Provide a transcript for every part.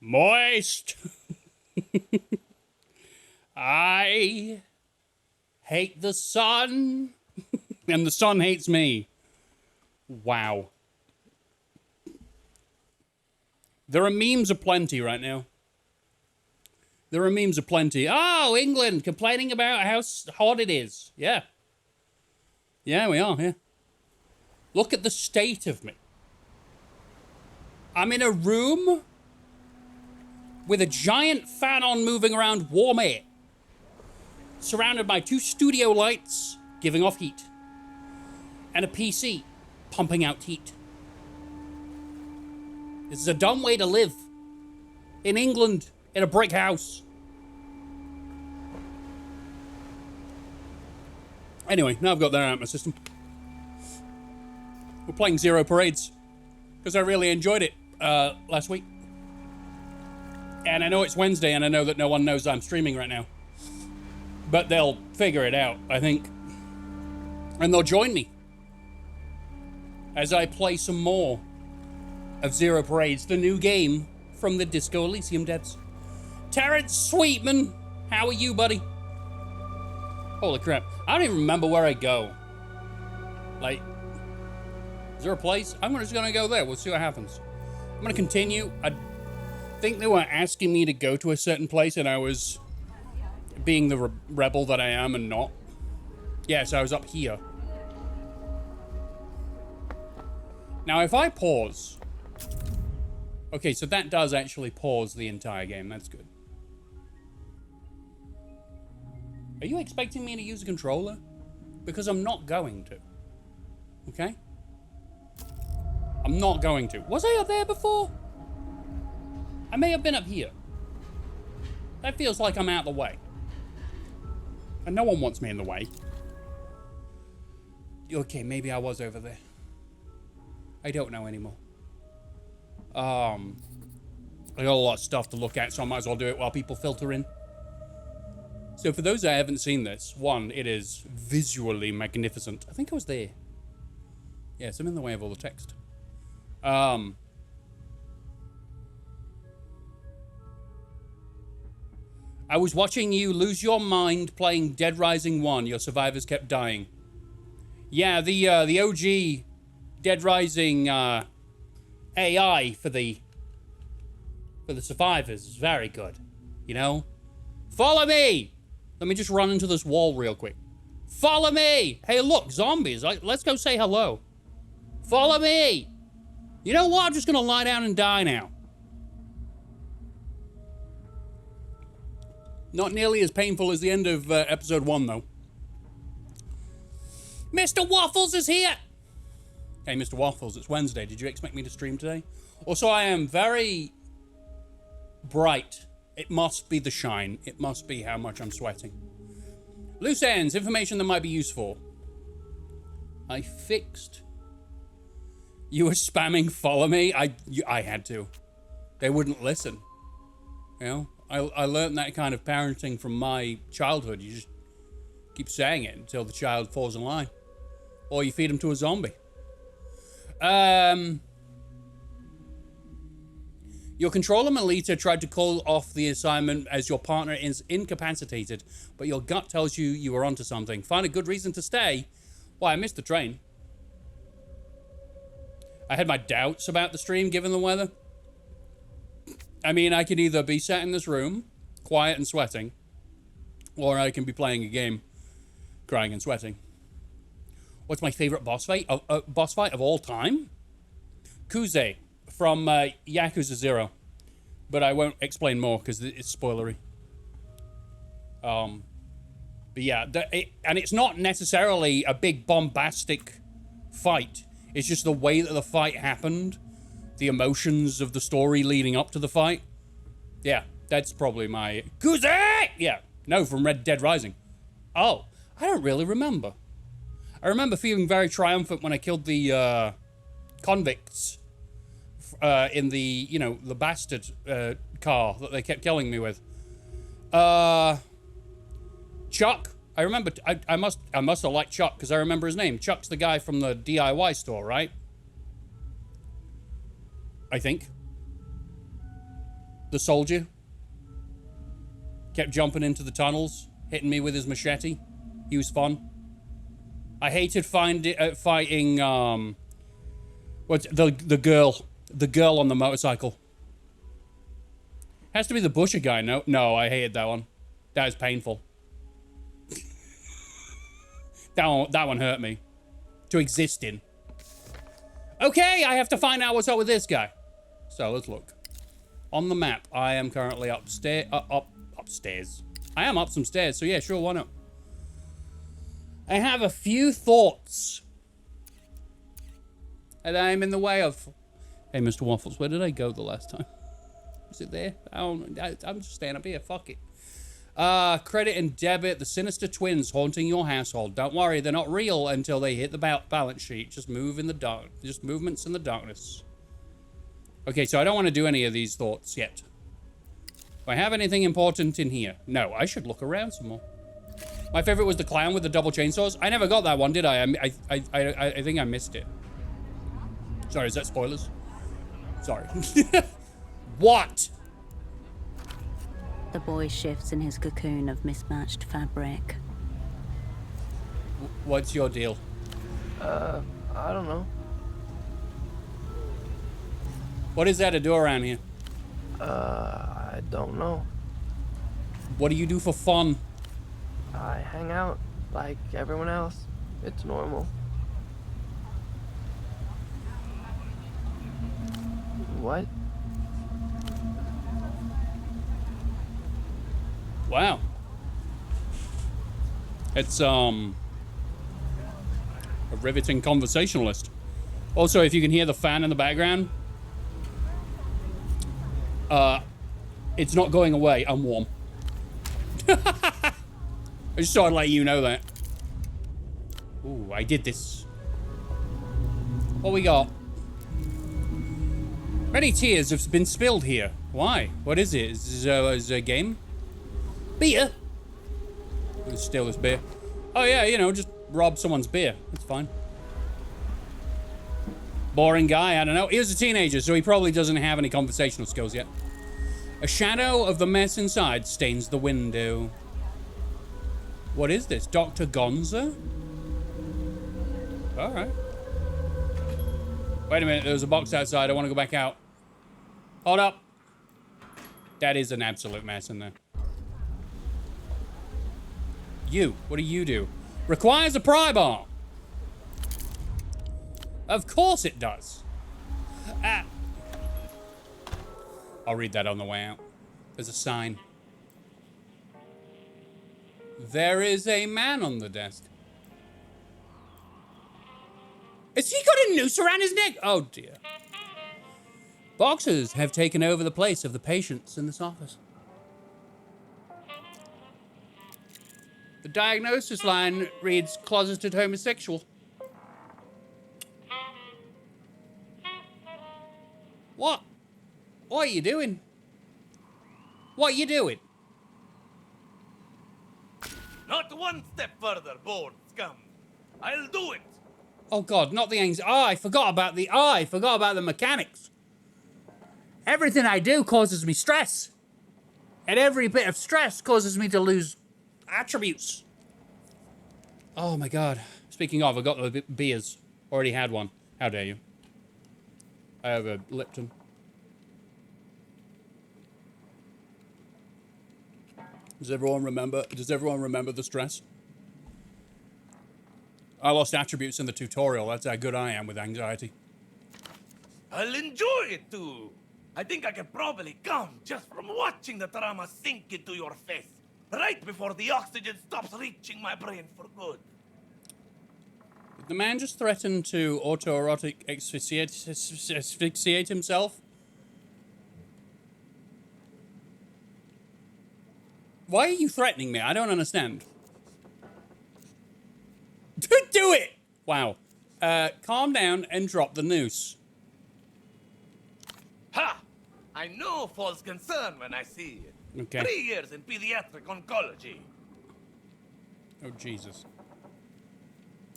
Moist. I hate the sun, and the sun hates me. Wow. There are memes aplenty right now. There are memes aplenty. Oh, England complaining about how hot it is. Yeah. Yeah, we are, yeah. Look at the state of me. I'm in a room with a giant fan on moving around warm air, surrounded by 2 studio lights giving off heat, and a PC pumping out heat. This is a dumb way to live. In England, in a brick house. Anyway, now I've got that out of my system. We're playing Zero Parades, because I really enjoyed it last week. And I know it's Wednesday, and I know that no one knows I'm streaming right now. But they'll figure it out, I think. And they'll join me as I play some more of Zero Parades, the new game from the Disco Elysium devs. Terrence Sweetman, how are you, buddy? Holy crap. I don't even remember where I go. Like, is there a place? I'm just gonna go there. We'll see what happens. I'm gonna continue. I think they were asking me to go to a certain place, and I was being the rebel that I am and not. Yeah, so I was up here. Now, if I pause... Okay, so that does actually pause the entire game. That's good. Are you expecting me to use a controller? Because I'm not going to. Okay? I'm not going to. Was I up there before? I may have been up here. That feels like I'm out of the way. And no one wants me in the way. Okay, maybe I was over there. I don't know anymore. I got a lot of stuff to look at, so I might as well do it while people filter in. So for those that haven't seen this, one, it is visually magnificent. I think I was there. Yes, I'm in the way of all the text. I was watching you lose your mind playing Dead Rising 1. Your survivors kept dying. Yeah, the OG Dead Rising AI for the survivors is very good. You know? Follow me! Let me just run into this wall real quick. Follow me! Hey, look, zombies. Let's go say hello. Follow me! You know what? I'm just gonna lie down and die now. Not nearly as painful as the end of episode 1, though. Mr. Waffles is here! Hey, Mr. Waffles, it's Wednesday. Did you expect me to stream today? Also, I am very bright. It must be the shine. It must be how much I'm sweating. Loose ends, information that might be useful. I fixed. You were spamming follow me? I had to. They wouldn't listen. You know? I learned that kind of parenting from my childhood. You just keep saying it until the child falls in line. Or you feed them to a zombie. Your controller, Melita, tried to call off the assignment as your partner is incapacitated, but your gut tells you you were onto something. Find a good reason to stay. Why, I missed the train. I had my doubts about the stream given the weather. I mean, I could either be sat in this room, quiet and sweating, or I can be playing a game, crying and sweating. What's my favorite boss fight? Boss fight of all time? Kuze from Yakuza 0. But I won't explain more because it's spoilery. But yeah, and it's not necessarily a big bombastic fight. It's just the way that the fight happened. The emotions of the story leading up to the fight. Yeah, that's probably my... Kuze! Yeah, no, from Red Dead Rising. Oh, I don't really remember. I remember feeling very triumphant when I killed the convicts in the, you know, the bastard car that they kept killing me with. Chuck. I remember, I must have liked Chuck because I remember his name. Chuck's the guy from the DIY store, right? I think. The soldier. Kept jumping into the tunnels, hitting me with his machete. He was fun. I hated fighting, what's the girl on the motorcycle. Has to be the butcher guy, no, I hated that one. That was painful. that one hurt me. To exist in. Okay, I have to find out what's up with this guy. So, let's look. On the map, I am currently upstairs. I am up some stairs, so yeah, sure, why not? I have a few thoughts that I'm in the way of. Hey, Mr. Waffles, where did I go the last time? Is it there? I'm just staying up here. Fuck it. Credit and debit. The sinister twins haunting your household. Don't worry, they're not real until they hit the balance sheet. Just move in the dark. Just movements in the darkness. Okay, so I don't want to do any of these thoughts yet. Do I have anything important in here? No, I should look around some more. My favorite was the clown with the double chainsaws. I never got that one, did I? I think I missed it. Sorry, is that spoilers? Sorry. What? The boy shifts in his cocoon of mismatched fabric. What's your deal? I don't know. What is there to do around here? I don't know. What do you do for fun? I hang out like everyone else. It's normal. What? Wow. It's, a riveting conversationalist. Also, if you can hear the fan in the background, it's not going away. I'm warm. I just thought I'd let you know that. Ooh, I did this. What we got? Many tears have been spilled here. Why? What is it? Is this a game? Beer? Let's steal this beer. Oh yeah, you know, just rob someone's beer. That's fine. Boring guy, I don't know. He was a teenager, so he probably doesn't have any conversational skills yet. A shadow of the mess inside stains the window. What is this? Dr. Gonza? Alright. Wait a minute, there's a box outside. I want to go back out. Hold up. That is an absolute mess in there. You, what do you do? Requires a pry bar. Of course it does. Ah. I'll read that on the way out. There's a sign. There is a man on the desk. Has he got a noose around his neck? Oh dear. Boxers have taken over the place of the patients in this office. The diagnosis line reads closeted homosexual. What? What are you doing? What are you doing? Not one step further, born scum. I'll do it. Oh God, not the anxiety. Oh, I forgot about the mechanics. Everything I do causes me stress. And every bit of stress causes me to lose attributes. Oh my God. Speaking of, I got the beers. Already had one. How dare you? I have a Lipton. Does everyone remember the stress? I lost attributes in the tutorial. That's how good I am with anxiety. I'll enjoy it too. I think I can probably come just from watching the trauma sink into your face. Right before the oxygen stops reaching my brain for good. Did the man just threaten to autoerotic asphyxiate himself? Why are you threatening me? I don't understand. Do it! Wow. Calm down and drop the noose. Ha! I know false concern when I see it. Okay. 3 years in pediatric oncology. Oh, Jesus.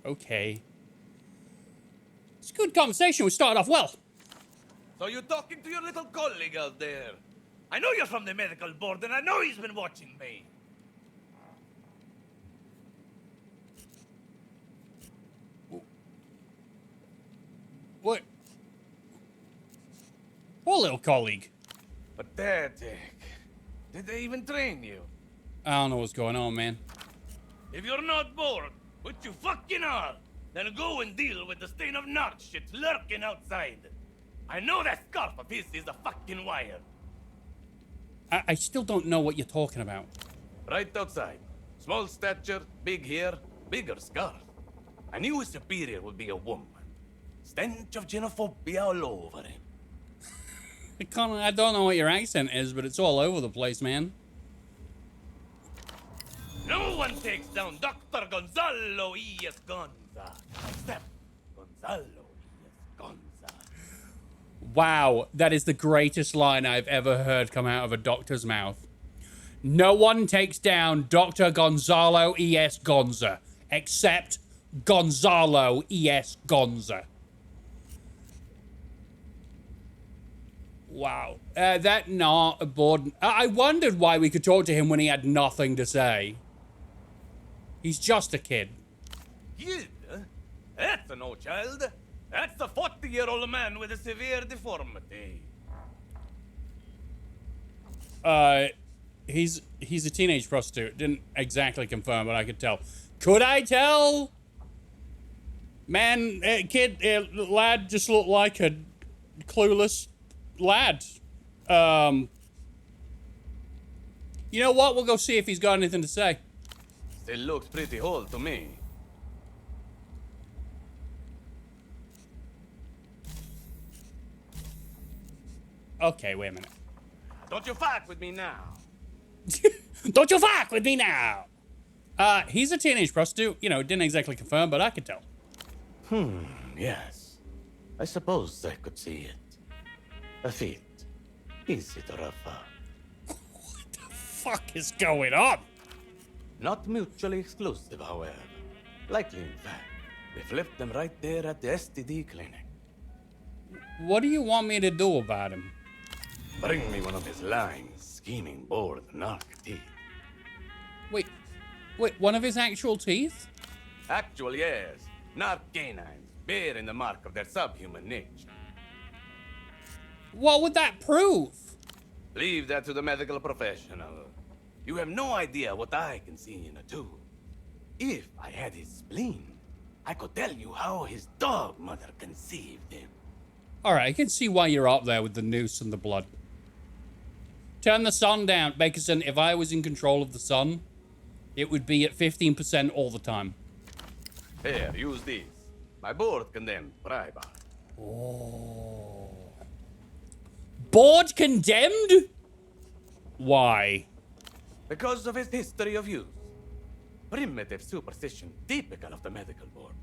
Okay. It's a good conversation. We started off well. So you're talking to your little colleague out there. I know you're from the medical board, and I know he's been watching me. What? Poor little colleague. Pathetic. Did they even train you? I don't know what's going on, man. If you're not bored, which you fucking are, then go and deal with the stain of narc shit lurking outside. I know that scarf of his is a fucking wire. I still don't know what you're talking about. Right outside. Small stature, big hair, bigger scarf. I knew his superior would be a woman. Stench of xenophobia all over him. I don't know what your accent is, but it's all over the place, man. No one takes down Dr. Gonzalo E.S. Gonza, except Gonzalo E.S. Gonza. Wow, that is the greatest line I've ever heard come out of a doctor's mouth. No one takes down Dr. Gonzalo E.S. Gonza, except Gonzalo E.S. Gonza. Wow. That not bored. I wondered why we could talk to him when he had nothing to say. He's just a kid. Kid? That's no child. That's a 40-year-old man with a severe deformity. He's a teenage prostitute. Didn't exactly confirm, but I could tell. Could I tell? Man, lad just looked like a clueless lad. You know what? We'll go see if he's got anything to say. Still looks pretty whole to me. Okay, wait a minute. Don't you fuck with me now. Don't you fuck with me now! He's a teenage prostitute. You know, didn't exactly confirm, but I could tell. Yes. I suppose I could see it. A feat. Easy to refer. What the fuck is going on? Not mutually exclusive, however. Likely, in fact. We flipped them right there at the STD clinic. What do you want me to do about him? Bring me one of his lying, scheming, bored narc teeth. Wait, one of his actual teeth? Actual, yes. Narc canines, bearing the mark of their subhuman nature. What would that prove? Leave that to the medical professional. You have no idea what I can see in a tube. If I had his spleen, I could tell you how his dog mother conceived him. Alright, I can see why you're up there with the noose and the blood. Turn the sun down. Bakerson, if I was in control of the sun, it would be at 15% all the time. Here, use these. My board condemned briber. Oh. Board condemned? Why? Because of his history of use. Primitive superstition typical of the medical board.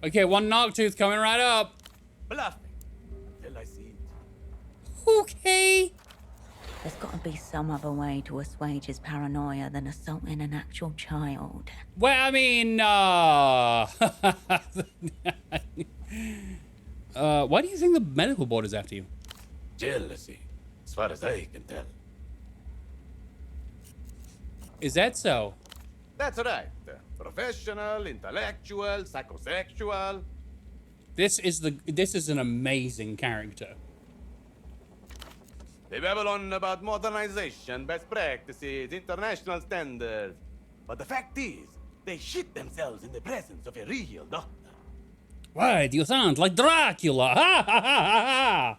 Okay, one knock tooth coming right up. Bluffing. Until I see it. Okay. There's got to be some other way to assuage his paranoia than assaulting an actual child. Well, I mean, why do you think the medical board is after you? Jealousy, as far as I can tell. Is that so? That's right. Professional, intellectual, psychosexual. This is an amazing character. They babble on about modernization, best practices, international standards. But the fact is, they shit themselves in the presence of a real doctor. Why do you sound like Dracula? Ha ha ha ha ha!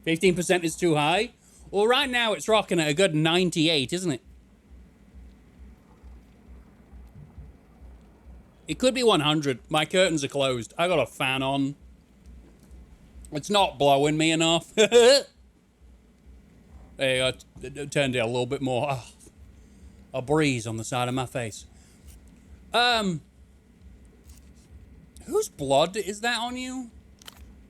15% is too high. Well, right now it's rocking at a good 98, isn't it? It could be 100. My curtains are closed. I got a fan on. It's not blowing me enough. Hey, I turned it a little bit more. Oh, a breeze on the side of my face. Whose blood is that on you?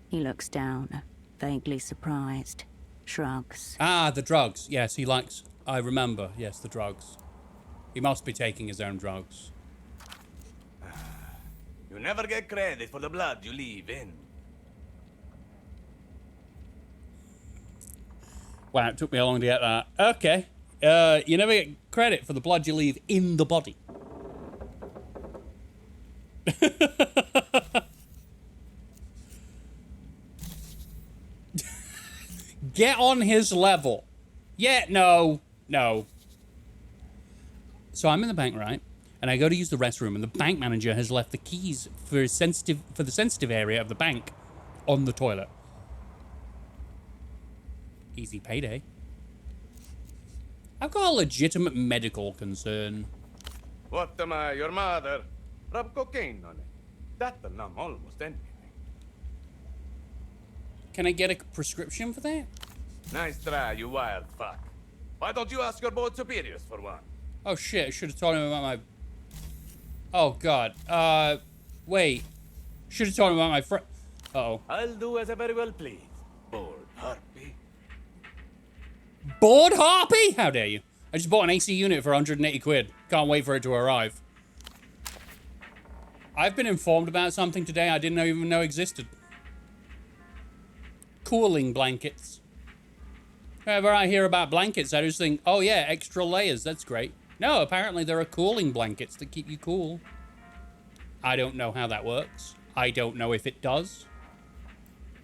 He looks down, vaguely surprised. Shrugs. Ah, the drugs. Yes, he likes... I remember. Yes, the drugs. He must be taking his own drugs. You never get credit for the blood you leave in. Wow, it took me a long to get that. Okay. You never get credit for the blood you leave in the body. Get on his level. Yeah, no. So I'm in the bank, right? And I go to use the restroom, and the bank manager has left the keys for the sensitive area of the bank on the toilet. Easy payday. I've got a legitimate medical concern. What am I, your mother? Rub cocaine on it. That'll numb almost anything. Can I get a prescription for that? Nice try, you wild fuck. Why don't you ask your board superiors for one? Oh shit, I should have told him about my... Oh god. Wait. Should have told him about my friend. Uh-oh. I'll do as I very well please. Bored harpy. Bored harpy? How dare you? I just bought an AC unit for 180 quid. Can't wait for it to arrive. I've been informed about something today I didn't even know existed. Cooling blankets. Whenever I hear about blankets, I just think, oh yeah, extra layers, that's great. No, apparently there are cooling blankets that keep you cool. I don't know how that works. I don't know if it does.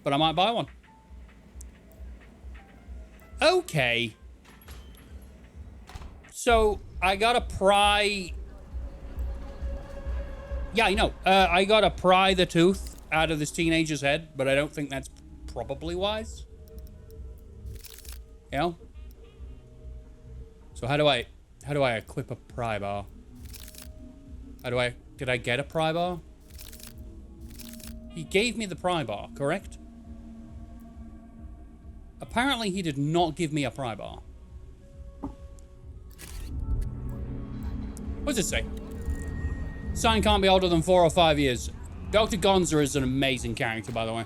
But I might buy one. Okay. So, I gotta pry... Yeah, I know. I gotta pry the tooth out of this teenager's head, but I don't think that's probably wise. You know? So how do I equip a pry bar? Did I get a pry bar? He gave me the pry bar, correct? Apparently he did not give me a pry bar. What does it say? Sign can't be older than 4 or 5 years. Dr. Gonza is an amazing character, by the way.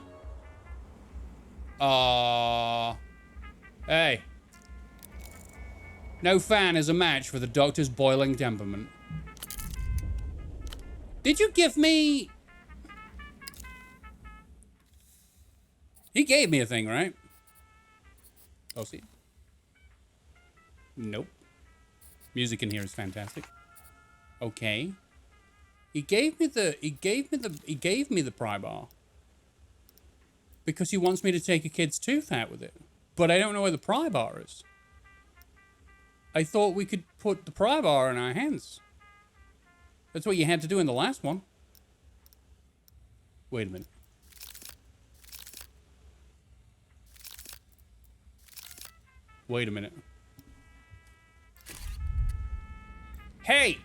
Hey. No fan is a match for the Doctor's boiling temperament. Did you give me... He gave me a thing, right? Oh, see. Nope. Music in here is fantastic. Okay. He gave me the pry bar. Because he wants me to take a kid's tooth out with it. But I don't know where the pry bar is. I thought we could put the pry bar in our hands. That's what you had to do in the last one. Wait a minute. Wait a minute. Hey!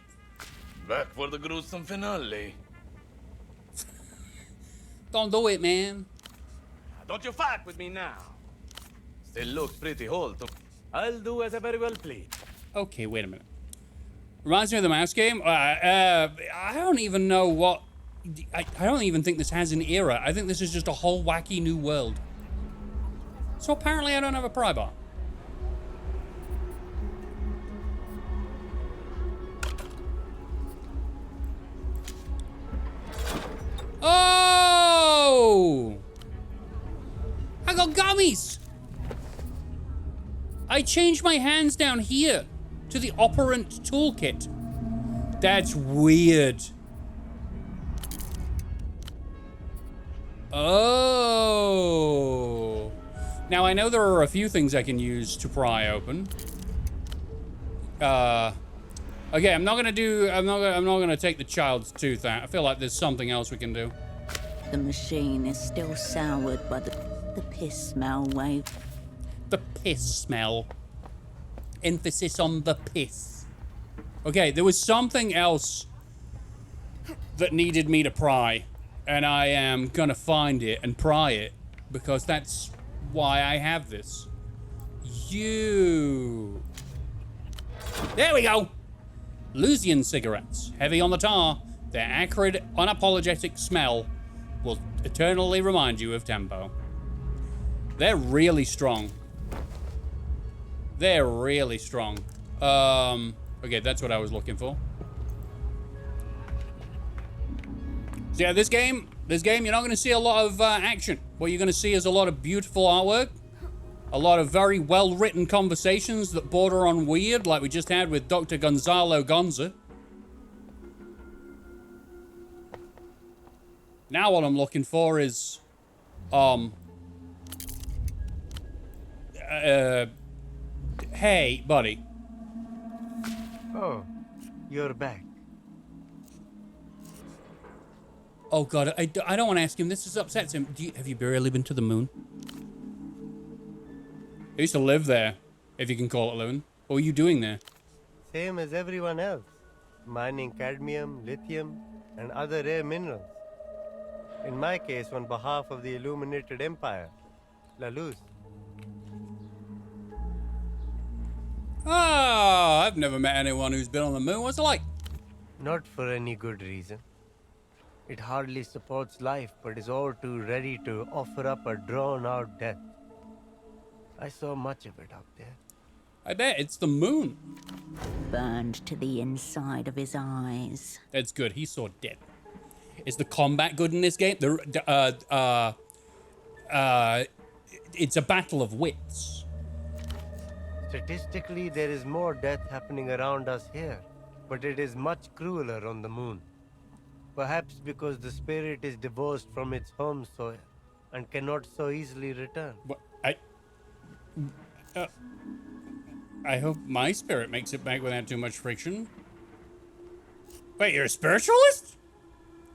Back for the gruesome finale. Don't do it, man. Don't you fight with me now. Still looks pretty whole to me. I'll do as I very well please. Okay, wait a minute. Reminds me of the mouse game. I don't even know what... I don't even think this has an era. I think this is just a whole wacky new world. So apparently I don't have a pry bar. Oh! I got gummies! I changed my hands down here to the operant toolkit. That's weird. Oh. Now I know there are a few things I can use to pry open. Okay, I'm not gonna take the child's tooth out. I feel like there's something else we can do. The machine is still soured by the piss smell wave. The piss smell. Emphasis on the piss. Okay, there was something else that needed me to pry, and I am gonna find it and pry it because that's why I have this. There we go. Lusian cigarettes, heavy on the tar. Their acrid, unapologetic smell will eternally remind you of Tempo. They're really strong. They're really strong. Okay, that's what I was looking for. So yeah, this game, you're not going to see a lot of action. What you're going to see is a lot of beautiful artwork, A lot of very well-written conversations that border on weird, like we just had with Dr. Gonzalo Gonza. Now what I'm looking for is, hey, buddy. Oh, you're back. Oh, God, I don't want to ask him. This upsets him. Have you really been to the moon? I used to live there, if you can call it living. What were you doing there? Same as everyone else. Mining cadmium, lithium, and other rare minerals. In my case, on behalf of the Illuminated Empire, La Luz. Ah, I've never met anyone who's been on the moon. What's it like? Not for any good reason. It hardly supports life, but is all too ready to offer up a drawn-out death. I saw much of it out there. I bet it's the moon. Burned to the inside of his eyes. That's good. He saw dead. Is the combat good in this game? It's a battle of wits. Statistically, there is more death happening around us here, but it is much crueler on the moon. Perhaps because the spirit is divorced from its home soil and cannot so easily return. What? I hope my spirit makes it back without too much friction. Wait, you're a spiritualist?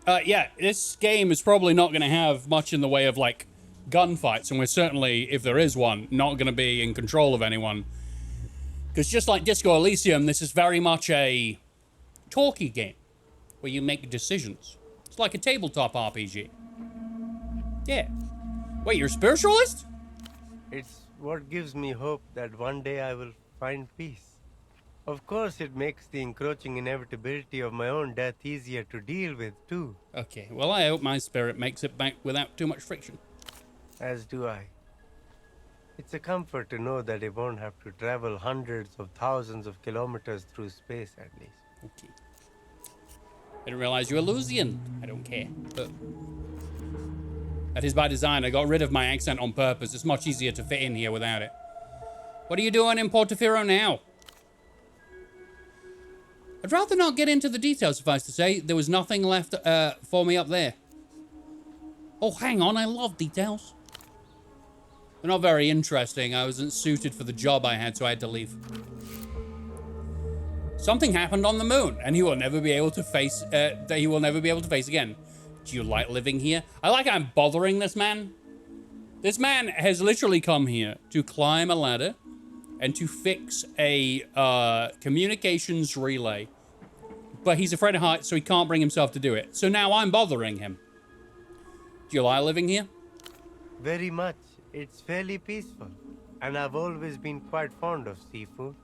Yeah, this game is probably not going to have much in the way of, like, gunfights, and we're certainly, if there is one, not going to be in control of anyone. Because just like Disco Elysium, this is very much a talkie game, where you make decisions. It's like a tabletop RPG. Yeah. Wait, you're a spiritualist? It's what gives me hope that one day I will find peace. Of course, it makes the encroaching inevitability of my own death easier to deal with, too. Okay, well, I hope my spirit makes it back without too much friction. As do I. It's a comfort to know that it won't have to travel hundreds of thousands of kilometers through space, at least. Okay. I didn't realize you were Lusian. I don't care. But that is by design. I got rid of my accent on purpose. It's much easier to fit in here without it. What are you doing in Portofino now? I'd rather not get into the details, suffice to say. There was nothing left for me up there. Oh, hang on. I love details. They're not very interesting. I wasn't suited for the job I had, so I had to leave. Something happened on the moon, and he will never be able to face. That he will never be able to face again. Do you like living here? I like I'm bothering this man. This man has literally come here to climb a ladder and to fix a communications relay. But he's afraid of heights, so he can't bring himself to do it. So now I'm bothering him. Do you like living here? Very much. It's fairly peaceful. And I've always been quite fond of seafood.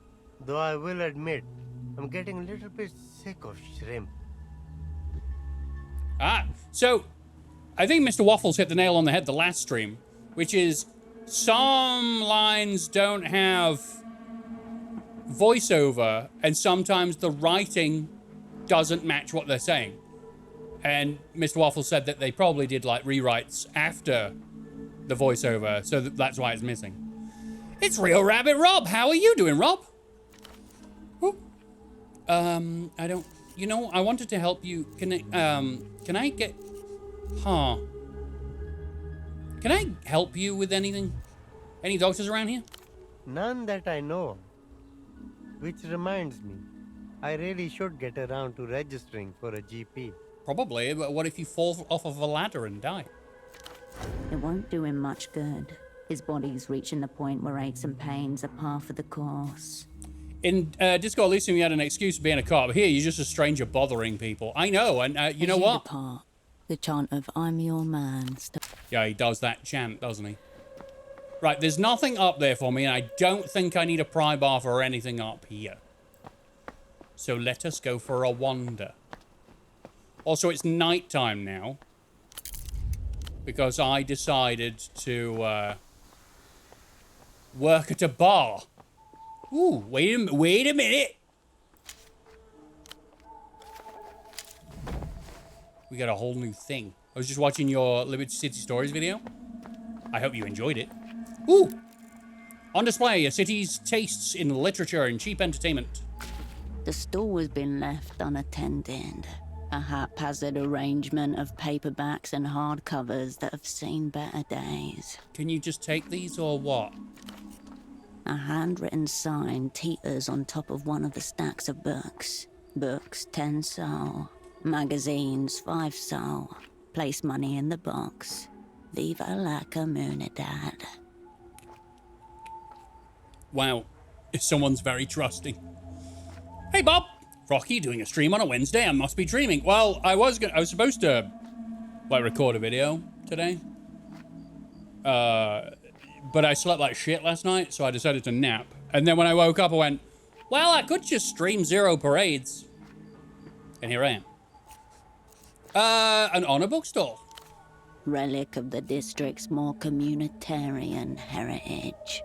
Though I will admit, I'm getting a little bit sick of shrimp. Ah, so I think Mr. Waffles hit the nail on the head the last stream, which is some lines don't have voiceover, and sometimes the writing doesn't match what they're saying. And Mr. Waffles said that they probably did like rewrites after the voiceover, so that's why it's missing. It's Real Rabbit Rob. How are you doing, Rob? Whoop. I don't. You know, I wanted to help you. Can I get? Huh. Can I help you with anything? Any doctors around here? None that I know of. Which reminds me, I really should get around to registering for a GP. Probably, but what if you fall off of a ladder and die? It won't do him much good. His body's reaching the point where aches and pains are par for the course. In Disco Elysium, you had an excuse for being a cop. Here, you're just a stranger bothering people. I know, and you know what? The chant of "I'm your man." Yeah, he does that chant, doesn't he? Right, there's nothing up there for me, and I don't think I need a pry bar or anything up here. So let us go for a wander. Also, it's nighttime now, because I decided to work at a bar. Ooh, wait a minute. We got a whole new thing. I was just watching your Liberty City Stories video. I hope you enjoyed it. Ooh, On display, a city's tastes in literature and cheap entertainment. The store has been left unattended. A haphazard arrangement of paperbacks and hardcovers that have seen better days. Can you just take these or what? A handwritten sign teeters on top of one of the stacks of books. Books, 10 sol. Magazines, 5 sol. Place money in the box. Viva la comunidad. Wow, someone's very trusting. Hey Bob, Rocky doing a stream on a Wednesday. I must be dreaming. Well, I was supposed to record a video today. But I slept like shit last night, so I decided to nap. And then when I woke up, I went, well, I could just stream 0 parades. And here I am. An honor bookstore. Relic of the district's more communitarian heritage.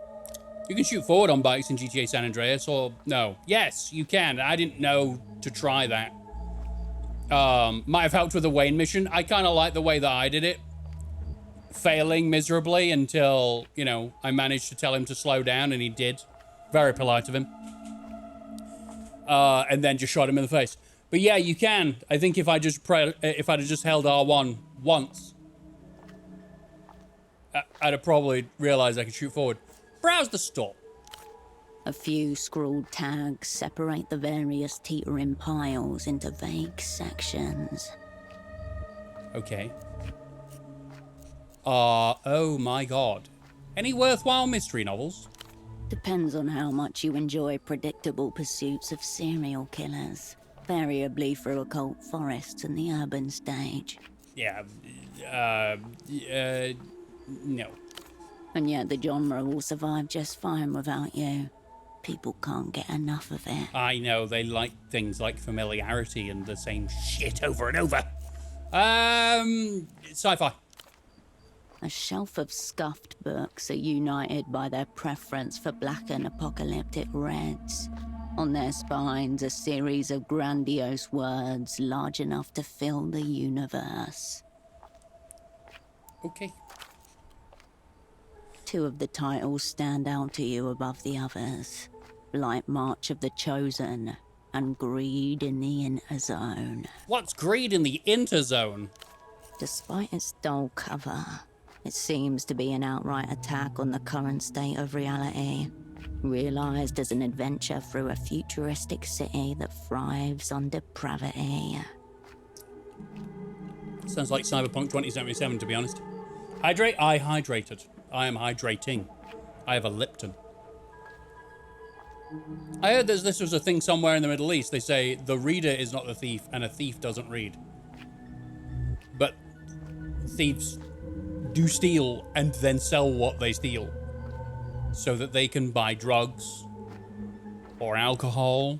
You can shoot forward on bikes in GTA San Andreas, or no. Yes, you can. I didn't know to try that. Might have helped with the Wayne mission. I kind of like the way that I did it. Failing miserably until, you know, I managed to tell him to slow down, and he did. Very polite of him. And then just shot him in the face. But yeah, you can. I think if I just if I'd have just held R1 once, I'd have probably realized I could shoot forward. Browse the store. A few scrawled tags separate the various teetering piles into vague sections. Okay. Oh my god. Any worthwhile mystery novels? Depends on how much you enjoy predictable pursuits of serial killers, variably through occult forests and the urban stage. Yeah, no. And yet the genre will survive just fine without you. People can't get enough of it. I know, they like things like familiarity and the same shit over and over. Sci-fi. A shelf of scuffed books are united by their preference for black and apocalyptic reds. On their spines, a series of grandiose words large enough to fill the universe. Okay. 2 of the titles stand out to you above the others. Blight March of the Chosen and Greed in the Interzone. What's Greed in the Interzone? Despite its dull cover, it seems to be an outright attack on the current state of reality, realized as an adventure through a futuristic city that thrives on depravity. Sounds like Cyberpunk 2077, to be honest. Hydrate? I hydrated. I am hydrating. I have a Lipton. I heard this was a thing somewhere in the Middle East. They say the reader is not the thief, and a thief doesn't read. But thieves do steal and then sell what they steal, so that they can buy drugs, or alcohol,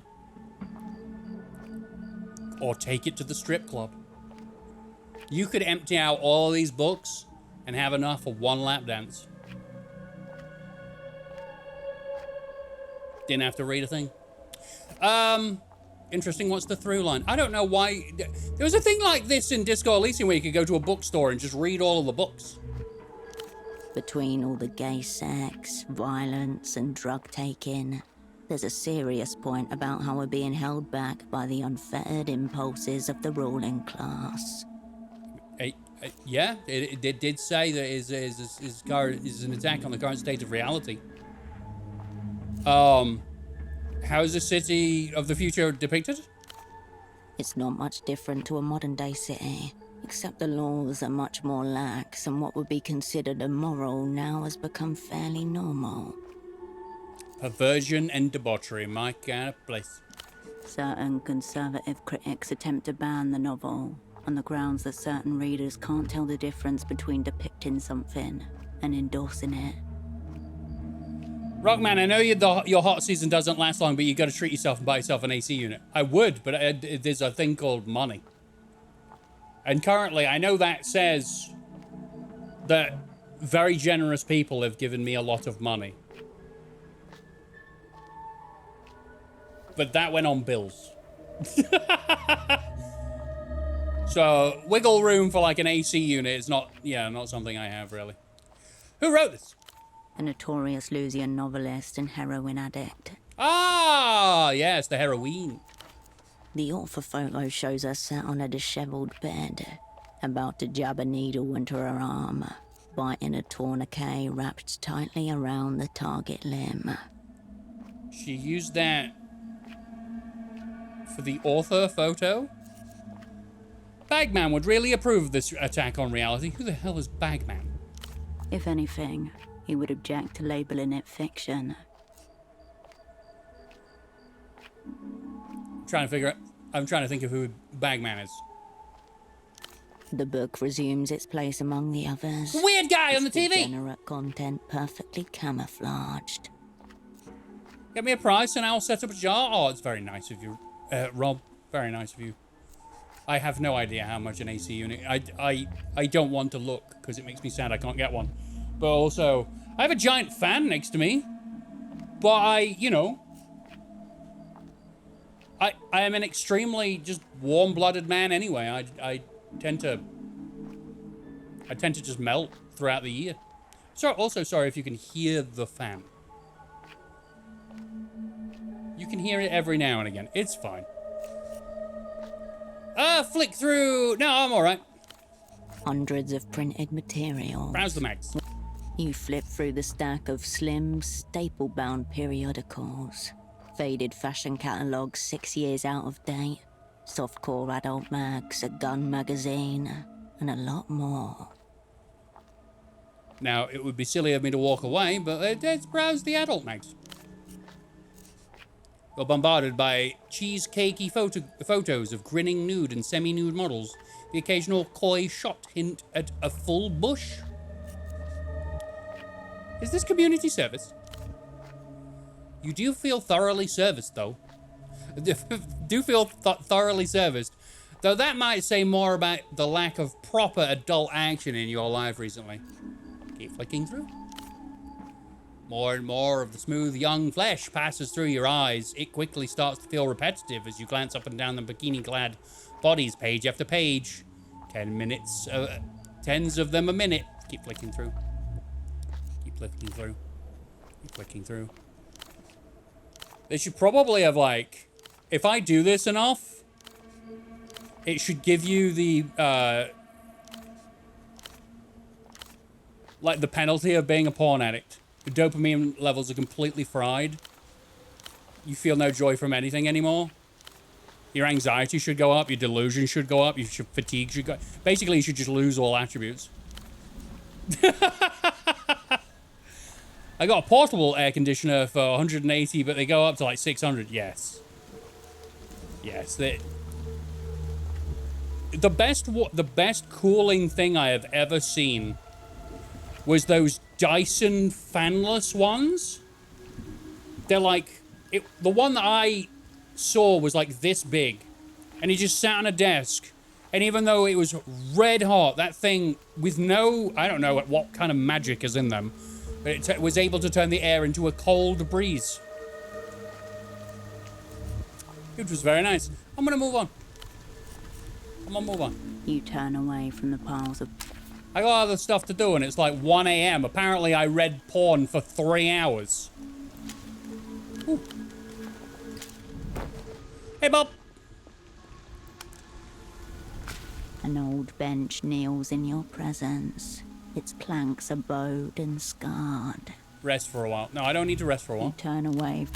or take it to the strip club. You could empty out all of these books and have enough for 1 lap dance. Didn't have to read a thing. Interesting, what's the through line? I don't know why. There was a thing like this in Disco Elysium where you could go to a bookstore and just read all of the books. Between all the gay sex, violence, and drug taking, there's a serious point about how we're being held back by the unfettered impulses of the ruling class. Yeah, it did say that is an attack on the current state of reality. How is the city of the future depicted? It's not much different to a modern-day city, except the laws are much more lax, and what would be considered immoral now has become fairly normal. Perversion and debauchery, my kind of place. Certain conservative critics attempt to ban the novel, on the grounds that certain readers can't tell the difference between depicting something and endorsing it. Rockman, I know your hot season doesn't last long, but you got to treat yourself and buy yourself an AC unit. I would, but there's a thing called money. And currently, I know that says that very generous people have given me a lot of money. But that went on bills. So, wiggle room for like an AC unit is not something I have, really. Who wrote this? a notorious Louisiana novelist and heroin addict. Ah, yes, the heroine. The author photo shows her sat on a disheveled bed, about to jab a needle into her arm, biting a tourniquet wrapped tightly around the target limb. She used that for the author photo? Bagman would really approve of this attack on reality. Who the hell is Bagman? If anything, he would object to labeling it fiction. I'm trying to think of who Bagman is. The book resumes its place among the others. Weird guy on the TV! Degenerate content perfectly camouflaged. Get me a price and I'll set up a jar. Oh, it's very nice of you, Rob. Very nice of you. I have no idea how much an AC unit... I don't want to look because it makes me sad I can't get one. But also, I have a giant fan next to me. But you know... I am an extremely just warm-blooded man anyway. I tend to just melt throughout the year. So also sorry if you can hear the fan. You can hear it every now and again. It's fine. Flick through. No, I'm all right. Hundreds of printed materials. Browse the mags. You flip through the stack of slim, staple-bound periodicals. Faded fashion catalogues 6 years out of date. Softcore adult mags, a gun magazine, and a lot more. Now, it would be silly of me to walk away, but let's browse the adult mags. You're bombarded by cheesecakey photos of grinning nude and semi-nude models. The occasional coy shot hint at a full bush. Is this community service? You do feel thoroughly serviced, though. Do feel thoroughly serviced. Though that might say more about the lack of proper adult action in your life recently. Keep flicking through. More and more of the smooth young flesh passes through your eyes. It quickly starts to feel repetitive as you glance up and down the bikini-clad bodies page after page. 10 minutes, tens of them a minute. Keep flicking through. Keep flicking through. Keep flicking through. They should probably have, like, if I do this enough, it should give you the, like, the penalty of being a porn addict. The dopamine levels are completely fried. You feel no joy from anything anymore. Your anxiety should go up. Your delusion should go up. Your fatigue should go... Basically, you should just lose all attributes. I got a portable air conditioner for 180, but they go up to like 600. Yes. Yes. The best cooling thing I have ever seen was those Dyson fanless ones. They're like... the one that I saw was like this big. And he just sat on a desk. And even though it was red hot, that thing with no... I don't know what kind of magic is in them. But it was able to turn the air into a cold breeze. It was very nice. I'm gonna move on. I'm gonna move on. You turn away from the piles of... I got other stuff to do and it's like 1 a.m. Apparently I read porn for 3 hours. Ooh. Hey, Bob. An old bench kneels in your presence. Its planks are bowed and scarred. Rest for a while. No, I don't need to rest for a while. You turn away.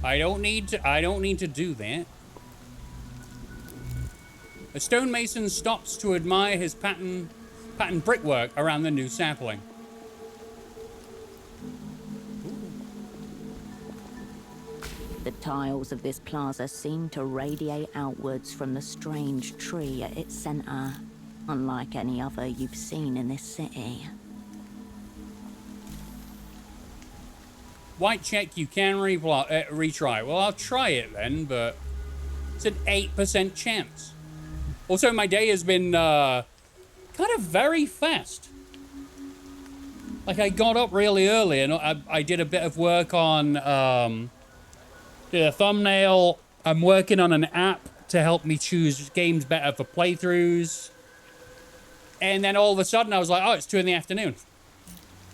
I don't need to do that. A stonemason stops to admire his pattern brickwork around the new sapling. The tiles of this plaza seem to radiate outwards from the strange tree at its center, unlike any other you've seen in this city. White check you can retry. Well, I'll try it then, but it's an 8% chance. Also, my day has been kind of very fast. Like, I got up really early and I did a bit of work on did a thumbnail. I'm working on an app to help me choose games better for playthroughs. And then all of a sudden I was like, oh, it's 2 in the afternoon.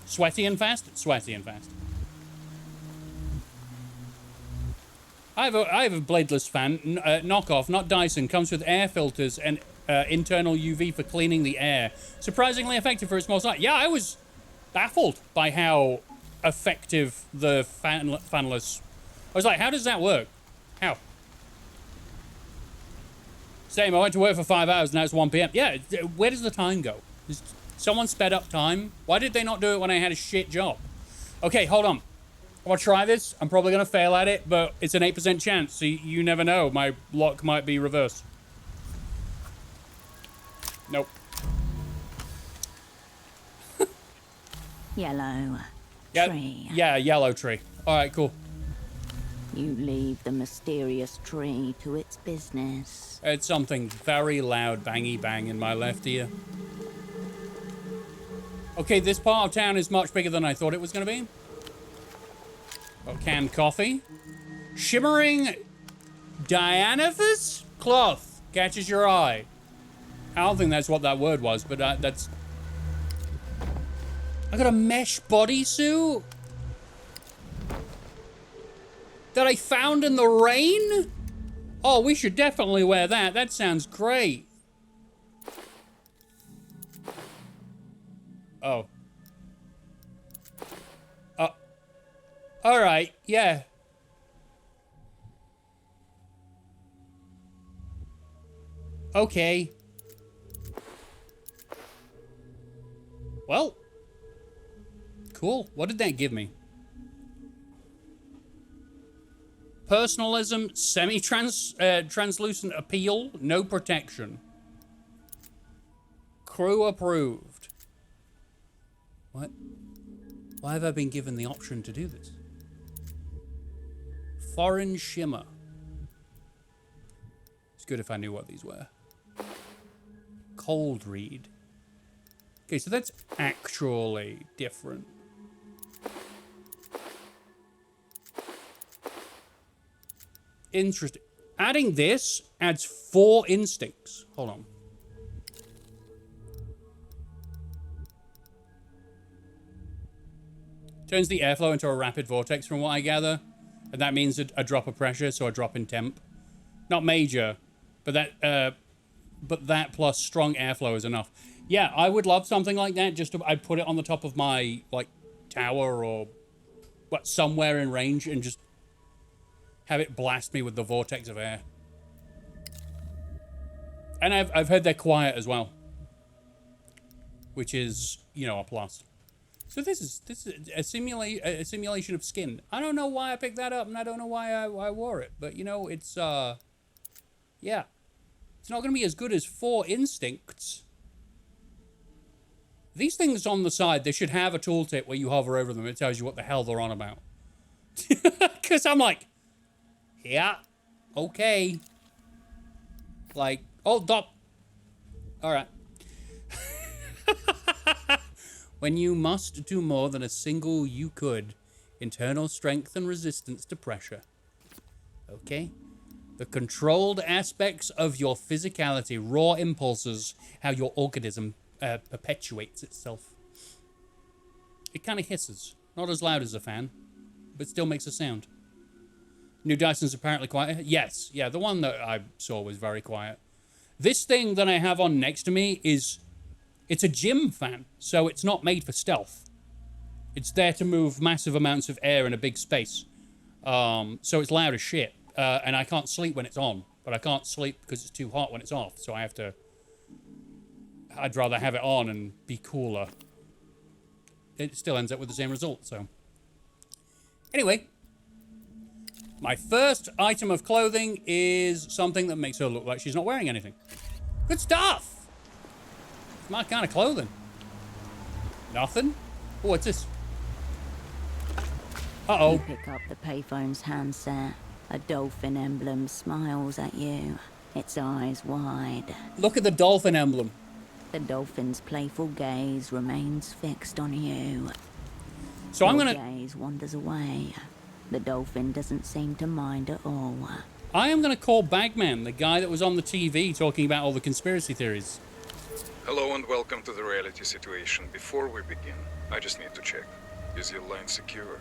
Sweaty and fast? Sweaty and fast. I have a bladeless fan, knockoff, not Dyson. Comes with air filters and internal UV for cleaning the air. Surprisingly effective for a small size. Yeah, I was baffled by how effective the fanless... I was like, how does that work? How? Same, I went to work for 5 hours, now it's 1 p.m. Yeah, where does the time go? Is someone sped up time? Why did they not do it when I had a shit job? Okay, hold on. I'm gonna try this. I'm probably gonna fail at it, but it's an 8% chance, so you never know. My luck might be reversed. Nope. Yellow tree. Yeah, yellow tree. Alright, cool. You leave the mysterious tree to its business. It's something very loud bangy bang in my left ear. Okay, this part of town is much bigger than I thought it was gonna be. Got canned coffee. Shimmering diaphanous cloth catches your eye. I don't think that's what that word was, but that's... I got a mesh bodysuit that I found in the rain? Oh, we should definitely wear that. That sounds great. Oh. All right, yeah. Okay. Well. Cool. What did that give me? Personalism, translucent appeal, no protection. Crew approved. What? Why have I been given the option to do this? Foreign shimmer. It's good if I knew what these were. Cold read. Okay, so that's actually different. Interesting. Adding this adds 4 instincts. Hold on. Turns the airflow into a rapid vortex from what I gather. And that means a drop of pressure, so a drop in temp. Not major, but that plus strong airflow is enough. Yeah, I would love something like that. I'd put it on the top of my, like, tower or somewhere in range and just have it blast me with the vortex of air. And I've heard they're quiet as well, which is, you know, a plus. So this is a simulation of skin. I don't know why I picked that up, and I don't know why I wore it, but you know, it's yeah, it's not going to be as good as 4 instincts. These things on the side, they should have a tooltip where you hover over them. It tells you what the hell they're on about. Because I'm like, yeah, okay. Like, oh, dop. All right. When you must do more than a single you could. Internal strength and resistance to pressure. Okay. The controlled aspects of your physicality, raw impulses, how your organism perpetuates itself. It kind of hisses. Not as loud as a fan, but still makes a sound. New Dyson's apparently quiet. Yes, yeah, the one that I saw was very quiet. This thing that I have on next to me is... It's a gym fan, so it's not made for stealth. It's there to move massive amounts of air in a big space. So it's loud as shit. And I can't sleep when it's on. But I can't sleep because it's too hot when it's off. So I have to... I'd rather have it on and be cooler. It still ends up with the same result, so... Anyway. My first item of clothing is something that makes her look like she's not wearing anything. Good stuff! It's my kind of clothing. Nothing? Oh, what's this? Uh-oh. You pick up the payphone's handset. A dolphin emblem smiles at you, its eyes wide. Look at the dolphin emblem. The dolphin's playful gaze remains fixed on you. So I'm Your gonna... gaze wanders away. The dolphin doesn't seem to mind at all. I am gonna call Bagman, the guy that was on the TV talking about all the conspiracy theories. Hello and welcome to the reality situation. Before we begin, I just need to check. Is your line secure?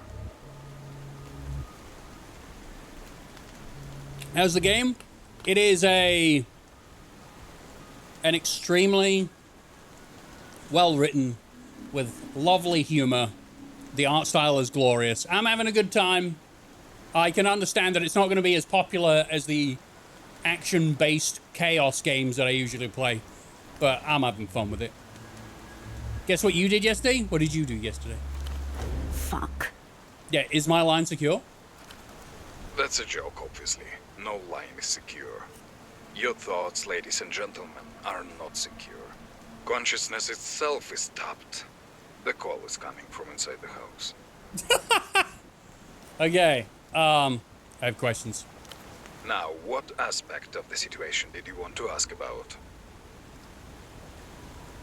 How's the game? It is an extremely well written, with lovely humor. The art style is glorious. I'm having a good time. I can understand that it's not going to be as popular as the action-based chaos games that I usually play, but I'm having fun with it. Guess what you did yesterday? What did you do yesterday? Fuck. Yeah, is my line secure? That's a joke, obviously. No line is secure. Your thoughts, ladies and gentlemen, are not secure. Consciousness itself is tapped. The call is coming from inside the house. Okay, I have questions. Now, what aspect of the situation did you want to ask about?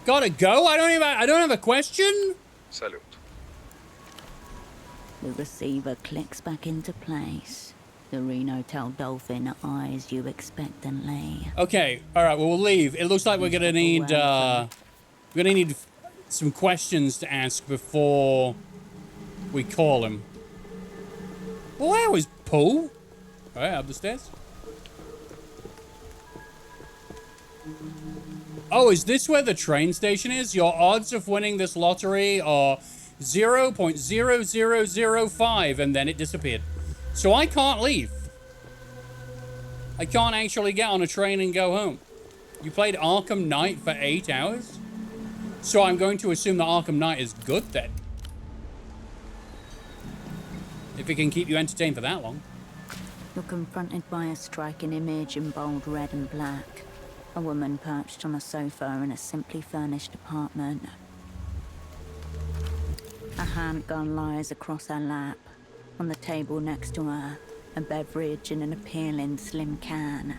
Gotta go? I don't have a question? Salute. The receiver clicks back into place. The Reno Tail Dolphin eyes you expectantly. Okay, alright, well, we'll leave. It looks like we're gonna need, some questions to ask before we call him. Well, I always pull. Alright, up the stairs. Oh, is this where the train station is? Your odds of winning this lottery are 0.0005, and then it disappeared. So I can't leave. I can't actually get on a train and go home. You played Arkham Knight for 8 hours? So I'm going to assume that Arkham Knight is good then. If it can keep you entertained for that long. You're confronted by a striking image in bold red and black. A woman perched on a sofa in a simply furnished apartment. A handgun lies across her lap. On the table next to her, a beverage in an appealing slim can.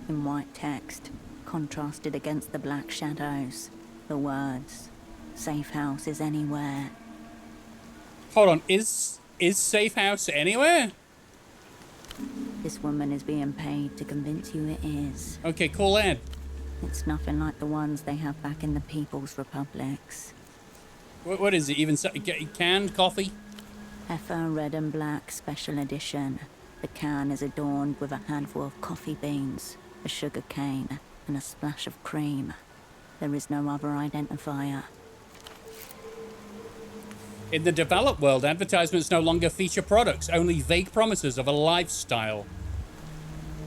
In white text, contrasted against the black shadows, the words, "Safe house is anywhere." Hold on, is safe house anywhere? This woman is being paid to convince you it is. Okay, cool, Ed. It's nothing like the ones they have back in the People's Republics. What is it? Even canned coffee? Effa Red and Black Special Edition. The can is adorned with a handful of coffee beans, a sugar cane, and a splash of cream. There is no other identifier. In the developed world, advertisements no longer feature products, only vague promises of a lifestyle.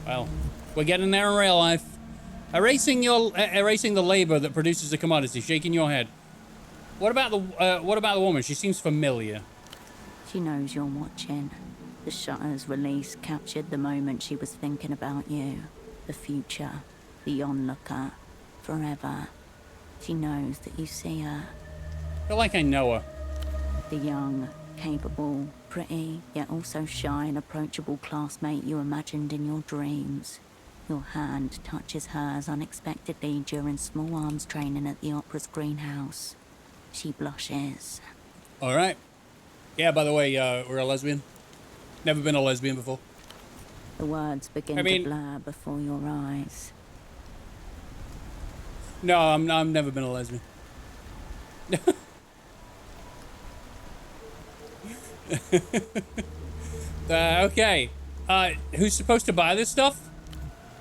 Well, we're getting there in real life. Erasing the labor that produces the commodity. Shaking your head. What about the woman? She seems familiar. She knows you're watching. The shutter's release captured the moment she was thinking about you. The future. The onlooker. Forever. She knows that you see her. I feel like I know her. The young, capable, pretty, yet also shy and approachable classmate you imagined in your dreams. Your hand touches hers unexpectedly during small arms training at the opera's greenhouse. She blushes. All right. Yeah, by the way, we're a lesbian. Never been a lesbian before. The words begin to blur before your eyes. No, I've never been a lesbian. Okay. Who's supposed to buy this stuff?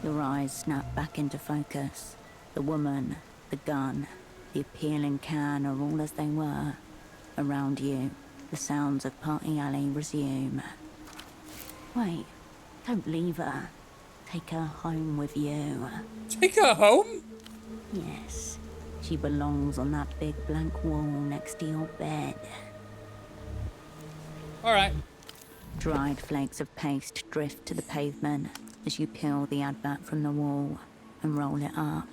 Your eyes snap back into focus. The woman, the gun, the appealing can are all as they were. Around you, the sounds of Party Alley resume. Wait, don't leave her. Take her home with you. Take her home? Yes. She belongs on that big blank wall next to your bed. All right. Dried flakes of paste drift to the pavement as you peel the advert from the wall and roll it up.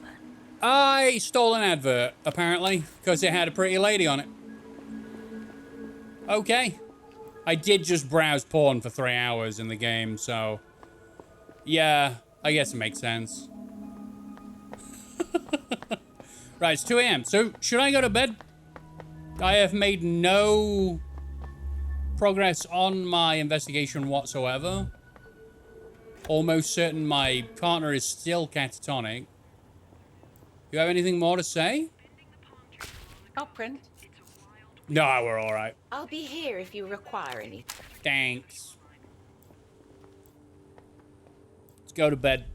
I stole an advert, apparently, because it had a pretty lady on it. Okay. I did just browse porn for 3 hours in the game, so... yeah, I guess it makes sense. Right, it's 2 a.m. So, should I go to bed? I have made no progress on my investigation whatsoever. Almost certain my partner is still catatonic. You have anything more to say? I'll print. No, we're all right. I'll be here if you require anything. Thanks. Let's go to bed.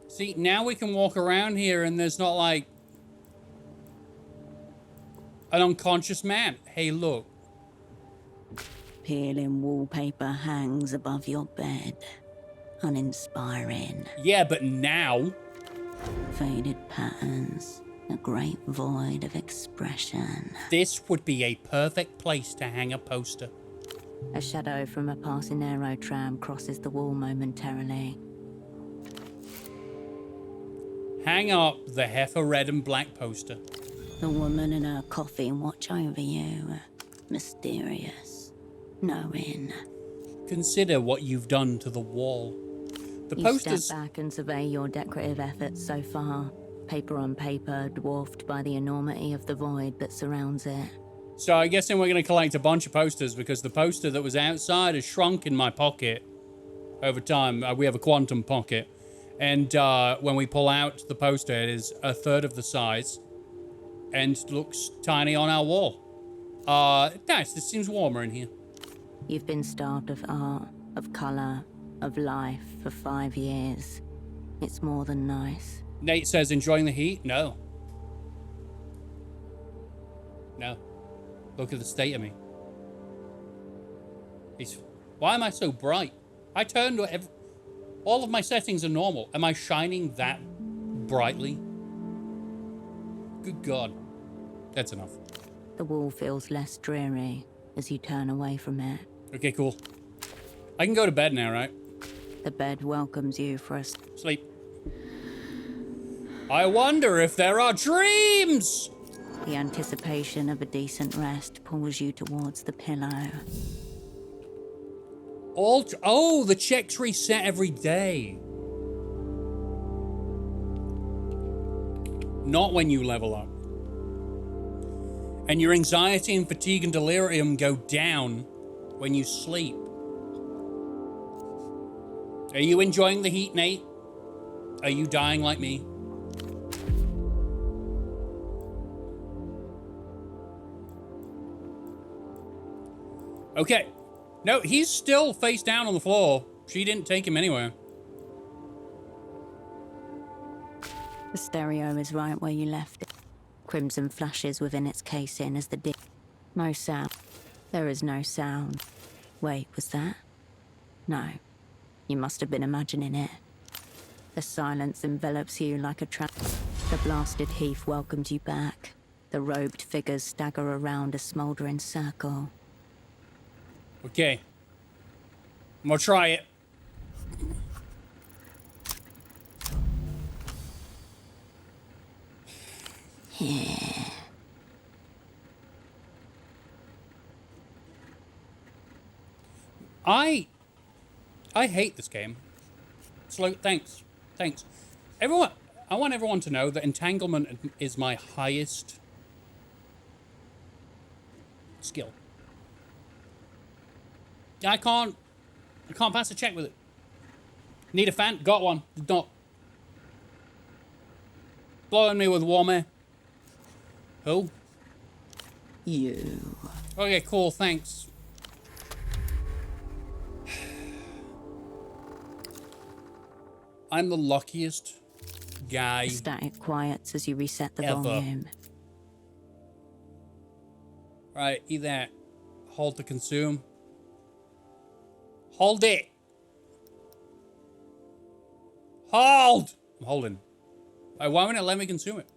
See, now we can walk around here and there's not like an unconscious man. Hey, look. Peeling wallpaper hangs above your bed. Uninspiring. Yeah, but now. Faded patterns. A great void of expression. This would be a perfect place to hang a poster. A shadow from a passing aero tram crosses the wall momentarily. Hang up the heifer red and black poster. The woman and her coffee watch over you. Mysterious. Knowing. Consider what you've done to the wall. The You posters. step back and survey your decorative efforts so far. Paper on paper, dwarfed by the enormity of the void that surrounds it. So I guess then we're going to collect a bunch of posters because the poster that was outside has shrunk in my pocket over time. We have a quantum pocket. And when we pull out the poster, it is a third of the size and looks tiny on our wall. Nice, this seems warmer in here. You've been starved of art, of colour, of life for 5 years. It's more than nice. Nate says, enjoying the heat? No. No. Look at the state of me. Why am I so bright? I turned all of my settings are normal. Am I shining that brightly? Good God. That's enough. The wall feels less dreary as you turn away from it. Okay, cool. I can go to bed now, right? The bed welcomes you for a Sleep. I wonder if there are dreams! The anticipation of a decent rest pulls you towards the pillow. Oh, the checks reset every day. Not when you level up. And your anxiety and fatigue and delirium go down when you sleep. Are you enjoying the heat, Nate? Are you dying like me? Okay. No, he's still face down on the floor. She didn't take him anywhere. The stereo is right where you left it. Crimson flashes within its casing as the No sound. There is no sound. Wait, was that? No. You must have been imagining it. The silence envelops you like a trap. The blasted heath welcomes you back. The robed figures stagger around a smouldering circle. Okay. I'm gonna try it. Yeah. I hate this game. Slow, thanks. Everyone, I want everyone to know that entanglement is my highest skill. I can't pass a check with it. Need a fan? Got one. Did not. Blowing me with warm air. Who? You. Okay, cool, thanks. I'm the luckiest guy The static quiets as you reset the ever. volume. Right, eat that. Hold to consume. Hold it. Hold! I'm holding. Why won't it let me consume it?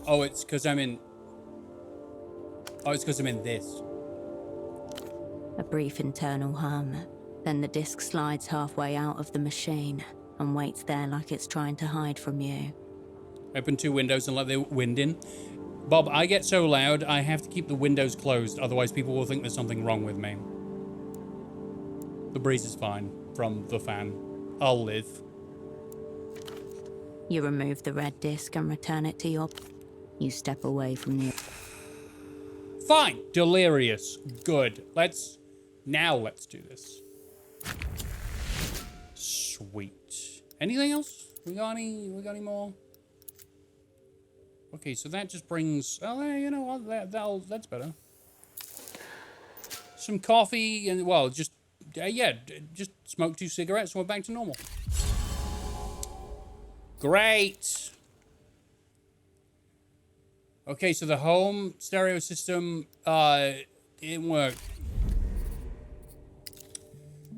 Oh, it's because I'm in... Oh, it's because I'm in this. A brief internal hum. Then the disc slides halfway out of the machine and waits there like it's trying to hide from you. Open 2 windows and let the wind in. Bob, I get so loud, I have to keep the windows closed, otherwise people will think there's something wrong with me. The breeze is fine from the fan. I'll live. You remove the red disc and return it to your... You step away from the... Fine. Delirious. Good. Let's do this. Sweet. Anything else? We got any more? Okay, so that just brings... Oh, you know what? That's better. Some coffee and, well, just... yeah, just smoke 2 cigarettes and we're back to normal. Great! Okay, so the home stereo system, didn't work.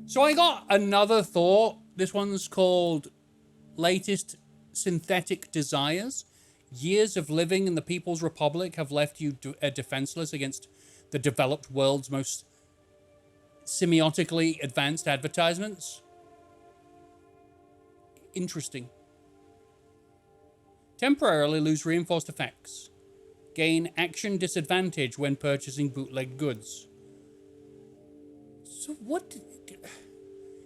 So I got another thought. This one's called Latest Synthetic Desires. Years of living in the People's Republic have left you defenseless against the developed world's most semiotically advanced advertisements. Interesting. Temporarily lose reinforced effects. Gain action disadvantage when purchasing bootleg goods. So what...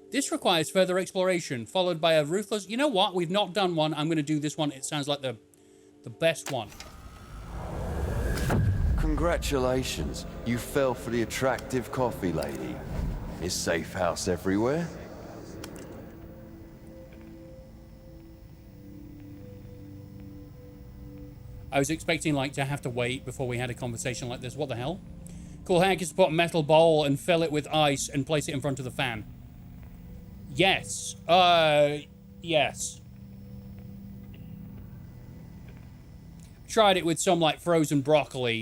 This requires further exploration, followed by a ruthless... You know what? We've not done one. I'm going to do this one. It sounds like the best one. Congratulations. You fell for the attractive coffee lady. Is safe house everywhere? I was expecting, like, to have to wait before we had a conversation like this. What the hell? Cool hack is to put a metal bowl and fill it with ice and place it in front of the fan. Yes. Yes. Tried it with some, like, frozen broccoli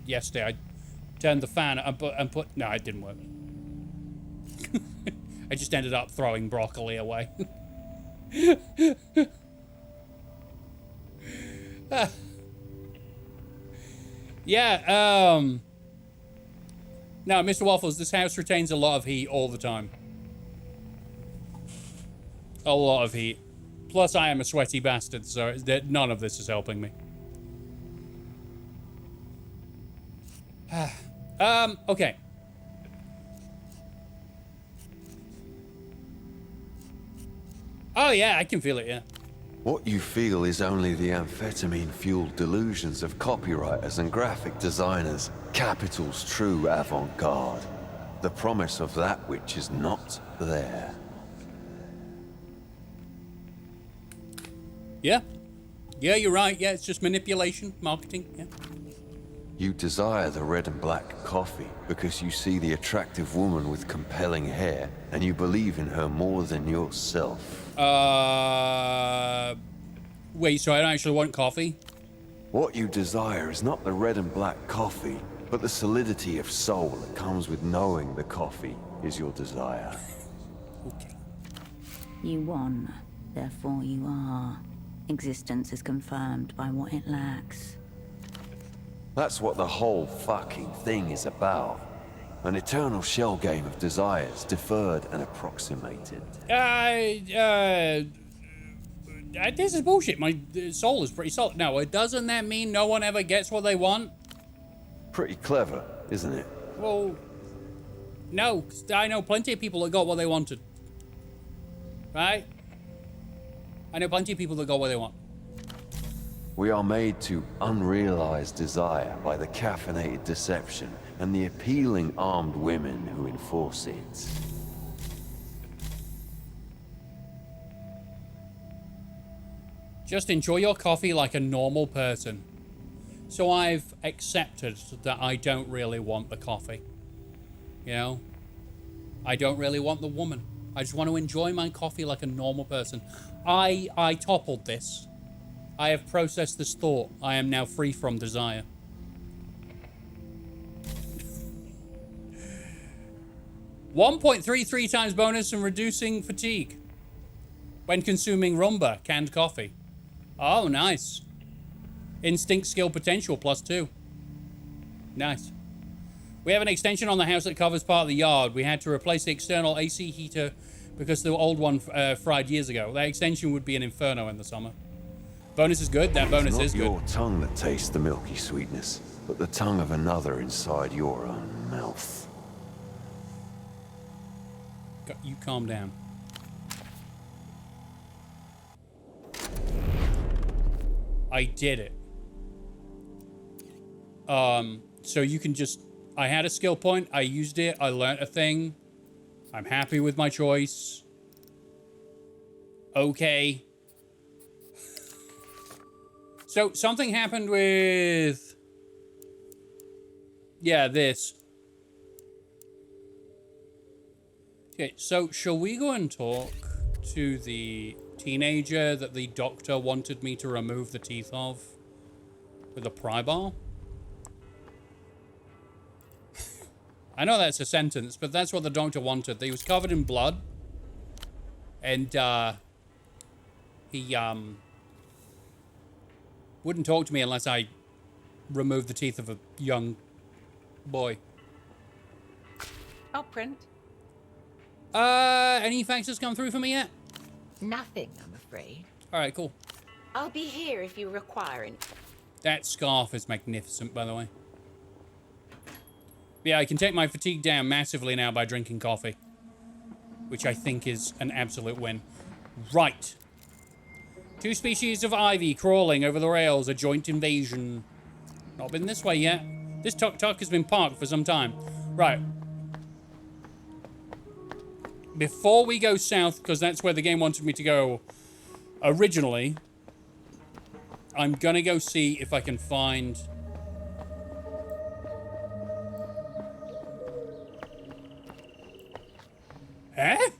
yesterday. I turned the fan and put... No, it didn't work. I just ended up throwing broccoli away. Yeah, no, Mr. Waffles, this house retains a lot of heat all the time. A lot of heat. Plus, I am a sweaty bastard, so none of this is helping me. Okay. Oh, yeah, I can feel it, yeah. What you feel is only the amphetamine-fueled delusions of copywriters and graphic designers, capital's true avant-garde. The promise of that which is not there. Yeah. Yeah, you're right. Yeah, it's just manipulation, marketing, yeah. You desire the red and black coffee because you see the attractive woman with compelling hair and you believe in her more than yourself. Wait, so I don't actually want coffee? What you desire is not the red and black coffee, but the solidity of soul that comes with knowing the coffee is your desire. Okay. You won, therefore you are. Existence is confirmed by what it lacks. That's what the whole fucking thing is about. An eternal shell game of desires, deferred and approximated. This is bullshit. My soul is pretty solid. No, doesn't that mean no one ever gets what they want? Pretty clever, isn't it? Well, no, 'cause I know plenty of people that got what they wanted. Right? I know plenty of people that got what they want. We are made to unrealized desire by the caffeinated deception and the appealing armed women who enforce it. Just enjoy your coffee like a normal person. So I've accepted that I don't really want the coffee. You know? I don't really want the woman. I just want to enjoy my coffee like a normal person. I toppled this. I have processed this thought. I am now free from desire. $1.33 times bonus and reducing fatigue when consuming rumba canned coffee. Oh, nice. Instinct skill potential +2. Nice. We have an extension on the house that covers part of the yard. We had to replace the external AC heater because the old one fried years ago. That extension would be an inferno in the summer. Bonus is good. That bonus is good. It's not your tongue that tastes the milky sweetness, but the tongue of another inside your own mouth. You calm down. I did it. So you can just... I had a skill point. I used it. I learnt a thing. I'm happy with my choice. Okay. So, something happened with... Yeah, this. Okay, so shall we go and talk to the teenager that the doctor wanted me to remove the teeth of with a pry bar? I know that's a sentence, but that's what the doctor wanted. He was covered in blood. And, he, wouldn't talk to me unless I removed the teeth of a young boy. I'll print. Any faxes come through for me yet? Nothing, I'm afraid. Alright, cool. I'll be here if you require any. That scarf is magnificent, by the way. Yeah, I can take my fatigue down massively now by drinking coffee. Which I think is an absolute win. Right. 2 species of ivy crawling over the rails, a joint invasion. Not been this way yet. This tuk-tuk has been parked for some time. Right. Before we go south, because that's where the game wanted me to go originally, I'm gonna go see if I can find... Eh?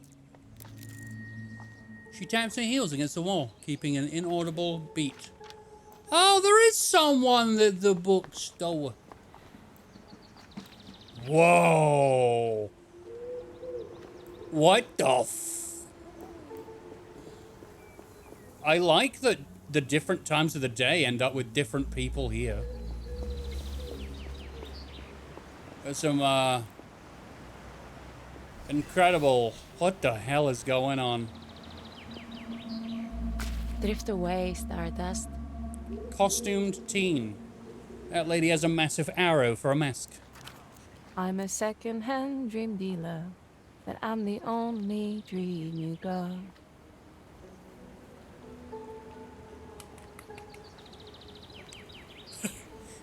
She taps her heels against the wall, keeping an inaudible beat. Oh, there is someone at the bookstore. Whoa. What the I like that the different times of the day end up with different people here. There's some, incredible. What the hell is going on? Drift away, Stardust. Costumed teen. That lady has a massive arrow for a mask. I'm a second-hand dream dealer, but I'm the only dream you got.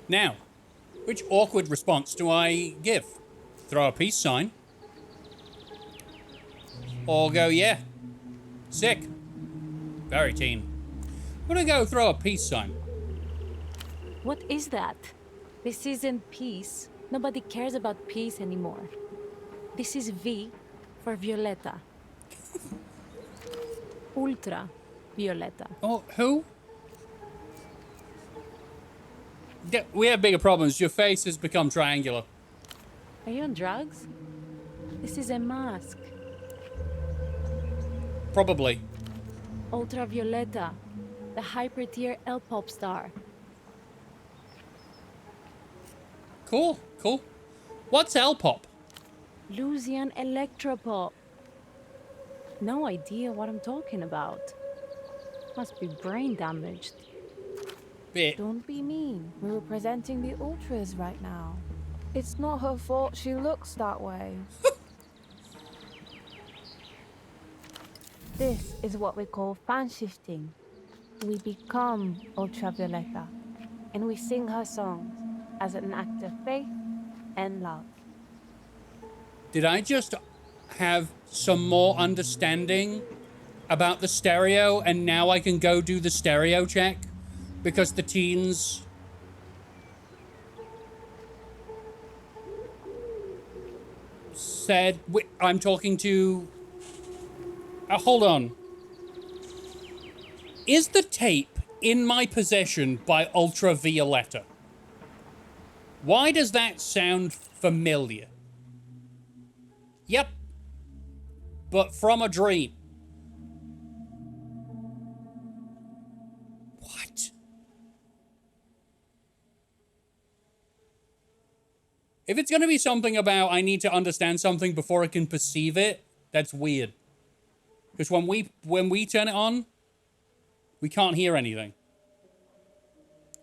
Now, which awkward response do I give? Throw a peace sign? Or go, yeah, sick. Very teen. I'm gonna go throw a peace sign. What is that? This isn't peace. Nobody cares about peace anymore. This is V for Violetta. Ultra Violetta. Oh, who? Yeah, we have bigger problems. Your face has become triangular. Are you on drugs? This is a mask. Probably. Ultra Violetta, the hyper-tier L-pop star. Cool, cool. What's L-pop? Lucian Electropop. No idea what I'm talking about. Must be brain damaged. Bit. Don't be mean. We're representing the Ultras right now. It's not her fault she looks that way. This is what we call fan shifting. We become Ultravioletta, and we sing her songs as an act of faith and love. Did I just have some more understanding about the stereo and now I can go do the stereo check? Because the teens... said... I'm talking to... hold on. Is the tape in my possession by Ultravioletta? Why does that sound familiar? Yep. But from a dream. What? If it's going to be something about I need to understand something before I can perceive it, that's weird. Because when we turn it on, we can't hear anything.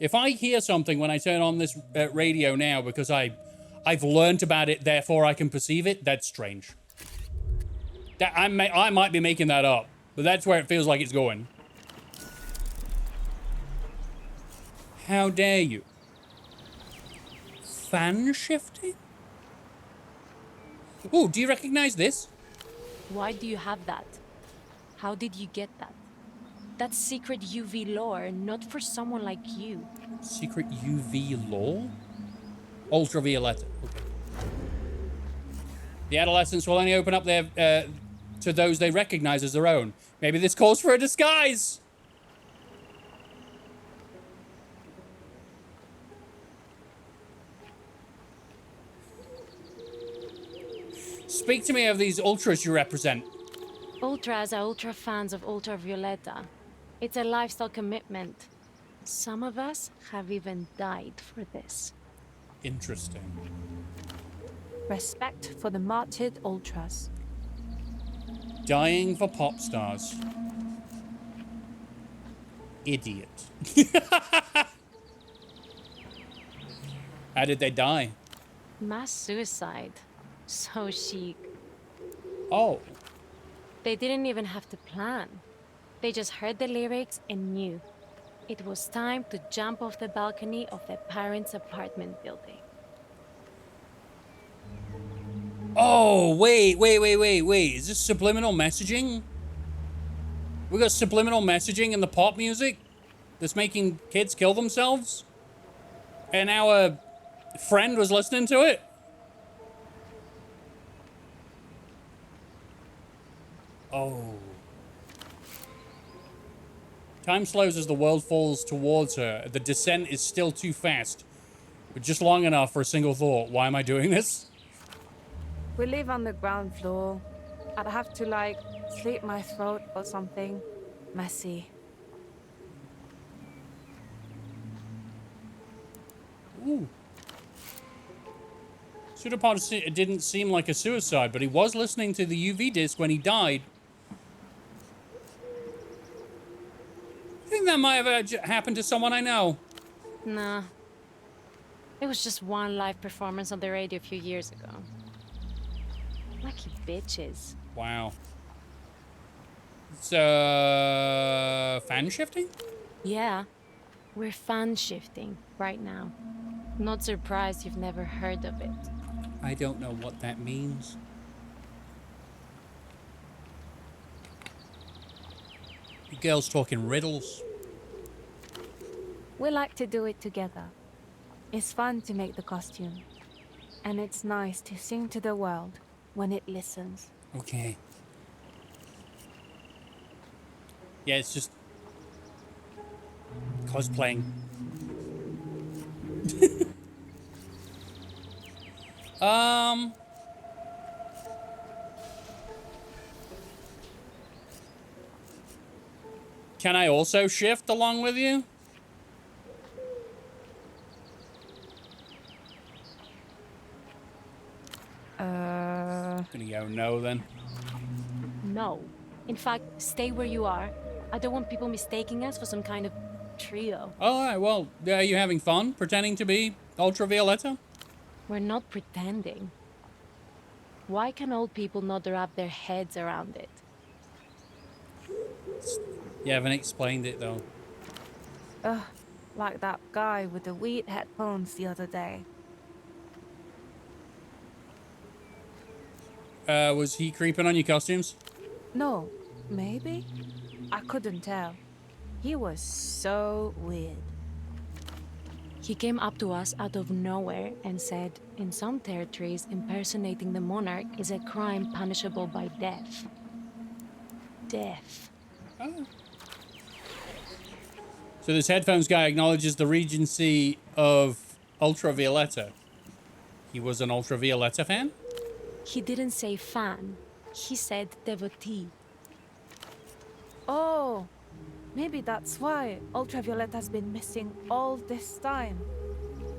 If I hear something when I turn on this radio now because I've learned about it, therefore I can perceive it, that's strange. I might be making that up, but that's where it feels like it's going. How dare you? Fan shifting? Ooh, do you recognize this? Why do you have that? How did you get that? That's secret UV lore, not for someone like you. Secret UV lore? Ultraviolet. Okay. The adolescents will only open up their to those they recognize as their own. Maybe this calls for a disguise. Speak to me of these ultras you represent. Ultras are ultra fans of Ultravioleta. It's a lifestyle commitment. Some of us have even died for this. Interesting. Respect for the martyred ultras. Dying for pop stars. Idiot. How did they die? Mass suicide. So chic. Oh. They didn't even have to plan. They just heard the lyrics and knew. It was time to jump off the balcony of their parents' apartment building. Oh, wait. Is this subliminal messaging? We got subliminal messaging in the pop music that's making kids kill themselves? And our friend was listening to it? Oh. Time slows as the world falls towards her. The descent is still too fast, but just long enough for a single thought. Why am I doing this? We live on the ground floor. I'd have to, like, slit my throat or something. Messy. Ooh. Pseudopod didn't seem like a suicide, but he was listening to the UV disc when he died. I think that might have happened to someone I know. Nah. It was just one live performance on the radio a few years ago. Lucky bitches. Wow. It's, fan shifting? Yeah. We're fan shifting right now. Not surprised you've never heard of it. I don't know what that means. You girls talking riddles. We like to do it together. It's fun to make the costume. And it's nice to sing to the world when it listens. Okay. Yeah, it's just cosplaying. Can I also shift along with you? Gonna go no then. No. In fact, stay where you are. I don't want people mistaking us for some kind of trio. Alright, well, are you having fun pretending to be Ultravioleta? We're not pretending. Why can old people not wrap their heads around it? You haven't explained it though. Ugh, like that guy with the weird headphones the other day. Was he creeping on your costumes? No, maybe? I couldn't tell. He was so weird. He came up to us out of nowhere and said, in some territories, impersonating the monarch is a crime punishable by death. Death. Oh. So this headphones guy acknowledges the regency of Ultravioleta. He was an Ultravioleta fan? He didn't say fan. He said devotee. Oh, maybe that's why Ultraviolet has been missing all this time.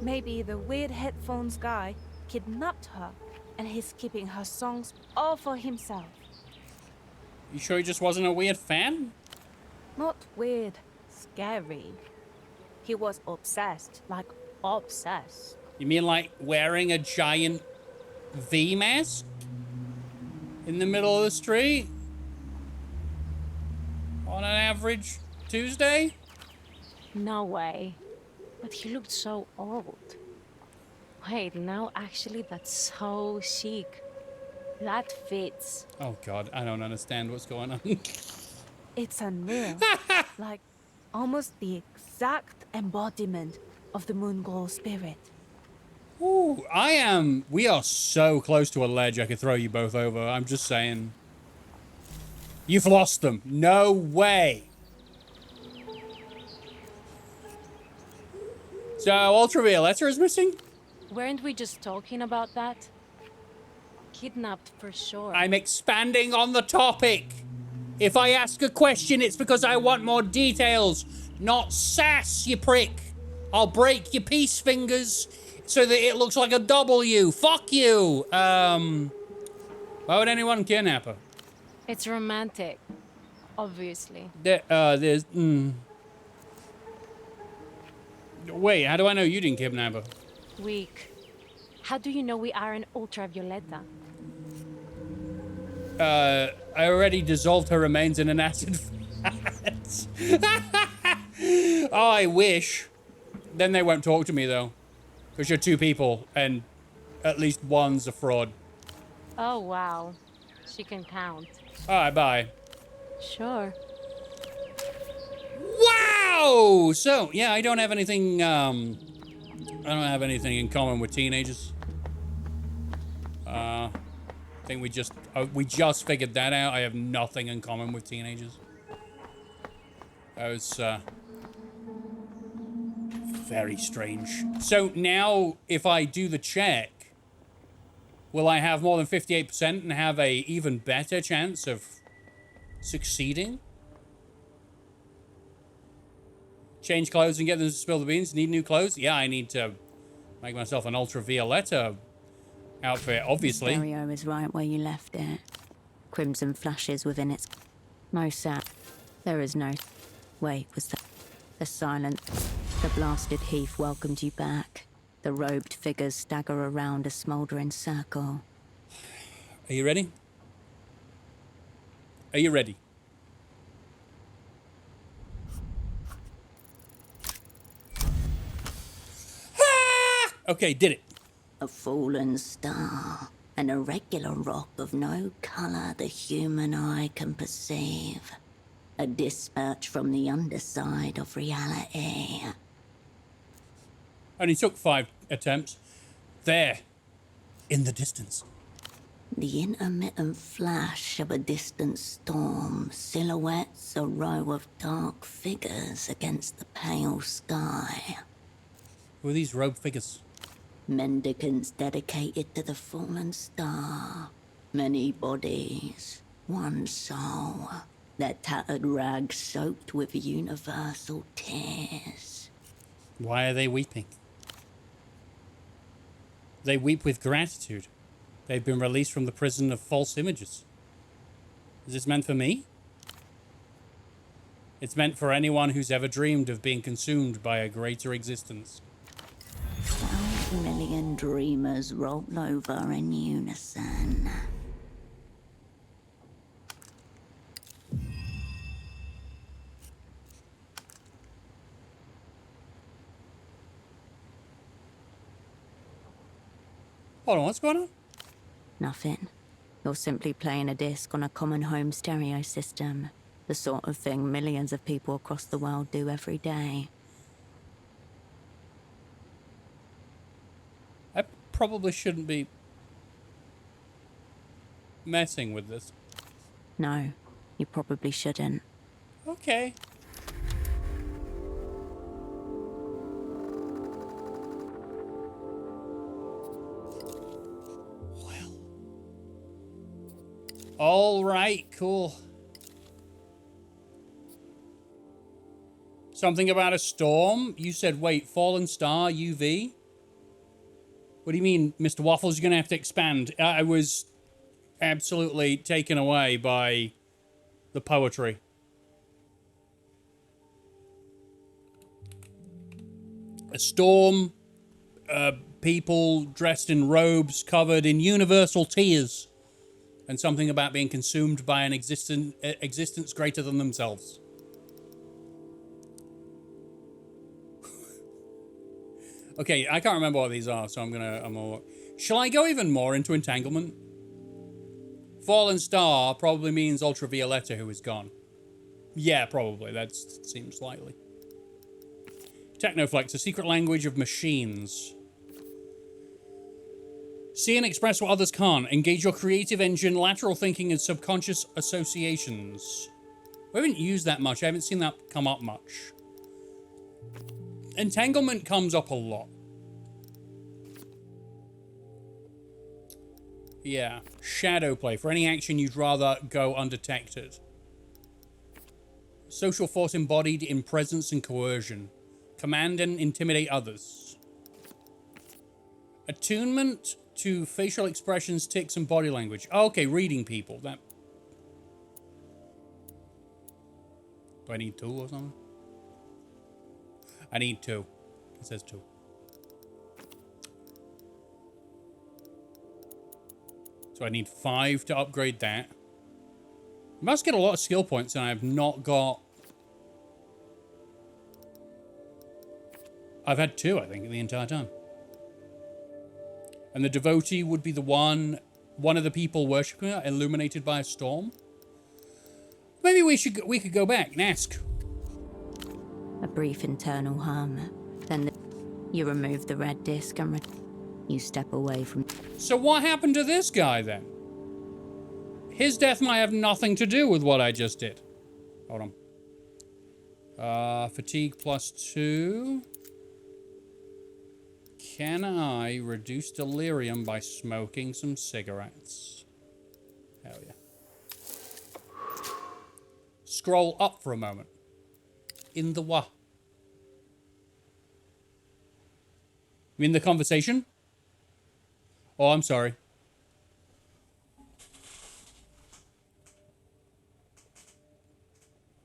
Maybe the weird headphones guy kidnapped her and he's keeping her songs all for himself. You sure he just wasn't a weird fan? Not weird, scary. He was obsessed, like obsessed. You mean like wearing a giant V mask? In the middle of the street? On an average Tuesday? No way. But he looked so old. Wait, no, actually, that's so chic. That fits. Oh god, I don't understand what's going on. It's unreal. Like, almost the exact embodiment of the moon girl spirit. Ooh, we are so close to a ledge I could throw you both over. I'm just saying. You've lost them. No way. So, Ultraviolet is missing? Weren't we just talking about that? Kidnapped for sure. I'm expanding on the topic. If I ask a question, it's because I want more details, not sass, you prick. I'll break your peace fingers so that it looks like a W. Fuck you. Why would anyone kidnap her? It's romantic, obviously. Wait, how do I know you didn't kidnap her? Weak. How do you know we aren't Ultravioleta? I already dissolved her remains in an acid vat. Oh, I wish. Then they won't talk to me, though. Because you're two people, and at least one's a fraud. Oh, wow. She can count. Alright, bye. Sure. Wow! So, yeah, I don't have anything, I don't have anything in common with teenagers. I think we just figured that out. I have nothing in common with teenagers. That was, very strange. So now, if I do the check, will I have more than 58% and have a even better chance of succeeding? Change clothes and get them to spill the beans. Need new clothes? Yeah, I need to make myself an ultravioleta outfit, obviously. Stereo is right where you left it. Crimson flashes within its... No sound. There is no... Wait, was that... The silence. The blasted heath welcomed you back. The robed figures stagger around a smouldering circle. Are you ready? Are you ready? Ah! Okay, did it. A fallen star. An irregular rock of no colour the human eye can perceive. A dispatch from the underside of reality. Only took 5 attempts. There. In the distance. The intermittent flash of a distant storm silhouettes a row of dark figures against the pale sky. Who are these robed figures? Mendicants dedicated to the fallen star. Many bodies, one soul. Their tattered rags soaked with universal tears. Why are they weeping? They weep with gratitude. They've been released from the prison of false images. Is this meant for me? It's meant for anyone who's ever dreamed of being consumed by a greater existence. 12 million dreamers roll over in unison. Hold on, what's going on? Nothing. You're simply playing a disc on a common home stereo system. The sort of thing millions of people across the world do every day. I probably shouldn't be messing with this. No, you probably shouldn't. Okay. All right, cool. Something about a storm? You said, wait, fallen star, UV? What do you mean, Mr. Waffles? You're going to have to expand. I was absolutely taken away by the poetry. A storm, people dressed in robes covered in universal tears. And something about being consumed by an existence greater than themselves. Okay, I can't remember what these are, so I'm gonna. Shall I go even more into entanglement? Fallen star probably means Ultravioleta, who is gone. Yeah, probably. That seems likely. Technoflex, a secret language of machines. See and express what others can't. Engage your creative engine, lateral thinking, and subconscious associations. We haven't used that much. I haven't seen that come up much. Entanglement comes up a lot. Yeah. Shadow play. For any action, you'd rather go undetected. Social force embodied in presence and coercion. Command and intimidate others. Attunement to facial expressions, tics, and body language. Oh, okay, reading people. That. Do I need 2 or something? I need 2. It says 2. So I need 5 to upgrade that. I must get a lot of skill points, and I have not got... I've had 2, I think, the entire time. And the devotee would be the one of the people worshipping her, illuminated by a storm. Maybe we could go back and ask. A brief internal hum. Then you remove the red disc and you step away from... So what happened to this guy, then? His death might have nothing to do with what I just did. Hold on. Fatigue +2. Can I reduce delirium by smoking some cigarettes? Hell yeah. Scroll up for a moment. In the what? You mean the conversation? Oh, I'm sorry.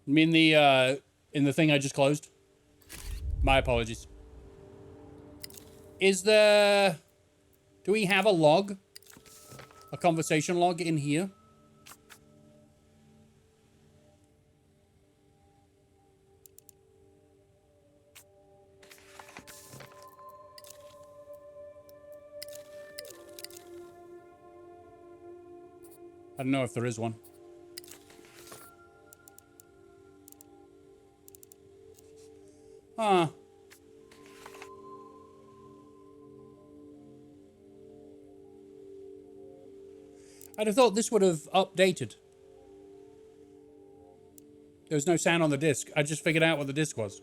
You mean the, in the thing I just closed? My apologies. Is there... Do we have a log? A conversation log in here? I don't know if there is one. Huh. I'd have thought this would have updated. There was no sound on the disc. I just figured out what the disc was.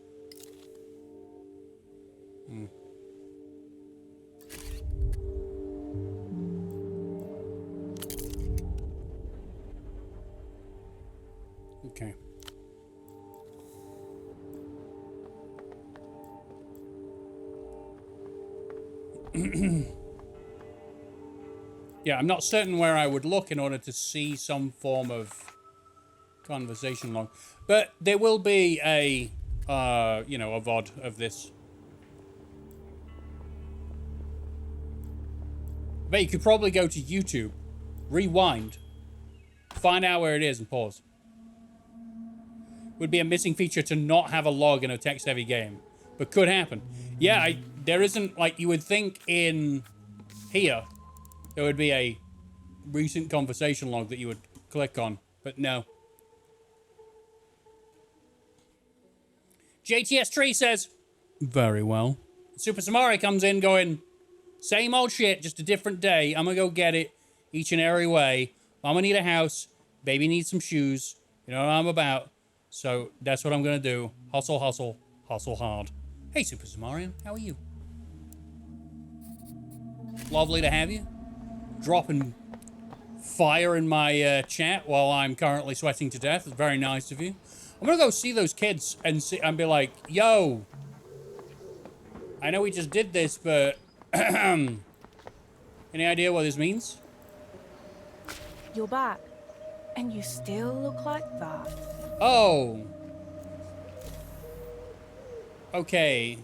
Okay. Yeah, I'm not certain where I would look in order to see some form of conversation log. But there will be a, you know, a VOD of this. But you could probably go to YouTube, rewind, find out where it is, and pause. Would be a missing feature to not have a log in a text-heavy game. But could happen. Yeah, there isn't, like, you would think in here, there would be a recent conversation log that you would click on. But no. JTS Tree says, very well. Super Samari comes in going, same old shit, just a different day. I'm gonna go get it each and every way. Mama need a house. Baby needs some shoes. You know what I'm about. So that's what I'm gonna do. Hustle, hustle, hustle hard. Hey, Super Samarian, how are you? Lovely to have you. Dropping fire in my chat while I'm currently sweating to death. It's very nice of you. I'm gonna go see those kids and be like, yo, I know we just did this, but any idea what this means? You're back, and you still look like that. Oh. Okay.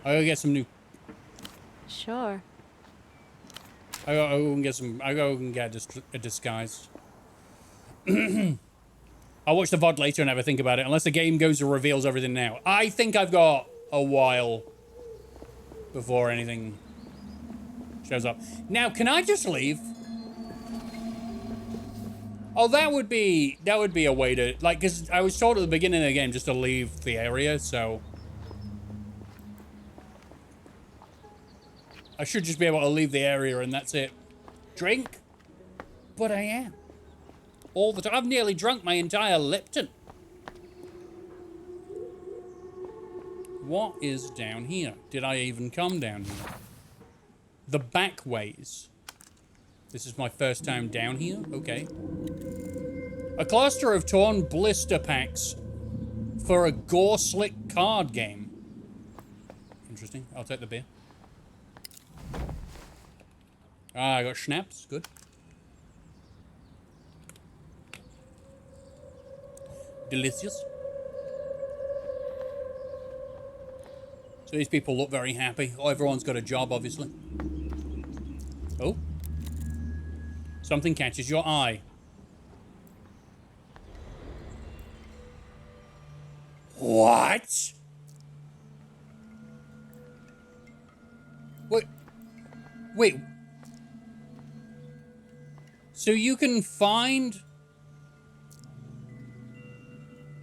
I'll go get some new... Sure. I'll go and get some... I'll go and get a disguise. I'll watch the VOD later and have a think about it, unless the game goes and reveals everything now. I think I've got a while before anything shows up. Now, can I just leave? Oh, that would be a way to, like, because I was told at the beginning of the game just to leave the area, so I should just be able to leave the area and that's it. Drink? But I am. All the time. I've nearly drunk my entire Lipton. What is down here? Did I even come down here? The back ways. This is my first time down here? Okay. A cluster of torn blister packs for a gore slick card game. Interesting. I'll take the beer. Ah, I got schnapps. Good. Delicious. So these people look very happy. Oh, everyone's got a job, obviously. Oh. Something catches your eye. What? Wait. Wait. So you can find...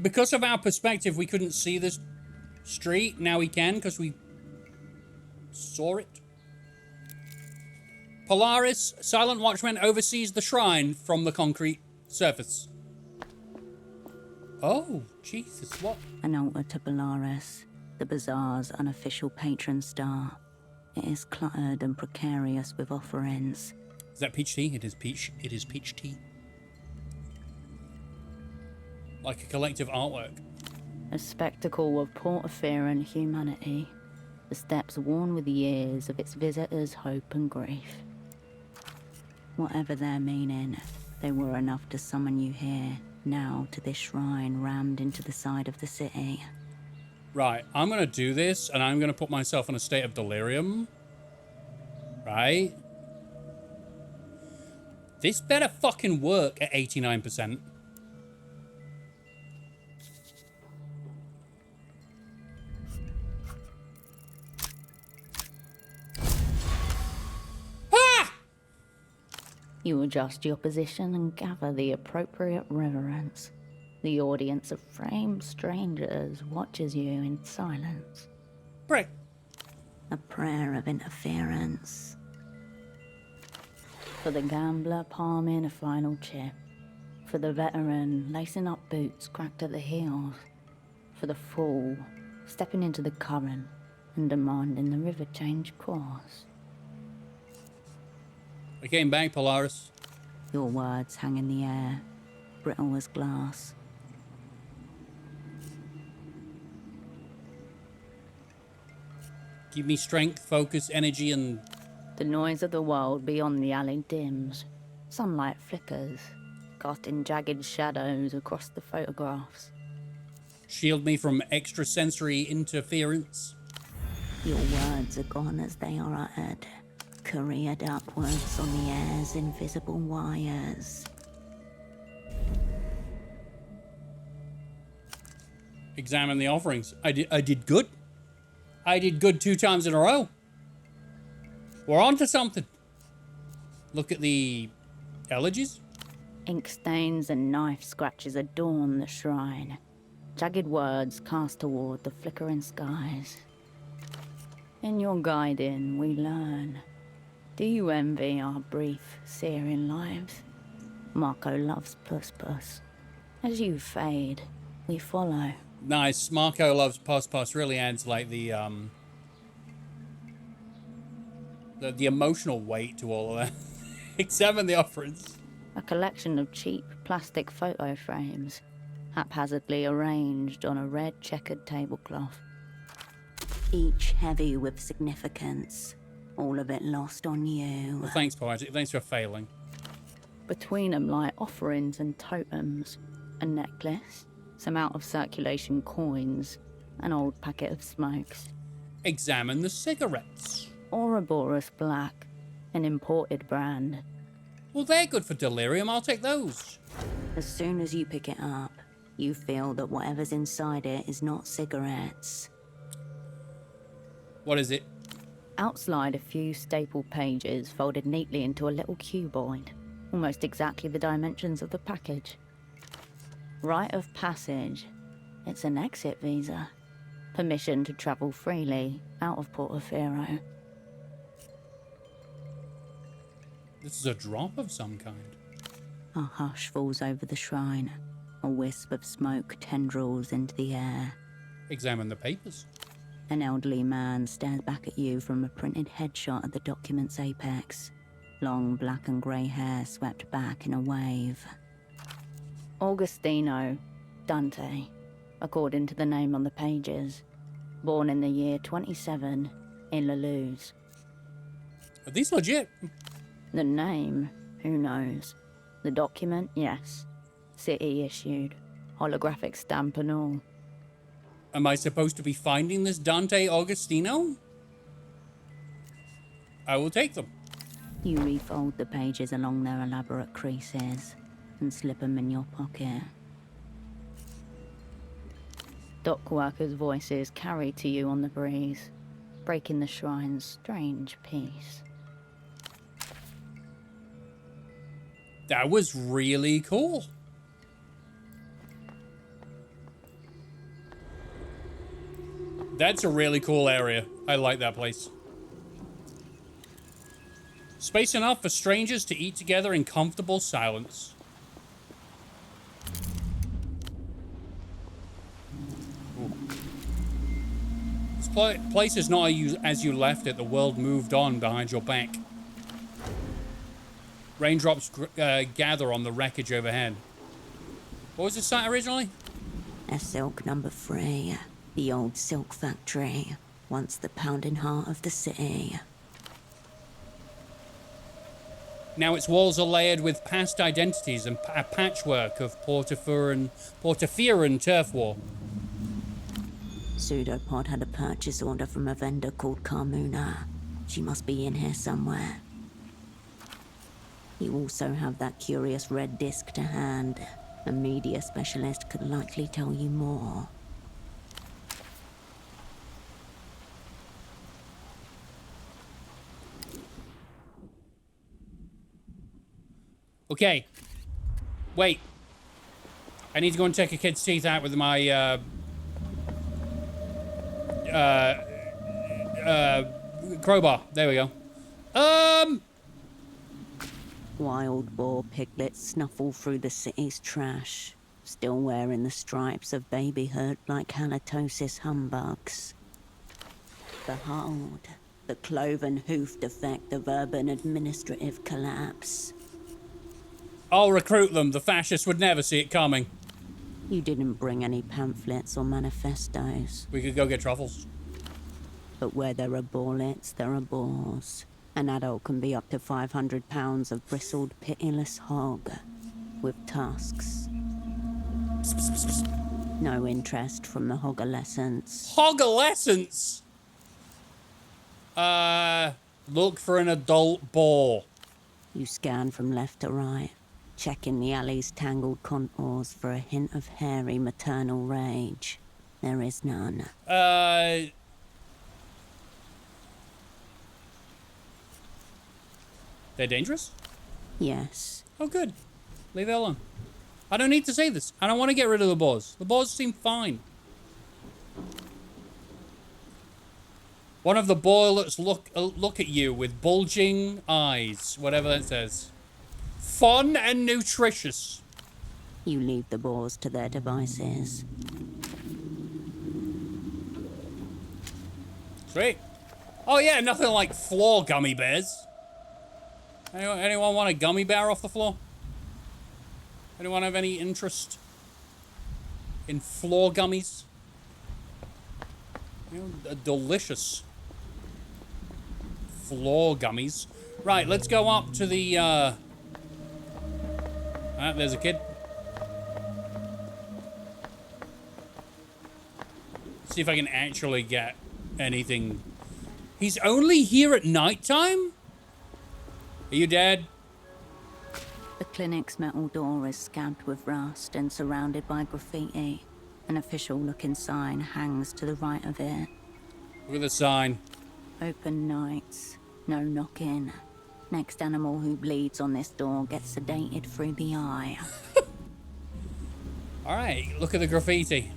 Because of our perspective, we couldn't see this street. Now we can, because we saw it. Polaris, Silent Watchman oversees the shrine from the concrete surface. Oh, Jesus, what? An altar to Polaris, the bazaar's unofficial patron star. It is cluttered and precarious with offerings. Is that peach tea? It is peach tea. Like a collective artwork. A spectacle of porphyrian humanity. The steps worn with the years of its visitors' hope and grief. Whatever their meaning, they were enough to summon you here, now to this shrine rammed into the side of the city. Right, I'm gonna do this, and I'm gonna put myself in a state of delirium. Right? This better fucking work at 89%. You adjust your position and gather the appropriate reverence. The audience of framed strangers watches you in silence. Prick. A prayer of interference. For the gambler palming a final chip. For the veteran lacing up boots cracked at the heels. For the fool stepping into the current and demanding the river change course. I came back, Polaris. Your words hang in the air, brittle as glass. Give me strength, focus, energy, and... The noise of the world beyond the alley dims. Sunlight flickers, casting jagged shadows across the photographs. Shield me from extrasensory interference. Your words are gone as they are uttered. Careered upwards on the air's invisible wires. Examine the offerings. I did good. I did good 2 times in a row. We're on to something. Look at the elegies. Ink stains and knife scratches adorn the shrine. Jagged words cast toward the flickering skies. In your guiding, we learn. Do you envy our brief, searing lives? Marco loves Puss. As you fade, we follow. Nice. Marco loves Puss. Really adds like the emotional weight to all of that. Examine the offerings. A collection of cheap plastic photo frames, haphazardly arranged on a red checkered tablecloth. Each heavy with significance. All of it lost on you. Well, thanks, Poetic. Thanks for failing. Between them lie offerings and totems. A necklace, some out-of-circulation coins, an old packet of smokes. Examine the cigarettes. Ouroboros Black, an imported brand. Well, they're good for delirium. I'll take those. As soon as you pick it up, you feel that whatever's inside it is not cigarettes. What is it? Outslide a few staple pages folded neatly into a little cuboid. Almost exactly the dimensions of the package. Rite of passage. It's an exit visa. Permission to travel freely out of Portofino. This is a drop of some kind. A hush falls over the shrine. A wisp of smoke tendrils into the air. Examine the papers. An elderly man stares back at you from a printed headshot at the document's apex. Long black and grey hair swept back in a wave. Augustino Dante, according to the name on the pages. Born in the year 27 in La Luz. Are these legit? The name, who knows? The document, yes. City issued. Holographic stamp and all. Am I supposed to be finding this Dante Augustino? I will take them. You refold the pages along their elaborate creases and slip them in your pocket. Dock workers' voices carry to you on the breeze, breaking the shrine's strange peace. That was really cool. That's a really cool area. I like that place. Space enough for strangers to eat together in comfortable silence. Ooh. This place is not as you left it. The world moved on behind your back. Raindrops gather on the wreckage overhead. What was this site originally? A silk number 3. The old silk factory. Once the pounding heart of the city. Now its walls are layered with past identities and a patchwork of Porphyrian turf war. Pseudopod had a purchase order from a vendor called Carmuna. She must be in here somewhere. You also have that curious red disc to hand. A media specialist could likely tell you more. Okay. Wait. I need to go and take a kid's teeth out with my, crowbar. There we go. Wild boar piglets snuffle through the city's trash, still wearing the stripes of babyhood like halitosis humbugs. Behold, the cloven hoofed effect of urban administrative collapse. I'll recruit them. The fascists would never see it coming. You didn't bring any pamphlets or manifestos. We could go get truffles. But where there are bullets, there are boars. An adult can be up to 500 pounds of bristled, pitiless hog. With tusks. No interest from the hogolescents. Hogolescents? Look for an adult boar. You scan from left to right, checking the alley's tangled contours for a hint of hairy maternal rage. There is none. They're dangerous? Yes. Oh, good. Leave it alone. I don't need to say this. I don't want to get rid of the boars. The boars seem fine. One of the boilers look at you with bulging eyes, whatever that says. Fun and nutritious. You leave the boars to their devices. Sweet. Oh yeah, nothing like floor gummy bears. Anyone want a gummy bear off the floor? Anyone have any interest in floor gummies? You know, delicious floor gummies. Right, let's go up to the, there's a kid. See if I can actually get anything. He's only here at nighttime? Are you dead? The clinic's metal door is scabbed with rust and surrounded by graffiti. An official-looking sign hangs to the right of it. Look at the sign. Open nights, no knocking. Next animal who bleeds on this door gets sedated through the eye. Alright, look at the graffiti.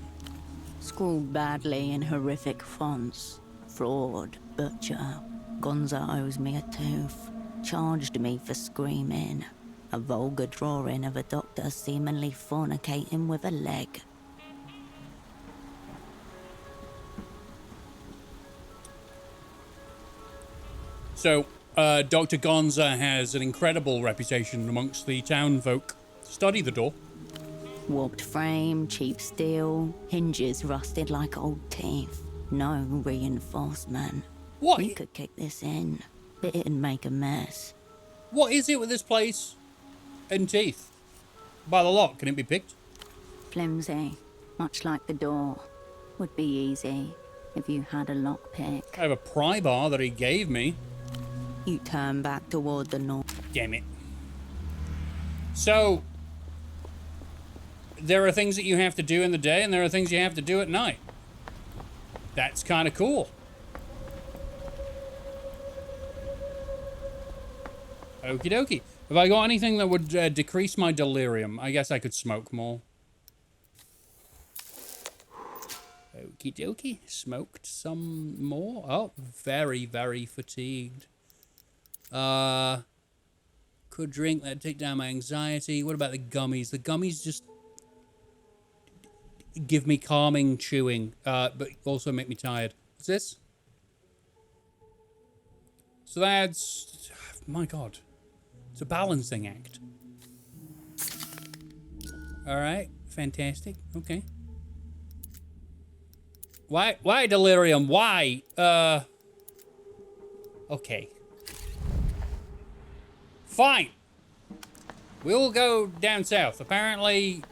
Scrawled badly in horrific fonts. Fraud, butcher. Gonza owes me a tooth. Charged me for screaming. A vulgar drawing of a doctor seemingly fornicating with a leg. So, Dr. Gonza has an incredible reputation amongst the town folk. Study the door. Warped frame, cheap steel, hinges rusted like old teeth. No reinforcement. What? We could kick this in, but it'd make a mess. What is it with this place and teeth? By the lock, can it be picked? Flimsy, much like the door. Would be easy if you had a lockpick. I have a pry bar that he gave me. You turn back toward the north. Damn it. So, there are things that you have to do in the day and there are things you have to do at night. That's kind of cool. Okie dokie. Have I got anything that would decrease my delirium? I guess I could smoke more. Okie dokie. Smoked some more. Oh, very, very fatigued. Could drink. That'd take down my anxiety. What about the gummies? The gummies just give me calming chewing, but also make me tired. What's this? So that's... My God. It's a balancing act. Alright. Fantastic. Okay. Why delirium? Why? Okay. Fine. We'll go down south. Apparently,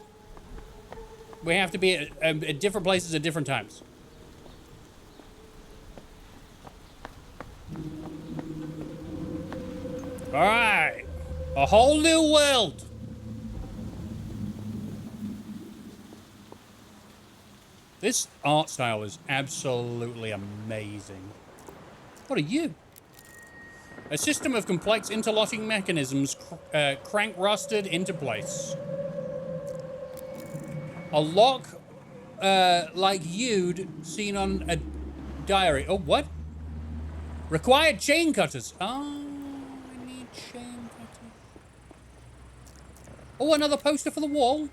we have to be at different places at different times. Alright. A whole new world. This art style is absolutely amazing. What are you? A system of complex interlocking mechanisms crank rusted into place. A lock like you'd seen on a diary. Oh, what? Required chain cutters. Oh, I need chain cutters. Oh, another poster for the wall.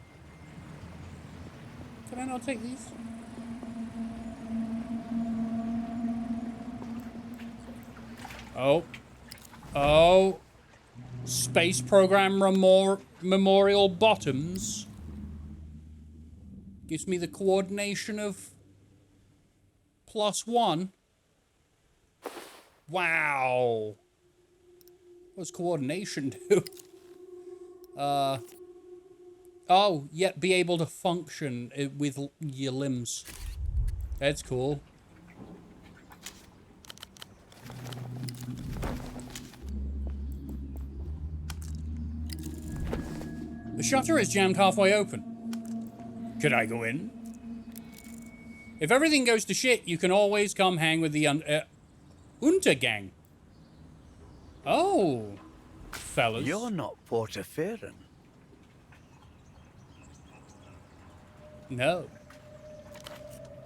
Can I not take these? Oh. Oh. Space Program Memorial Bottoms. Gives me the coordination of +1. Wow. What does coordination do? Oh, yeah, be able to function with your limbs. That's cool. The shutter is jammed halfway open. Could I go in? If everything goes to shit, you can always come hang with the Untergang. Oh, fellas. You're not Portaferan. No.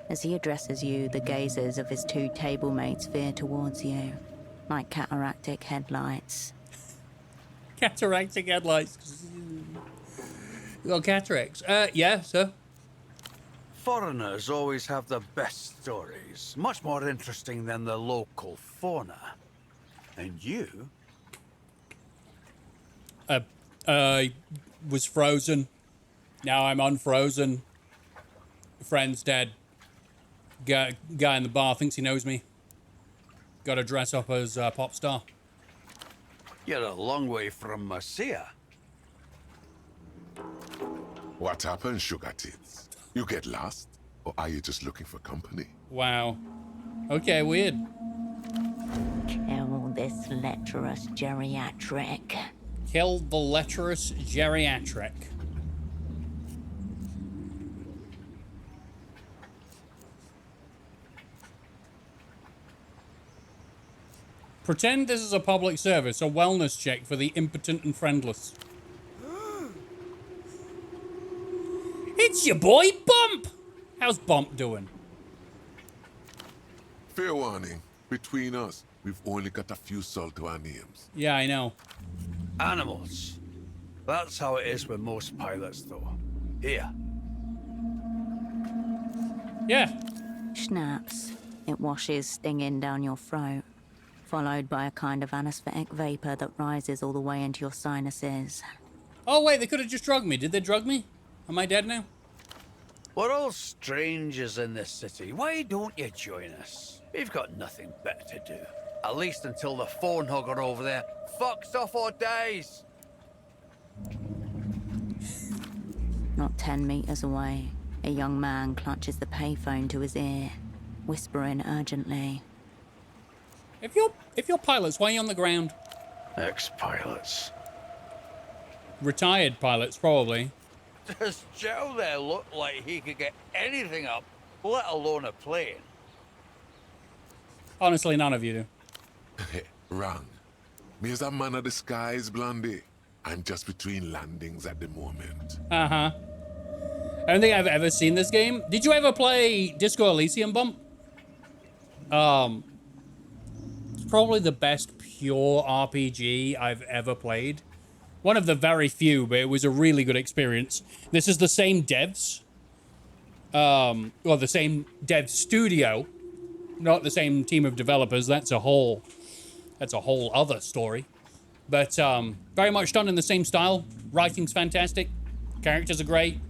As he addresses you, the gazes of his two table mates veer towards you, like cataractic headlights. Cataractic headlights. You got cataracts. Yeah, sir. Foreigners always have the best stories, much more interesting than the local fauna. And you? I was frozen. Now I'm unfrozen. Friend's dead. Guy in the bar thinks he knows me. Got to dress up as a pop star. You're a long way from Marcia. What happened, sugar tits? You get lost? Or are you just looking for company? Wow. Okay, weird. Kill this lecherous geriatric. Kill the lecherous geriatric. Pretend this is a public service, a wellness check for the impotent and friendless. It's your boy, Bump! How's Bump doing? Fair warning. Between us, we've only got a few salt to our names. Yeah, I know. Animals. That's how it is with most pilots, though. Here. Yeah. Schnapps. It washes stinging down your throat, followed by a kind of anesthetic vapor that rises all the way into your sinuses. Oh, wait, they could have just drugged me. Did they drug me? Am I dead now? We're all strangers in this city. Why don't you join us? We've got nothing better to do. At least until the phone hugger over there fucks off or dies. Not 10 meters away, a young man clutches the payphone to his ear, whispering urgently. If you're pilots, why are you on the ground? Ex-pilots. Retired pilots, probably. Does Joe there look like he could get anything up, let alone a plane? Honestly, none of you do. Wrong. Me is a man of the skies, Blondie. I'm just between landings at the moment. Uh-huh. I don't think I've ever seen this game. Did you ever play Disco Elysium, Bump? It's probably the best pure RPG I've ever played. One of the very few, but it was a really good experience. This is the same devs. Well, the same dev studio. Not the same team of developers. That's a whole other story. But very much done in the same style. Writing's fantastic. Characters are great.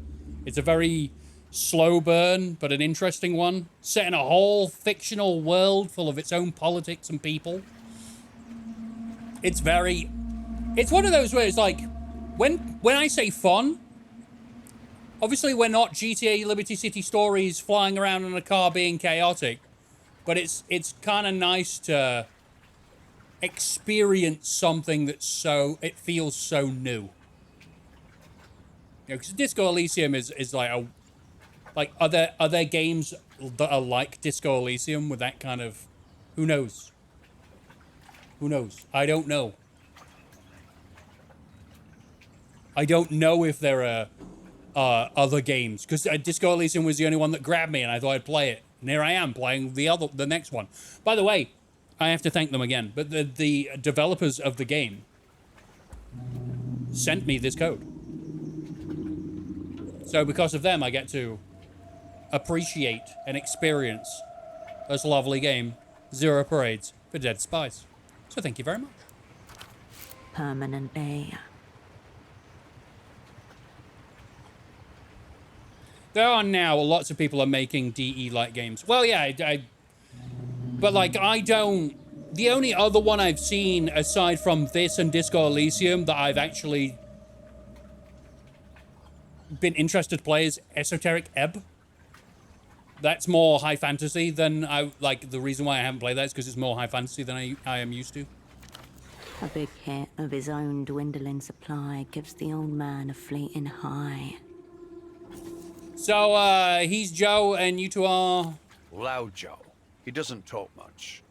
It's a very slow burn, but an interesting one. Set in a whole fictional world full of its own politics and people. It's one of those where it's like, when I say fun, obviously we're not GTA Liberty City Stories flying around in a car being chaotic, but it's kind of nice to experience something that's it feels so new. You know, because Disco Elysium is like are there games that are like Disco Elysium with that kind of, who knows? Who knows? I don't know. I don't know if there are other games, because Disco Elysium was the only one that grabbed me and I thought I'd play it. And here I am playing the next one. By the way, I have to thank them again, but the developers of the game sent me this code. So because of them, I get to appreciate and experience this lovely game, Zero Parades for Dead Spies. So thank you very much. Permanently. There are now lots of people are making DE-like games. Well, yeah, but like I don't. The only other one I've seen aside from this and Disco Elysium that I've actually been interested to play is Esoteric Ebb. That's more high fantasy than I like. The reason why I haven't played that is because it's more high fantasy than I am used to. A big hit of his own dwindling supply gives the old man a fleeting high. So, he's Joe, and you two are... Loud Joe. He doesn't talk much.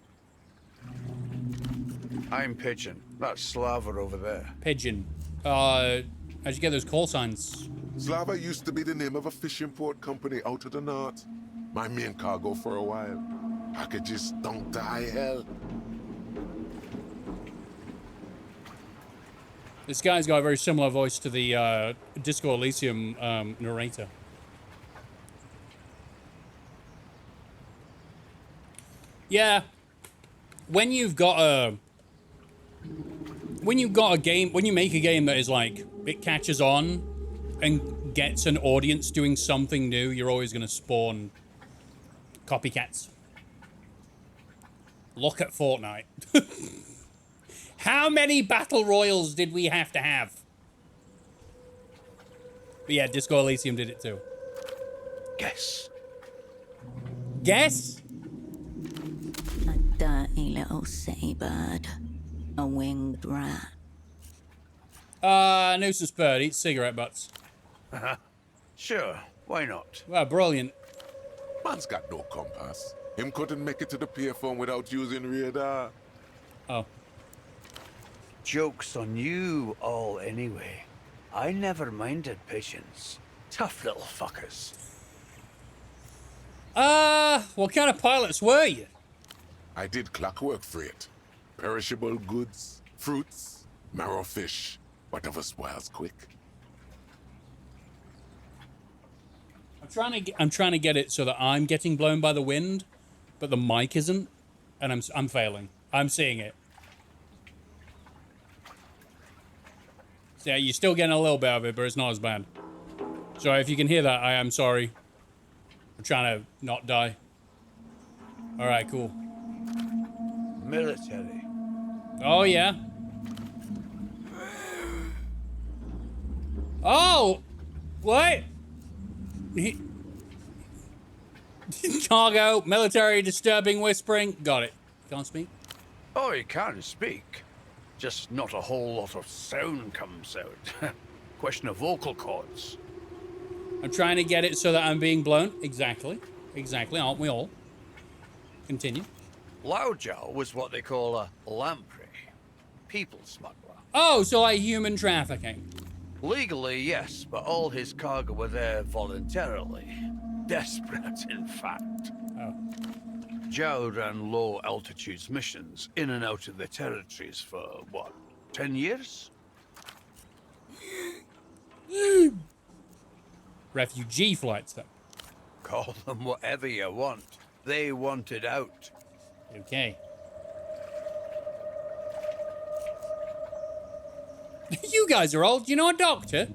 I'm Pigeon. That's Slava over there. Pigeon. How'd you get those call signs? Slava used to be the name of a fishing port company out of the north. My main cargo for a while. Packages stunk to high hell. This guy's got a very similar voice to the Disco Elysium narrator. Yeah, when you've got a game, when you make a game that is like, it catches on and gets an audience doing something new, you're always going to spawn copycats. Look at Fortnite. How many battle royals did we have to have? But yeah, Disco Elysium did it too. Guess. Guess? A dirty little city bird. A winged rat. Nuisance bird eats cigarette butts. Sure, why not? Wow, brilliant. Man's got no compass. Him couldn't make it to the payphone without using radar. Oh. Joke's on you all anyway. I never minded patients. Tough little fuckers. What kind of pilots were you? I did clockwork freight. Perishable goods, fruits, marrow fish, whatever spoils quick. I'm trying to get it so that I'm getting blown by the wind, but the mic isn't, and I'm failing. I'm seeing it. So yeah, you're still getting a little bit of it, but it's not as bad. So if you can hear that, I am sorry. I'm trying to not die. All right, cool. Military. Oh yeah. Oh, what? Cargo, military, disturbing, whispering. Got it. Can't speak? Oh, he can speak. Just not a whole lot of sound comes out. Question of vocal cords. I'm trying to get it so that I'm being blown. Exactly. Exactly, aren't we all? Continue. Loudjaw was what they call a lamprey. People smuggler. Oh, so like human trafficking. Legally, yes, but all his cargo were there voluntarily. Desperate, in fact. Oh. Zhao ran low altitudes missions in and out of the territories for, what, 10 years? Refugee flights, though. Call them whatever you want. They wanted out. Okay. You guys are old. You know a doctor?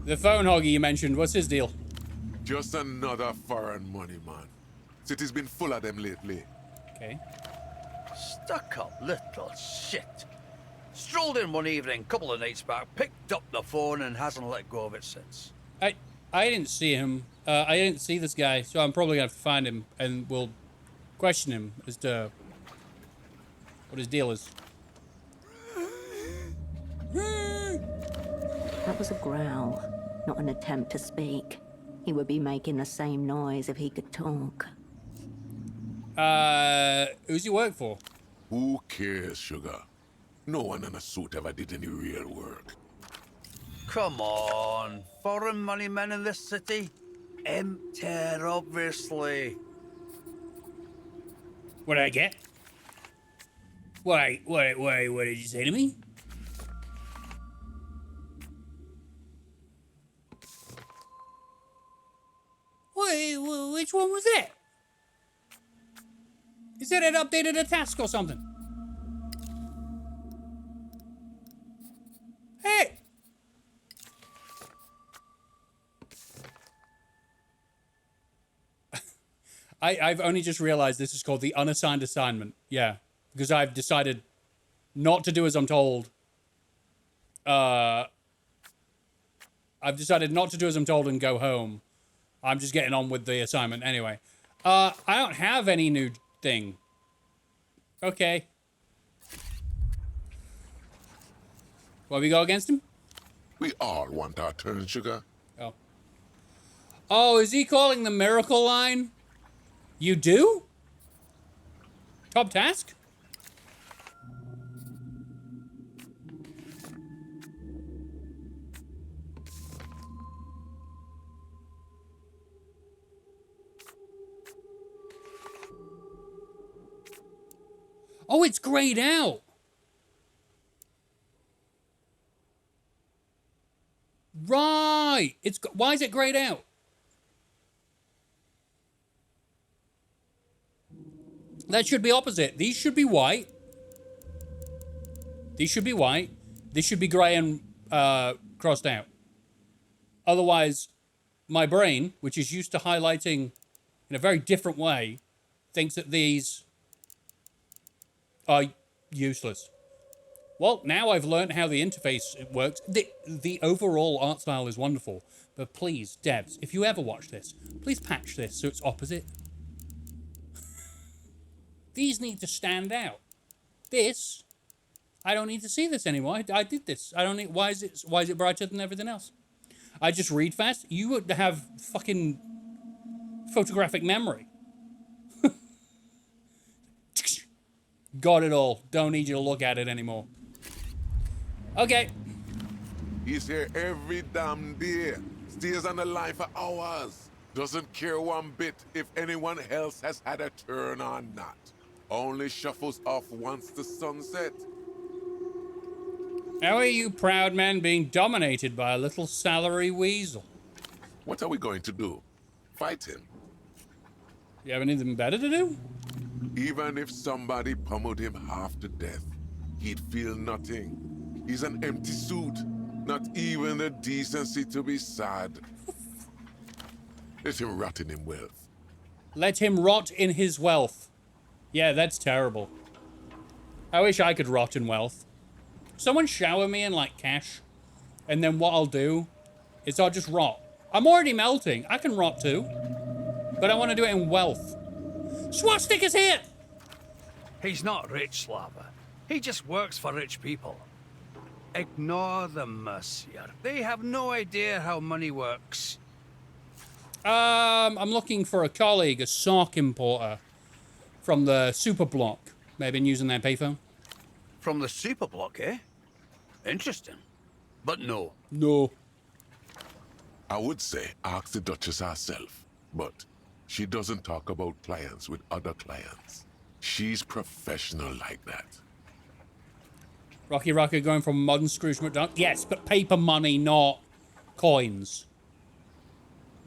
The phone hoggy you mentioned, what's his deal? Just another foreign money, man. City's been full of them lately. Okay. Stuck up little shit. Strolled in one evening, couple of nights back, picked up the phone and hasn't let go of it since. I didn't see him. I didn't see this guy, so I'm probably gonna have to find him and we'll question him as to what his deal is. That was a growl, not an attempt to speak. He would be making the same noise if he could talk. Who's he work for? Who cares, sugar? No one in a suit ever did any real work. Come on, foreign money men in this city? Empty, obviously. What did I get? What did you say to me? Which one was that? He said it updated a task or something. Hey! I've only just realized this is called the unassigned assignment. Yeah, because I've decided not to do as I'm told. I've decided not to do as I'm told and go home. I'm just getting on with the assignment anyway. I don't have any new thing. Okay. What, we go against him? We all want our turn, sugar. Oh. Oh, is he calling the miracle line? You do? Top task? Oh, it's grayed out. Right. Why is it grayed out? That should be opposite. These should be white. These should be white. This should be gray and crossed out. Otherwise, my brain, which is used to highlighting in a very different way, thinks that these are useless. Well, now I've learned how the interface works. The overall art style is wonderful. But please, devs, if you ever watch this, please patch this so it's opposite. These need to stand out. This, I don't need to see this anymore. I did this. I don't need. Why is it brighter than everything else? I just read fast. You would have fucking photographic memory. Got it all. Don't need you to look at it anymore. Okay. He's here every damn day. Stays on the line for hours. Doesn't care one bit if anyone else has had a turn or not. Only shuffles off once the sun sets. How are you proud men being dominated by a little salary weasel? What are we going to do? Fight him? You have anything better to do? Even if somebody pummeled him half to death, he'd feel nothing. He's an empty suit. Not even the decency to be sad. Let him rot in his wealth. Let him rot in his wealth. Yeah, that's terrible. I wish I could rot in wealth. Someone shower me in, like, cash. And then what I'll do is I'll just rot. I'm already melting. I can rot too. But I want to do it in wealth. Swastika's here! He's not rich, Slava. He just works for rich people. Ignore them, Mercier. They have no idea how money works. I'm looking for a colleague, a sock importer from the super block. Maybe been using their payphone. From the super block, eh? Interesting. But no. No. I would say ask the Duchess herself, but she doesn't talk about clients with other clients. She's professional like that. Rocky Rocker going from modern Scrooge McDuck. Yes, but paper money, not coins.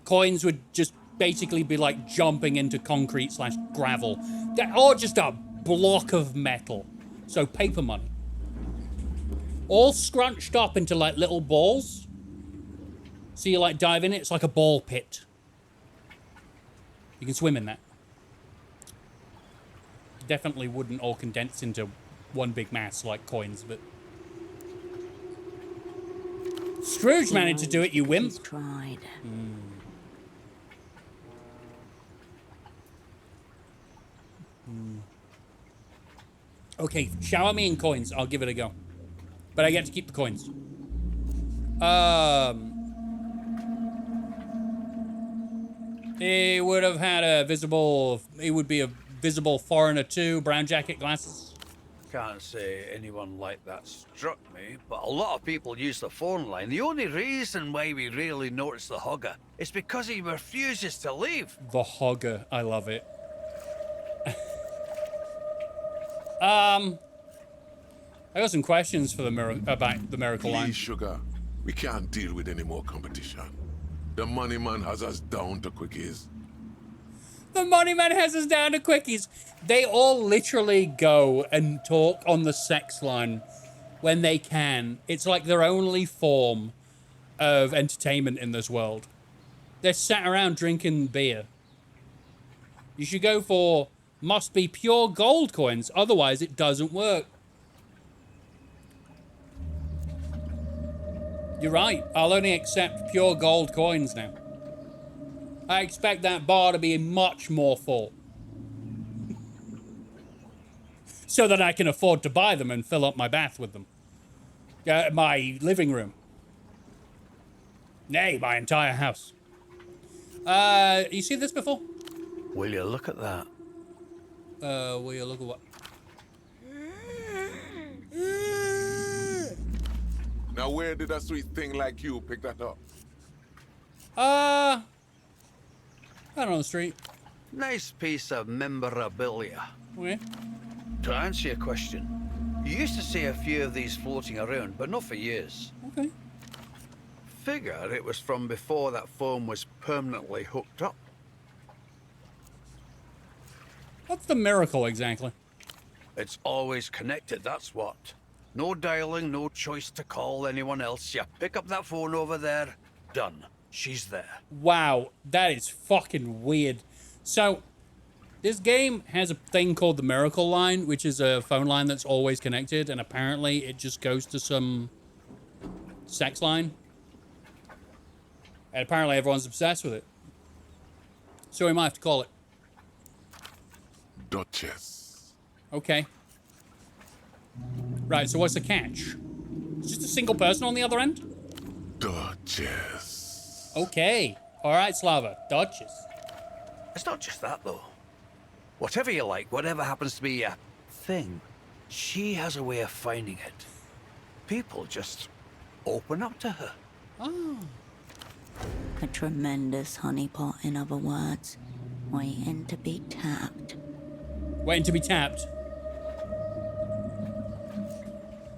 Coins would just basically be like jumping into concrete / gravel. Or just a block of metal. So paper money. All scrunched up into like little balls. So you like dive in it, it's like a ball pit. You can swim in that. Definitely wouldn't all condense into one big mass like coins, but Scrooge managed to do it, you wimp. He's tried. Okay, shower me in coins. I'll give it a go. But I get to keep the coins. He would have had a visible... He would be a visible foreigner too. Brown jacket, glasses. Can't say anyone like that struck me, but a lot of people use the phone line. The only reason why we really notice the hugger is because he refuses to leave. The hugger. I love it. I got some questions for about the miracle line. Please, Sugar. We can't deal with any more competition. The money man has us down to quickies. The money man has us down to quickies. They all literally go and talk on the sex line when they can. It's like their only form of entertainment in this world. They're sat around drinking beer. You should go for must be pure gold coins, otherwise it doesn't work. You're right, I'll only accept pure gold coins now. I expect that bar to be much more full. So that I can afford to buy them and fill up my bath with them. My living room. Nay, my entire house. You see this before? Will you look at that? Will you look at what? Now where did a sweet thing like you pick that up? Out on the street. Nice piece of memorabilia. Okay. To answer your question, you used to see a few of these floating around, but not for years. Okay. Figure it was from before that phone was permanently hooked up. What's the miracle exactly? It's always connected, that's what. No dialing, no choice to call anyone else. You pick up that phone over there, done. She's there. Wow, that is fucking weird. So, this game has a thing called the Miracle Line, which is a phone line that's always connected, and apparently it just goes to some sex line. And apparently everyone's obsessed with it. So we might have to call it. Duchess. Okay. Right, so what's the catch? It's just a single person on the other end? Duchess. Okay. Alright, Slava. Duchess. It's not just that, though. Whatever you like, whatever happens to be your thing. She has a way of finding it. People just open up to her. Oh. A tremendous honeypot, in other words, waiting to be tapped. Waiting to be tapped.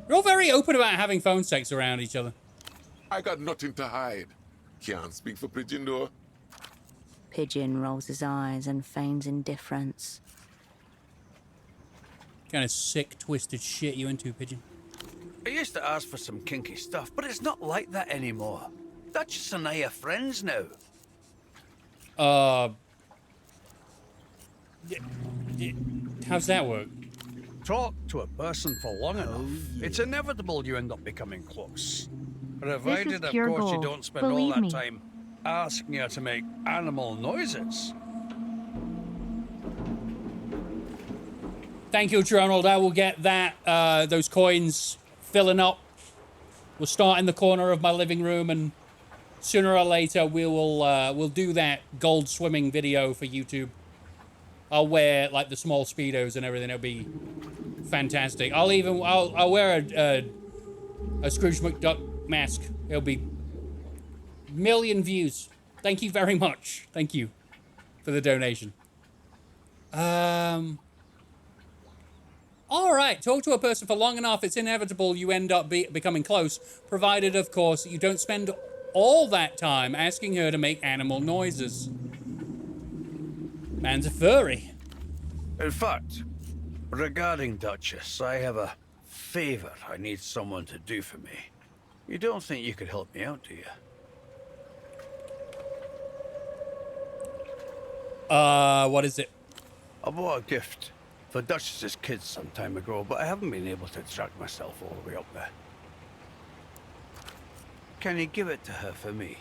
We're all very open about having phone sex around each other. I got nothing to hide. Can't speak for Pigeon though. Pigeon rolls his eyes and feigns indifference. Kind of sick, twisted shit you into, Pigeon. I used to ask for some kinky stuff, but it's not like that anymore. Duchess and I are friends now. How's that work? Talk to a person for long enough. It's inevitable you end up becoming close. Provided, of course, you don't spend all that time asking her to make animal noises. Thank you, Ronald. I will get that, those coins filling up. We'll start in the corner of my living room, and sooner or later we'll do that gold swimming video for YouTube. I'll wear like the small speedos and everything. It'll be fantastic. I'll wear a Scrooge McDuck mask. It'll be million views. Thank you very much. Thank you for the donation. All right, talk to a person for long enough. It's inevitable you end up becoming close, provided, of course, you don't spend all that time asking her to make animal noises. Man's a furry. In fact, regarding Duchess, I have a favor I need someone to do for me. You don't think you could help me out, do you? What is it? I bought a gift for Duchess's kids some time ago, but I haven't been able to track myself all the way up there. Can you give it to her for me?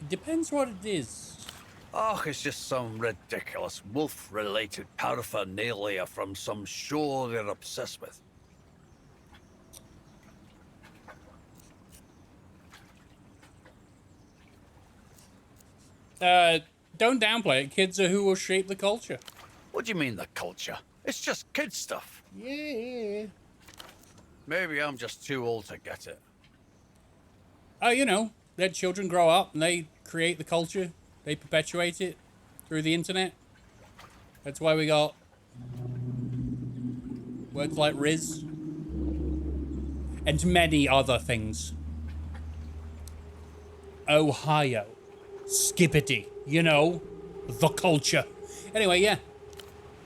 Depends what it is. Oh, it's just some ridiculous wolf-related paraphernalia from some show they're obsessed with. Don't downplay it. Kids are who will shape the culture. What do you mean, the culture? It's just kid stuff. Yeah. Maybe I'm just too old to get it. Oh, you know, their children grow up and they create the culture. They perpetuate it through the internet. That's why we got words like Riz and many other things. Ohio. Skippity. You know, the culture. Anyway, yeah.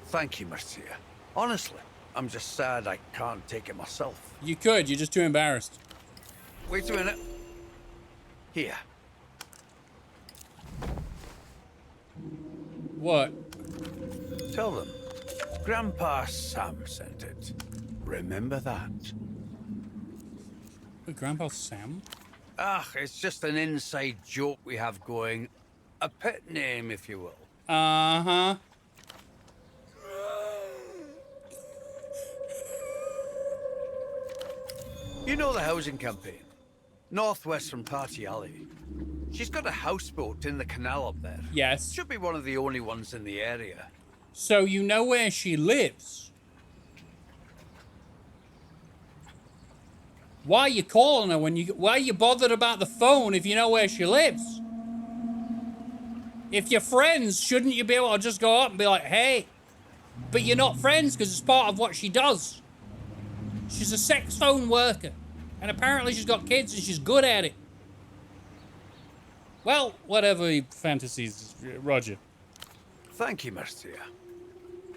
Thank you, Marcia. Honestly, I'm just sad I can't take it myself. You could, you're just too embarrassed. Wait a minute. Here. What? Tell them. Grandpa Sam sent it. Remember that. Wait, Grandpa Sam? Ah, it's just an inside joke we have going. A pet name, if you will. Uh-huh. You know the housing campaign? Northwest from Party Alley. She's got a houseboat in the canal up there. Yes. Should be one of the only ones in the area. So you know where she lives? Why are you calling her why are you bothered about the phone if you know where she lives? If you're friends, shouldn't you be able to just go up and be like, hey? But you're not friends because it's part of what she does. She's a sex phone worker. And apparently she's got kids and she's good at it. Well, whatever fantasies, Roger. Thank you, Marcia.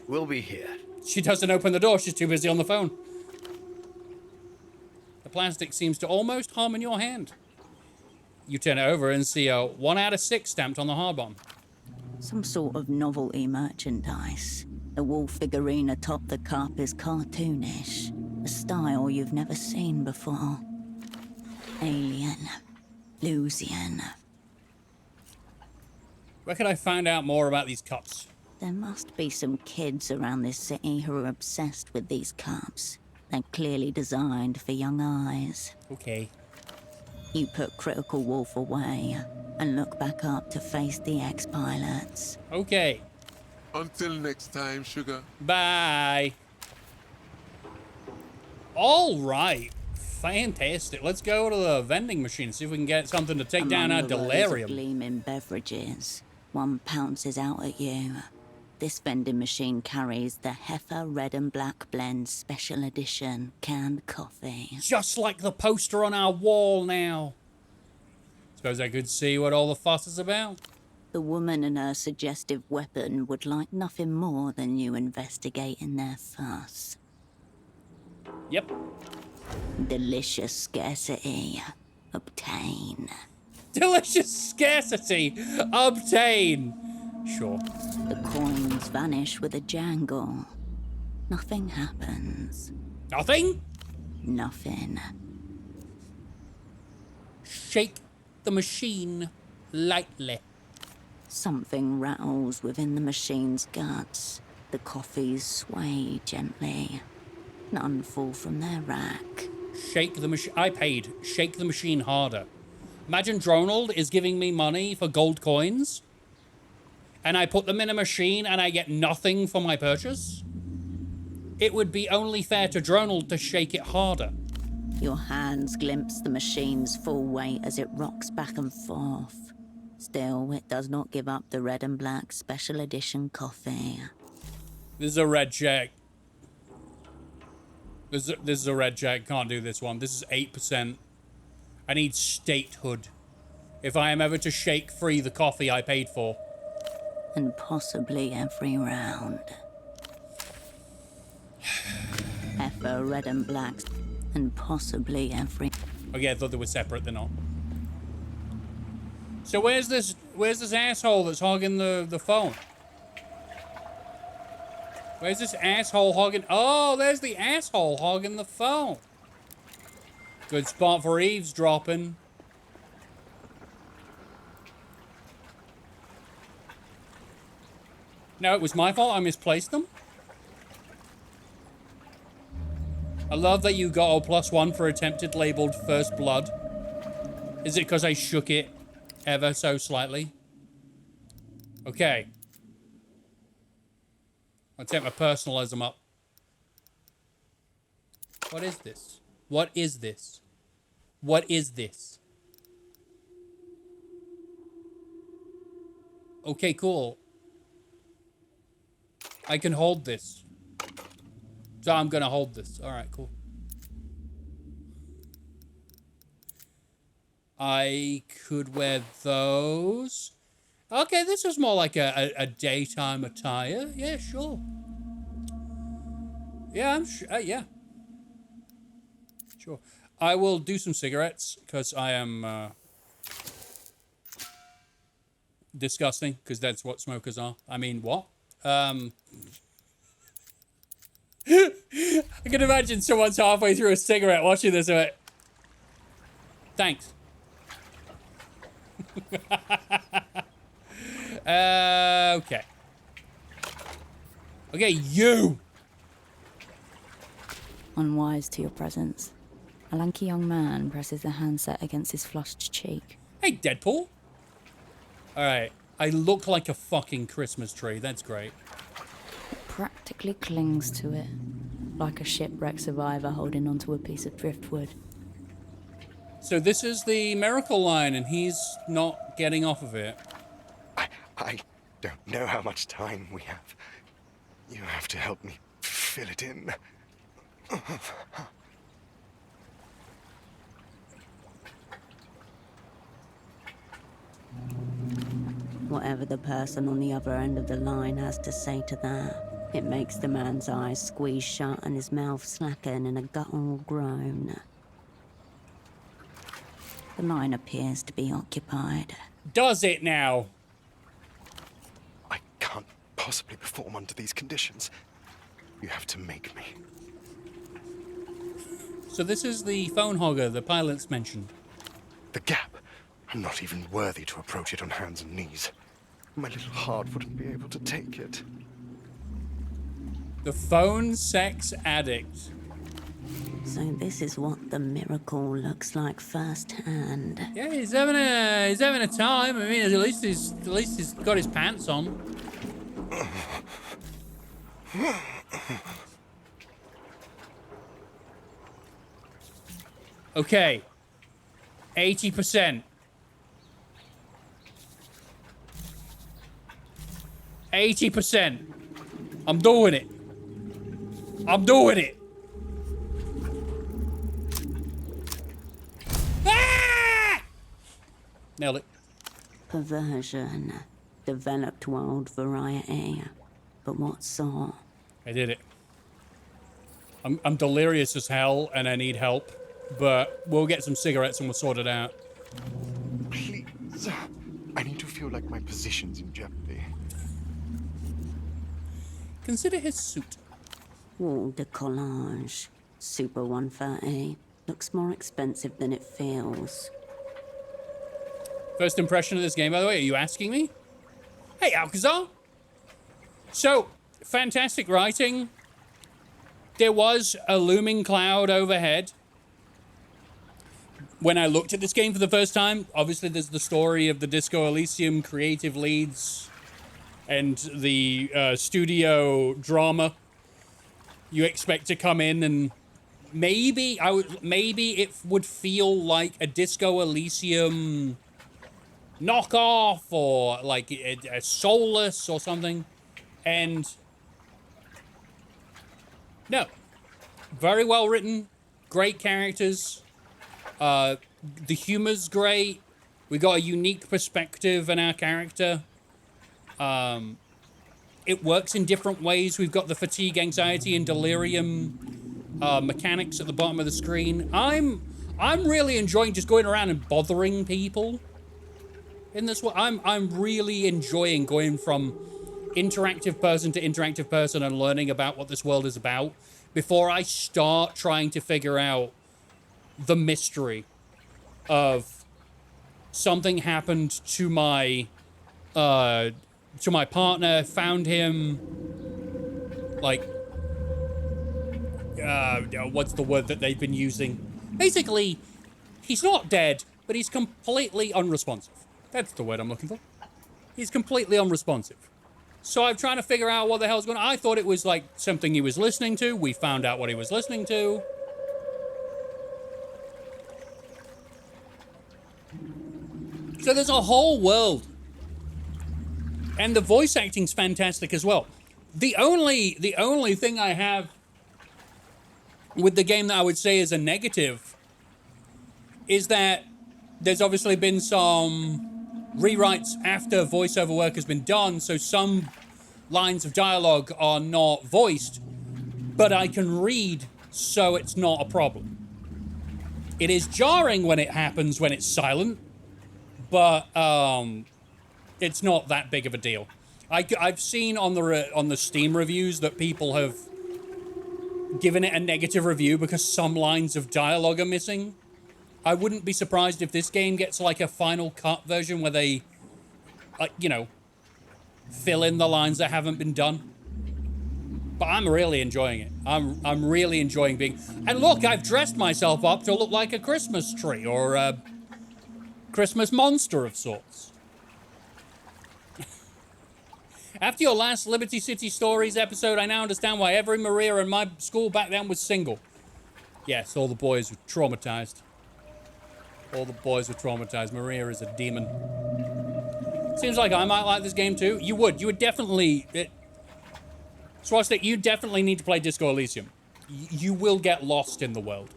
We'll be here. She doesn't open the door, she's too busy on the phone. The plastic seems to almost hum in your hand. You turn it over and see a 1 out of 6 stamped on the hard bottom. Some sort of novelty merchandise. The wolf figurine atop the cup is cartoonish. A style you've never seen before. Alien. Lusian. Where can I find out more about these cups? There must be some kids around this city who are obsessed with these cups. They're clearly designed for young eyes. Okay. You put Critical Wolf away and look back up to face the ex-pilots. Okay. Until next time, sugar. Bye. All right. Fantastic. Let's go to the vending machine and see if we can get something to take down our Among the rows of delirium. gleaming beverages, one pounces out at you. This vending machine carries the Heifer Red and Black Blend Special Edition canned coffee. Just like the poster on our wall now. Suppose I could see what all the fuss is about. The woman and her suggestive weapon would like nothing more than you investigating their fuss. Yep. Delicious scarcity. Obtain. Delicious scarcity. Obtain. Sure. The coins vanish with a jangle. Nothing happens. Nothing? Nothing. Shake the machine lightly. Something rattles within the machine's guts. The coffees sway gently. None fall from their rack. Shake the machine. I paid. Shake the machine harder. Imagine Dronald is giving me money for gold coins, and I put them in a machine and I get nothing for my purchase. It would be only fair to Dronald to shake it harder. Your hands glimpse the machine's full weight as it rocks back and forth. Still, it does not give up the red and black special edition coffee. This is a red check. This is a red check. Can't do this one. This is 8%. I need statehood. If I am ever to shake free the coffee I paid for. And possibly every round. Heifer Red and Black. And possibly every... Okay, I thought they were separate. They're not. So where's this asshole that's hogging the phone? Where's this asshole hogging? Oh, there's the asshole hogging the phone. Good spot for eavesdropping. No, it was my fault. I misplaced them. I love that you got a +1 for attempted labeled first blood. Is it because I shook it ever so slightly? Okay. I'll take my personalism up. What is this? What is this? What is this? Okay, cool. I can hold this. So I'm gonna hold this. Alright, cool. I could wear those. Okay, this is more like a daytime attire. Yeah, sure. Yeah, I'm sure. Yeah. Sure. I will do some cigarettes because I am disgusting, because that's what smokers are. I mean, what? I can imagine someone's halfway through a cigarette watching this and like, thanks. Okay. Okay, you! Unwise to your presence. A lanky young man presses the handset against his flushed cheek. Hey, Deadpool. Alright, I look like a fucking Christmas tree. That's great. It practically clings to it, like a shipwreck survivor holding onto a piece of driftwood. So this is the miracle line, and he's not getting off of it. I don't know how much time we have. You have to help me fill it in. Whatever the person on the other end of the line has to say to that, it makes the man's eyes squeeze shut and his mouth slacken in a guttural groan. The line appears to be occupied. Does it now? I can't possibly perform under these conditions. You have to make me. So this is the phone hogger the pilots mentioned. The gap. I'm not even worthy to approach it on hands and knees. My little heart wouldn't be able to take it. The phone sex addict. So this is what the miracle looks like firsthand. Yeah, he's having a time. I mean, at least he's got his pants on. Okay. 80%. 80%. I'm doing it. I'm doing it. Ah! Nailed it. Perversion. Developed world variety. But what sort? I did it. I'm delirious as hell and I need help. But we'll get some cigarettes and we'll sort it out. Please. I need to feel like my position's in jeopardy. Consider his suit. Wall de collage. Super 130. Looks more expensive than it feels. First impression of this game, by the way, are you asking me? Hey, Alcazar. So, fantastic writing. There was a looming cloud overhead. When I looked at this game for the first time, obviously there's the story of the Disco Elysium creative leads and the studio drama. You expect to come in and maybe it would feel like a Disco Elysium knockoff or like a Soulless or something, and no, very well written, great characters. The humor's great. We got a unique perspective in our character. It works in different ways. We've got the fatigue, anxiety, and delirium mechanics at the bottom of the screen. I'm really enjoying just going around and bothering people in this way. I'm really enjoying going from interactive person to interactive person and learning about what this world is about before I start trying to figure out the mystery of something happened to my partner, found him, like, what's the word that they've been using? Basically, he's not dead, but he's completely unresponsive. That's the word I'm looking for. He's completely unresponsive. So I'm trying to figure out what the hell's going on. I thought it was like something he was listening to. We found out what he was listening to. So there's a whole world. And the voice acting's fantastic as well. The only thing I have with the game that I would say is a negative is that there's obviously been some rewrites after voiceover work has been done, so some lines of dialogue are not voiced, but I can read, so it's not a problem. It is jarring when it happens when it's silent, but it's not that big of a deal. I've seen on the Steam reviews that people have given it a negative review because some lines of dialogue are missing. I wouldn't be surprised if this game gets like a final cut version where they, you know, fill in the lines that haven't been done. But I'm really enjoying it. I'm really enjoying being... And look, I've dressed myself up to look like a Christmas tree or a Christmas monster of sorts. After your last Liberty City Stories episode, I now understand why every Maria in my school back then was single. Yes, all the boys were traumatized. All the boys were traumatized. Maria is a demon. Seems like I might like this game too. You would definitely... Swastik, you definitely need to play Disco Elysium. You will get lost in the world.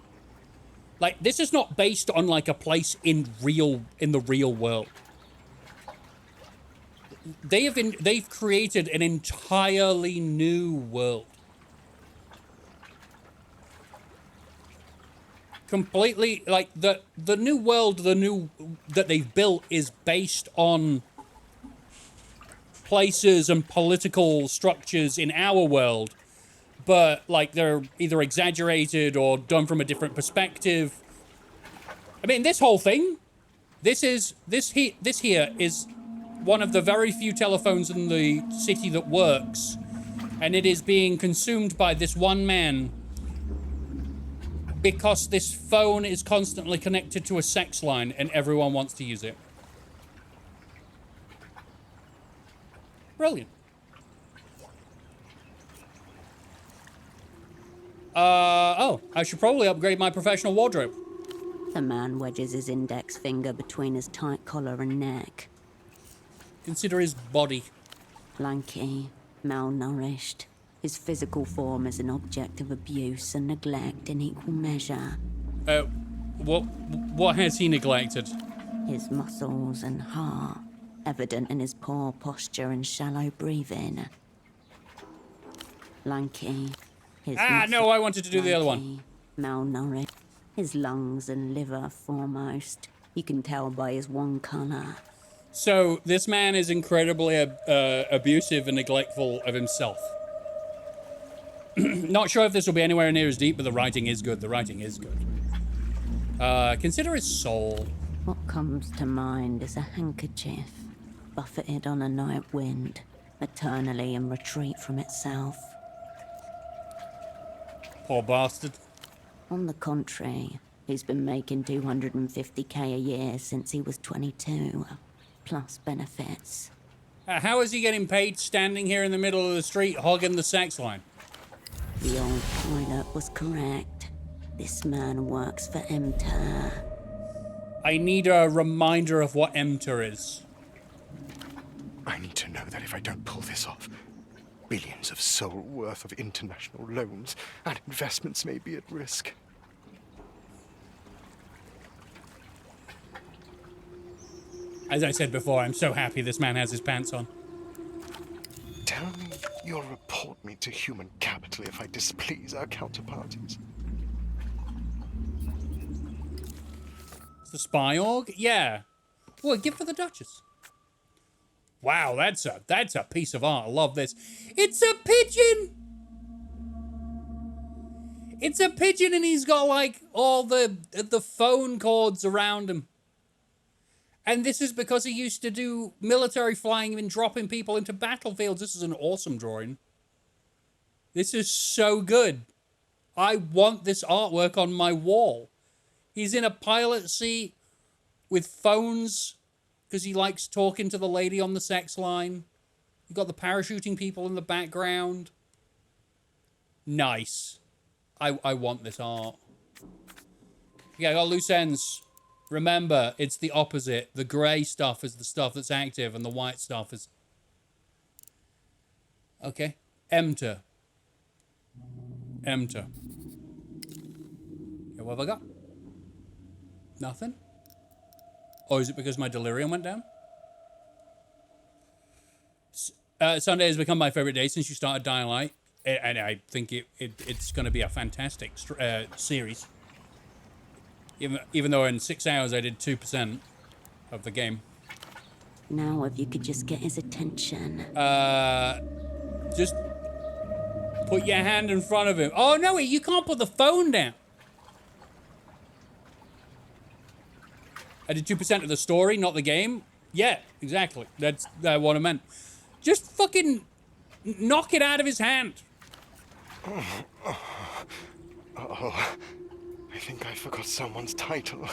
Like, this is not based on like a place in the real world. They've created an entirely new world. Completely, like, the new world, that they've built is based on places and political structures in our world, but, like, they're either exaggerated or done from a different perspective. I mean, this whole thing, this here is one of the very few telephones in the city that works, and it is being consumed by this one man because this phone is constantly connected to a sex line and everyone wants to use it. Brilliant. Oh, I should probably upgrade my professional wardrobe. The man wedges his index finger between his tight collar and neck. Consider his body. Lanky, malnourished. His physical form is an object of abuse and neglect in equal measure. What has he neglected? His muscles and heart, evident in his poor posture and shallow breathing. Lanky. No, I wanted to do the other one. Malnourished. His lungs and liver foremost. You can tell by his one colour. So, this man is incredibly abusive and neglectful of himself. Not sure if this will be anywhere near as deep, but the writing is good. The writing is good. Consider his soul. What comes to mind is a handkerchief, buffeted on a night wind, eternally in retreat from itself. Poor bastard. On the contrary, he's been making 250k a year since he was 22, plus benefits. How is he getting paid standing here in the middle of the street hogging the sex line? The old pilot was correct. This man works for Emter. I need a reminder of what Emter is. I need to know that if I don't pull this off, billions of soul worth of international loans and investments may be at risk. As I said before, I'm so happy this man has his pants on. Tell me you'll report me to human capital if I displease our counterparties. It's the spy org? Yeah. Well, a gift for the Duchess. Wow, that's a piece of art. I love this. It's a pigeon! It's a pigeon and he's got like all the phone cords around him. And this is because he used to do military flying and dropping people into battlefields. This is an awesome drawing. This is so good. I want this artwork on my wall. He's in a pilot seat with phones because he likes talking to the lady on the sex line. You've got the parachuting people in the background. Nice. I want this art. Yeah, I got loose ends. Remember, it's the opposite. The grey stuff is the stuff that's active and the white stuff is... Okay. Emter. Emter. Okay, what have I got? Nothing? Or is it because my delirium went down? Sunday has become my favourite day since you started Dying Light. And I think it's going to be a fantastic series. Even though in 6 hours I did 2% of the game. Now if you could just get his attention. Just put your hand in front of him. Oh no, you can't put the phone down. I did 2% of the story, not the game. Yeah, exactly. That's what I meant. Just fucking knock it out of his hand. Oh, I think I forgot someone's title.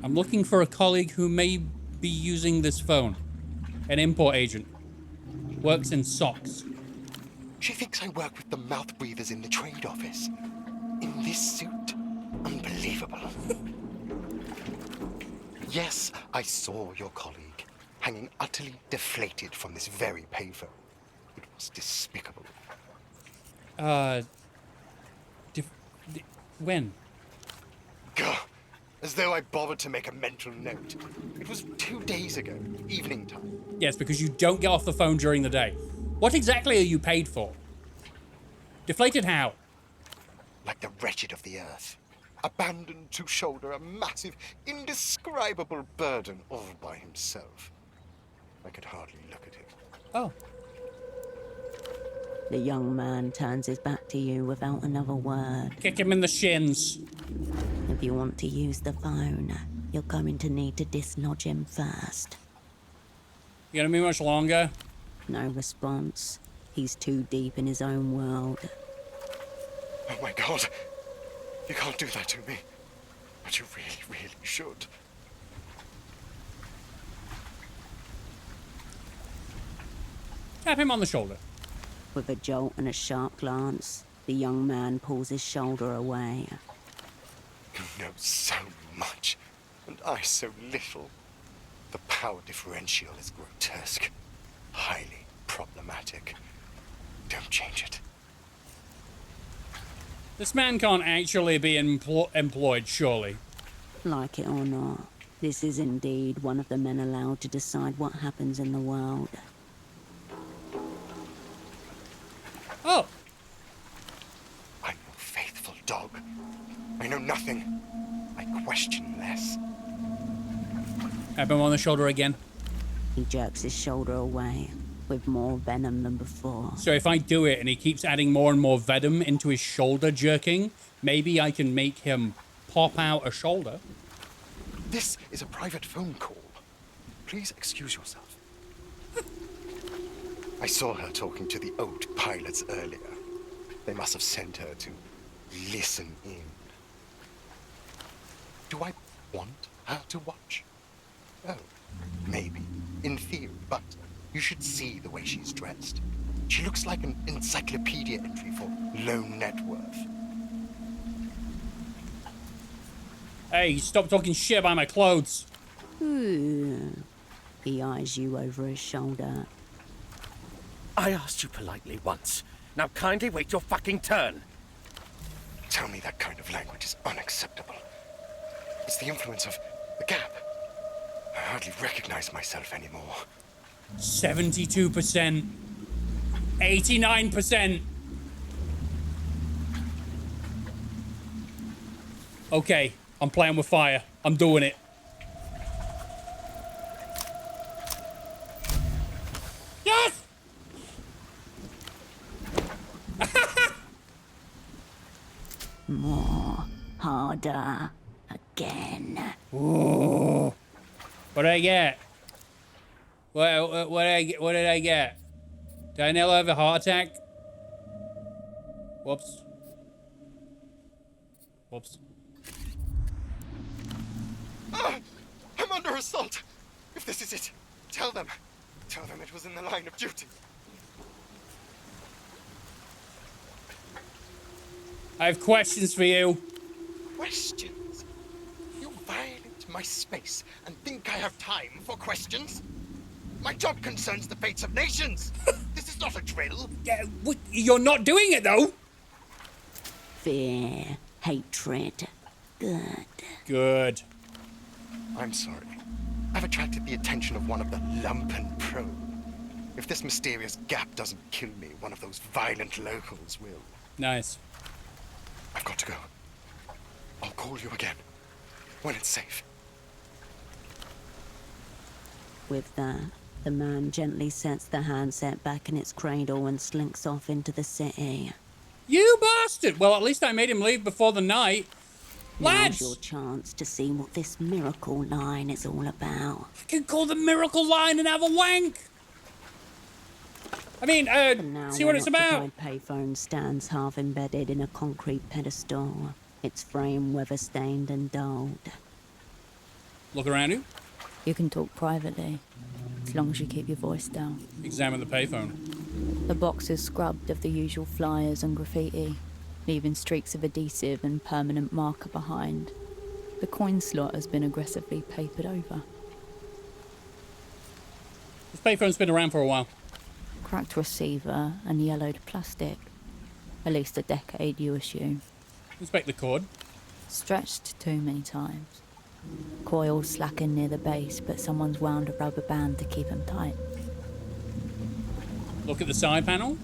I'm looking for a colleague who may be using this phone. An import agent. Works in socks. She thinks I work with the mouth breathers in the trade office. In this suit? Unbelievable. Yes, I saw your colleague, hanging utterly deflated from this very payphone. It was despicable. When? Gah! As though I bothered to make a mental note. It was 2 days ago, evening time. Yes, because you don't get off the phone during the day. What exactly are you paid for? Deflated how? Like the wretched of the earth. Abandoned to shoulder a massive, indescribable burden all by himself. I could hardly look at him. Oh. The young man turns his back to you without another word. Kick him in the shins. If you want to use the phone, you're going to need to dislodge him first. You gonna be much longer? No response. He's too deep in his own world. Oh my God! You can't do that to me. But you really, really should. Tap him on the shoulder. With a jolt and a sharp glance, the young man pulls his shoulder away. You know so much, and I so little. The power differential is grotesque, highly problematic. Don't change it. This man can't actually be employed, surely. Like it or not, this is indeed one of the men allowed to decide what happens in the world. Oh. I'm your faithful dog. I know nothing. I question less. Tap him on the shoulder again. He jerks his shoulder away, with more venom than before. So if I do it and he keeps adding more and more venom into his shoulder jerking, maybe I can make him pop out a shoulder. This is a private phone call. Please excuse yourself. I saw her talking to the old pilots earlier. They must have sent her to listen in. Do I want her to watch? Oh, maybe, in theory, but you should see the way she's dressed. She looks like an encyclopedia entry for low net worth. Hey, stop talking shit about my clothes. Ooh. He eyes you over his shoulder. I asked you politely once. Now kindly wait your fucking turn. Tell me that kind of language is unacceptable. It's the influence of the gap. I hardly recognize myself anymore. 72%. 89%. Okay, I'm playing with fire. I'm doing it. Yes! More. Harder. Again. Ooh. What did I get? What did I get? Did I nearly have a heart attack? Whoops. Whoops. I'm under assault. If this is it, tell them. Tell them it was in the line of duty. I have questions for you. Questions? You violate my space and think I have time for questions? My job concerns the fates of nations. This is not a drill. Yeah, you're not doing it, though. Fear. Hatred. Good. Good. I'm sorry. I've attracted the attention of one of the lumpen pro. If this mysterious gap doesn't kill me, one of those violent locals will. Nice. I've got to go. I'll call you again when it's safe. With that, the man gently sets the handset back in its cradle and slinks off into the city. You bastard! Well, at least I made him leave before the night. Lads! Now's your chance to see what this miracle line is all about. I can call the miracle line and have a wank! I mean, see what it's about. The payphone stands half embedded in a concrete pedestal, its frame weather-stained and dulled. Look around you. You can talk privately, as long as you keep your voice down. Examine the payphone. The box is scrubbed of the usual flyers and graffiti, leaving streaks of adhesive and permanent marker behind. The coin slot has been aggressively papered over. This payphone's been around for a while. Cracked receiver and yellowed plastic. At least a decade, you assume. Inspect the cord. Stretched too many times. Coils slacken near the base, but someone's wound a rubber band to keep them tight. Look at the side panel.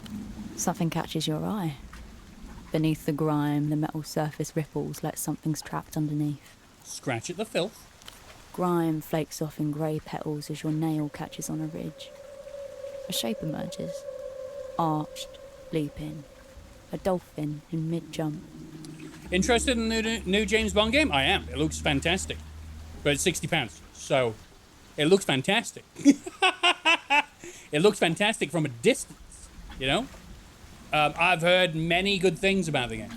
Something catches your eye. Beneath the grime, the metal surface ripples like something's trapped underneath. Scratch at the filth. Grime flakes off in grey petals as your nail catches on a ridge. A shape emerges. Arched, leaping. A dolphin in mid-jump. Interested in the new James Bond game? I am. It looks fantastic. But it's £60, so it looks fantastic. It looks fantastic from a distance, you know? I've heard many good things about the game.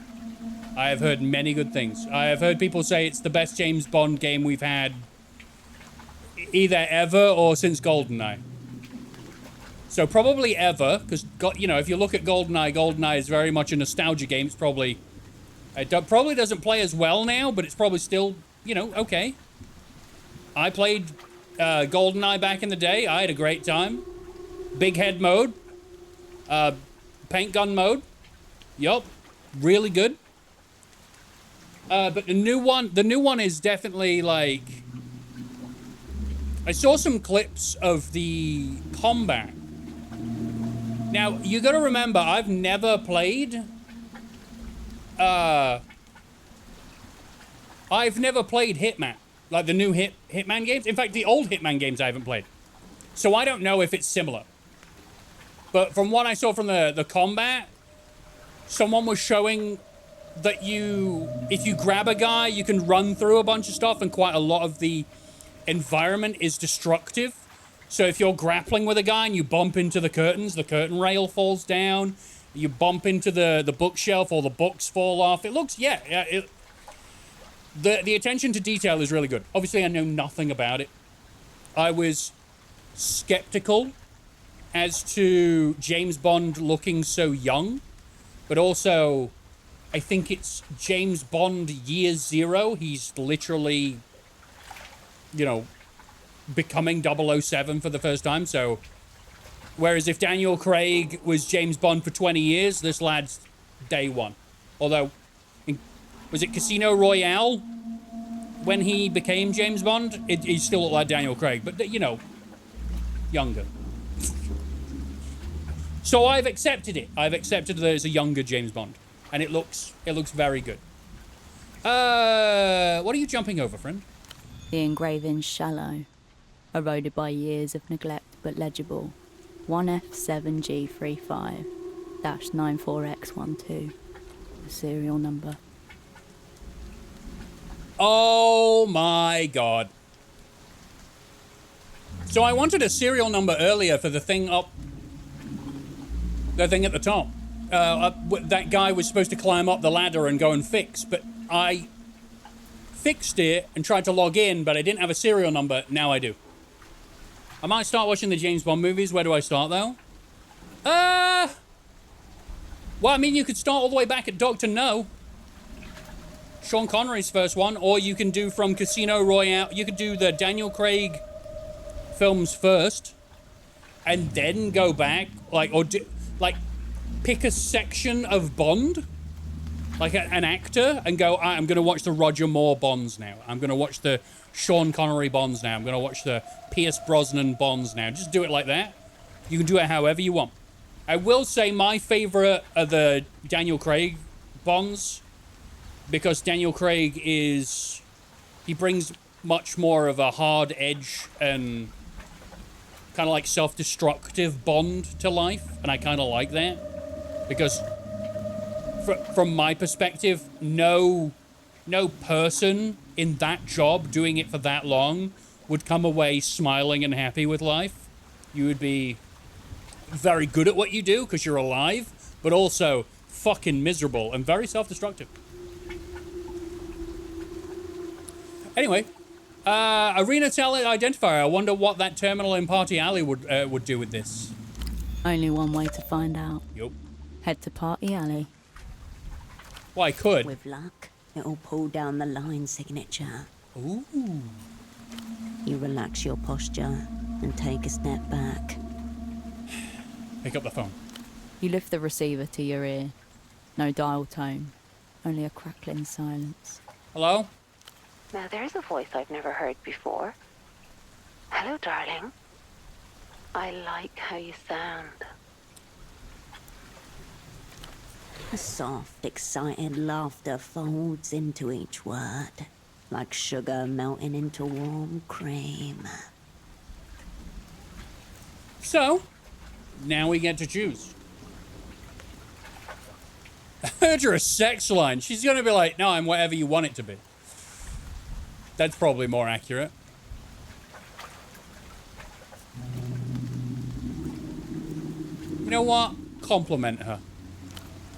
I have heard many good things. I have heard people say it's the best James Bond game we've had either ever or since GoldenEye. So probably ever, because, you know, if you look at GoldenEye, GoldenEye is very much a nostalgia game. It's probably... It probably doesn't play as well now, but it's probably still, you know, okay. I played GoldenEye back in the day. I had a great time. Big head mode. Paint gun mode. Yup. Really good. But the new one is definitely, like... I saw some clips of the combat. Now, you gotta remember, I've never played... I've never played Hitman. Like the new Hitman games. In fact, the old Hitman games I haven't played. So I don't know if it's similar. But from what I saw from the combat, someone was showing that if you grab a guy, you can run through a bunch of stuff, and quite a lot of the environment is destructive. So if you're grappling with a guy and you bump into the curtains, the curtain rail falls down. You bump into the bookshelf, or the books fall off. It looks, the attention to detail is really good. Obviously, I know nothing about it. I was skeptical as to James Bond looking so young, but also, I think it's James Bond year 0. He's literally, you know, becoming 007 for the first time, so... Whereas if Daniel Craig was James Bond for 20 years, this lad's day one. Although, was it Casino Royale when he became James Bond? He still looked like Daniel Craig, but, you know, younger. So I've accepted it. I've accepted that it's a younger James Bond. And it looks very good. What are you jumping over, friend? The engraving's shallow, eroded by years of neglect but legible. 1F7G35-94X12. The serial number. Oh my god. So I wanted a serial number earlier for the thing at the top. That guy was supposed to climb up the ladder and go and fix, but I fixed it and tried to log in, but I didn't have a serial number. Now I do. I might start watching the James Bond movies. Where do I start, though? Well, I mean, you could start all the way back at Dr. No. Sean Connery's first one. Or you can do from Casino Royale. You could do the Daniel Craig films first. And then go back. Pick a section of Bond. Like an actor. And go, I'm going to watch the Roger Moore Bonds now. I'm going to watch the Sean Connery Bonds now. I'm going to watch the Pierce Brosnan Bonds now. Just do it like that. You can do it however you want. I will say my favorite are the Daniel Craig Bonds, because Daniel Craig he brings much more of a hard edge and kind of like self-destructive Bond to life, and I kind of like that, because from my perspective, no person in that job doing it for that long would come away smiling and happy with life. You would be very good at what you do because you're alive, but also fucking miserable and very self-destructive. Anyway, Arena Tele Identifier. I wonder what that terminal in Party Alley would do with this. Only one way to find out. Yup. Head to Party Alley. Well, I could. With luck, it'll pull down the line signature. Ooh. You relax your posture and take a step back. Pick up the phone. You lift the receiver to your ear. No dial tone. Only a crackling silence. Hello? Now there's a voice I've never heard before. Hello, darling. I like how you sound. A soft, excited laughter folds into each word, like sugar melting into warm cream. So, now we get to choose. I heard her a sex line. She's gonna be like, no, I'm whatever you want it to be. That's probably more accurate. You know what? Compliment her.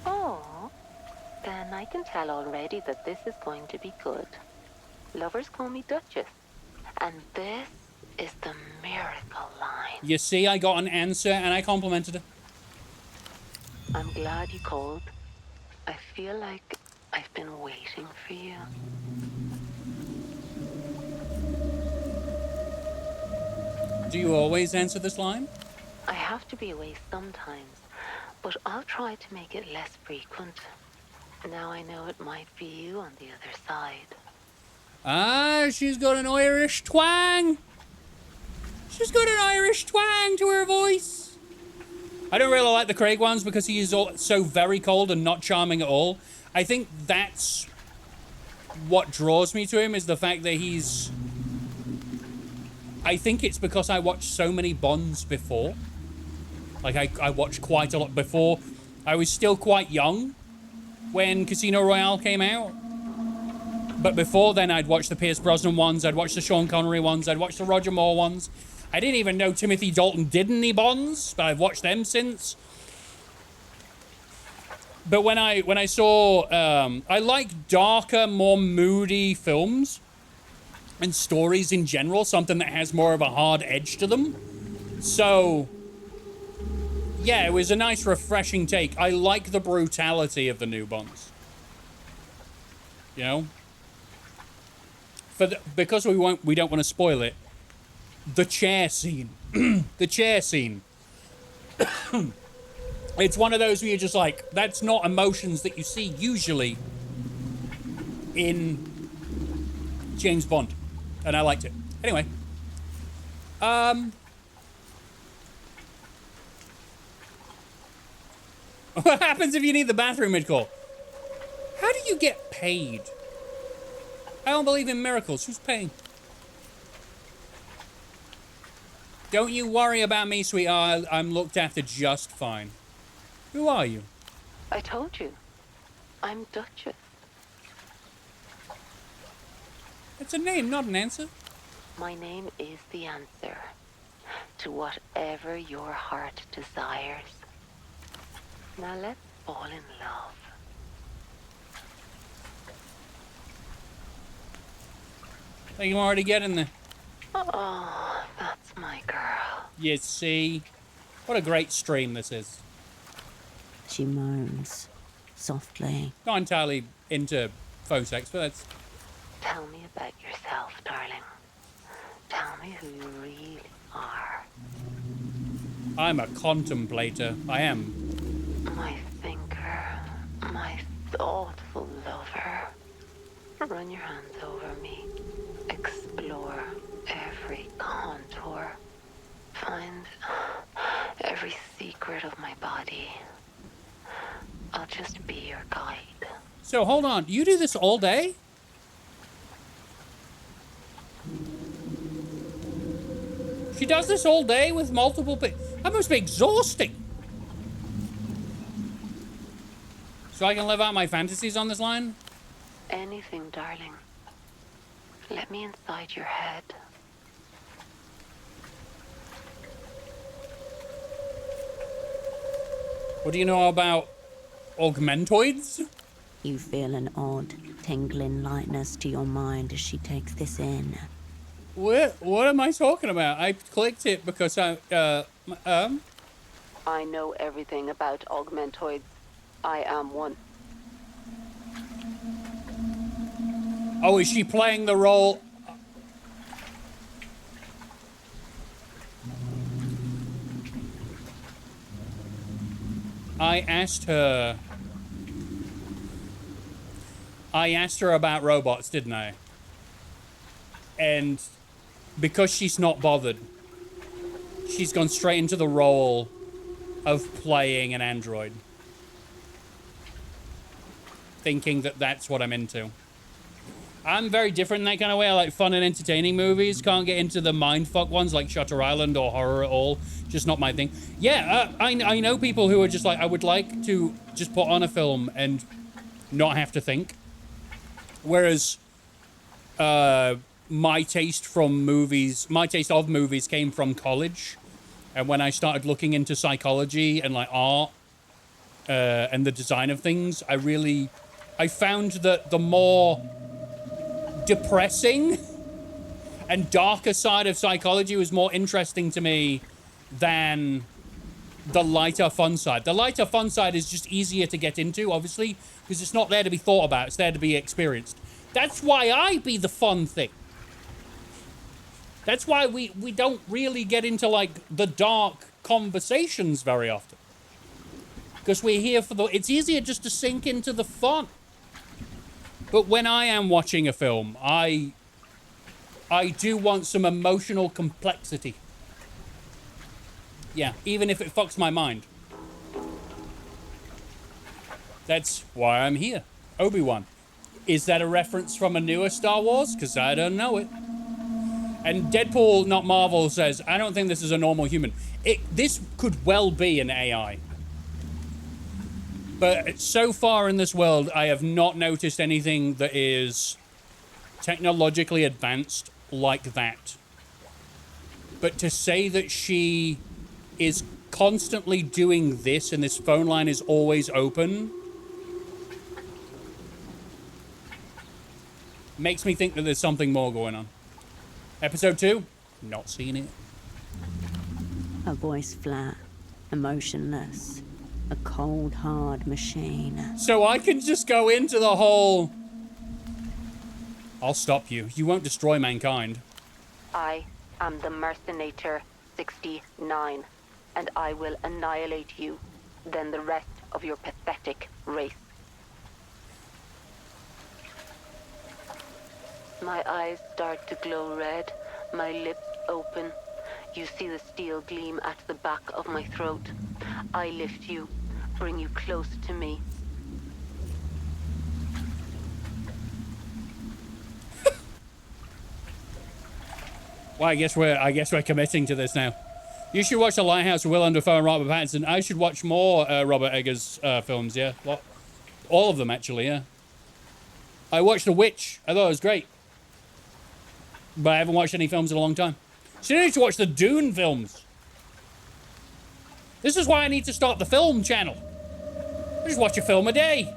Oh, then I can tell already that this is going to be good. Lovers call me Duchess, and this is the miracle line. You see, I got an answer and I complimented her. I'm glad you called. I feel like I've been waiting for you. Do you always answer this line? I have to be away sometimes, but I'll try to make it less frequent. Now I know it might be you on the other side. Ah, she's got an Irish twang. She's got an Irish twang to her voice. I don't really like the Craig ones because he is so very cold and not charming at all. I think that's what draws me to him, is the fact that he's... I think it's because I watched so many Bonds before. Like, I watched quite a lot before. I was still quite young when Casino Royale came out. But before then, I'd watched the Pierce Brosnan ones, I'd watched the Sean Connery ones, I'd watched the Roger Moore ones. I didn't even know Timothy Dalton did any Bonds, but I've watched them since. But when I saw... I like darker, more moody films and stories in general, something that has more of a hard edge to them. So, yeah, it was a nice, refreshing take. I like the brutality of the new Bonds. You know? Because we don't want to spoil it, the chair scene. The chair scene. It's one of those where you're just like, that's not emotions that you see usually in James Bond. And I liked it. Anyway. What happens if you need the bathroom mid-call? How do you get paid? I don't believe in miracles. Who's paying? Don't you worry about me, sweetheart. I'm looked after just fine. Who are you? I told you. I'm Duchess. It's a name, not an answer. My name is the answer to whatever your heart desires. Now let's fall in love. I think I'm already getting there. Oh, that's my girl. You see? What a great stream this is. She moans softly. Not entirely into faux sex, but that's... Tell me about yourself, darling. Tell me who you really are. I'm a contemplator. I am. My thinker, my thoughtful lover. Run your hands over me. Explore every contour. Find every secret of my body. I'll just be your guide. So, hold on. You do this all day? She does this all day with multiple people. That must be exhausting. So I can live out my fantasies on this line? Anything, darling. Let me inside your head. What do you know about augmentoids? You feel an odd, tingling lightness to your mind as she takes this in. What am I talking about? I clicked it because I know everything about augmentoids. I am one. Oh, is she playing the role? I asked her about robots, didn't I? And because she's not bothered, she's gone straight into the role of playing an android. Thinking that that's what I'm into. I'm very different in that kind of way. I like fun and entertaining movies. Can't get into the mindfuck ones like Shutter Island or horror at all. Just not my thing. Yeah, I know people who are just like, I would like to just put on a film and not have to think. Whereas my taste of movies came from college. And when I started looking into psychology and like art and the design of things, I found that the more depressing and darker side of psychology was more interesting to me than the lighter fun side. The lighter fun side is just easier to get into, obviously, because it's not there to be thought about, it's there to be experienced. That's why I be the fun thing. That's why we don't really get into, like, the dark conversations very often. Because we're here for the... It's easier just to sink into the fun. But when I am watching a film, I do want some emotional complexity. Yeah, even if it fucks my mind. That's why I'm here. Obi-Wan. Is that a reference from a newer Star Wars? Because I don't know it. And Deadpool, not Marvel, says, I don't think this is a normal human. This could well be an AI. But so far in this world, I have not noticed anything that is technologically advanced like that. But to say that she is constantly doing this and this phone line is always open makes me think that there's something more going on. Episode 2, not seen it. Her voice flat, emotionless, a cold, hard machine. So I can just go into the whole... I'll stop you. You won't destroy mankind. I am the Mercenator 69, and I will annihilate you, then the rest of your pathetic race. My eyes start to glow red, my lips open. You see the steel gleam at the back of my throat. I lift you, bring you close to me. Well, I guess we're committing to this now. You should watch The Lighthouse with Willem Dafoe and Robert Pattinson. I should watch more Robert Eggers films, yeah. All of them, actually, yeah. I watched The Witch. I thought it was great. But I haven't watched any films in a long time. So you need to watch the Dune films. This is why I need to start the film channel. I just watch a film a day.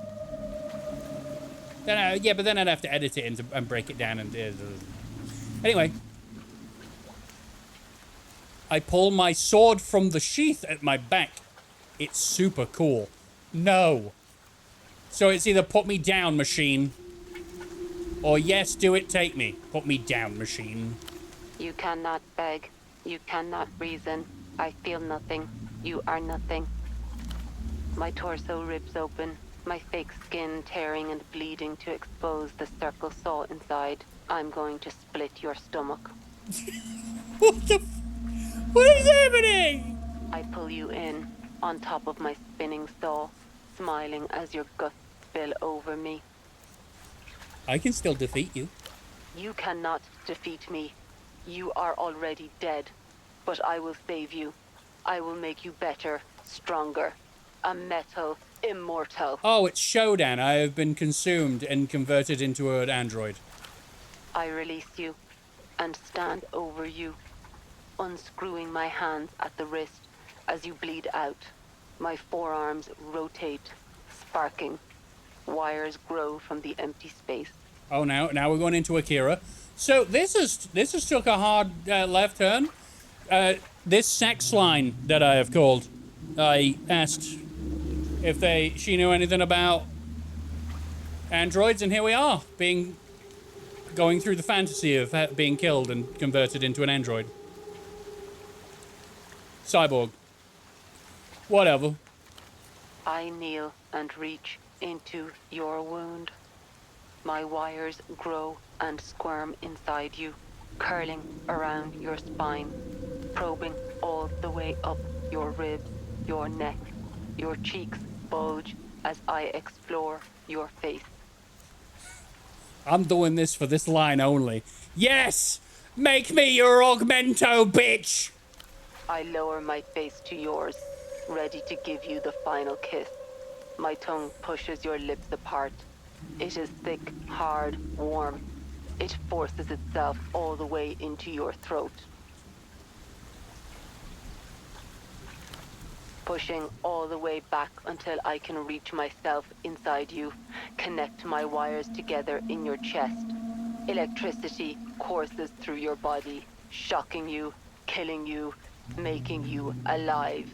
Then but then I'd have to edit it and break it down. Anyway. I pull my sword from the sheath at my back. It's super cool. No. So it's either put me down, machine. Or yes, do it, take me. Put me down, machine. You cannot beg. You cannot reason. I feel nothing. You are nothing. My torso rips open, my fake skin tearing and bleeding to expose the circle saw inside. I'm going to split your stomach. What is happening? I pull you in, on top of my spinning saw, smiling as your guts spill over me. I can still defeat you. You cannot defeat me. You are already dead. But I will save you. I will make you better, stronger. A metal immortal. Oh, it's Showdown. I have been consumed and converted into an android. I release you and stand over you, unscrewing my hands at the wrist as you bleed out. My forearms rotate, sparking. Wires grow from the empty space. Oh, now we're going into Akira. So this has took a hard left turn. This sex line that I have called, I asked if she knew anything about androids, and here we are, going through the fantasy of being killed and converted into an android. Cyborg. Whatever. I kneel and reach into your wound. My wires grow and squirm inside you, curling around your spine, probing all the way up your ribs, your neck. Your cheeks bulge as I explore your face. I'm doing this for this line only. Yes! Make me your augmento, bitch! I lower my face to yours, ready to give you the final kiss. My tongue pushes your lips apart. It is thick, hard, warm. It forces itself all the way into your throat. Pushing all the way back until I can reach myself inside you, connect my wires together in your chest. Electricity courses through your body, shocking you, killing you, making you alive.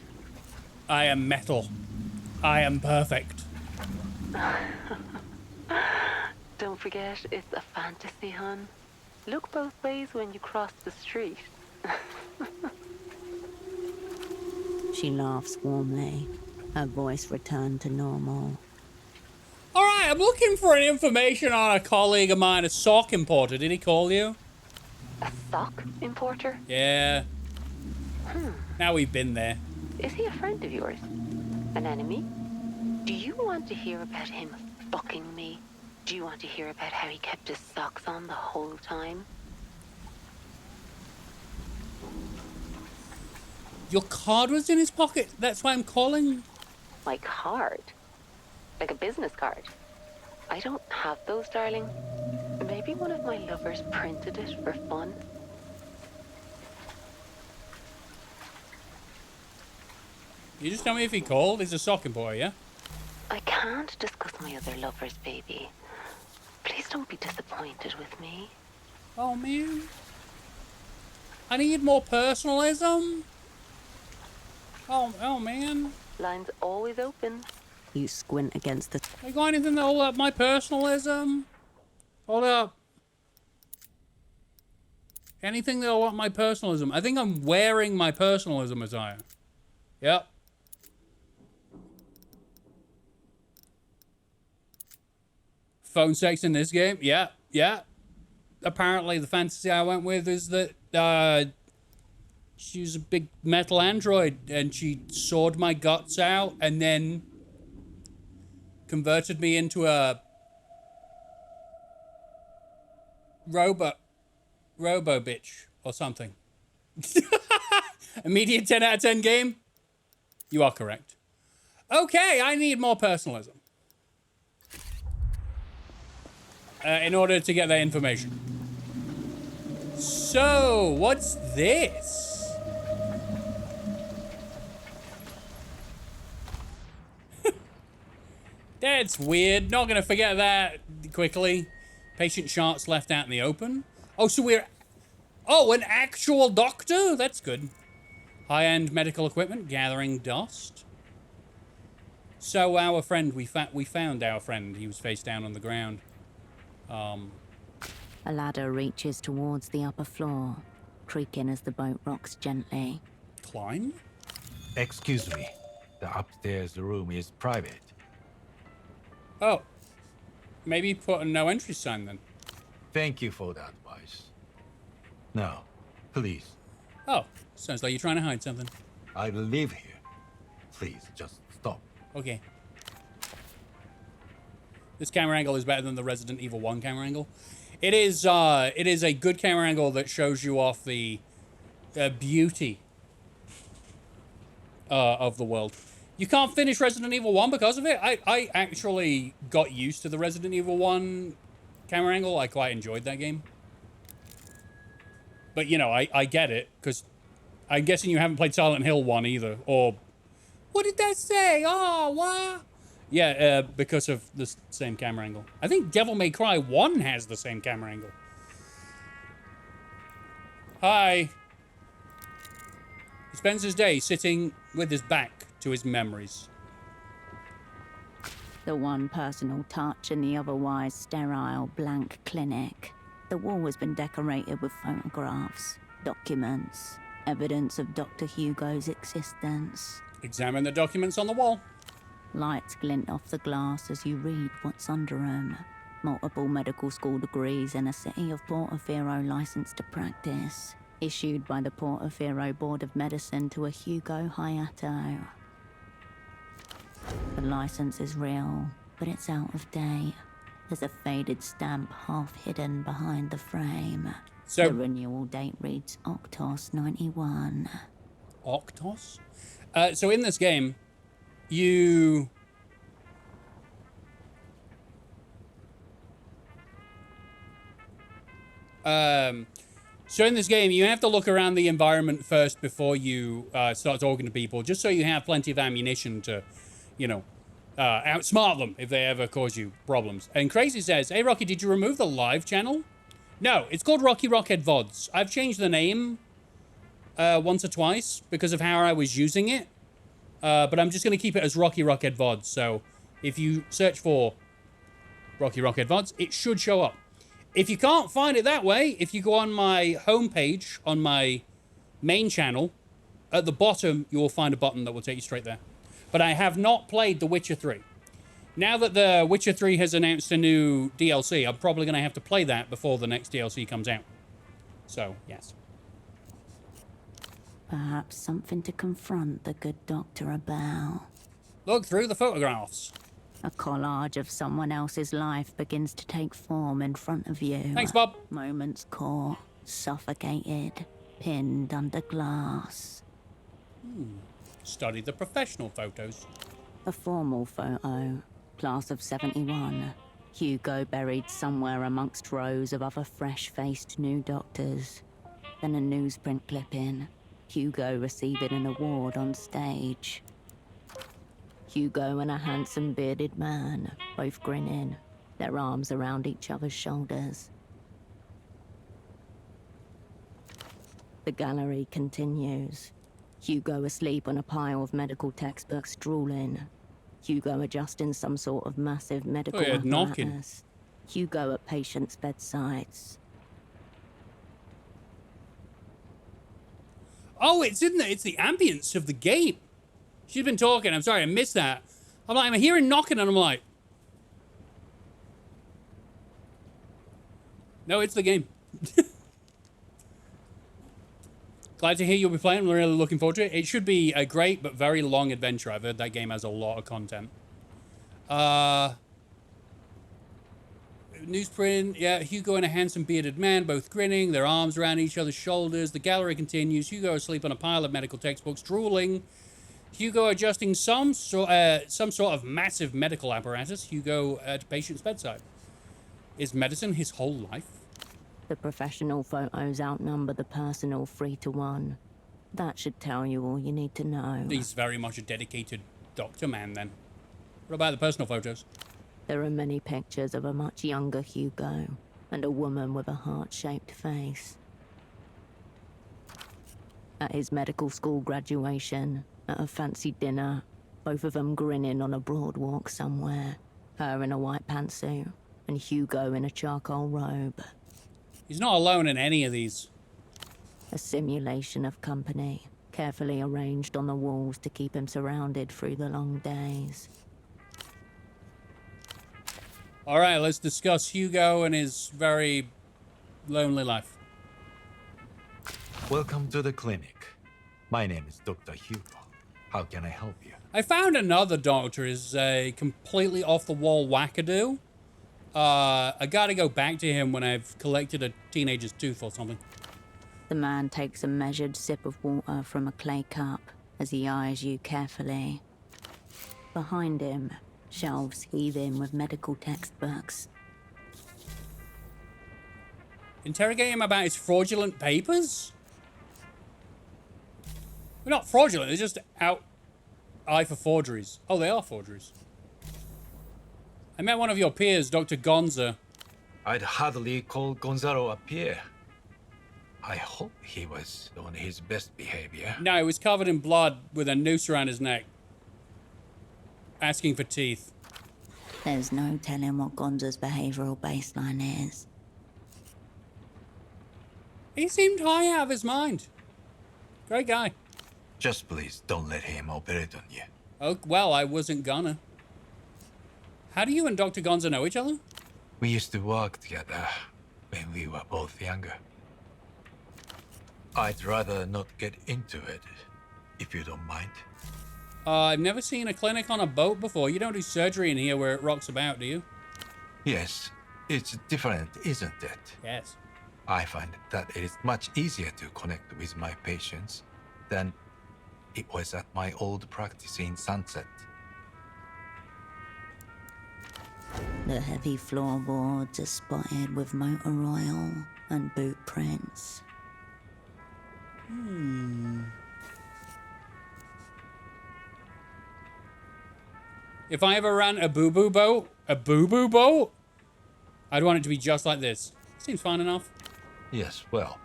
I am metal. I am perfect. Don't forget, it's a fantasy, hun. Look both ways when you cross the street. She laughs warmly. Her voice returned to normal. All right, I'm looking for an information on a colleague of mine, a sock importer. Did he call you? A sock importer? Yeah. Now we've been there. Is he a friend of yours? An enemy? Do you want to hear about him fucking me? Do you want to hear about how he kept his socks on the whole time? Your card was in his pocket. That's why I'm calling. My card? Like a business card? I don't have those, darling. Maybe one of my lovers printed it for fun. You just tell me if he called. He's a sock importer, yeah? I can't discuss my other lovers, baby. Please don't be disappointed with me. Oh, man. I need more personalism. Oh, man. Line's always open. You squint against the... You got anything to hold up my personalism? Hold up. Anything that'll hold up my personalism? I think I'm wearing my personalism attire. Yep. Phone sex in this game? Yeah, yeah. Apparently the fantasy I went with is that she was a big metal android and she sawed my guts out and then converted me into a robo bitch or something. Immediate 10 out of 10 game? You are correct. Okay, I need more personalism. In order to get that information. So, what's this? That's weird. Not gonna forget that quickly. Patient charts left out in the open. Oh, so we're... Oh, an actual doctor? That's good. High-end medical equipment, gathering dust. So our friend, we found our friend. He was face down on the ground. A ladder reaches towards the upper floor, creaking as the boat rocks gently. Climb? Excuse me. The upstairs room is private. Oh. Maybe put a no entry sign then. Thank you for the advice. Now, please. Oh, sounds like you're trying to hide something. I live here. Please, just stop. Okay. This camera angle is better than the Resident Evil 1 camera angle. It is a good camera angle that shows you off the beauty of the world. You can't finish Resident Evil 1 because of it. I actually got used to the Resident Evil 1 camera angle. I quite enjoyed that game. But, you know, I get it, because I'm guessing you haven't played Silent Hill 1 either. Or, what did that say? Oh, what? Yeah, because of the same camera angle. I think Devil May Cry 1 has the same camera angle. Hi. He spends his day sitting with his back to his memories. The one personal touch in the otherwise sterile, blank clinic. The wall has been decorated with photographs, documents, evidence of Dr. Hugo's existence. Examine the documents on the wall. Lights glint off the glass as you read what's under them. Multiple medical school degrees and a City of Portofino license to practice. Issued by the Portofino Board of Medicine to a Hugo Hayato. The license is real, but it's out of date. There's a faded stamp half hidden behind the frame. So, the renewal date reads Octos 91. Octos? So in this game, you... So in this game, you have to look around the environment first before you start talking to people, just so you have plenty of ammunition to, you know, outsmart them if they ever cause you problems. And Crazy says, hey, Rocky, did you remove the live channel? No, it's called Rocky Rockhead VODs. I've changed the name once or twice because of how I was using it. But I'm just going to keep it as Rocky Rockhead VODs. So if you search for Rocky Rockhead VODs, it should show up. If you can't find it that way, if you go on my homepage, on my main channel, at the bottom, you will find a button that will take you straight there. But I have not played The Witcher 3. Now that The Witcher 3 has announced a new DLC, I'm probably going to have to play that before the next DLC comes out. So, yes. Perhaps something to confront the good doctor about. Look through the photographs. A collage of someone else's life begins to take form in front of you. Thanks, Bob. Moments caught, suffocated, pinned under glass. Study the professional photos. A formal photo, class of 71. Hugo buried somewhere amongst rows of other fresh-faced new doctors. Then a newsprint clipping. Hugo receiving an award on stage. Hugo and a handsome bearded man, both grinning, their arms around each other's shoulders. The gallery continues. Hugo asleep on a pile of medical textbooks, drooling. Hugo adjusting some sort of massive medical apparatus. Hugo at patients' bedsides. Oh, it's in the, it's the ambience of the game. She's been talking. I'm sorry, I missed that. I'm hearing knocking and I'm like... No, it's the game. Glad to hear you'll be playing. I'm really looking forward to it. It should be a great but very long adventure. I've heard that game has a lot of content. Newsprint, yeah, Hugo and a handsome bearded man, both grinning, their arms around each other's shoulders. The gallery continues. Hugo asleep on a pile of medical textbooks, drooling. Hugo adjusting some sort of massive medical apparatus. Hugo at a patient's bedside. Is medicine his whole life? The professional photos outnumber the personal 3-to-1. That should tell you all you need to know. He's very much a dedicated doctor man then. What about the personal photos? There are many pictures of a much younger Hugo and a woman with a heart-shaped face. At his medical school graduation, at a fancy dinner, both of them grinning on a broad walk somewhere. Her in a white pantsuit, and Hugo in a charcoal robe. He's not alone in any of these. A simulation of company, carefully arranged on the walls to keep him surrounded through the long days. Alright, let's discuss Hugo and his very lonely life. Welcome to the clinic. My name is Dr. Hugo. How can I help you? I found another doctor is a completely off-the-wall wackadoo. I gotta go back to him when I've collected a teenager's tooth or something. The man takes a measured sip of water from a clay cup as he eyes you carefully. Behind him, shelves heaving with medical textbooks. Interrogate him about his fraudulent papers? They're not fraudulent, they're just eye for forgeries. Oh, they are forgeries. I met one of your peers, Dr. Gonza. I'd hardly call Gonzalo a peer. I hope he was on his best behavior. No, he was covered in blood with a noose around his neck. Asking for teeth. There's no telling what Gonza's behavioral baseline is. He seemed high out of his mind. Great guy. Just please don't let him operate on you. Oh, well, I wasn't gonna. How do you and Dr. Gonza know each other? We used to work together when we were both younger. I'd rather not get into it, if you don't mind. I've never seen a clinic on a boat before. You don't do surgery in here where it rocks about, do you? Yes, it's different, isn't it? Yes. I find that it is much easier to connect with my patients than it was at my old practice in Sunset. The heavy floorboards are spotted with motor oil and boot prints. If I ever ran a boo-boo boat, I'd want it to be just like this. Seems fine enough. Yes, well,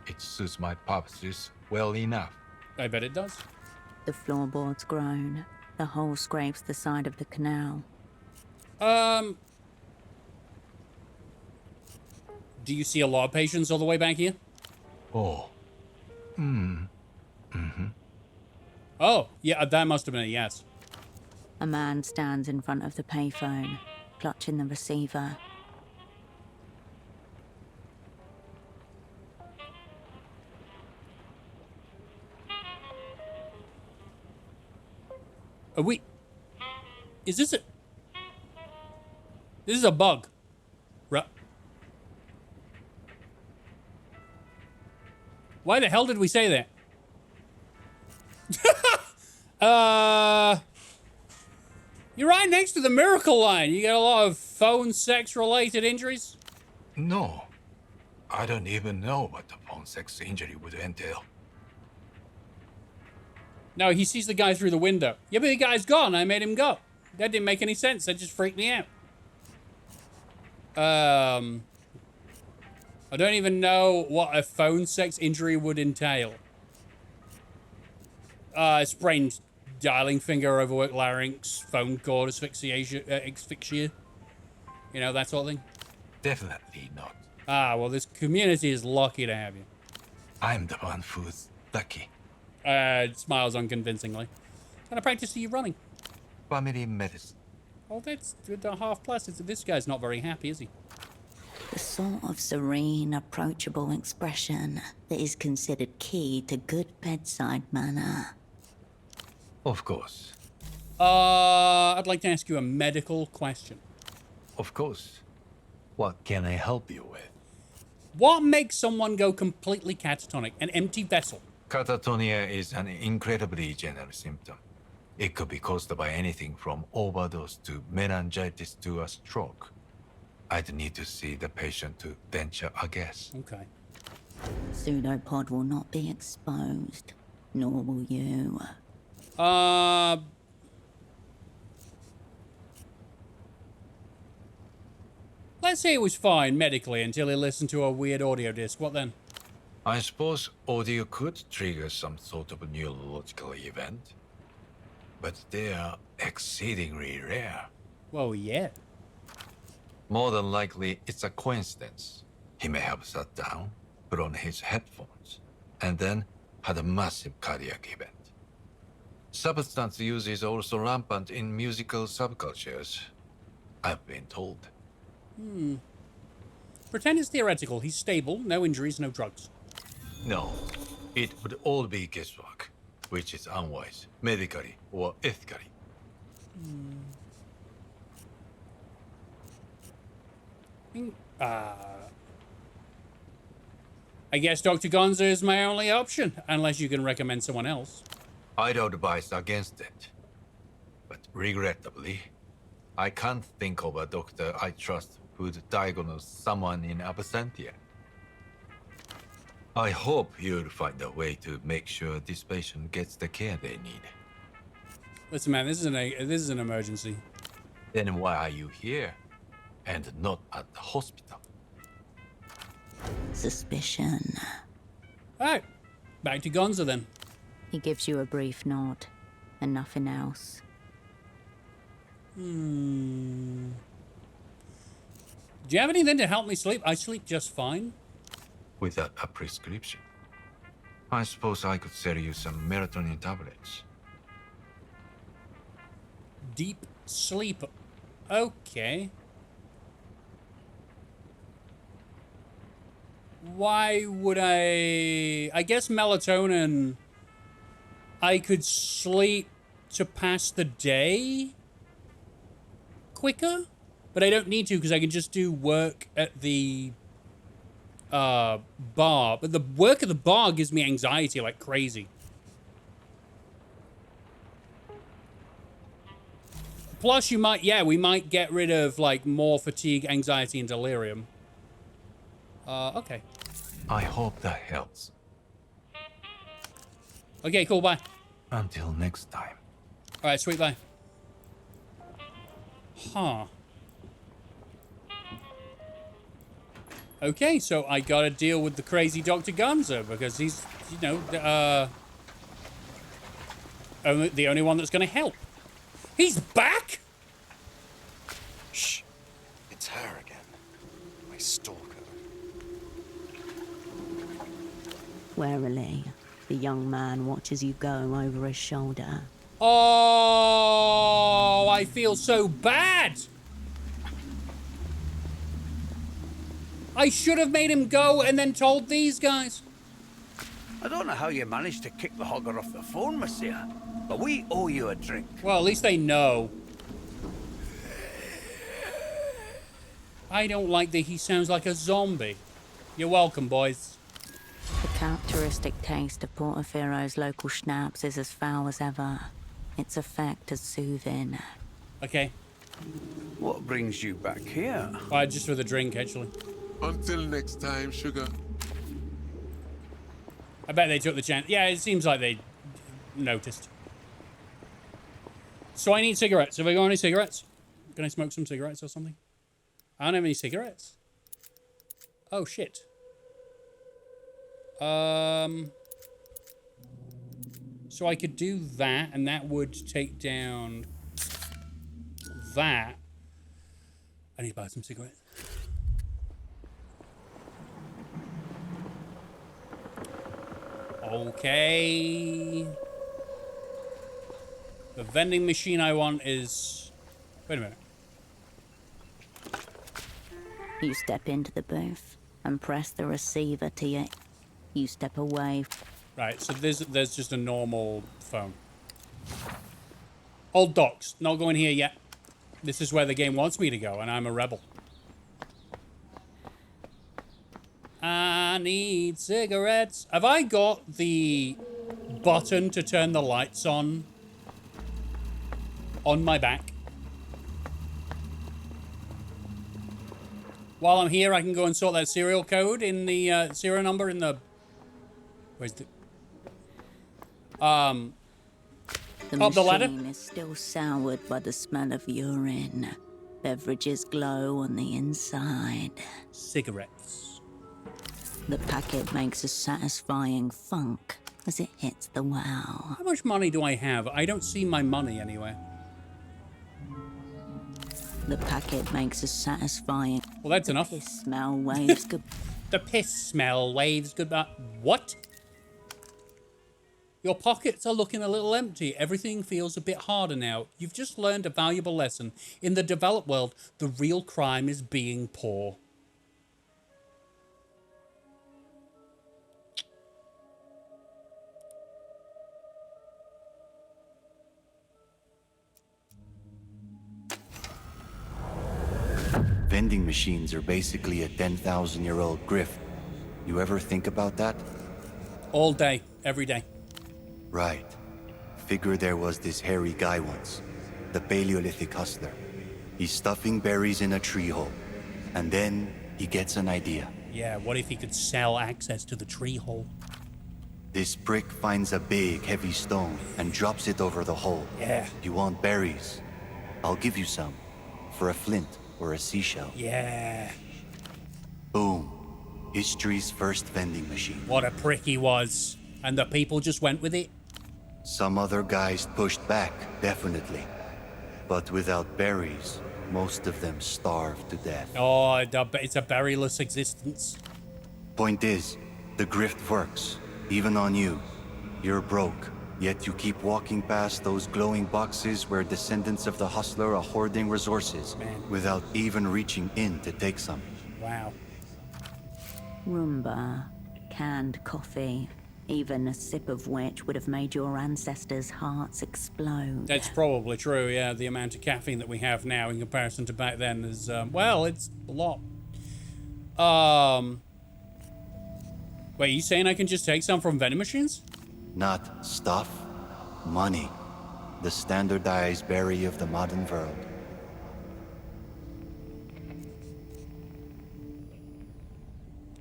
it suits my purposes well enough. I bet it does. The floorboards groan. The hole scrapes the side of the canal. Do you see a lot of patients all the way back here? Oh. Oh, yeah, that must have been a yes. A man stands in front of the payphone, clutching the receiver. Are we... Is this a... This is a bug. Why the hell did we say that? You're right next to the miracle line. You got a lot of phone sex-related injuries? No. I don't even know what the phone sex injury would entail. No, he sees the guy through the window. Yeah, but the guy's gone. I made him go. That didn't make any sense. That just freaked me out. I don't even know what a phone sex injury would entail. Sprained dialing finger, overworked larynx, phone cord asphyxia. You know, that sort of thing. Definitely not. Ah, well, this community is lucky to have you. I'm the one who's lucky. Smiles unconvincingly. What kind of practice are you running? Family medicine. Oh, that's the half plus. This guy's not very happy, is he? The sort of serene, approachable expression that is considered key to good bedside manner. Of course. I'd like to ask you a medical question. Of course. What can I help you with? What makes someone go completely catatonic? An empty vessel? Catatonia is an incredibly general symptom. It could be caused by anything from overdose to meningitis to a stroke. I'd need to see the patient to venture a guess. Okay. Pseudopod will not be exposed, nor will you. Let's say it was fine medically until he listened to a weird audio disc. What then? I suppose audio could trigger some sort of neurological event, but they are exceedingly rare. Well, yeah. More than likely, it's a coincidence. He may have sat down, put on his headphones, and then had a massive cardiac event. Substance use is also rampant in musical subcultures, I've been told. Pretend it's theoretical. He's stable, no injuries, no drugs. No, it would all be guesswork, which is unwise, medically or ethically. I guess Dr. Gonza is my only option, unless you can recommend someone else. I'd advise against it. But regrettably, I can't think of a doctor I trust who'd diagnose someone in absentia. I hope you'll find a way to make sure this patient gets the care they need. Listen, man, this is an emergency. Then why are you here, and not at the hospital? Suspicion. Alright, back to Gonza then. He gives you a brief nod, and nothing else. Do you have anything to help me sleep? I sleep just fine. Without a prescription. I suppose I could sell you some melatonin tablets. Deep sleep. Okay. Why would I guess melatonin. I could sleep to pass the day quicker, but I don't need to because I can just do work at the bar. But the work at the bar gives me anxiety like crazy. Plus, we might get rid of like more fatigue, anxiety, and delirium. Okay. I hope that helps. Okay, cool, bye. Until next time. Alright, sweet, bye. Huh. Okay, so I gotta deal with the crazy Dr. Gonza because he's, you know, the only one that's gonna help. He's back? Shh. It's her again. My stalker. Warily, the young man watches you go over his shoulder. Oh, I feel so bad. I should have made him go and then told these guys. I don't know how you managed to kick the hogger off the phone, Monsieur, but we owe you a drink. Well, at least they know. I don't like that he sounds like a zombie. You're welcome, boys. The characteristic taste of Portoferro's local schnapps is as foul as ever. Its effect is soothing. Okay. What brings you back here? Just for the drink, actually. Until next time, sugar. I bet they took the chance. Yeah, it seems like they noticed. So I need cigarettes. Have I got any cigarettes? Can I smoke some cigarettes or something? I don't have any cigarettes. Oh, shit. So I could do that, and that would take down that. I need to buy some cigarettes. Okay. The vending machine I want is... Wait a minute. You step into the booth and press the receiver to you. You step away. Right, so there's just a normal phone. Old docs, not going here yet. This is where the game wants me to go, and I'm a rebel. I need cigarettes. Have I got the button to turn the lights on my back? While I'm here, I can go and sort that serial code in the serial number in the... Where's the... The up the ladder? machine is still soured by the smell of urine. Beverages glow on the inside. Cigarettes. The packet makes a satisfying thunk as it hits the well. How much money do I have? I don't see my money anywhere. The packet makes a satisfying... Well, that's enough. The piss smell waves good... The piss smell waves goodbye. What? Your pockets are looking a little empty. Everything feels a bit harder now. You've just learned a valuable lesson. In the developed world, the real crime is being poor. Vending machines are basically a 10,000-year-old grift. You ever think about that? All day, every day. Right. Figure there was this hairy guy once, the Paleolithic hustler. He's stuffing berries in a tree hole, and then he gets an idea. Yeah, what if he could sell access to the tree hole? This prick finds a big, heavy stone and drops it over the hole. Yeah. You want berries? I'll give you some, for a flint or a seashell. Yeah. Boom. History's first vending machine. What a prick he was. And the people just went with it? Some other guys pushed back, definitely. But without berries, most of them starved to death. Oh, it's a berryless existence. Point is, the grift works, even on you. You're broke, yet you keep walking past those glowing boxes where descendants of the hustler are hoarding resources, without even reaching in to take some. Wow. Rumba, canned coffee, even a sip of which would have made your ancestors' hearts explode. That's probably true, yeah. The amount of caffeine that we have now in comparison to back then is, well, it's a lot. Wait, you saying I can just take some from vending machines? Not stuff, money. The standardized berry of the modern world.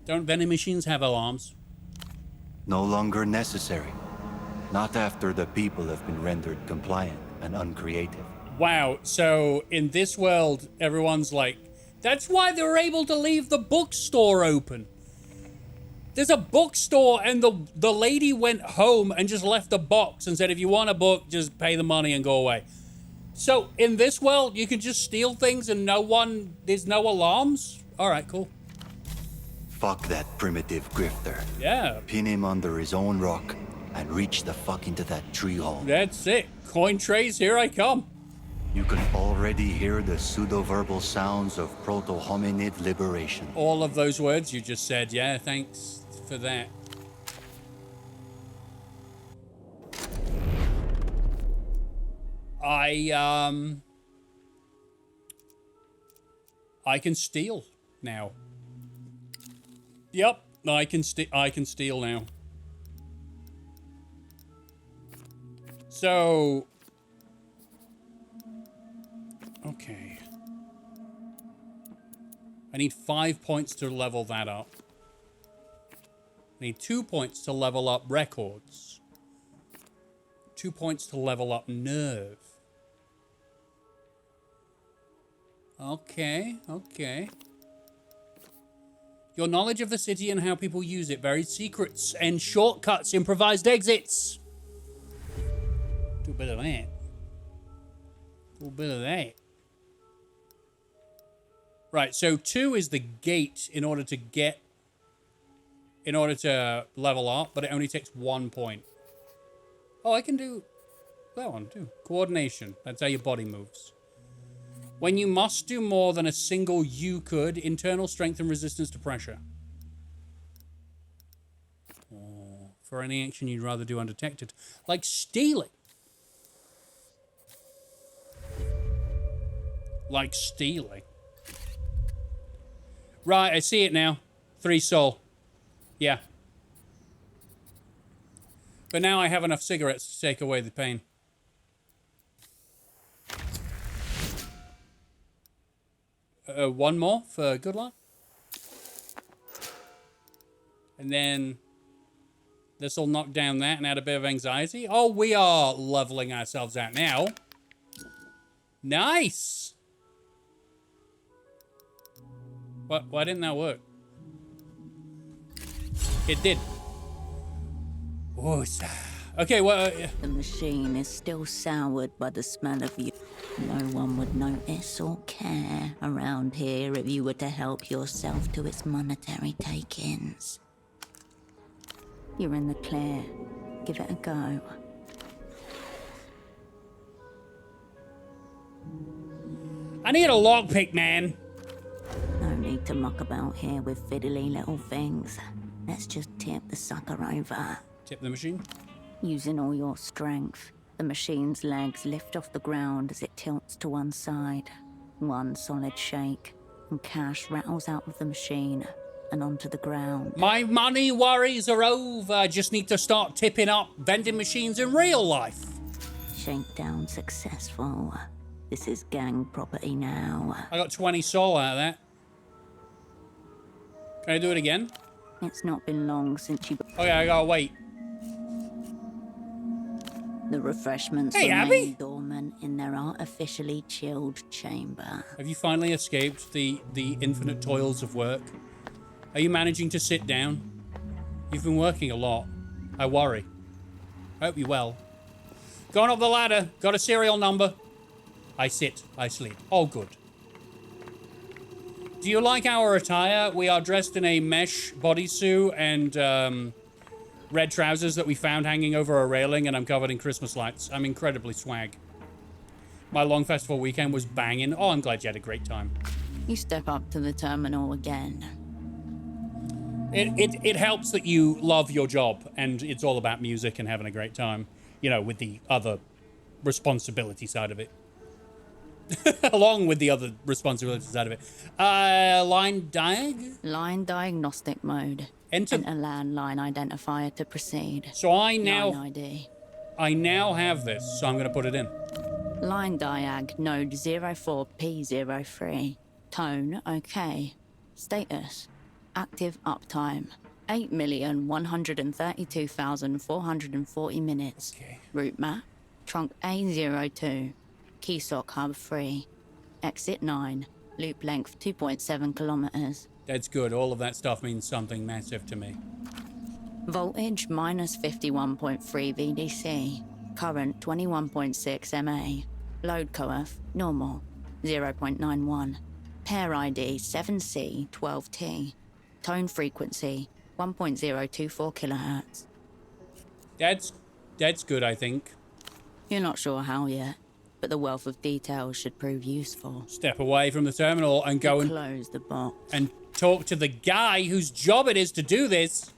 Don't vending machines have alarms? No longer necessary. Not after the people have been rendered compliant and uncreative. Wow, so in this world, everyone's like That's why they were able to leave the bookstore open. There's a bookstore, and the lady went home and just left a box and said, if you want a book, just pay the money and go away. So, in this world, you can just steal things and there's no alarms? Alright, cool. Fuck that primitive grifter. Yeah. Pin him under his own rock and reach the fuck into that tree hole. That's it. Coin trays, here I come. You can already hear the pseudo-verbal sounds of proto-hominid liberation. All of those words you just said, yeah, thanks for that. I can steal now. Yep, I can steal now. So, okay. I need 5 points to level that up. I need 2 points to level up records. 2 points to level up nerve. Okay, okay. Your knowledge of the city and how people use it, varied secrets and shortcuts, improvised exits. Do a bit of that. Do a bit of that. Right, so 2 is the gate in order to level up, but it only takes 1 point. Oh, I can do that one too. Coordination. That's how your body moves. When you must do more than a single you could, internal strength and resistance to pressure. Oh, for any action you'd rather do undetected. Like stealing. Like stealing. Right, I see it now. 3 soul. Yeah. But now I have enough cigarettes to take away the pain. One more for good luck. And then this will knock down that and add a bit of anxiety. Oh, we are leveling ourselves out now. Nice. What? Why didn't that work? It did. Okay, well... The machine is still soured by the smell of you. No one would notice or care around here if you were to help yourself to its monetary take-ins. You're in the clear. Give it a go. I need a lockpick, man. No need to muck about here with fiddly little things. Let's just tip the sucker over. Tip the machine? Using all your strength, the machine's legs lift off the ground as it tilts to one side. One solid shake, and cash rattles out of the machine and onto the ground. My money worries are over. I just need to start tipping up vending machines in real life. Shakedown successful. This is gang property now. I got 20 soul out of that. Can I do it again? It's not been long since you... Okay, I gotta wait. The refreshments remain dormant in their artificially chilled chamber. Have you finally escaped the infinite toils of work? Are you managing to sit down? You've been working a lot. I worry. I hope you're well. Going up the ladder. Got a serial number. I sit. I sleep. All good. Do you like our attire? We are dressed in a mesh bodysuit and red trousers that we found hanging over a railing, and I'm covered in Christmas lights. I'm incredibly swag. My long festival weekend was banging. Oh, I'm glad you had a great time. You step up to the terminal again. It helps that you love your job, and it's all about music and having a great time, you know, with the other responsibility side of it. Along with the other responsibilities out of it. Line diag? Line diagnostic mode. Enter a landline identifier to proceed. So I now... Line ID. I now have this, so I'm going to put it in. Line diag, node 04P03. Tone, okay. Status, active uptime. 8,132,440 minutes. Okay. Route map, trunk A02. Keysock hub 3. Exit 9. Loop length 2.7 kilometers. That's good. All of that stuff means something massive to me. Voltage minus 51.3 VDC. Current 21.6 MA. Load coef normal 0.91. Pair ID 7C12T. Tone frequency 1.024 kilohertz. That's good, I think. You're not sure how yet, but the wealth of details should prove useful. Step away from the terminal and go and close the box and talk to the guy whose job it is to do this.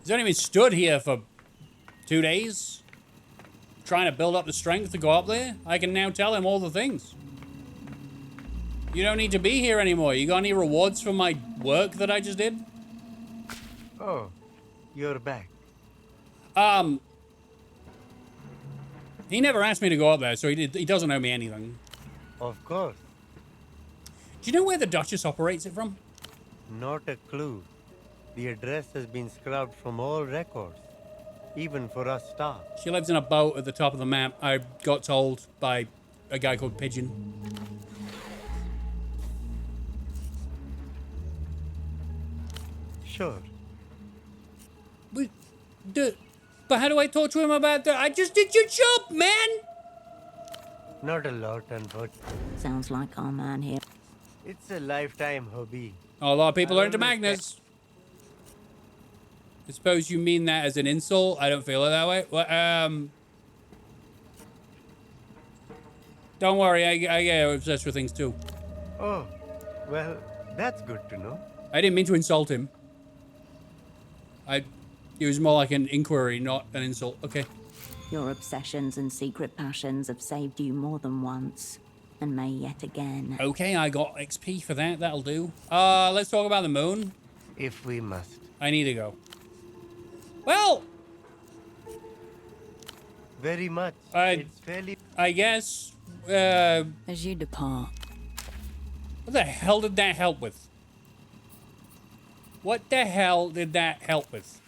He's only been stood here for 2 days, trying to build up the strength to go up there. I can now tell him all the things. You don't need to be here anymore. You got any rewards for my work that I just did? Oh, you're back. He never asked me to go up there, so he doesn't owe me anything. Of course. Do you know where the Duchess operates it from? Not a clue. The address has been scrubbed from all records, even for us staff. She lives in a boat at the top of the map. I got told by a guy called Pigeon. Sure. But how do I talk to him about that? I just did your job, man! Not a lot, unfortunately. Sounds like our man here. It's a lifetime hobby. A lot of people are into magnets. I suppose you mean that as an insult? I don't feel it that way. Well, don't worry, I get obsessed with things too. Oh, well, that's good to know. I didn't mean to insult him. It was more like an inquiry, not an insult. Okay. Your obsessions and secret passions have saved you more than once, and may yet again. Okay, I got XP for that. That'll do. Let's talk about the moon. If we must. I need to go. Well. Very much. It's fairly. I guess. As you depart. What the hell did that help with? What the hell did that help with?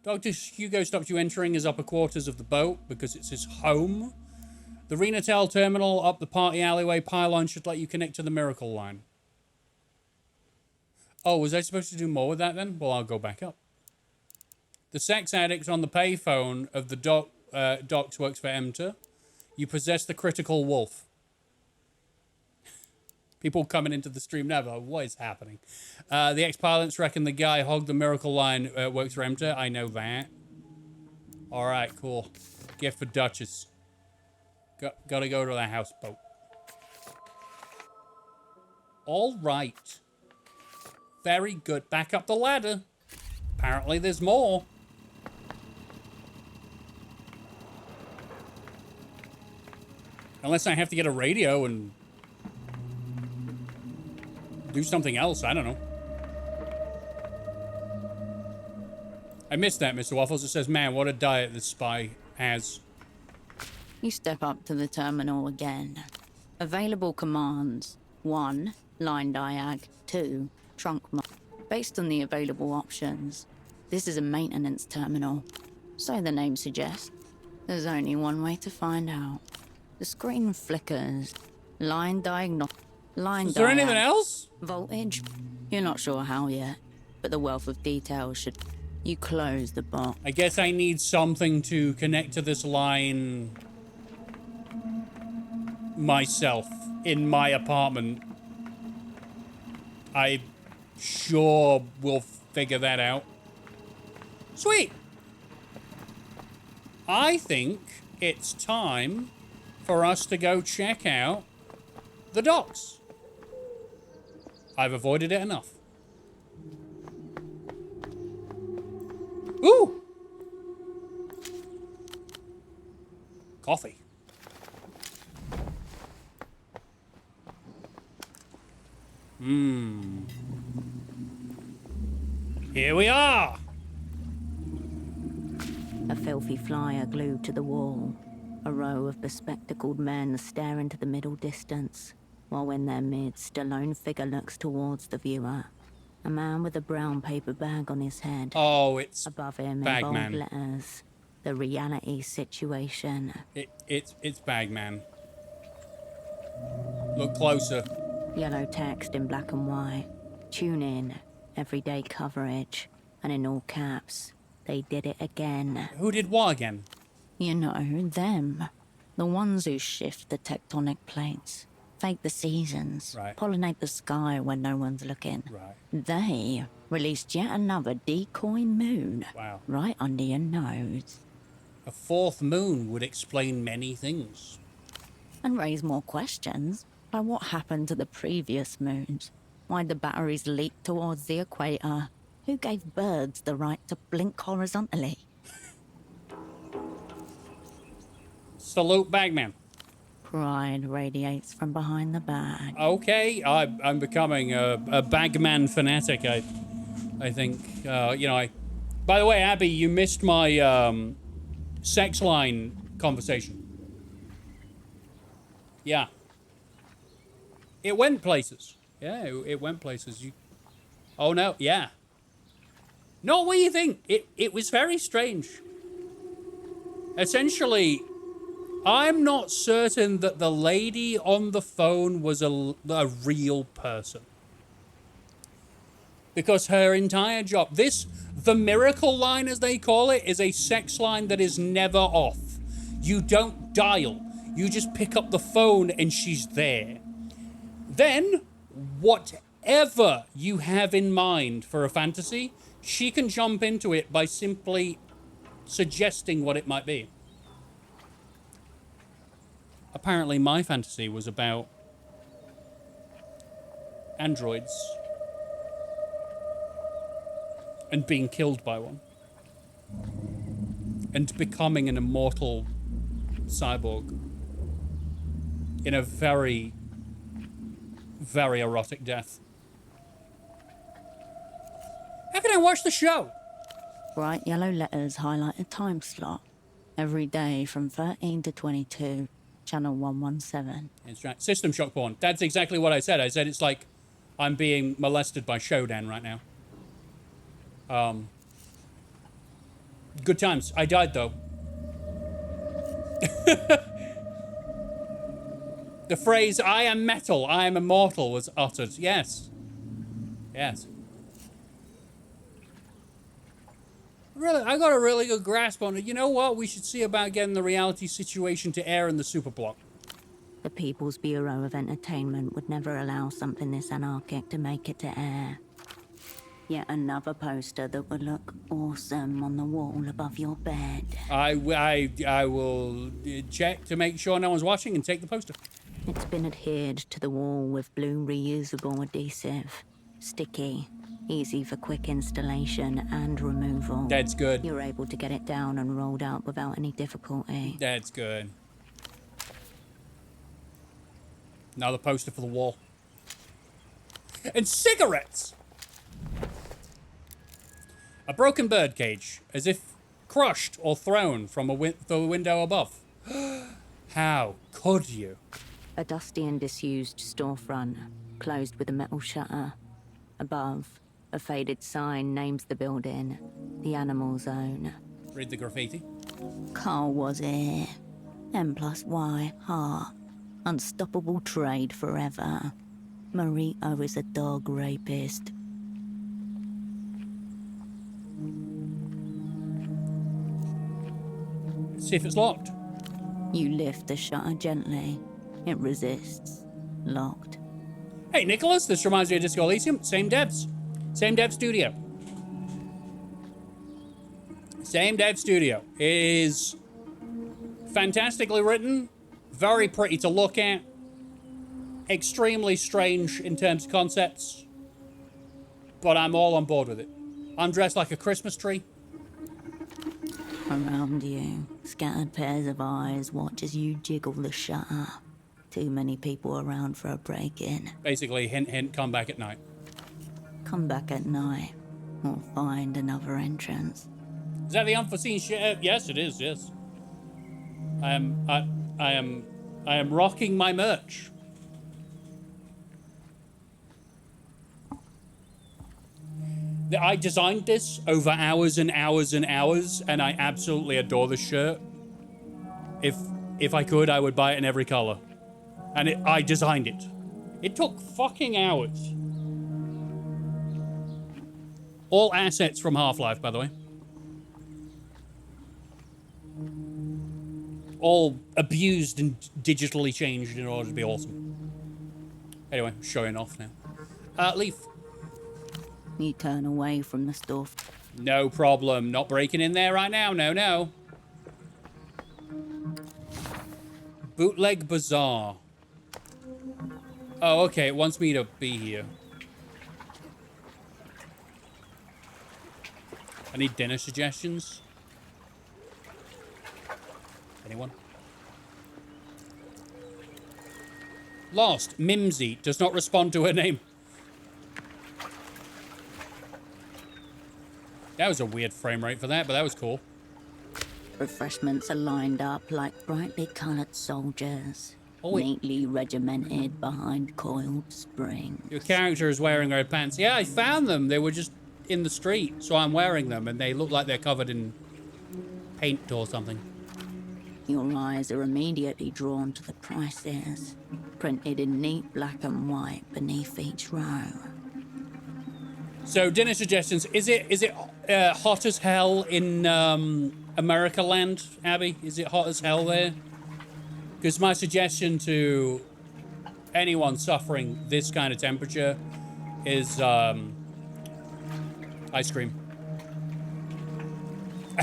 Dr. Hugo stopped you entering his upper quarters of the boat because it's his home. The Renatel terminal up the party alleyway pylon should let you connect to the Miracle Line. Oh, was I supposed to do more with that then? Well, I'll go back up. The sex addict on the payphone of the docks works for Emter. You possess the critical wolf. People coming into the stream now, but what is happening? The ex-pilots reckon the guy hogged the Miracle Line works for Emter. I know that. All right, cool. Gift for Duchess. Gotta go to the houseboat. All right. Very good. Back up the ladder. Apparently there's more. Unless I have to get a radio and do something else. I don't know. I missed that, Mr. Waffles. It says, man, what a diet this spy has. You step up to the terminal again. Available commands. 1. Line diag. 2. Trunk mark. Based on the available options, this is a maintenance terminal. So the name suggests. There's only one way to find out. The screen flickers. Line diagnostic. Line Is there anything else? Voltage. You're not sure how yet, but the wealth of details should. You close the box. I guess I need something to connect to this line myself in my apartment. I sure will figure that out. Sweet. I think it's time for us to go check out the docks. I've avoided it enough. Ooh! Coffee. Here we are! A filthy flyer glued to the wall. A row of bespectacled men stare into the middle distance, while in their midst a lone figure looks towards the viewer. A man with a brown paper bag on his head. Oh, it's above him Bagman. in bold letters. The reality situation. It's Bagman. Look closer. Yellow text in black and white. Tune in. Everyday coverage. And in all caps. They did it again. Who did what again? You know, them. The ones who shift the tectonic plates. Fake the seasons. Right. Pollinate the sky when no one's looking. Right. They released yet another decoy moon. Wow. Right under your nose. A fourth moon would explain many things. And raise more questions. Like what happened to the previous moons? Why'd the batteries leak towards the equator? Who gave birds the right to blink horizontally? Salute Bagman. Pride radiates from behind the bag. Okay, I'm becoming a Bagman fanatic, I think. You know, by the way, Abby, you missed my sex line conversation. Yeah. It went places. Yeah, it went places. Oh, no, yeah. No, what do you think? It was very strange. Essentially, I'm not certain that the lady on the phone was a real person. Because her entire job, the miracle line as they call it, is a sex line that is never off. You don't dial. You just pick up the phone and she's there. Then, whatever you have in mind for a fantasy, she can jump into it by simply suggesting what it might be. Apparently my fantasy was about androids and being killed by one and becoming an immortal cyborg in a very, very erotic death. How can I watch the show? Bright yellow letters highlight a time slot. Every day from 13 to 22, channel 117. That's right. System shock porn. That's exactly what I said. I said it's like I'm being molested by Shodan right now. Good times. I died, though. The phrase, I am metal, I am immortal, was uttered. Yes. Yes. Really, I got a really good grasp on it. You know what? We should see about getting the reality situation to air in the Superblock. The People's Bureau of Entertainment would never allow something this anarchic to make it to air. Yet another poster that would look awesome on the wall above your bed. I will check to make sure no one's watching and take the poster. It's been adhered to the wall with blue reusable adhesive. Sticky, easy for quick installation and removal. That's good. You're able to get it down and rolled out without any difficulty. That's good. Another poster for the wall. And cigarettes! A broken birdcage, as if crushed or thrown from the window above. How could you? A dusty and disused storefront, closed with a metal shutter. Above, a faded sign names the building, the Animal Zone. Read the graffiti. Carl was here. M+Y, heart. Unstoppable trade forever. Marito is a dog rapist. See if it's locked. You lift the shutter gently. It resists. Locked. Hey, Nicholas, this reminds me of Disco Elysium. Same devs. Same dev studio. Same dev studio. It is fantastically written. Very pretty to look at. Extremely strange in terms of concepts. But I'm all on board with it. I'm dressed like a Christmas tree. Around you, scattered pairs of eyes watch as you jiggle the shutter. Too many people around for a break-in. Basically, hint, hint, come back at night. Come back at night, or find another entrance. Is that the unforeseen shit? Yes, it is, yes. I am rocking my merch. I designed this over hours and hours and hours, and I absolutely adore the shirt. If I could, I would buy it in every color. And I designed it. It took fucking hours. All assets from Half-Life, by the way. All abused and digitally changed in order to be awesome. Anyway, showing off now. Leaf. You turn away from the stuff. No problem. Not breaking in there right now. No, no. Bootleg Bazaar. Oh, okay. It wants me to be here. I need dinner suggestions. Anyone? Lost. Mimsy does not respond to her name. That was a weird frame rate for that, but that was cool. Refreshments are lined up like brightly coloured soldiers, neatly regimented behind coiled springs. Your character is wearing red pants. Yeah, I found them. They were just in the street, so I'm wearing them, and they look like they're covered in paint or something. Your eyes are immediately drawn to the prices, printed in neat black and white beneath each row. So, dinner suggestions. Is it hot as hell in America land, Abby? Is it hot as hell there? Because my suggestion to anyone suffering this kind of temperature is ice cream.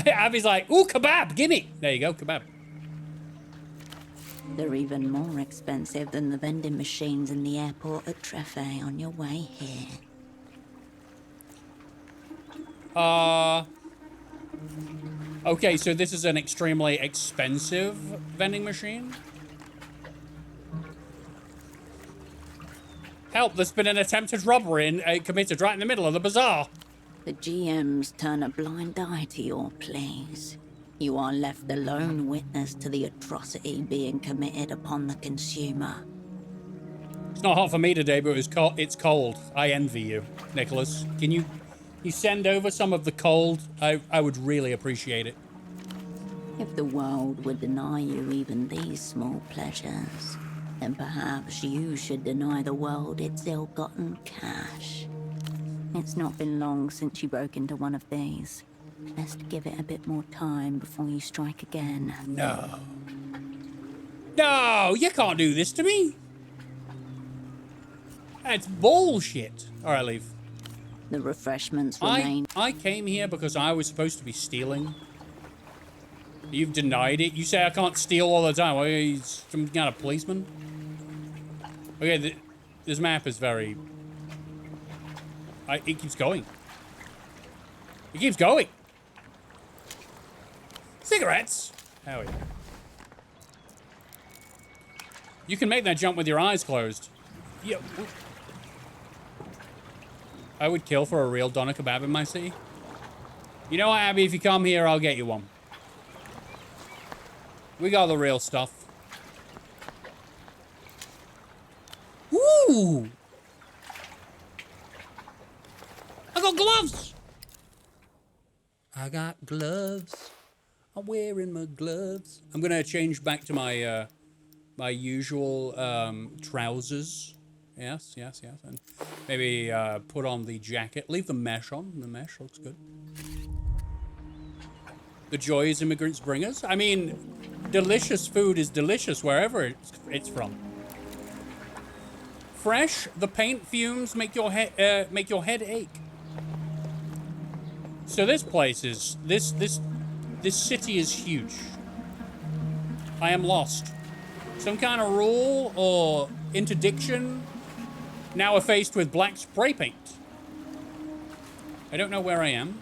Abby's like, ooh, kebab, gimme. There you go, kebab. They're even more expensive than the vending machines in the airport at Treffe on your way here. Okay, so this is an extremely expensive vending machine? Help, there's been an attempted robbery committed right in the middle of the bazaar. The GMs turn a blind eye to your pleas. You are left the lone witness to the atrocity being committed upon the consumer. It's not hot for me today, but it's cold. I envy you, Nicholas. Can you send over some of the cold? I would really appreciate it. If the world would deny you even these small pleasures, then perhaps you should deny the world its ill-gotten cash. It's not been long since you broke into one of these. Best give it a bit more time before you strike again. No. No, you can't do this to me. That's bullshit. All right, leave. The refreshments remain. I came here because I was supposed to be stealing. You've denied it. You say I can't steal all the time. Well, he's some kind of policeman. Okay, this map is very... it keeps going. It keeps going. Cigarettes. Hell yeah. You can make that jump with your eyes closed. Yeah. I would kill for a real doner kebab in my city. You know what, Abby? If you come here, I'll get you one. We got the real stuff. Ooh! I got gloves! I got gloves. I'm wearing my gloves. I'm gonna change back to my my usual trousers. Yes. And maybe put on the jacket. Leave the mesh on. The mesh looks good. The joys immigrants bring us. I mean, delicious food is delicious wherever it's from. Fresh, the paint fumes make your head ache. So this place is this city is huge. I am lost. Some kind of rule or interdiction. Now we're faced with black spray paint. I don't know where I am.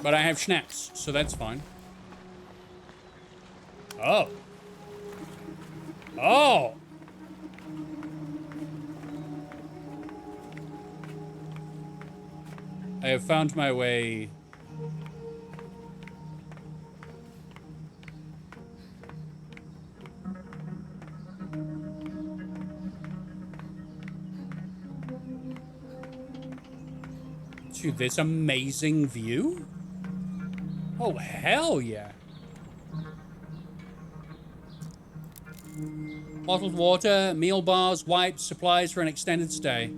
But I have schnapps, so that's fine. Oh. Oh! I have found my way... to this amazing view? Oh, hell yeah. Bottled water, meal bars, wipes, supplies for an extended stay.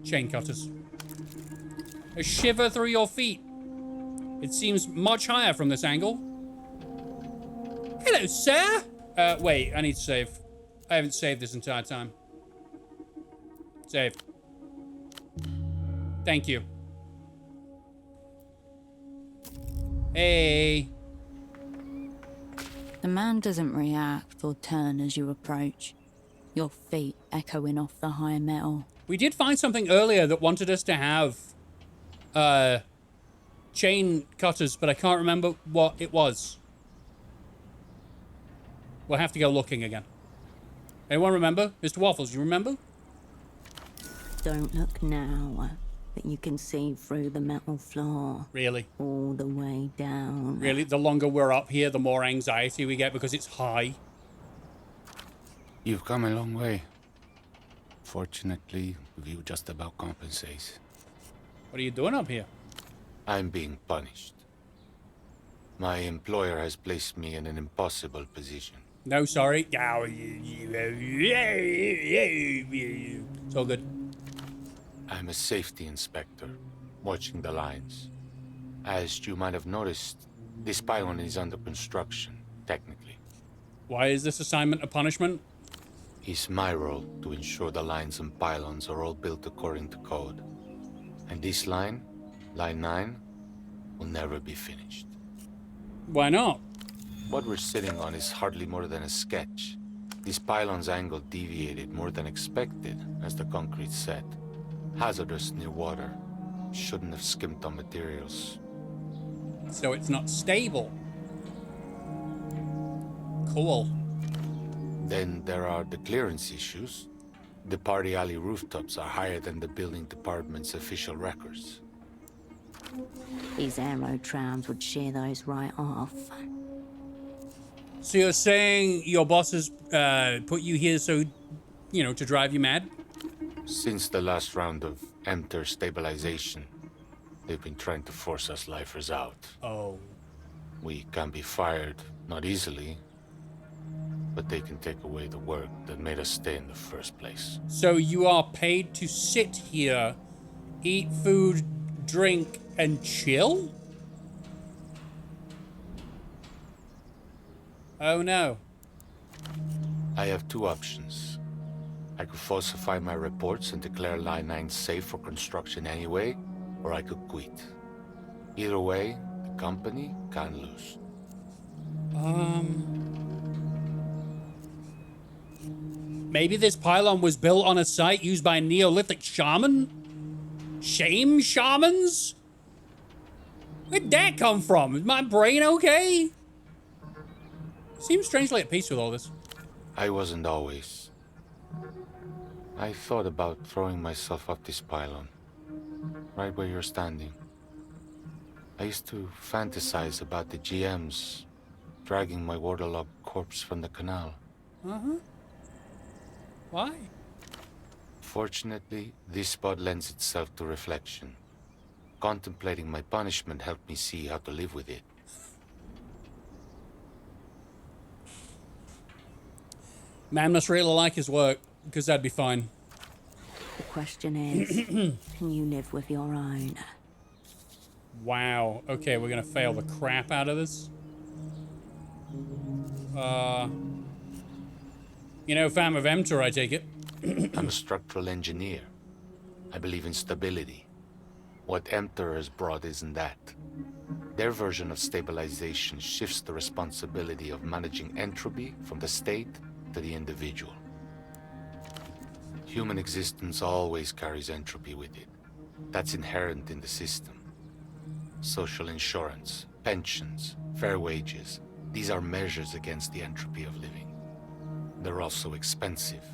Chain cutters. A shiver through your feet. It seems much higher from this angle. Hello, sir. Wait, I need to save. I haven't saved this entire time. Save. Thank you. Hey. The man doesn't react or turn as you approach, your feet echoing off the high metal. We did find something earlier that wanted us to have chain cutters, but I can't remember what it was. We'll have to go looking again. Anyone remember? Mr. Waffles, you remember? Don't look now, but you can see through the metal floor. Really? All the way down. Really? The longer we're up here, the more anxiety we get because it's high. You've come a long way. Fortunately, the view just about compensates. What are you doing up here? I'm being punished. My employer has placed me in an impossible position. No, sorry. It's all good. I'm a safety inspector, watching the lines. As you might have noticed, this pylon is under construction, technically. Why is this assignment a punishment? It's my role to ensure the lines and pylons are all built according to code. And this line, Line 9, will never be finished. Why not? What we're sitting on is hardly more than a sketch. This pylon's angle deviated more than expected as the concrete set. Hazardous near water. Shouldn't have skimped on materials. So it's not stable. Cool. Then there are the clearance issues. The party alley rooftops are higher than the building department's official records. These aero trams would shear those right off. So you're saying your bosses put you here so, you know, to drive you mad? Since the last round of Enter stabilization, they've been trying to force us lifers out. Oh. We can be fired, not easily, but they can take away the work that made us stay in the first place. So you are paid to sit here, eat food, drink, and chill? Oh no. I have two options. I could falsify my reports and declare Line 9 safe for construction anyway, or I could quit. Either way, the company can lose. Maybe this pylon was built on a site used by a Neolithic shaman? Shame shamans? Where'd that come from? Is my brain okay? Seems strangely at peace with all this. I wasn't always. I thought about throwing myself off this pylon, right where you're standing. I used to fantasize about the GMs dragging my waterlogged corpse from the canal. Uh-huh. Why? Fortunately, this spot lends itself to reflection. Contemplating my punishment helped me see how to live with it. Man must really like his work, because that'd be fine. The question is, can you live with your own? Wow. Okay, we're gonna fail the crap out of this. You know, fan of Emter, I take it. I'm a structural engineer. I believe in stability. What Emter has brought isn't that. Their version of stabilization shifts the responsibility of managing entropy from the state to the individual. Human existence always carries entropy with it. That's inherent in the system. Social insurance, pensions, fair wages, these are measures against the entropy of living. They're also expensive.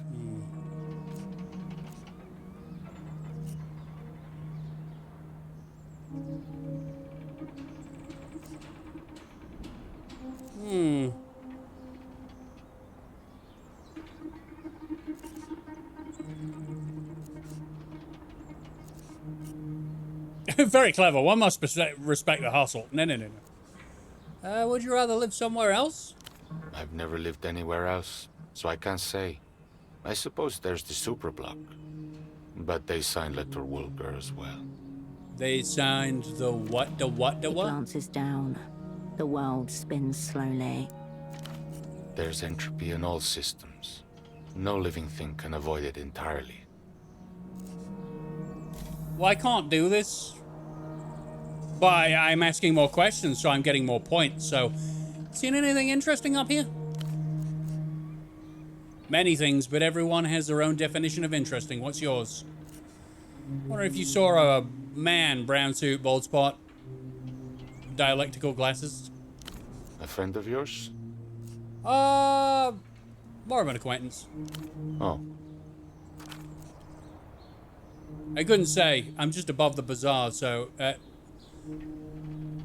Very clever. One must respect the hustle. No. Would you rather live somewhere else? I've never lived anywhere else, so I can't say. I suppose there's the superblock, but they signed Letter Wolger as well. They signed the what? The what? The He what? glances down. The world spins slowly. There's entropy in all systems. No living thing can avoid it entirely. Well, I can't do this. But I'm asking more questions, so I'm getting more points. So, seen anything interesting up here? Many things, but everyone has their own definition of interesting. What's yours? Wonder if you saw a man, brown suit, bald spot, dialectical glasses. A friend of yours? More of an acquaintance. Oh. I couldn't say. I'm just above the bazaar, so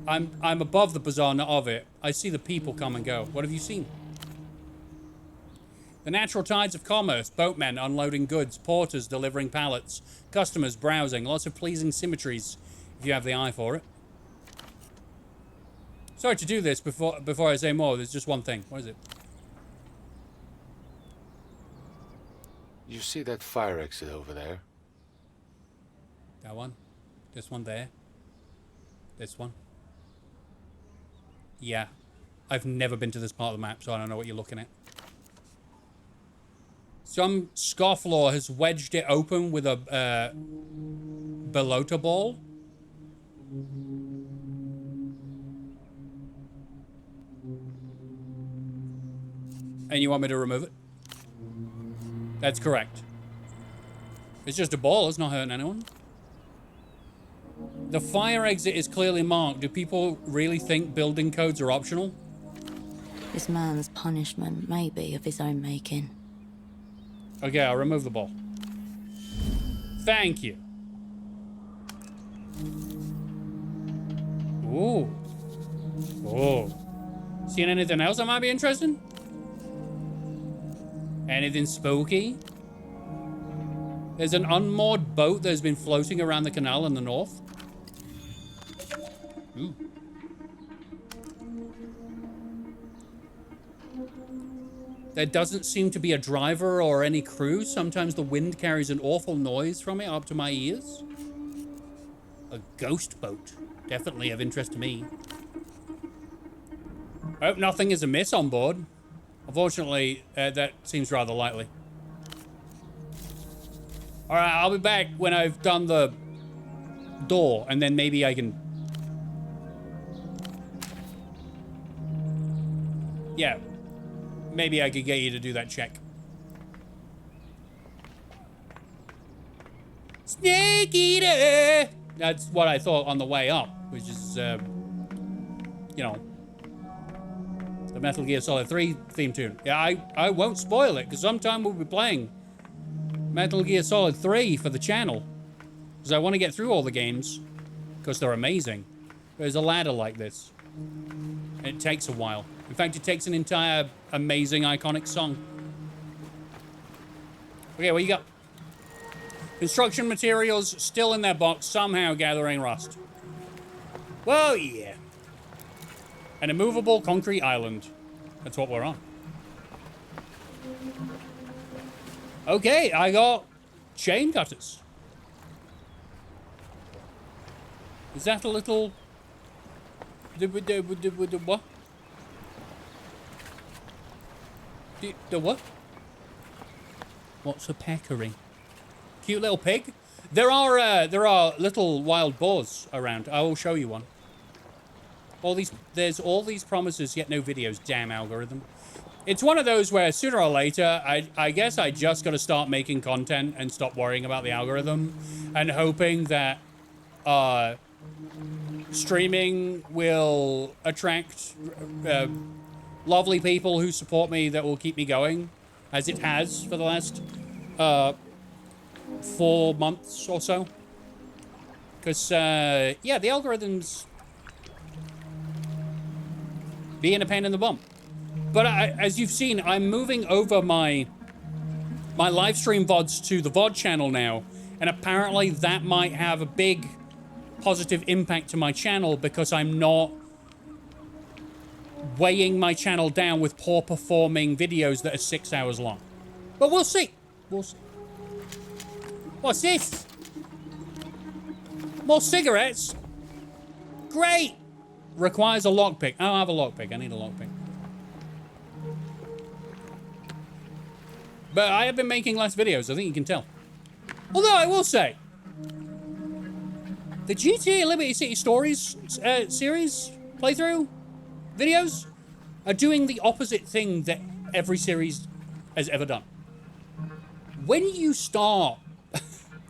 I'm above the bazaar, not of it. I see the people come and go. What have you seen? The natural tides of commerce, boatmen unloading goods, porters delivering pallets, customers browsing, lots of pleasing symmetries, if you have the eye for it. Sorry to do this before I say more. There's just one thing. What is it? You see that fire exit over there? That one. This one there. This one. Yeah. I've never been to this part of the map, so I don't know what you're looking at. Some scofflaw has wedged it open with a belota ball. And you want me to remove it? That's correct. It's just a ball, it's not hurting anyone. The fire exit is clearly marked. Do people really think building codes are optional? This man's punishment may be of his own making. Okay, I'll remove the ball. Thank you. Ooh. Oh. Seen anything else that might be interesting? Anything spooky? There's an unmoored boat that's been floating around the canal in the north. Ooh. There doesn't seem to be a driver or any crew. Sometimes the wind carries an awful noise from it up to my ears. A ghost boat. Definitely of interest to me. I hope nothing is amiss on board. Unfortunately, that seems rather likely. Alright, I'll be back when I've done the door, and then maybe I can... Yeah. Maybe I could get you to do that check. Snake Eater! That's what I thought on the way up, which is, you know, the Metal Gear Solid 3 theme tune. Yeah, I won't spoil it, because sometime we'll be playing Metal Gear Solid 3 for the channel. Because I want to get through all the games, because they're amazing. There's a ladder like this. And it takes a while. In fact, it takes an entire amazing, iconic song. Okay, what you got? Construction materials still in their box, somehow gathering rust. Well, yeah. An immovable concrete island. That's what we're on. Okay, I got chain cutters. Is that a little... What? The what? What's a peccary? Cute little pig? There are little wild boars around. I will show you one. There's all these promises, yet no videos. Damn algorithm. It's one of those where sooner or later, I guess I just got to start making content and stop worrying about the algorithm and hoping that streaming will attract lovely people who support me that will keep me going, as it has for the last 4 months or so. Because, yeah, the algorithm's being a pain in the bum. But as you've seen, I'm moving over my live stream VODs to the VOD channel now, and apparently that might have a big positive impact to my channel because I'm not weighing my channel down with poor performing videos that are 6 hours long. But we'll see. We'll see. What's this? More cigarettes? Great! Requires a lockpick. I don't have a lockpick. I need a lockpick. But I have been making less videos. I think you can tell. Although I will say, the GTA Liberty City Stories series playthrough videos are doing the opposite thing that every series has ever done. When you start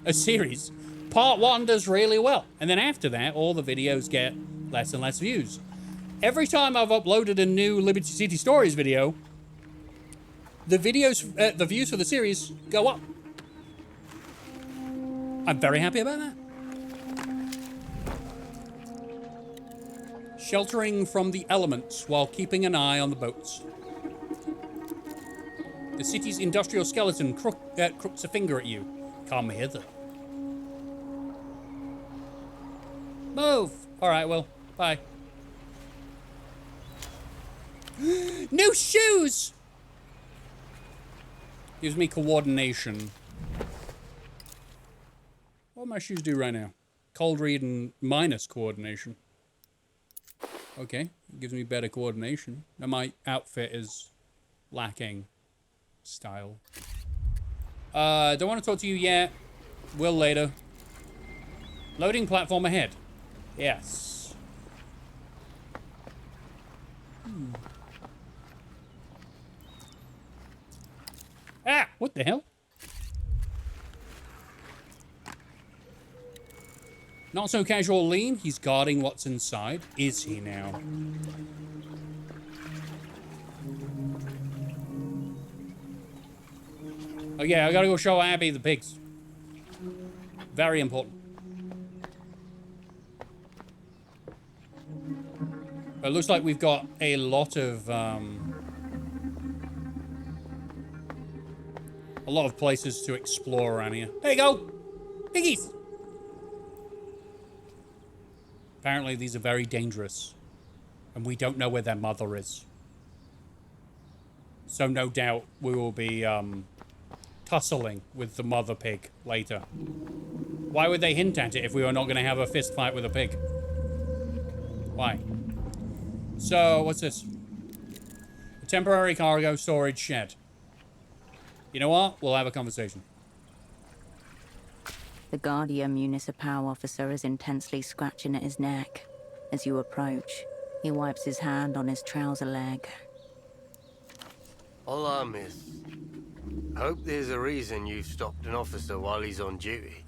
a series, part 1 does really well. And then after that, all the videos get less and less views. Every time I've uploaded a new Liberty City Stories video, the views for the series go up. I'm very happy about that. Sheltering from the elements while keeping an eye on the boats. The city's industrial skeleton crooks a finger at you. Come hither. Move! Alright, well, bye. New shoes! Gives me coordination. What do my shoes do right now? Cold read and minus coordination. Okay, gives me better coordination. Now my outfit is lacking style. Don't want to talk to you yet. Will later. Loading platform ahead. Yes. Ah, what the hell? Not so casual lean. He's guarding what's inside. Is he now? Oh yeah, I gotta go show Abby the pigs. Very important. It looks like we've got a lot of places to explore around here. There you go, piggies. Apparently these are very dangerous, and we don't know where their mother is. So no doubt we will be tussling with the mother pig later. Why would they hint at it if we were not going to have a fist fight with a pig? Why? So, what's this? A temporary cargo storage shed. You know what? We'll have a conversation. The Guardian Municipal officer is intensely scratching at his neck. As you approach, he wipes his hand on his trouser leg. Hola, miss. Hope there's a reason you've stopped an officer while he's on duty.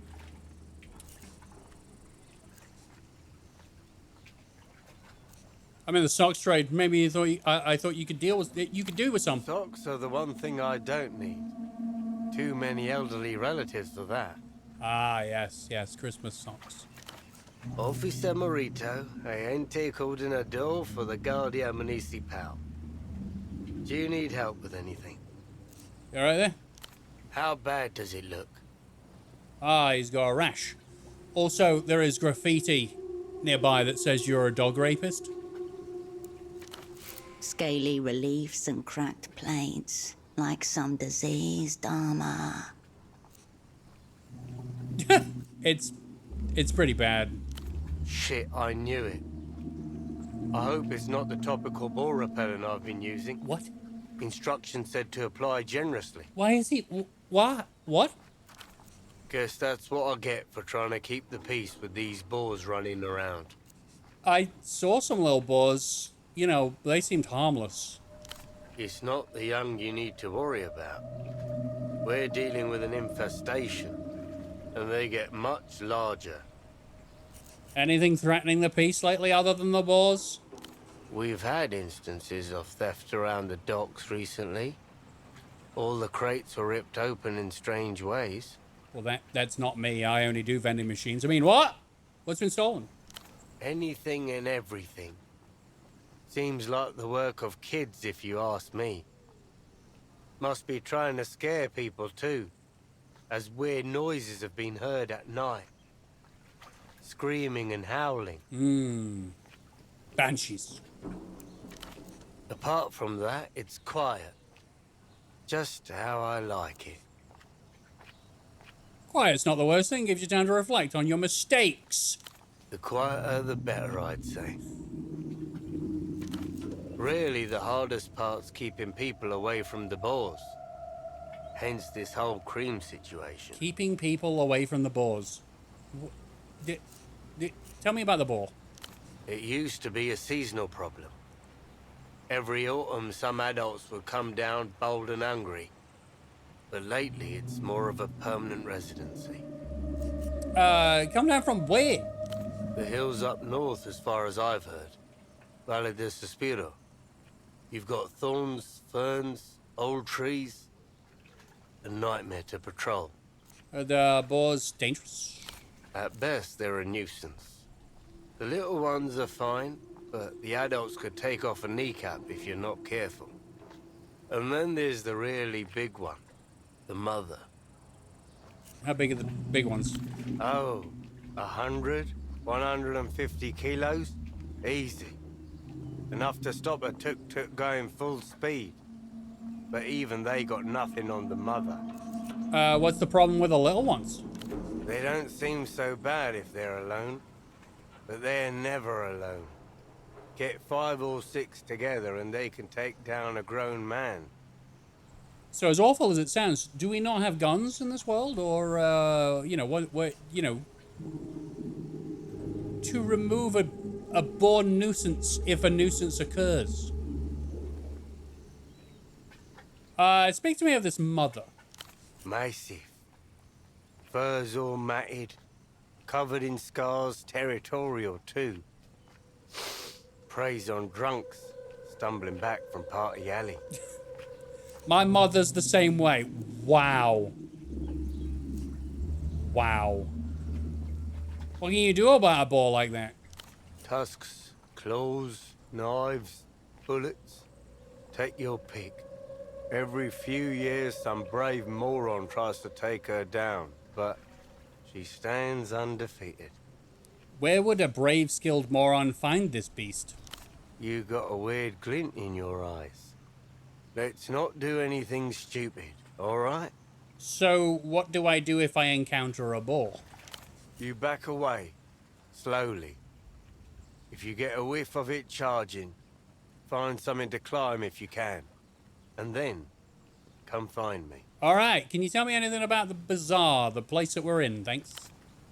I'm in the socks trade. Maybe you thought I thought you could deal with you could do with some. Socks are the one thing I don't need. Too many elderly relatives for that. Ah, yes, yes, Christmas socks. Officer Morito, agente coordinador for the Guardia Municipal. Do you need help with anything? You alright there? How bad does it look? Ah, he's got a rash. Also, there is graffiti nearby that says you're a dog rapist. Scaly reliefs and cracked plates, like some diseased armor. It's pretty bad. Shit, I knew it. I hope it's not the topical ball repellent I've been using. What? Instructions said to apply generously. Why is he... What? What? Guess that's what I get for trying to keep the peace with these boars running around. I saw some little boars. You know, they seemed harmless. It's not the young you need to worry about. We're dealing with an infestation, and they get much larger. Anything threatening the peace lately other than the boars? We've had instances of theft around the docks recently. All the crates were ripped open in strange ways. Well, that's not me. I only do vending machines. I mean, what? What's been stolen? Anything and everything. Seems like the work of kids, if you ask me. Must be trying to scare people too, as weird noises have been heard at night. screaming and howling. Banshees. Apart from that, it's quiet. Just how I like it. Quiet's not the worst thing. Gives you time to reflect on your mistakes. The quieter, the better, I'd say. Really, the hardest part's keeping people away from the boars. Hence this whole cream situation. Keeping people away from the boars. Tell me about the boar. It used to be a seasonal problem. Every autumn, some adults would come down bold and hungry. But lately, it's more of a permanent residency. Come down from where? The hills up north, as far as I've heard. Valle de Suspiro. You've got thorns, ferns, old trees. A nightmare to patrol. Are the boars dangerous? At best, they're a nuisance. The little ones are fine, but the adults could take off a kneecap if you're not careful. And then there's the really big one, the mother. How big are the big ones? Oh, 100, 150 kilos? Easy. Enough to stop a tuk-tuk going full speed. But even they got nothing on the mother. What's the problem with the little ones? They don't seem so bad if they're alone. But they're never alone. Get 5 or 6 together and they can take down a grown man. So as awful as it sounds, do we not have guns in this world? Or, to remove a boar nuisance if a nuisance occurs? Speak to me of this mother. Massive. Furs all matted. Covered in scars, territorial too. Preys on drunks, stumbling back from Party Alley. My mother's the same way. Wow. Wow. What can you do about a boar like that? Tusks, claws, knives, bullets. Take your pick. Every few years, some brave moron tries to take her down, but she stands undefeated. Where would a brave, skilled moron find this beast? You got a weird glint in your eyes. Let's not do anything stupid, all right? So, what do I do if I encounter a boar? You back away, slowly. If you get a whiff of it charging, find something to climb if you can. And then, come find me. Alright, can you tell me anything about the bazaar, the place that we're in, thanks?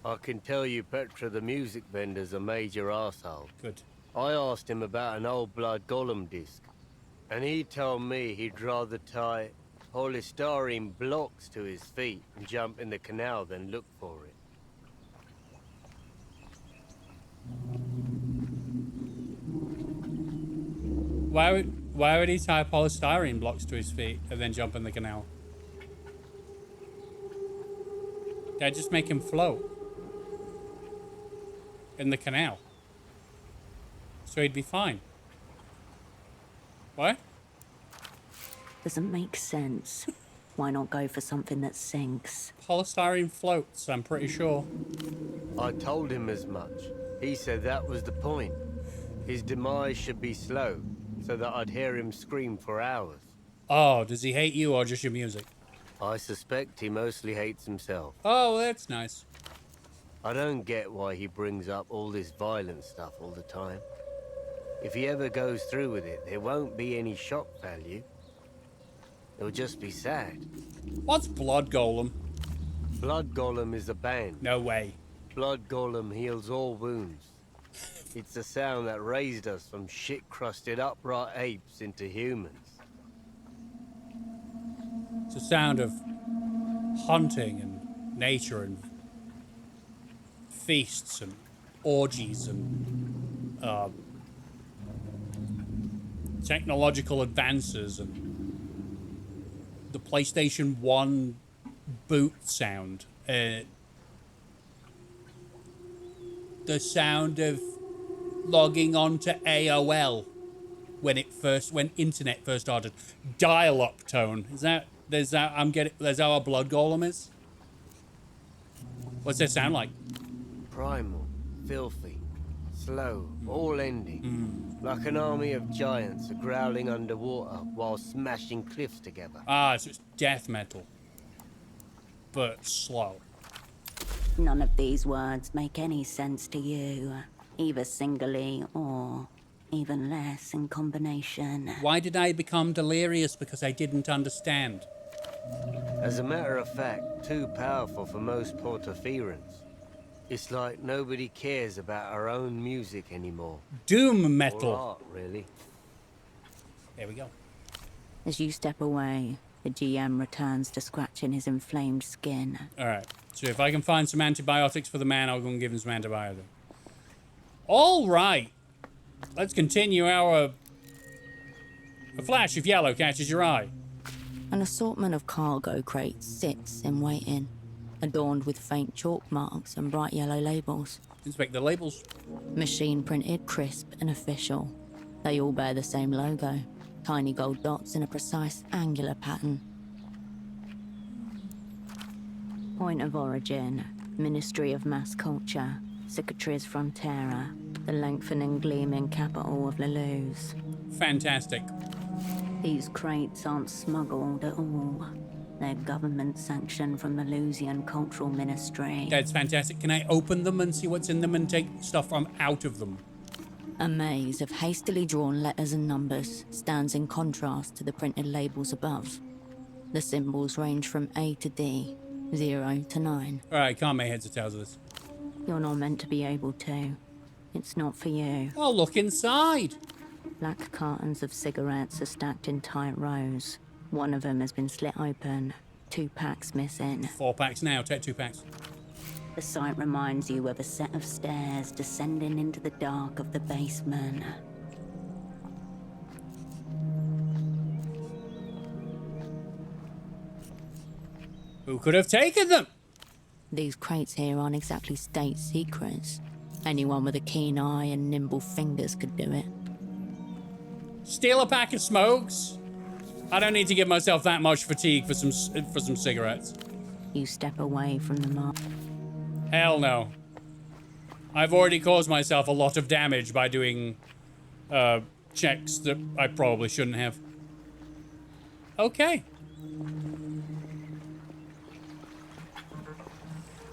I can tell you Petra the music vendor's a major arsehole. Good. I asked him about an old blood golem disc, and he told me he'd rather tie polystyrene blocks to his feet and jump in the canal than look for it. Why would he tie polystyrene blocks to his feet and then jump in the canal? That'd just make him float in the canal. So he'd be fine. What? Doesn't make sense. Why not go for something that sinks? Polystyrene floats, I'm pretty sure. I told him as much. He said that was the point. His demise should be slow, so that I'd hear him scream for hours. Oh, does he hate you or just your music? I suspect he mostly hates himself. Oh, that's nice. I don't get why he brings up all this violent stuff all the time. If he ever goes through with it, there won't be any shock value. It'll just be sad. What's Blood Golem? Blood Golem is a band. No way. Blood Golem heals all wounds. It's the sound that raised us from shit-crusted upright apes into humans. It's a sound of hunting and nature and feasts and orgies and technological advances and the PlayStation 1 boot sound. The sound of logging on to AOL when internet first started. Dial-up tone. That's how a blood golem is? What's that sound like? Primal. filthy, slow, all ending. Like an army of giants growling underwater while smashing cliffs together. Ah, so it's death metal. But slow. None of these words make any sense to you, either singly or even less in combination. Why did I become delirious? Because I didn't understand. As a matter of fact, too powerful for most Portoferans. It's like nobody cares about our own music anymore. Doom metal. Or art, really. There we go. As you step away, the GM returns to scratching his inflamed skin. Alright, so if I can find some antibiotics for the man, I'll go and give him some antibiotics. Alright. Let's continue our... A flash of yellow catches your eye. An assortment of cargo crates sits in waiting, adorned with faint chalk marks and bright yellow labels. Inspect the labels. Machine printed, crisp and official. They all bear the same logo. Tiny gold dots in a precise angular pattern. Point of origin, Ministry of Mass Culture, Cicatriz Frontera, the lengthening gleaming capital of Leluz. Fantastic. These crates aren't smuggled at all. They're government sanctioned from the Lusian Cultural Ministry. That's fantastic. Can I open them and see what's in them and take stuff from out of them? A maze of hastily drawn letters and numbers stands in contrast to the printed labels above. The symbols range from A to D, 0 to 9. Alright, can't make heads or tails of this. You're not meant to be able to. It's not for you. Oh, look inside. Black cartons of cigarettes are stacked in tight rows. One of them has been slit open. 2 packs missing. 4 packs now. Take 2 packs. The sight reminds you of a set of stairs descending into the dark of the basement. Who could have taken them? These crates here aren't exactly state secrets. Anyone with a keen eye and nimble fingers could do it. Steal a pack of smokes? I don't need to give myself that much fatigue for some cigarettes. You step away from the mark. Hell no. I've already caused myself a lot of damage by doing checks that I probably shouldn't have. Okay.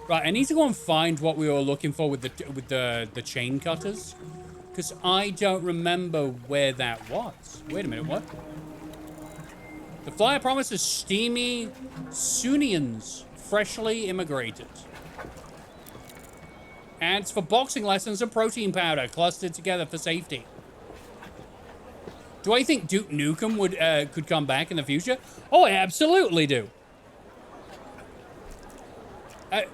Right, I need to go and find what we were looking for with the chain cutters, because I don't remember where that was. Wait a minute, what? The flyer promises steamy Sunians, freshly immigrated. Ads for boxing lessons and protein powder clustered together for safety. Do I think Duke Nukem would could come back in the future? Oh, I absolutely do.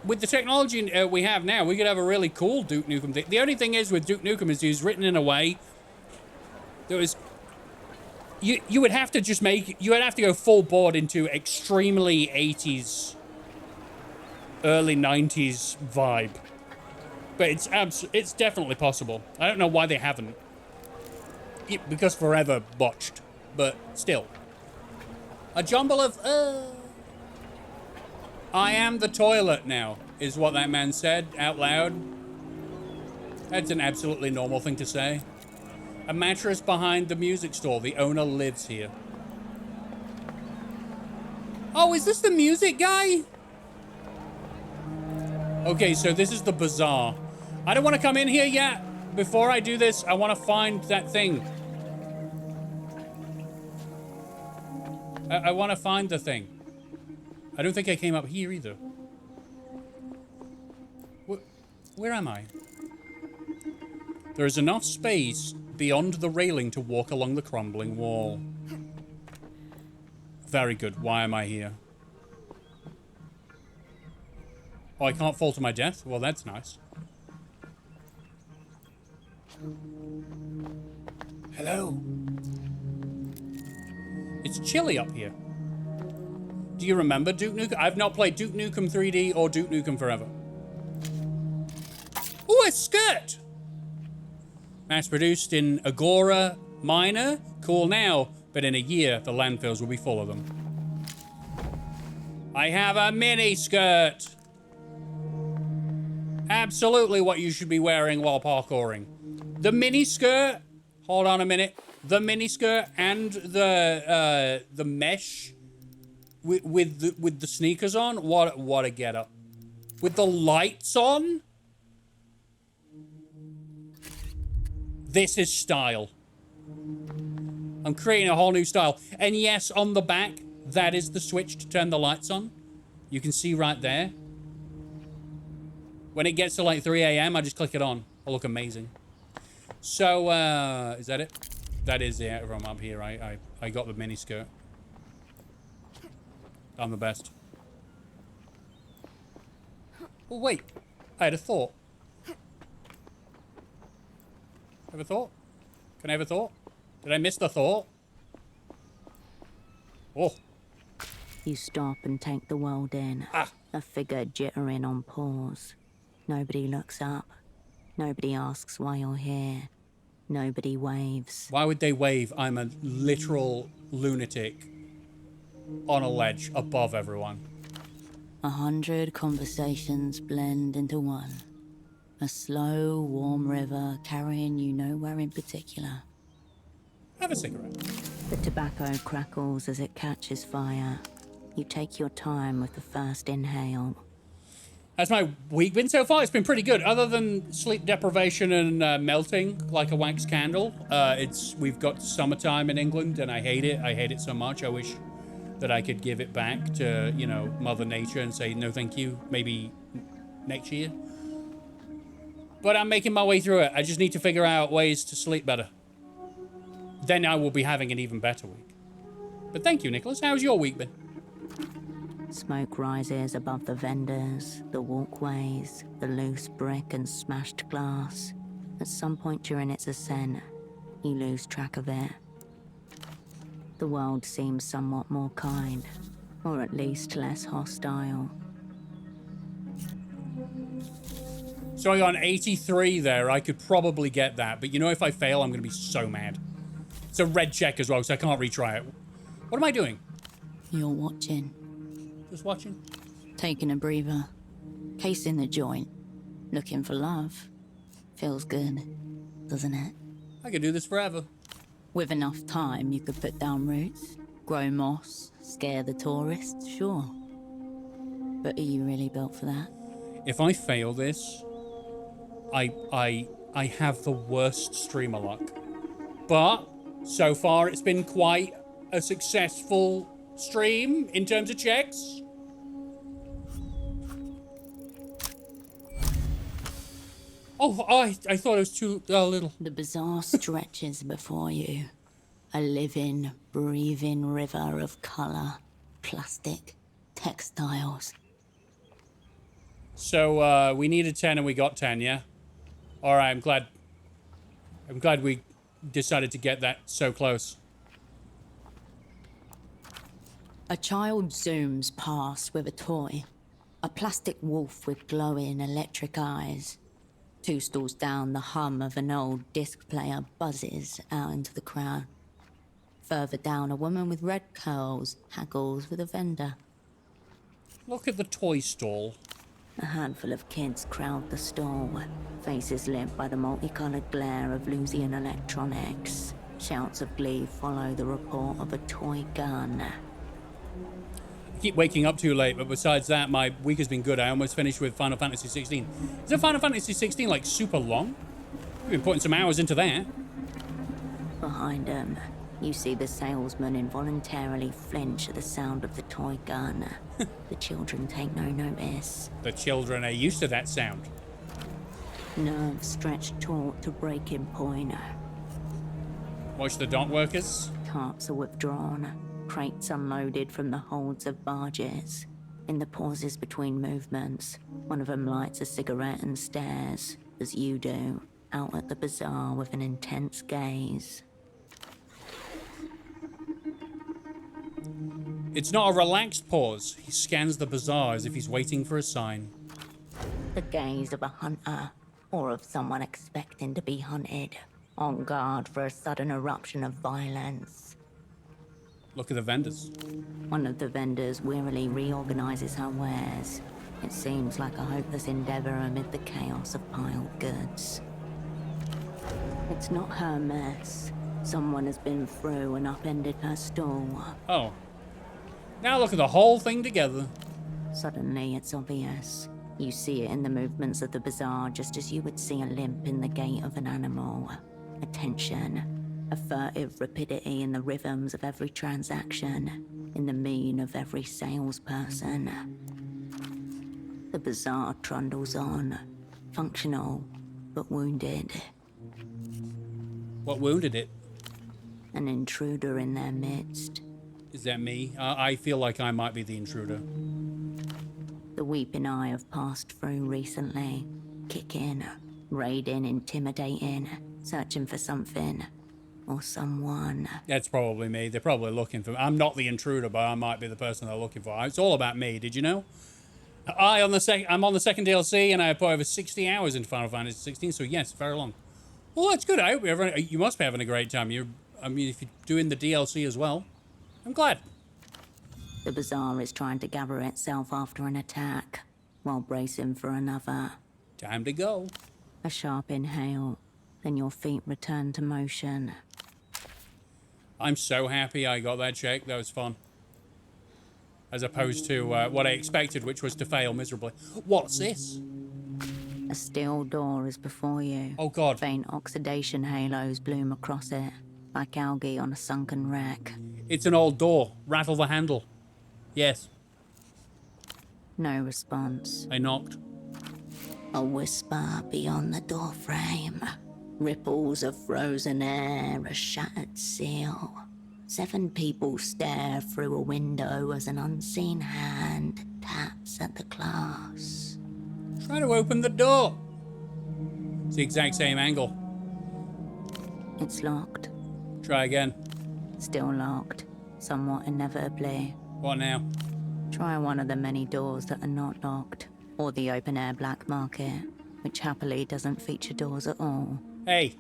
With the technology we have now, we could have a really cool Duke Nukem thing. The only thing is with Duke Nukem is he's written in a way that was... You would have to just make... You would have to go full board into extremely 80s, early 90s vibe. But it's definitely possible. I don't know why they haven't. Because Forever botched. But still. A jumble of... I am the toilet now, is what that man said out loud. That's an absolutely normal thing to say. A mattress behind the music store. The owner lives here. Oh, is this the music guy? Okay, so this is the bazaar. I don't want to come in here yet. Before I do this, I want to find that thing. I want to find the thing. I don't think I came up here either. Where am I? There is enough space beyond the railing to walk along the crumbling wall. Very good. Why am I here? Oh, I can't fall to my death? Well, that's nice. Hello. It's chilly up here. Do you remember Duke Nukem? I've not played Duke Nukem 3D or Duke Nukem Forever. Ooh, a skirt! Mass-produced in Agora Minor. Cool now, but in a year, the landfills will be full of them. I have a mini skirt. A absolutely what you should be wearing while parkouring. The miniskirt, hold on a minute. The miniskirt and the mesh with the sneakers on. What a get up. With the lights on. This is style. I'm creating a whole new style. And yes, on the back, that is the switch to turn the lights on. You can see right there. When it gets to like 3 a.m., I just click it on. I'll look amazing. So, is that it? That is it from up here. I got the miniskirt. I'm the best. Oh, wait. I had a thought. Have a thought? Can I have a thought? Did I miss the thought? Oh. You stop and take the world in. A figure jittering on paws. Nobody looks up. Nobody asks why you're here. Nobody waves. Why would they wave? I'm a literal lunatic on a ledge above everyone. 100 conversations blend into one. A slow, warm river carrying you nowhere in particular. Have a cigarette. The tobacco crackles as it catches fire. You take your time with the first inhale. How's my week been so far? It's been pretty good. Other than sleep deprivation and melting like a wax candle. We've got summertime in England and I hate it. I hate it so much. I wish that I could give it back to, you know, Mother Nature and say no thank you. Maybe next year. But I'm making my way through it. I just need to figure out ways to sleep better. Then I will be having an even better week. But thank you, Nicholas. How's your week been? Smoke rises above the vendors, the walkways, the loose brick and smashed glass. At some point during its ascent, you lose track of it. The world seems somewhat more kind, or at least less hostile. So I got an 83 there. I could probably get that. But you know, if I fail, I'm going to be so mad. It's a red check as well, so I can't retry it. What am I doing? You're watching. Just watching? Taking a breather. Casing the joint. Looking for love. Feels good, doesn't it? I could do this forever. With enough time, you could put down roots, grow moss, scare the tourists, sure. But are you really built for that? If I fail this, I have the worst streamer luck. But so far it's been quite a successful stream in terms of checks. Oh, I thought it was too little. The bazaar stretches before you. A living, breathing river of colour, plastic, textiles. So, we needed 10 and we got 10, yeah? Alright, I'm glad we decided to get that so close. A child zooms past with a toy. A plastic wolf with glowing electric eyes. 2 stalls down, the hum of an old disc player buzzes out into the crowd. Further down, a woman with red curls haggles with a vendor. Look at the toy stall. A handful of kids crowd the stall, faces lit by the multicolored glare of Lusian electronics. Shouts of glee follow the report of a toy gun. I keep waking up too late, but besides that, my week has been good. I almost finished with Final Fantasy 16. Is Final Fantasy 16 like super long? We've been putting some hours into that. Behind him, you see the salesman involuntarily flinch at the sound of the toy gun. The children take no notice. The children are used to that sound. Nerves stretched taut to breaking point. Watch the dock workers. Carts are withdrawn. Crates unloaded from the holds of barges. In the pauses between movements, one of them lights a cigarette and stares, as you do, out at the bazaar with an intense gaze. It's not a relaxed pause. He scans the bazaar as if he's waiting for a sign. The gaze of a hunter, or of someone expecting to be hunted, on guard for a sudden eruption of violence. Look at the vendors. One of the vendors wearily reorganizes her wares. It seems like a hopeless endeavor amid the chaos of piled goods. It's not her mess. Someone has been through and upended her stall. Oh. Now look at the whole thing together. Suddenly, it's obvious. You see it in the movements of the bazaar, just as you would see a limp in the gait of an animal. A tension, a furtive rapidity in the rhythms of every transaction, in the mien of every salesperson. The bazaar trundles on, functional, but wounded. What wounded it? An intruder in their midst. Is that me? I feel like I might be the intruder. The weeping eye have passed through recently, kicking, raiding, intimidating, searching for something or someone. That's probably me. They're probably looking for me. I'm not the intruder, but I might be the person they're looking for. It's all about me. Did you know? I'm on the second DLC, and I put over 60 hours into Final Fantasy 16. So yes, very long. Well, that's good. I hope you must be having a great time. I mean, if you're doing the DLC as well, I'm glad. The bazaar is trying to gather itself after an attack, while bracing for another. Time to go. A sharp inhale, then your feet return to motion. I'm so happy I got that check. That was fun. As opposed to what I expected, which was to fail miserably. What's this? A steel door is before you. Oh, God. Faint oxidation halos bloom across it, like algae on a sunken wreck. It's an old door. Rattle the handle. Yes. No response. I knocked. A whisper beyond the doorframe. Ripples of frozen air, a shattered seal. 7 people stare through a window as an unseen hand taps at the glass. Try to open the door. It's the exact same angle. It's locked. Try again. Still locked, somewhat inevitably. What now? Try one of the many doors that are not locked, or the open-air black market, which happily doesn't feature doors at all. Hey.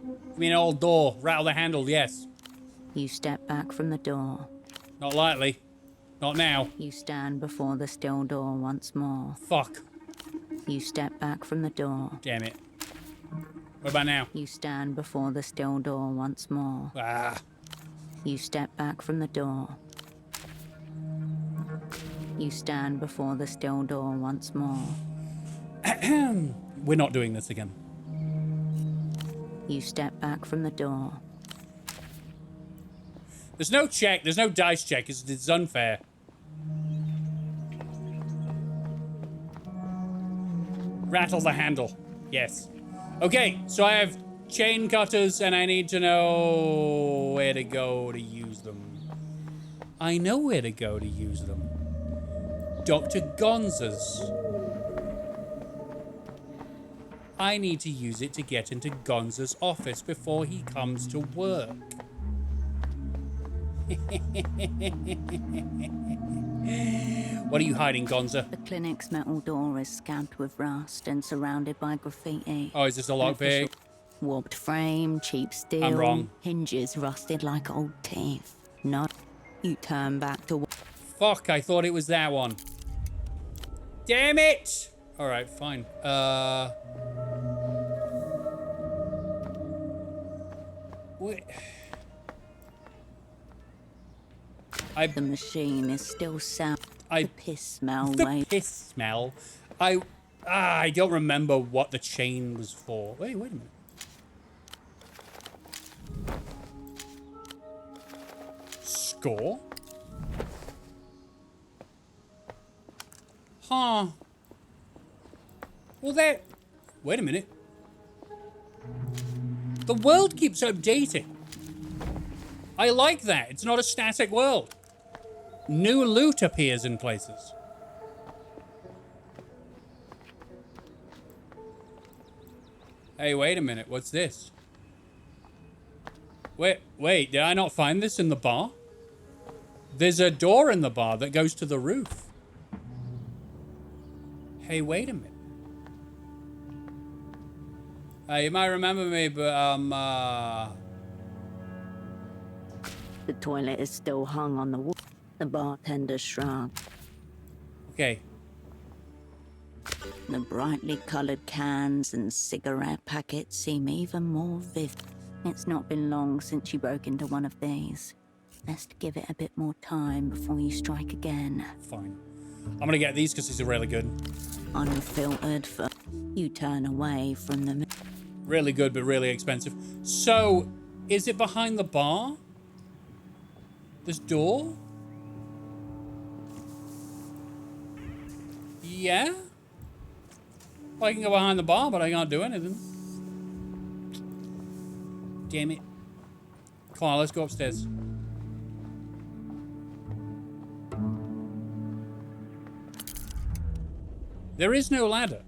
I mean, an old door. Rattle the handle, yes. You step back from the door. Not likely. Not now. You stand before the still door once more. Fuck. You step back from the door. Damn it. What about now? You stand before the still door once more. Ah. You step back from the door. You stand before the still door once more. We're not doing this again. You step back from the door. There's no check. There's no dice check. It's unfair. Rattle the handle. Yes. Okay, so I have chain cutters, and I need to know where to go to use them. I know where to go to use them. Dr. Gonza's. I need to use it to get into Gonza's office before he comes to work. What are you hiding, Gonza? The clinic's metal door is scabbed with rust and surrounded by graffiti. Oh, is this a lockpick? Warped frame, cheap steel. I'm wrong. Hinges rusted like old teeth. No. You turn back to... Fuck, I thought it was that one. Damn it! Alright, fine. Wait. The machine is still sound. The piss smell. The piss smell? I don't remember what the chain was for. Wait a minute. Score? Huh. Well, there... Wait a minute. The world keeps updating. I like that. It's not a static world. New loot appears in places. Hey, wait a minute. What's this? Wait, did I not find this in the bar? There's a door in the bar that goes to the roof. Hey, wait a minute. You might remember me, but, The toilet is still hung on the wall. The bartender shrugged. Okay. The brightly coloured cans and cigarette packets seem even more vivid. It's not been long since you broke into one of these. Best give it a bit more time before you strike again. Fine. I'm gonna get these because these are really good. Unfiltered for... You turn away from them. Really good, but really expensive. So, is it behind the bar? This door? Yeah? Well, I can go behind the bar, but I can't do anything. Damn it. Come on, let's go upstairs. There is no ladder.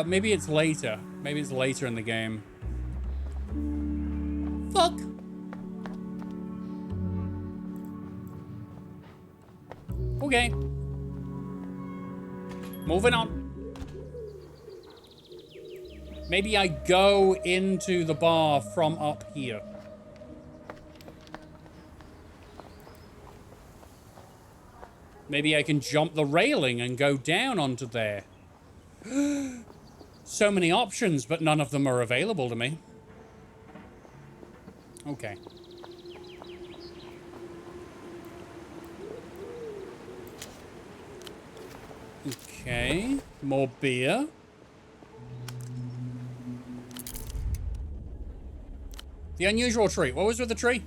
Maybe it's later. Maybe it's later in the game. Fuck. Okay. Moving on. Maybe I go into the bar from up here. Maybe I can jump the railing and go down onto there. So many options, but none of them are available to me. Okay. Okay. More beer. The unusual tree. What was with the tree?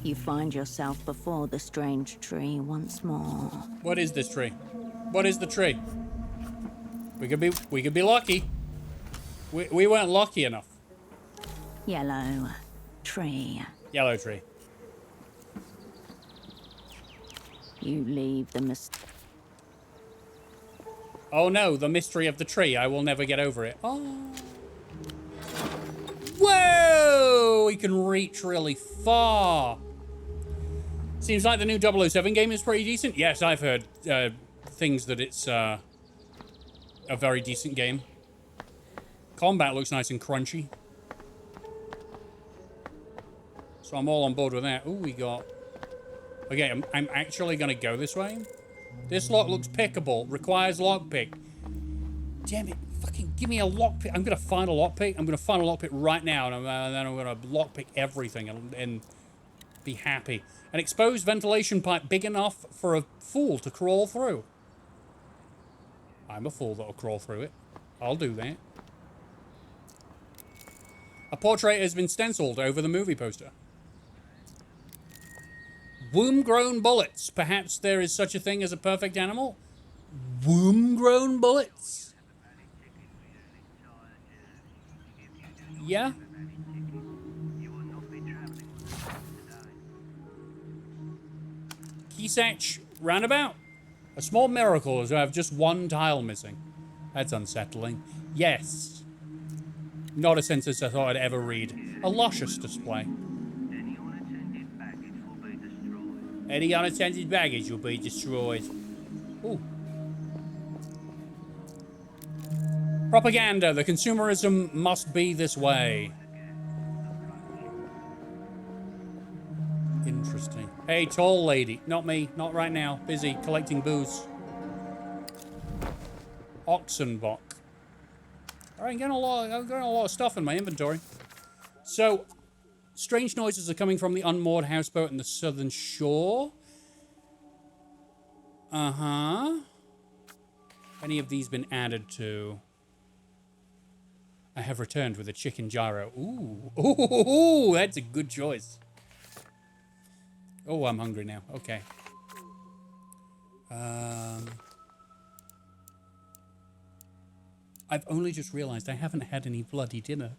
You find yourself before the strange tree once more. What is this tree? What is the tree? We could be lucky. We weren't lucky enough. Yellow tree. Yellow tree. You leave the Oh no, the mystery of the tree. I will never get over it. Oh. Whoa! We can reach really far. Seems like the new 007 game is pretty decent. Yes, I've heard things that it's a very decent game. Combat looks nice and crunchy. So I'm all on board with that. Oh, we got... Okay, I'm actually going to go this way. This lock looks pickable. Requires lockpick. Damn it. Fucking give me a lockpick. I'm going to find a lockpick. I'm going to find a lockpick right now. And then I'm going to lockpick everything and be happy. An exposed ventilation pipe big enough for a fool to crawl through. I'm a fool that'll crawl through it. I'll do that. A portrait has been stenciled over the movie poster. Womb-grown bullets. Perhaps there is such a thing as a perfect animal? Womb-grown bullets? Yeah? Keysatch roundabout. A small miracle is to have just one tile missing. That's unsettling. Yes. Not a sentence I thought I'd ever read. A luscious display. Any unattended baggage will be destroyed. Ooh. Propaganda. The consumerism must be this way. Interesting. Hey, tall lady. Not me. Not right now. Busy collecting booze. Oxenbock. All right, I'm getting a lot of stuff in my inventory. So, strange noises are coming from the unmoored houseboat in the southern shore. Uh-huh. Any of these been added to? I have returned with a chicken gyro. Ooh. Ooh, that's a good choice. Oh, I'm hungry now. Okay. I've only just realized I haven't had any bloody dinner.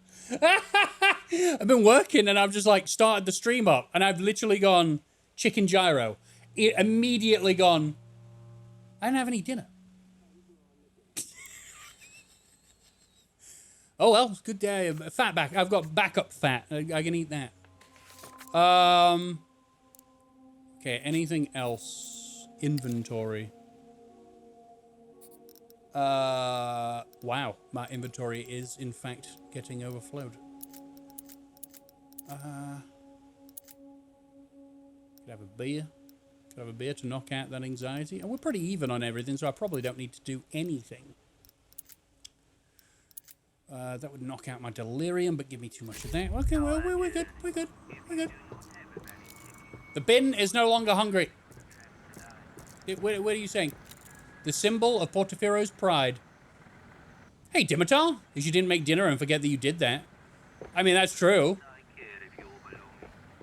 I've been working and I've just like started the stream up and I've literally gone chicken gyro. Immediately gone, I don't have any dinner. Oh well, it's good day. Fat back. I've got backup fat. I can eat that. Okay, anything else? Inventory. Wow, my inventory is in fact getting overflowed. Could have a beer. To have a beer to knock out that anxiety. And we're pretty even on everything, so I probably don't need to do anything. That would knock out my delirium, but give me too much of that. Okay, well, we're good. We're good. We're good. The bin is no longer hungry. What are you saying? The symbol of Portofiro's pride. Hey, Dimitar, if you didn't make dinner and forget that you did that. I mean, that's true.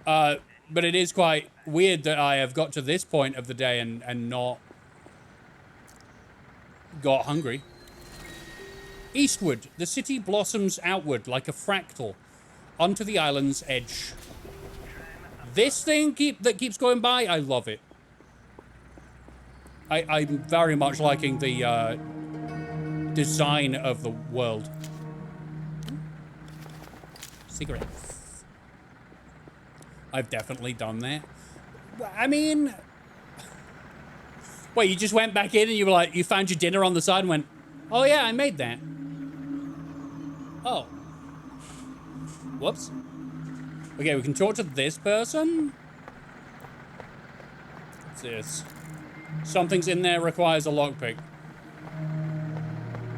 But it is quite weird that I have got to this point of the day and not got hungry. Eastward, the city blossoms outward like a fractal onto the island's edge. This thing that keeps going by, I love it. I'm very much liking the design of the world. Cigarettes. I've definitely done that. I mean... Wait, you just went back in and you were like, you found your dinner on the side and went, oh yeah, I made that. Oh. Whoops. Okay, we can talk to this person. What's this? Something's in there, requires a lockpick.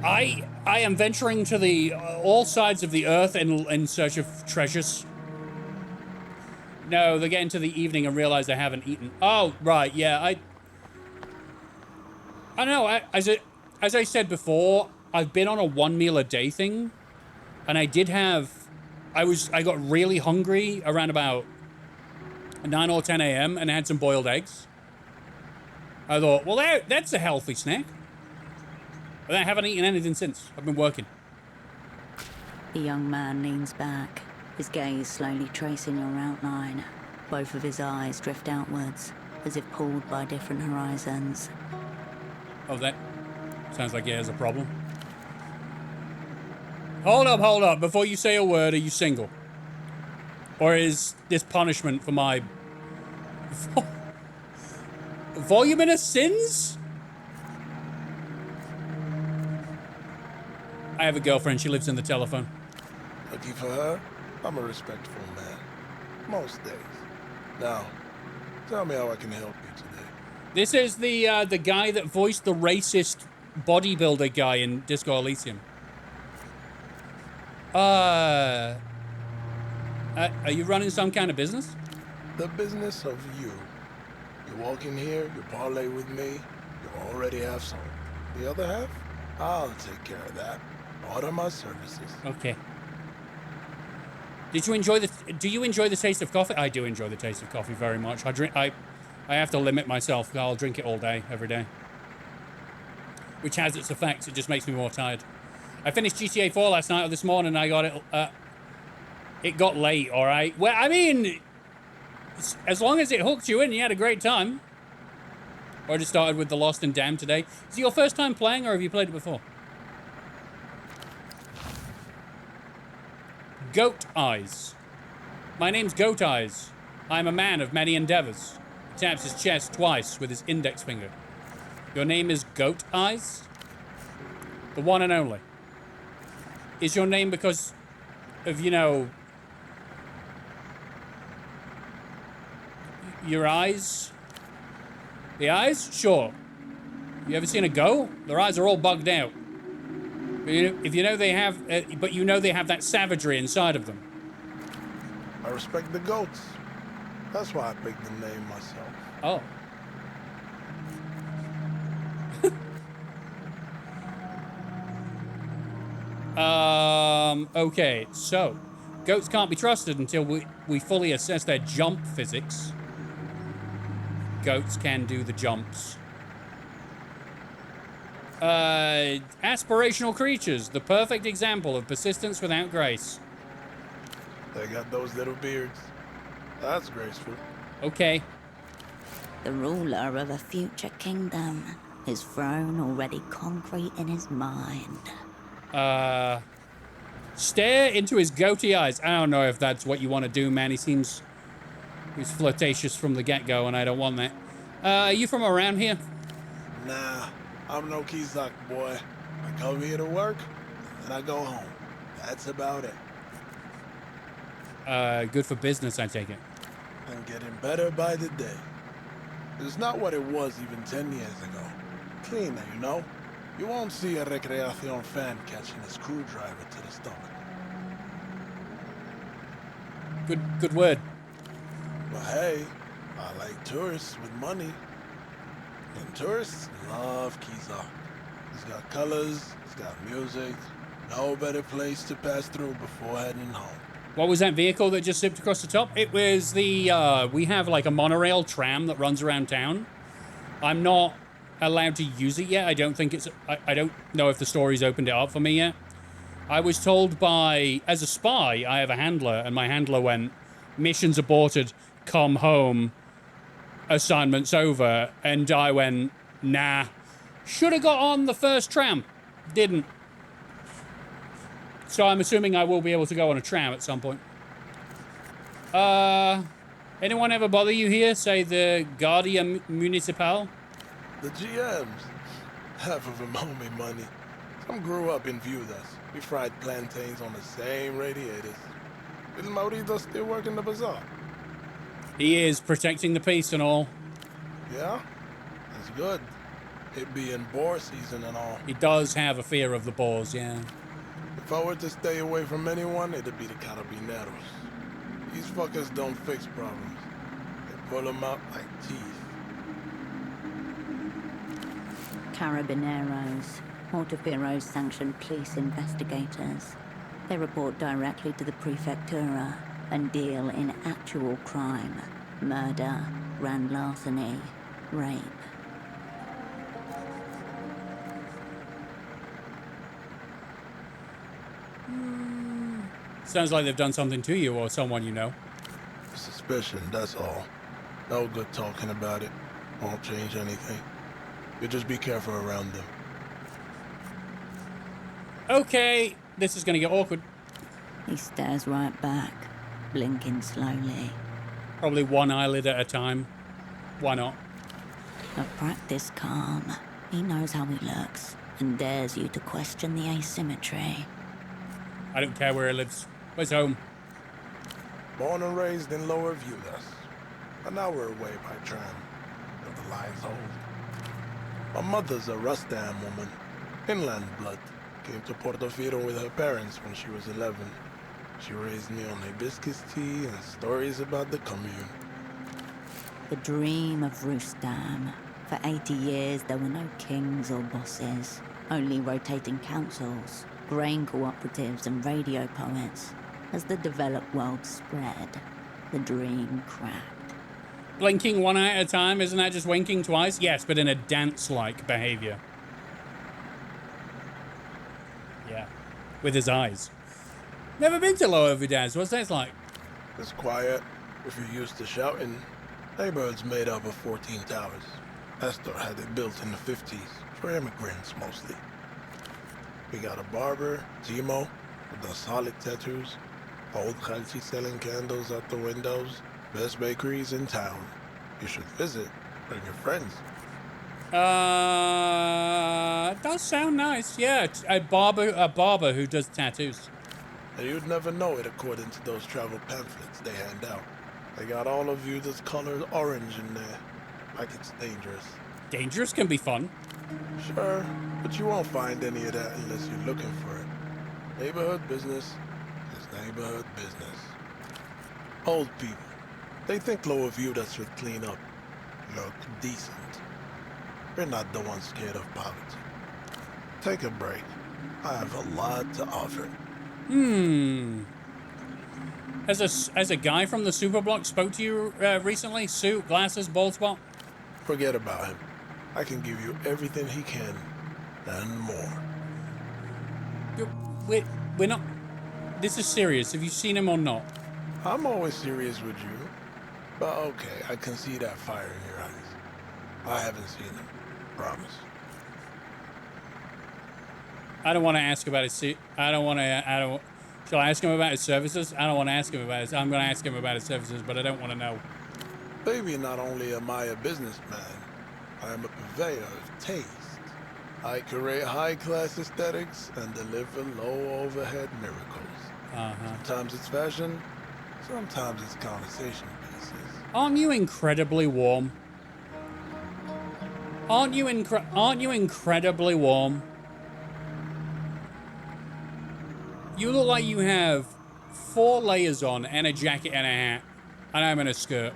I am venturing to the all sides of the earth in search of treasures. No, they're getting to the evening and realize they haven't eaten. Oh, right, yeah, I don't know, as I said before, I've been on a 1 meal a day thing, and I did have, I got really hungry around about 9 or 10 a.m. and had some boiled eggs. I thought, well, that's a healthy snack. But I haven't eaten anything since. I've been working. The young man leans back, his gaze slowly tracing your outline. Both of his eyes drift outwards, as if pulled by different horizons. Oh, that sounds like he has a problem. Hold up. Before you say a word, are you single? Or is this punishment for my voluminous sins? I have a girlfriend. She lives in the telephone. Lucky for her, I'm a respectful man. Most days. Now, tell me how I can help you today. This is the guy that voiced the racist bodybuilder guy in Disco Elysium. Are you running some kind of business? The business of you. You walk in here, you parlay with me, you already have some. The other half, I'll take care of that. Order my services. Okay. Do you enjoy the taste of coffee? I do enjoy the taste of coffee very much. I have to limit myself. I'll drink it all day, every day. Which has its effects. It just makes me more tired. I finished GTA 4 last night or this morning. I got it. It got late, all right? Well, I mean, as long as it hooked you in, you had a great time. I just started with The Lost and Damned today. Is it your first time playing, or have you played it before? Goat Eyes. My name's Goat Eyes. I'm a man of many endeavors. He taps his chest twice with his index finger. Your name is Goat Eyes? The one and only. Is your name because of, you know, your eyes? The eyes? Sure. You ever seen a goat? Their eyes are all bugged out. If you know they have, but you know they have that savagery inside of them. I respect the goats. That's why I picked the name myself. Oh. Okay, so goats can't be trusted until we fully assess their jump physics. Goats can do the jumps. Aspirational creatures, the perfect example of persistence without grace. They got those little beards. That's graceful. Okay. The ruler of a future kingdom, his throne already concrete in his mind. Stare into his goatee eyes. I don't know if that's what you want to do, man. He's flirtatious from the get-go, and I don't want that. Are you from around here? Nah, I'm no Kizak boy. I come here to work, and I go home. That's about it. Good for business, I take it. I'm getting better by the day. It's not what it was even 10 years ago. Cleaner, you know? You won't see a Recreacion fan catching a screwdriver to the stomach. Good word. But hey, I like tourists with money. And tourists love Gonza. It's got colors, it's got music. No better place to pass through before heading home. What was that vehicle that just zipped across the top? It was the, we have like a monorail tram that runs around town. I'm not allowed to use it yet. I don't think it's, I don't know if the story's opened it up for me yet. I was told by, as a spy, I have a handler, and my handler went, missions aborted, come home, assignment's over. And I went, nah, should have got on the first tram. Didn't. So I'm assuming I will be able to go on a tram at some point. Anyone ever bother you here? Say the Guardia Municipal? The GMs. Half of them owe me money. Some grew up in Viudas. We fried plantains on the same radiators. Is Maurito still working the bazaar? He is, protecting the peace and all. Yeah? That's good. It being boar season and all. He does have a fear of the boars, yeah. If I were to stay away from anyone, it'd be the Carabineros. These fuckers don't fix problems. They pull them out like teeth. Carabineros, Mortefiro's sanctioned police investigators. They report directly to the Prefectura and deal in actual crime. Murder, grand larceny, rape. Sounds like they've done something to you or someone you know. Suspicion, that's all. No good talking about it. Won't change anything. You just be careful around them. Okay, this is gonna get awkward. He stares right back, blinking slowly. Probably one eyelid at a time. Why not? A practice calm. He knows how he looks and dares you to question the asymmetry. I don't care where he lives. Where's home? Born and raised in Lower Viudas. An hour away by tram. But the line's old. My mother's a Rustam woman. Inland blood. Came to Portofino with her parents when she was 11. She raised me on hibiscus tea and stories about the commune. The dream of Rustam. For 80 years, there were no kings or bosses. Only rotating councils, grain cooperatives and radio poets. As the developed world spread, the dream cracked. Blinking one eye at a time, isn't that just winking twice? Yes, but in a dance-like behavior. Yeah, with his eyes. Never been to Lower Viudas. What's that like? It's quiet. If you're used to shouting, neighborhood's made up of 14 towers. Astor had it built in the 50s, for immigrants mostly. We got a barber, Timo, who does solid tattoos. Old Khalchi selling candles out the windows. Best bakeries in town. You should visit. Bring your friends. It does sound nice. Yeah, a barber who does tattoos. And you'd never know it according to those travel pamphlets they hand out. They got all of you that's colored orange in there. Like it's dangerous. Dangerous can be fun. Sure, but you won't find any of that unless you're looking for it. Neighborhood business is neighborhood business. Old people. They think Lower Viudas would clean up. Look decent. We're not the ones scared of poverty. Take a break. I have a lot to offer. As a guy from the Superblock spoke to you recently? Suit, glasses, bald spot? Forget about him. I can give you everything he can, and more. We're not... This is serious. Have you seen him or not? I'm always serious with you. But okay, I can see that fire in your eyes. I haven't seen him. Promise. I don't want to ask about his suit. Shall I ask him about his services? I don't want to ask him about his... I'm going to ask him about his services, but I don't want to know. Baby, not only am I a businessman, I am a purveyor of taste. I curate high-class aesthetics and deliver low-overhead miracles. Sometimes it's fashion, sometimes it's conversation pieces. Aren't you incredibly warm? Aren't you incredibly warm? You look like you have 4 layers on and a jacket and a hat. And I'm in a skirt.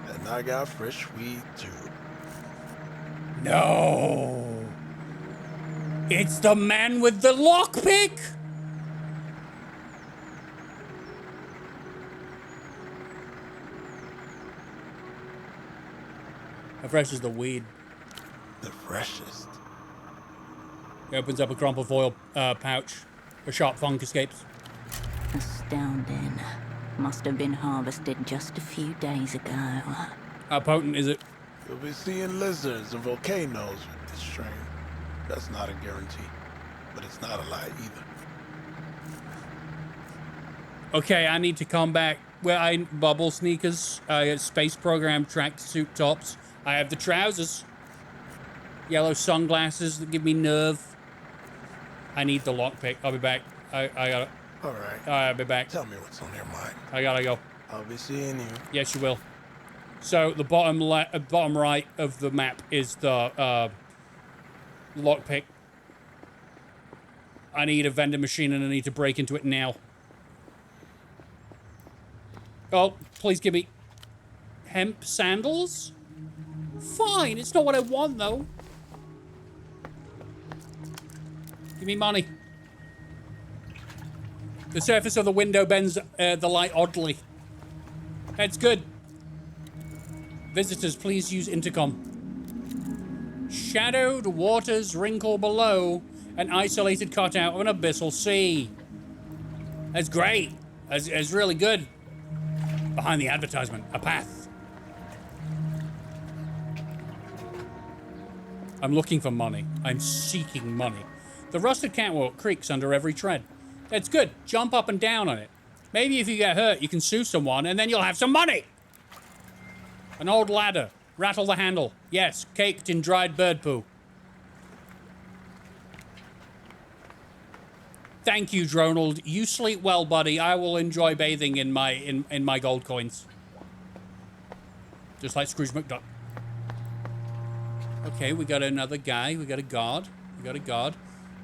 And I got fresh weed too. No. It's the man with the lockpick. How fresh is the weed? The freshest. He opens up a crumpled foil pouch. A sharp funk escapes. Astounding. Must have been harvested just a few days ago. How potent is it? You'll be seeing lizards and volcanoes with this strain. That's not a guarantee, but it's not a lie either. Okay, I need to come back. Well, I bubble sneakers, space program tracksuit tops. I have the trousers. Yellow sunglasses that give me nerve. I need the lockpick. I'll be back. I got it. All right. I'll be back. Tell me what's on your mind. I gotta go. I'll be seeing you. Yes, you will. So the bottom right of the map is the lockpick. I need a vending machine and I need to break into it now. Oh, please give me hemp sandals? Fine, it's not what I want though. Give me money. The surface of the window bends the light oddly. That's good. Visitors, please use intercom. Shadowed waters wrinkle below an isolated cutout of an abyssal sea. That's great. That's really good. Behind the advertisement, a path. I'm looking for money. I'm seeking money. The rusted catwalk creaks under every tread. That's good. Jump up and down on it. Maybe if you get hurt, you can sue someone, and then you'll have some money. An old ladder. Rattle the handle. Yes, caked in dried bird poo. Thank you, Dronald. You sleep well, buddy. I will enjoy bathing in my gold coins. Just like Scrooge McDuck. Okay, we got another guy. We got a guard. We got a guard.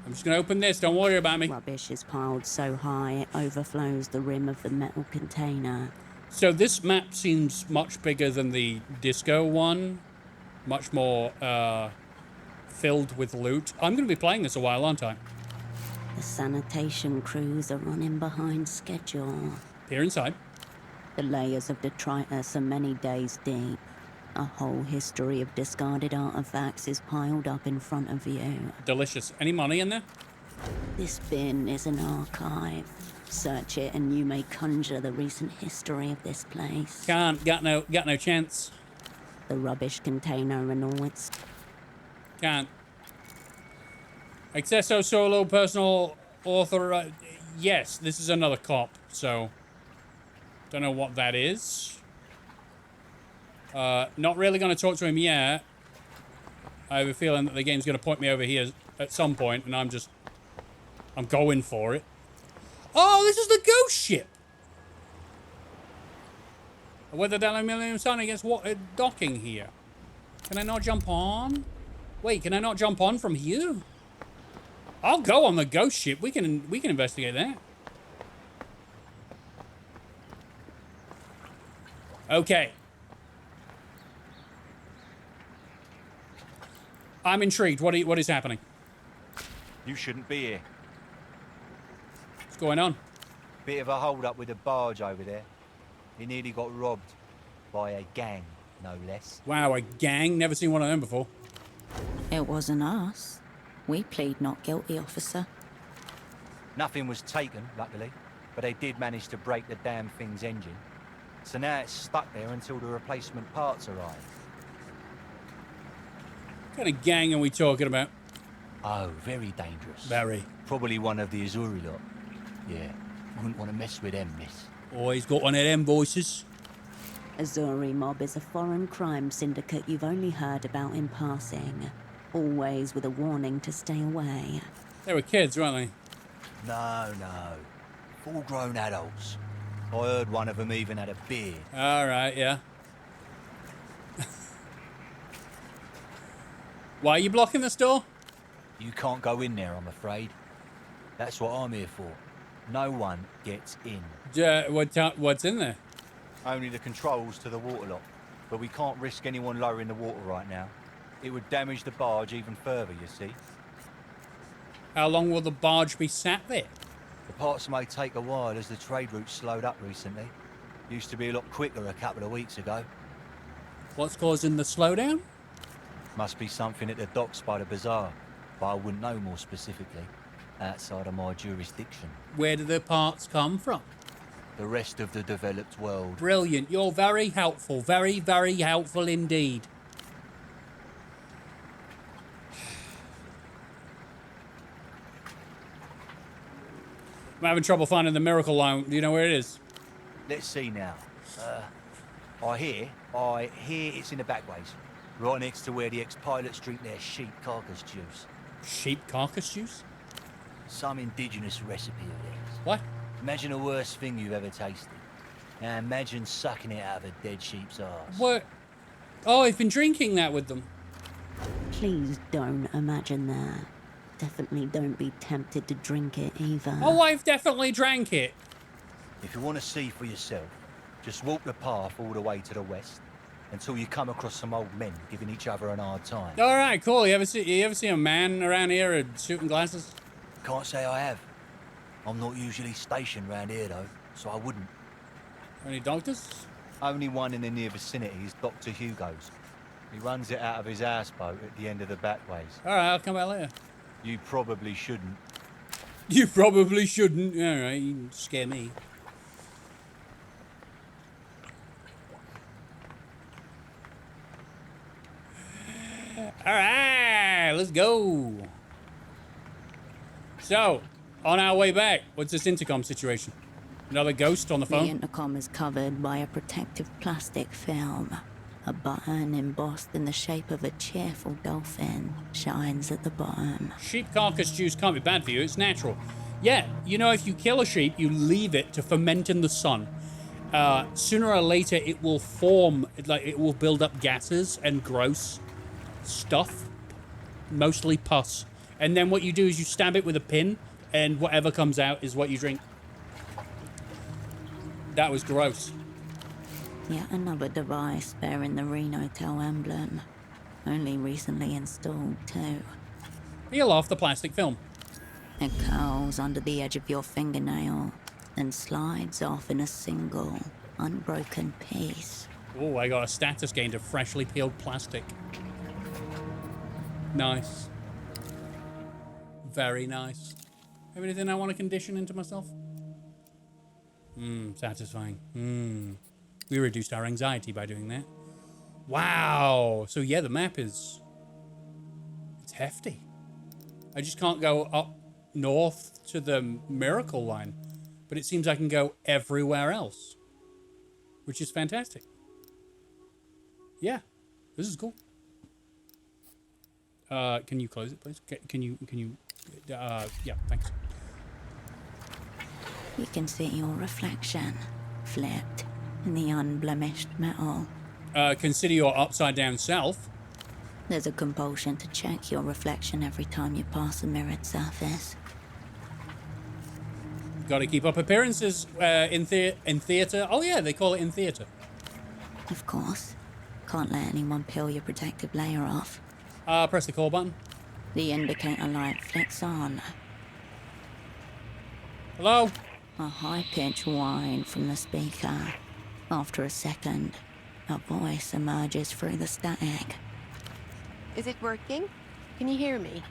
I'm just going to open this. Don't worry about me. Rubbish is piled so high it overflows the rim of the metal container. So this map seems much bigger than the disco one. Much more filled with loot. I'm going to be playing this a while, aren't I? The sanitation crews are running behind schedule. Here inside. The layers of detritus are many days deep. A whole history of discarded artifacts is piled up in front of you. Delicious. Any money in there? This bin is an archive. Search it and you may conjure the recent history of this place. Can't. Got no chance. The rubbish container and all its... Can't. Accesso solo personal author. Yes, this is another cop, so... Don't know what that is. Not really going to talk to him yet. I have a feeling that the game's going to point me over here at some point, and I'm going for it. Oh, this is the ghost ship! Whether the aluminium sun against what docking here? Can I not jump on? Wait, can I not jump on from here? I'll go on the ghost ship. We can investigate that. Okay. I'm intrigued. What is happening? You shouldn't be here. What's going on? Bit of a hold-up with a barge over there. He nearly got robbed by a gang, no less. Wow, a gang? Never seen one of them before. It wasn't us. We plead not guilty, officer. Nothing was taken, luckily, but they did manage to break the damn thing's engine. So now it's stuck there until the replacement parts arrive. What kind of gang are we talking about? Oh, very dangerous. Very. Probably one of the Azuri lot. Yeah, wouldn't want to mess with them, miss. Oh, he's got one of them voices. Azuri mob is a foreign crime syndicate you've only heard about in passing. Always with a warning to stay away. They were kids, weren't they? No. Full-grown adults. I heard one of them even had a beard. All right, yeah. Why are you blocking this door? You can't go in there, I'm afraid. That's what I'm here for. No one gets in. What's in there? Only the controls to the waterlock. But we can't risk anyone lowering the water right now. It would damage the barge even further, you see. How long will the barge be sat there? The parts may take a while as the trade route's slowed up recently. Used to be a lot quicker a couple of weeks ago. What's causing the slowdown? Must be something at the docks by the bazaar, but I wouldn't know more specifically. Outside of my jurisdiction. Where do the parts come from? The rest of the developed world. Brilliant. You're very helpful. Very, very helpful indeed. I'm having trouble finding the miracle line. Do you know where it is? Let's see now. I hear it's in the back ways. Right next to where the ex-pilots drink their sheep carcass juice. Sheep carcass juice? Some indigenous recipe of theirs. What? Imagine the worst thing you've ever tasted. Now imagine sucking it out of a dead sheep's arse. What? Oh, I've been drinking that with them. Please don't imagine that. Definitely don't be tempted to drink it either. Oh, I've definitely drank it. If you want to see for yourself, just walk the path all the way to the west until you come across some old men giving each other an hard time. All right, cool. You ever see a man around here with suit and glasses? Can't say I have. I'm not usually stationed round here though, so I wouldn't. Any doctors? Only one in the near vicinity is Dr. Hugo's. He runs it out of his houseboat at the end of the back ways. All right, I'll come back later. You probably shouldn't. You probably shouldn't. All right, you scare me. All right, let's go. So, on our way back, what's this intercom situation? Another ghost on the phone? The intercom is covered by a protective plastic film. A button embossed in the shape of a cheerful dolphin shines at the bottom. Sheep carcass juice can't be bad for you, it's natural. Yeah, you know, if you kill a sheep, you leave it to ferment in the sun. Sooner or later, it will form, like it will build up gases and gross stuff, mostly pus. And then what you do is you stab it with a pin, and whatever comes out is what you drink. That was gross. Yet another device bearing the Renotel emblem. Only recently installed, too. Peel off the plastic film. It curls under the edge of your fingernail, then slides off in a single, unbroken piece. Oh, I got a status gain to freshly peeled plastic. Nice. Very nice. Have anything I want to condition into myself? Satisfying. We reduced our anxiety by doing that. Wow. So yeah, the map is... It's hefty. I just can't go up north to the miracle line. But it seems I can go everywhere else. Which is fantastic. Yeah. This is cool. Can you close it, please? Can you... yeah, thanks. You can see your reflection, flipped in the unblemished metal. Consider your upside-down self. There's a compulsion to check your reflection every time you pass a mirrored surface. Got to keep up appearances in theater. Oh yeah, they call it in theater. Of course. Can't let anyone peel your protective layer off. Press the call button. The indicator light flicks on. Hello? A high-pitched whine from the speaker. After a second, a voice emerges through the static. Is it working? Can you hear me?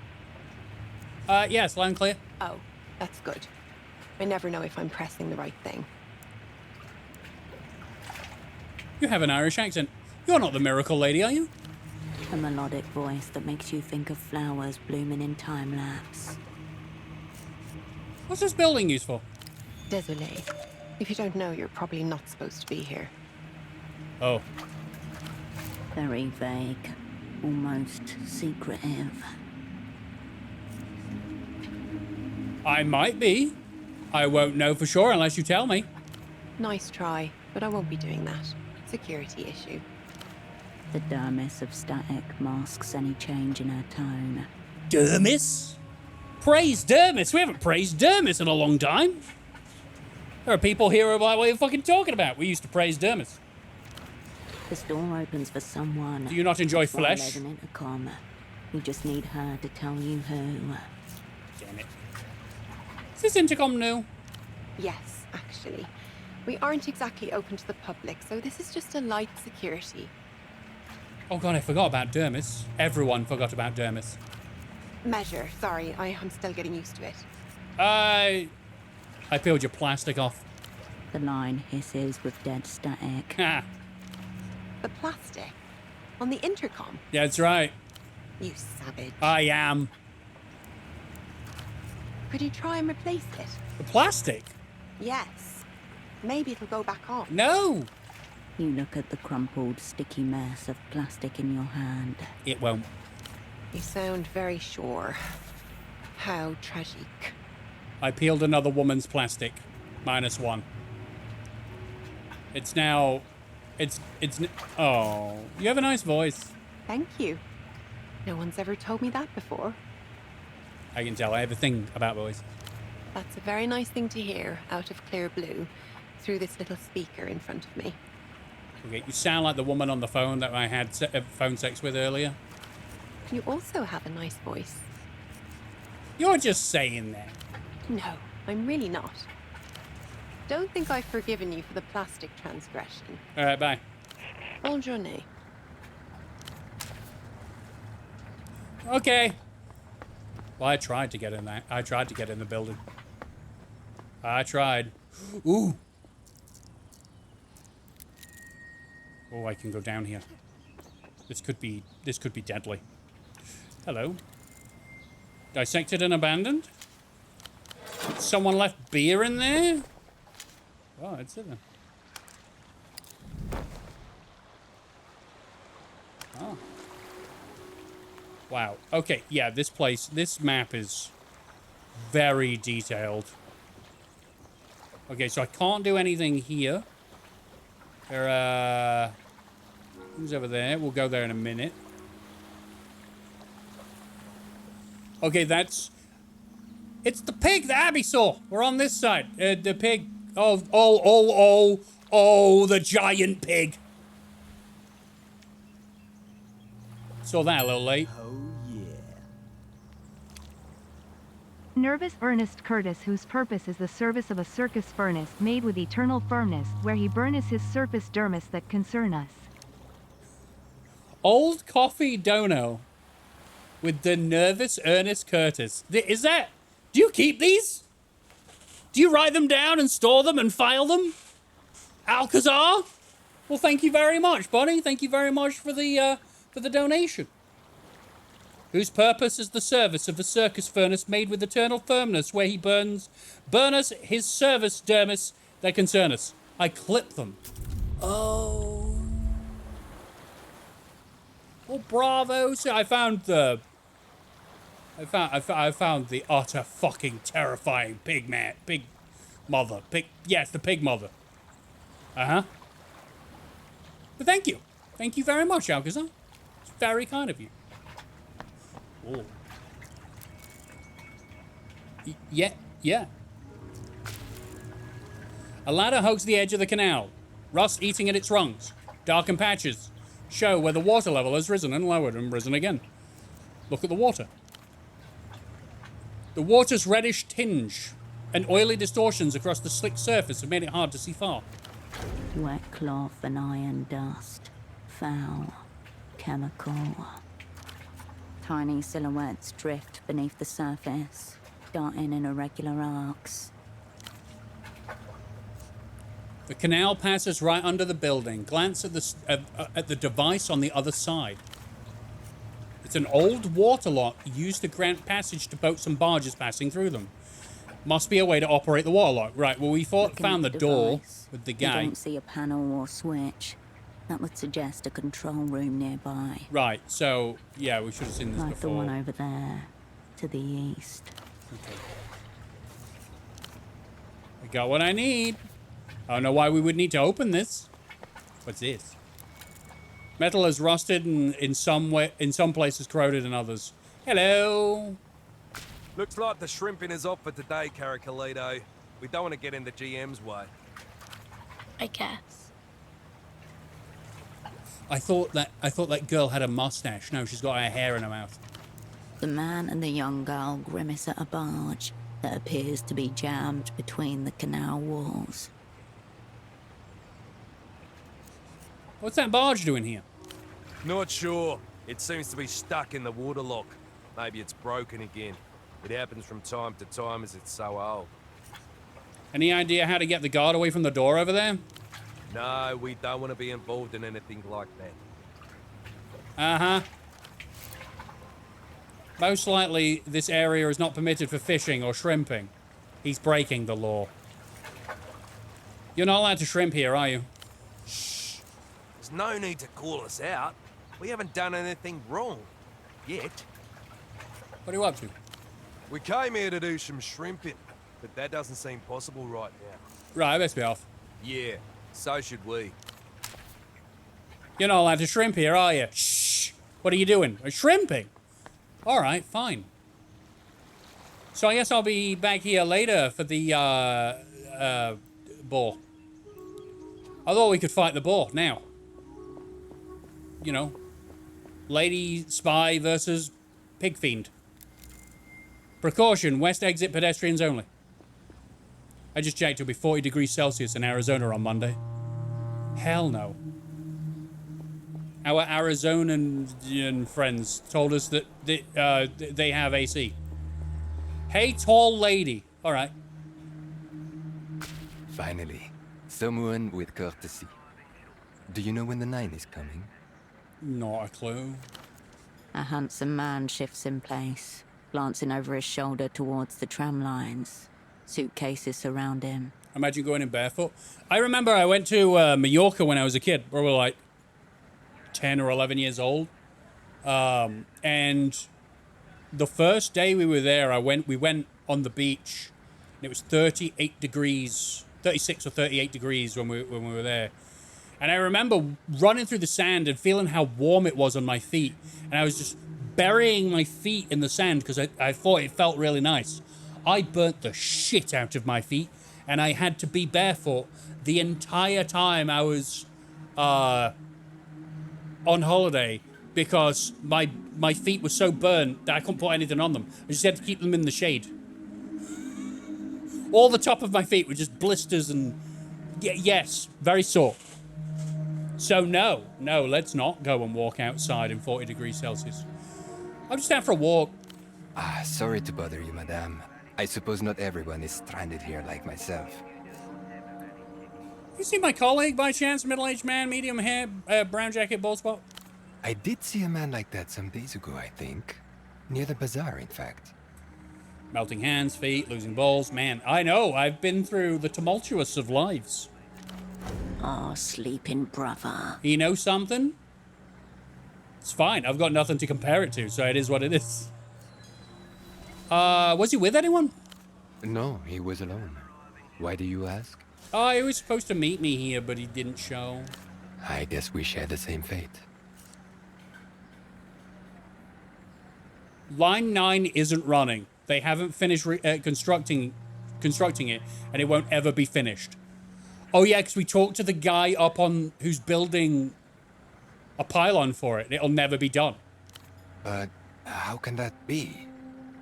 Yes, loud and clear. Oh, that's good. I never know if I'm pressing the right thing. You have an Irish accent. You're not the miracle lady, are you? A melodic voice that makes you think of flowers blooming in time-lapse. What's this building used for? Désolé. If you don't know, you're probably not supposed to be here. Oh. Very vague. Almost secretive. I might be. I won't know for sure unless you tell me. Nice try, but I won't be doing that. Security issue. The dermis of static masks any change in her tone. Dermis? Praise Dermis? We haven't praised Dermis in a long time. There are people here who are like, what are you fucking talking about? We used to praise Dermis. This door opens for someone. Do you not enjoy That's why flesh? there's an intercom. You just need her to tell you who. Damn it. Is this intercom new? Yes, actually. We aren't exactly open to the public, so this is just a light security. Oh god, I forgot about Dermis. Everyone forgot about Dermis. Measure. Sorry, I'm still getting used to it. I peeled your plastic off. The line hisses with dead static. Ha! The plastic? On the intercom? Yeah, that's right. You savage. I am. Could you try and replace it? The plastic? Yes. Maybe it'll go back on. No! You look at the crumpled, sticky mess of plastic in your hand. It won't. You sound very sure. How tragic. I peeled another woman's plastic. -1. It's now... It's... Oh, you have a nice voice. Thank you. No one's ever told me that before. I can tell. I have a thing about voice. That's a very nice thing to hear out of clear blue through this little speaker in front of me. Okay, you sound like the woman on the phone that I had phone sex with earlier. You also have a nice voice. You're just saying that. No, I'm really not. Don't think I've forgiven you for the plastic transgression. Alright, bye. Bonne journée. Okay. Well, I tried to get in that. I tried to get in the building. I tried. Ooh. Oh, I can go down here. This could be deadly. Hello. Dissected and abandoned? Someone left beer in there? Oh, it's in there. Oh. Wow. Okay, yeah, this map is very detailed. Okay, so I can't do anything here. There are things over there. We'll go there in a minute. Okay, it's the pig that Abby saw. We're on this side. The pig. Oh, the giant pig. Saw that a little late. Nervous Ernest Curtis, whose purpose is the service of a circus furnace made with eternal firmness, where he burneth his surface dermis that concern us. Old coffee dono with the nervous Ernest Curtis. Is that... Do you keep these? Do you write them down and store them and file them? Alcazar? Well, thank you very much, buddy. Thank you very much for the donation. Whose purpose is the service of the circus furnace made with eternal firmness, where he burn us his service dermis that concern us. I clip them. Oh. Well, bravo. So I found the utter fucking terrifying pig mother. Yes, the pig mother. Uh-huh. But thank you. Thank you very much, Alcazar. It's very kind of you. Oh. Yeah. A ladder hugs the edge of the canal. Rust eating at its rungs. Darkened patches show where the water level has risen and lowered and risen again. Look at the water. The water's reddish tinge and oily distortions across the slick surface have made it hard to see far. Wet cloth and iron dust. Foul. Chemical. Tiny silhouettes drift beneath the surface, darting in irregular arcs. The canal passes right under the building. Glance at the device on the other side. It's an old water lock used to grant passage to boats and barges passing through them. Must be a way to operate the water lock. Right, well, we found the door with the guy. You don't see a panel or switch. That would suggest a control room nearby. Right, so, yeah, we should have seen this like before. Like the one over there, to the east. Okay. I got what I need. I don't know why we would need to open this. What's this? Metal is rusted and in some places corroded in others. Hello. Looks like the shrimping is off for today, Caracalito. We don't want to get in the GM's way. I guess. I thought that girl had a mustache. No, she's got her hair in her mouth. The man and the young girl grimace at a barge that appears to be jammed between the canal walls. What's that barge doing here? Not sure. It seems to be stuck in the waterlock. Maybe it's broken again. It happens from time to time as it's so old. Any idea how to get the guard away from the door over there? No, we don't want to be involved in anything like that. Uh-huh. Most likely, this area is not permitted for fishing or shrimping. He's breaking the law. You're not allowed to shrimp here, are you? Shh. There's no need to call us out. We haven't done anything wrong. Yet. What are you up to? We came here to do some shrimping, but that doesn't seem possible right now. Right, I best be off. Yeah, so should we. You're not allowed to shrimp here, are you? Shh! What are you doing? Shrimping? Alright, fine. So I guess I'll be back here later for the, boar. I thought we could fight the boar now. You know, lady spy versus pig fiend. Precaution, west exit pedestrians only. I just checked, it'll be 40 degrees Celsius in Arizona on Monday. Hell no. Our Arizonian friends told us that they have AC. Hey, tall lady. All right. Finally, someone with courtesy. Do you know when the 9 is coming? Not a clue. A handsome man shifts in place, glancing over his shoulder towards the tram lines. Suitcases surround him. Imagine going in barefoot. I remember I went to Mallorca when I was a kid. Probably like 10 or 11 years old. And the first day we were there, we went on the beach. And it was 38 degrees, 36 or 38 degrees when we were there. And I remember running through the sand and feeling how warm it was on my feet. And I was just burying my feet in the sand because I thought it felt really nice. I burnt the shit out of my feet. And I had to be barefoot the entire time I was on holiday because my feet were so burnt that I couldn't put anything on them. I just had to keep them in the shade. All the top of my feet were just blisters and... yes, very sore. So no, let's not go and walk outside in 40 degrees Celsius. I'm just out for a walk. Sorry to bother you, madame. I suppose not everyone is stranded here like myself. You see my colleague by chance? Middle-aged man, medium hair, brown jacket, bald spot? I did see a man like that some days ago, I think. Near the bazaar, in fact. Melting hands, feet, losing balls. Man, I know. I've been through the tumultuous of lives. Oh, sleeping brother. You know something? It's fine. I've got nothing to compare it to, so it is what it is. Was he with anyone? No, he was alone. Why do you ask? Oh, he was supposed to meet me here, but he didn't show. I guess we share the same fate. Line 9 isn't running. They haven't finished constructing it, and it won't ever be finished. Oh yeah, because we talked to the guy up on who's building a pylon for it. It'll never be done. But how can that be?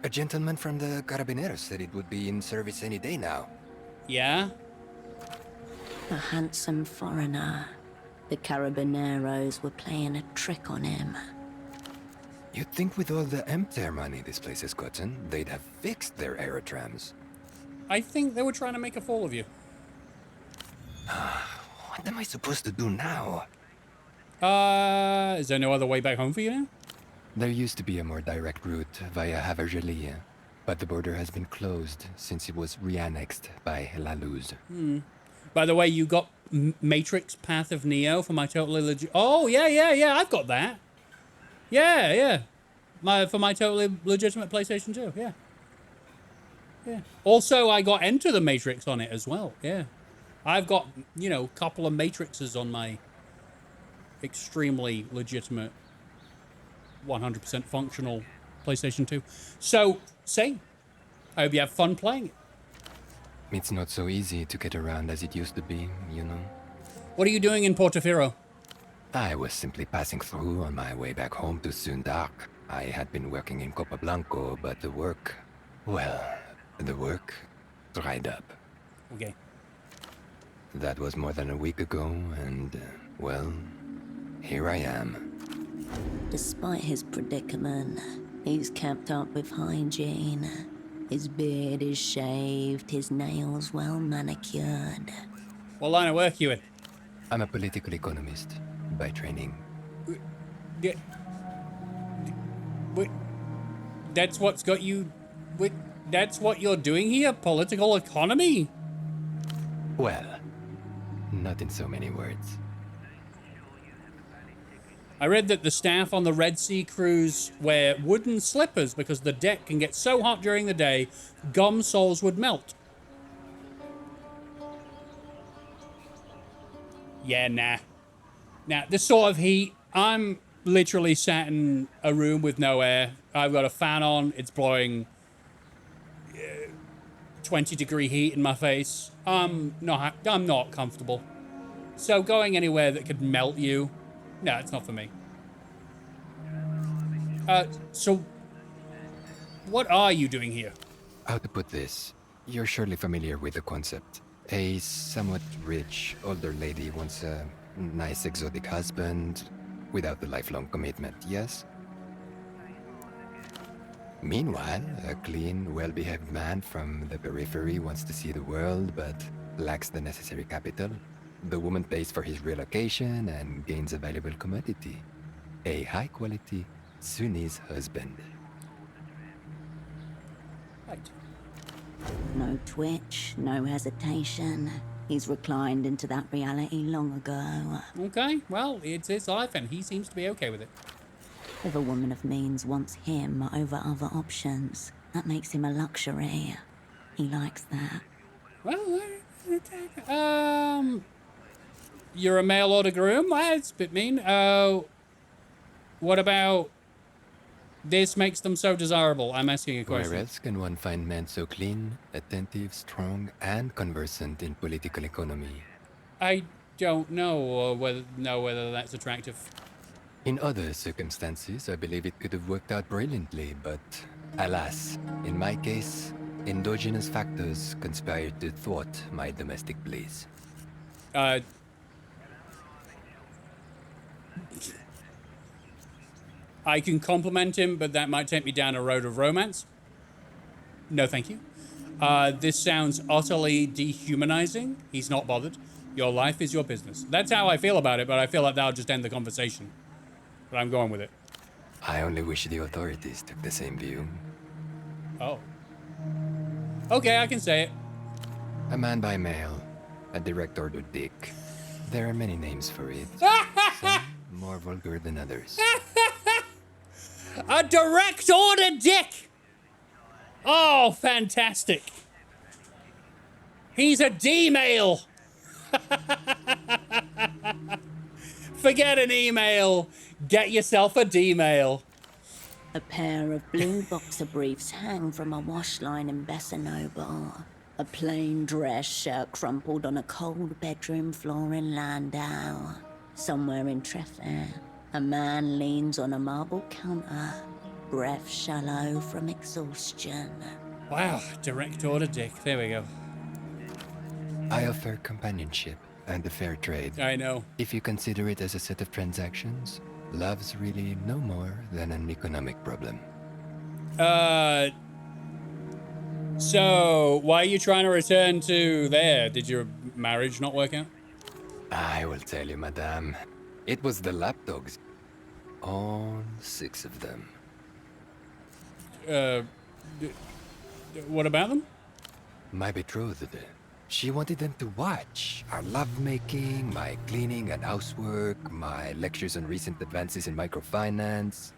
A gentleman from the Carabineros said it would be in service any day now. Yeah? A handsome foreigner. The Carabineros were playing a trick on him. You'd think with all the empty money this place has gotten, they'd have fixed their aerotrams. I think they were trying to make a fool of you. What am I supposed to do now? Is there no other way back home for you now? There used to be a more direct route via Havergelia, but the border has been closed since it was re-annexed by La Luz. By the way, you got Matrix Path of Neo for my totally legit... Oh, yeah, I've got that. Yeah. For my totally legitimate PlayStation 2, yeah. Also, I got Enter the Matrix on it as well, yeah. I've got, a couple of Matrixes on my extremely legitimate, 100% functional PlayStation 2. So, same. I hope you have fun playing it. It's not so easy to get around as it used to be, you know. What are you doing in Portofino? I was simply passing through on my way back home to Sundark. I had been working in Copablanco, but the work dried up. Okay. That was more than a week ago, and, well, here I am. Despite his predicament, he's kept up with hygiene. His beard is shaved, his nails well manicured. What line of work you in? I'm a political economist by training. Wait, that's what's got you... Wait, that's what you're doing here? Political economy? Well, not in so many words. I read that the staff on the Red Sea cruise wear wooden slippers because the deck can get so hot during the day, gum soles would melt. Yeah, nah. Now, this sort of heat, I'm literally sat in a room with no air. I've got a fan on. It's blowing 20-degree heat in my face. I'm not comfortable. So going anywhere that could melt you, no, it's not for me. So what are you doing here? How to put this? You're surely familiar with the concept. A somewhat rich older lady wants a nice exotic husband without the lifelong commitment, yes? Meanwhile, a clean, well-behaved man from the periphery wants to see the world but lacks the necessary capital. The woman pays for his relocation and gains a valuable commodity. A high-quality Sunnis husband. Right. No twitch, no hesitation. He's reclined into that reality long ago. Okay, well, it's his life and he seems to be okay with it. If a woman of means wants him over other options, that makes him a luxury. He likes that. Well, you're a mail-order groom? That's a bit mean. What about this makes them so desirable? I'm asking a question. Where else can one find men so clean, attentive, strong, and conversant in political economy? I don't know whether that's attractive. In other circumstances, I believe it could have worked out brilliantly, but alas, in my case, endogenous factors conspired to thwart my domestic bliss. I can compliment him, but that might take me down a road of romance. No, thank you. This sounds utterly dehumanizing. He's not bothered. Your life is your business. That's how I feel about it, but I feel like that'll just end the conversation. But I'm going with it. I only wish the authorities took the same view. Oh. Okay, I can say it. A man by mail. A direct order dick. There are many names for it. Some more vulgar than others. A direct order dick! Oh, fantastic. He's a D-mail. Forget an email. Get yourself a D-mail. A pair of blue boxer briefs hang from a wash line in Bessanoble. A plain dress shirt crumpled on a cold bedroom floor in Landau. Somewhere in Treffert, a man leans on a marble counter, breath shallow from exhaustion. Wow, direct order dick. There we go. I offer companionship and a fair trade. I know. If you consider it as a set of transactions, love's really no more than an economic problem. So, why are you trying to return to there? Did your marriage not work out? I will tell you, madame. It was the lapdogs. All 6 of them. What about them? My betrothed. She wanted them to watch our lovemaking, my cleaning and housework, my lectures on recent advances in microfinance.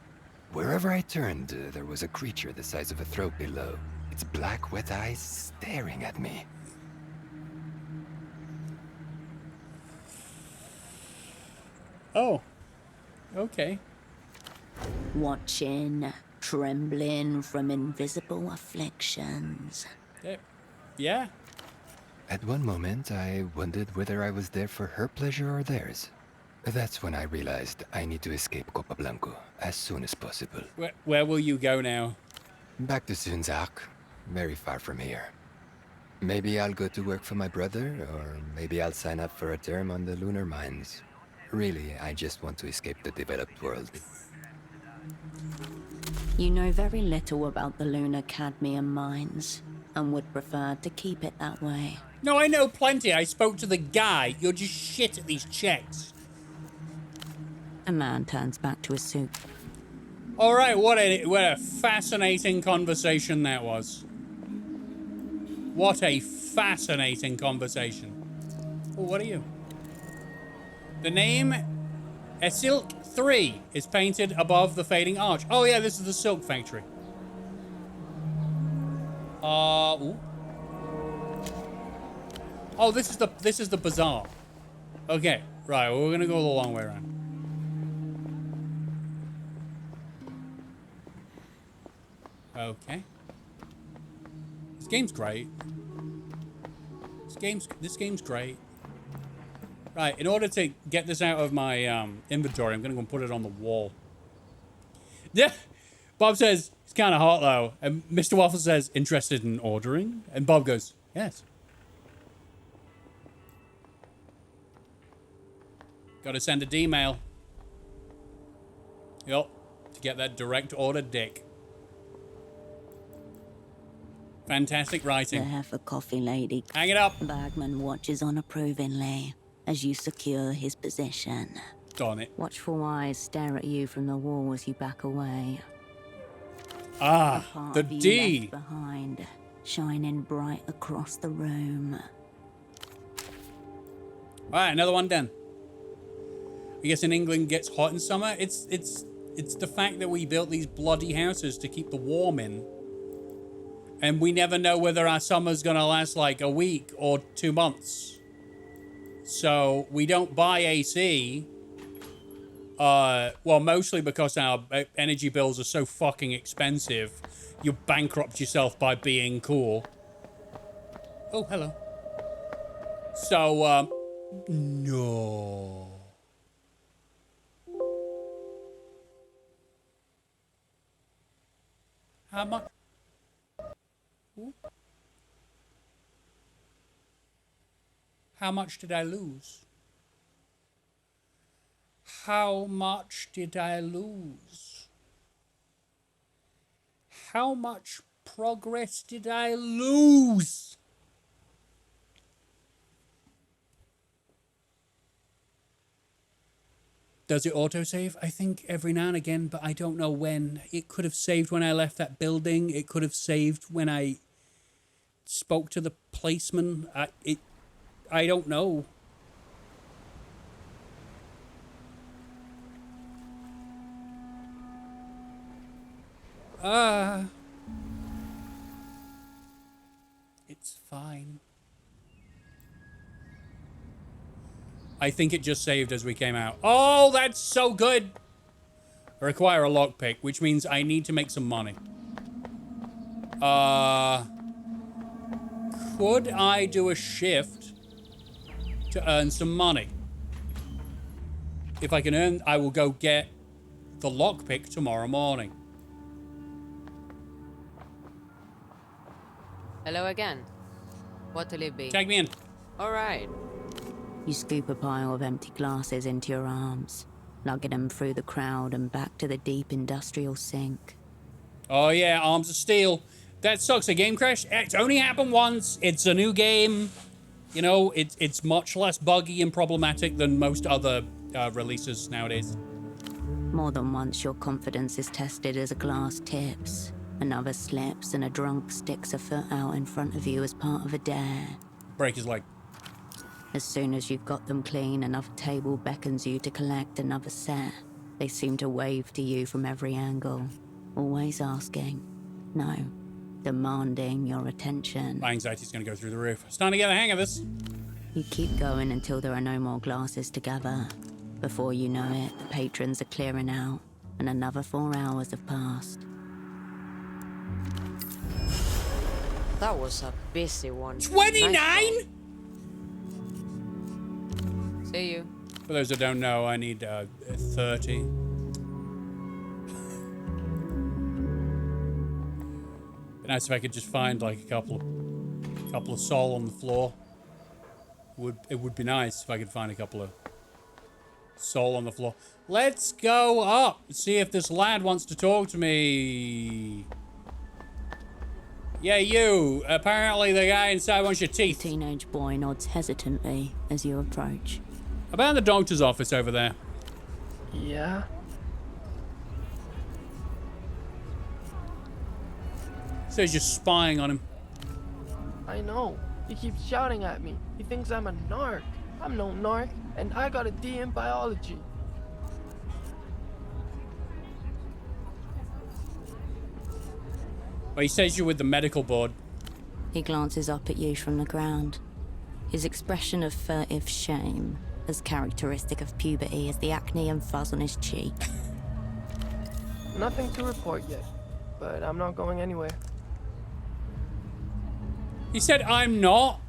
Wherever I turned, there was a creature the size of a throw pillow. Its black, wet eyes staring at me. Oh, Okay. Watching, trembling from invisible afflictions. Yeah. At one moment, I wondered whether I was there for her pleasure or theirs. That's when I realized I need to escape Copablanco as soon as possible. Where will you go now? Back to Zunzak, very far from here. Maybe I'll go to work for my brother, or maybe I'll sign up for a term on the lunar mines. Really, I just want to escape the developed world. You know very little about the lunar cadmium mines, and would prefer to keep it that way. No, I know plenty. I spoke to the guy. You're just shit at these checks. A man turns back to his soup. All right, what a fascinating conversation that was. What a fascinating conversation. Oh, what are you? The name Silk 3 is painted above the fading arch. Oh yeah, this is the silk factory. Ooh. Oh, this is the bazaar. Okay, right. Well, we're gonna go the long way around. Okay. This game's great. This game's great. Right, in order to get this out of my inventory, I'm gonna go and put it on the wall. Yeah. Bob says it's kind of hot though, and Mr. Waffle says interested in ordering, and Bob goes yes. Got to send a D-mail. Yup, to get that direct order dick. Fantastic writing. There for coffee, lady. Hang it up. Bagman watches on approvingly as you secure his position. Darn it. Watchful eyes stare at you from the wall as you back away. Ah, the D. Left behind, shining bright across the room. All right, another one done. I guess in England gets hot in summer. It's the fact that we built these bloody houses to keep the warm in. And we never know whether our summer's gonna last like a week or 2 months. So we don't buy AC. Well, mostly because our energy bills are so fucking expensive. You bankrupt yourself by being cool. Oh, hello. So, no. How much? How much did I lose? How much did I lose? How much progress did I lose? Does it autosave? I think every now and again, but I don't know when. It could have saved when I left that building. It could have saved when I spoke to the policeman. I don't know. It's fine. I think it just saved as we came out. Oh, that's so good! I require a lockpick, which means I need to make some money. Could I do a shift to earn some money? If I can earn, I will go get the lockpick tomorrow morning. Hello again. What'll it be? Tag me in. All right. You scoop a pile of empty glasses into your arms, lugging them through the crowd and back to the deep industrial sink. Oh yeah, arms of steel. That sucks. A game crash? It's only happened once. It's a new game. You know, it's much less buggy and problematic than most other releases nowadays. More than once, your confidence is tested as a glass tips. Another slips and a drunk sticks a foot out in front of you as part of a dare. Break his leg. As soon as you've got them clean, another table beckons you to collect another set. They seem to wave to you from every angle, always asking, no, demanding your attention. My anxiety's gonna go through the roof. Starting to get the hang of this. You keep going until there are no more glasses to gather. Before you know it, the patrons are clearing out, and another 4 hours have passed. That was a busy one. 29? Nice. See you. For those that don't know, I need 30. Be nice if I could just find like a couple of soul on the floor. It would be nice if I could find a couple of soul on the floor. Let's go up. See if this lad wants to talk to me. Yeah, you. Apparently the guy inside wants your teeth. The teenage boy nods hesitantly as you approach. About the doctor's office over there. Yeah? Says you're spying on him. I know. He keeps shouting at me. He thinks I'm a narc. I'm no narc, and I got a D in biology. Well, he says you're with the medical board. He glances up at you from the ground. His expression of furtive shame, as characteristic of puberty as the acne and fuzz on his cheek. Nothing to report yet, but I'm not going anywhere. He said, I'm not.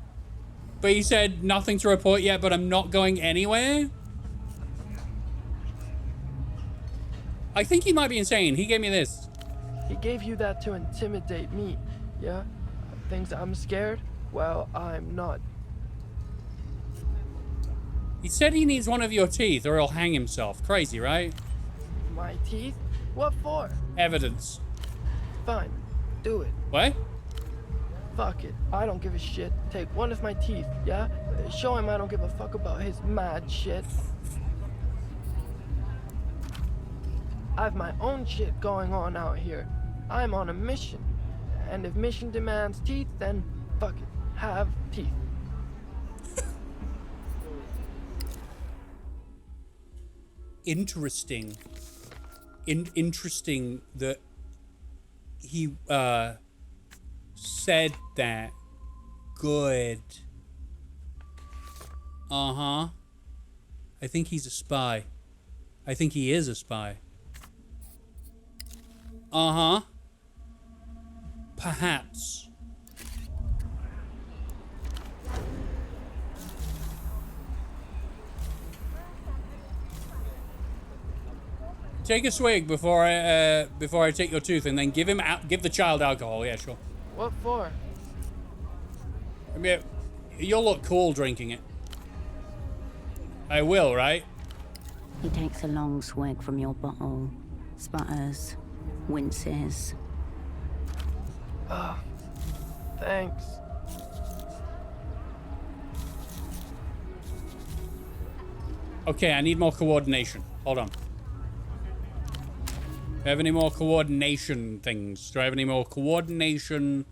But he said, nothing to report yet, but I'm not going anywhere. I think he might be insane. He gave me this. He gave you that to intimidate me, yeah? Thinks I'm scared? Well, I'm not. He said he needs one of your teeth or he'll hang himself. Crazy, right? My teeth? What for? Evidence. Fine. Do it. What? Fuck it. I don't give a shit. Take one of my teeth, yeah? Show him I don't give a fuck about his mad shit. I have my own shit going on out here. I'm on a mission. And if mission demands teeth, then fuck it. Have teeth. Interesting. Interesting that he said that. Good. Uh-huh. I think he's a spy. I think he is a spy. Uh-huh. Perhaps. Take a swig before I take your tooth, and then give the child alcohol. Yeah, sure. What for? I mean, you'll look cool drinking it. I will, right? He takes a long swig from your bottle, sputters, winces. Oh, thanks. Okay, I need more coordination. Hold on. Do I have any more coordination things? Do I have any more coordination?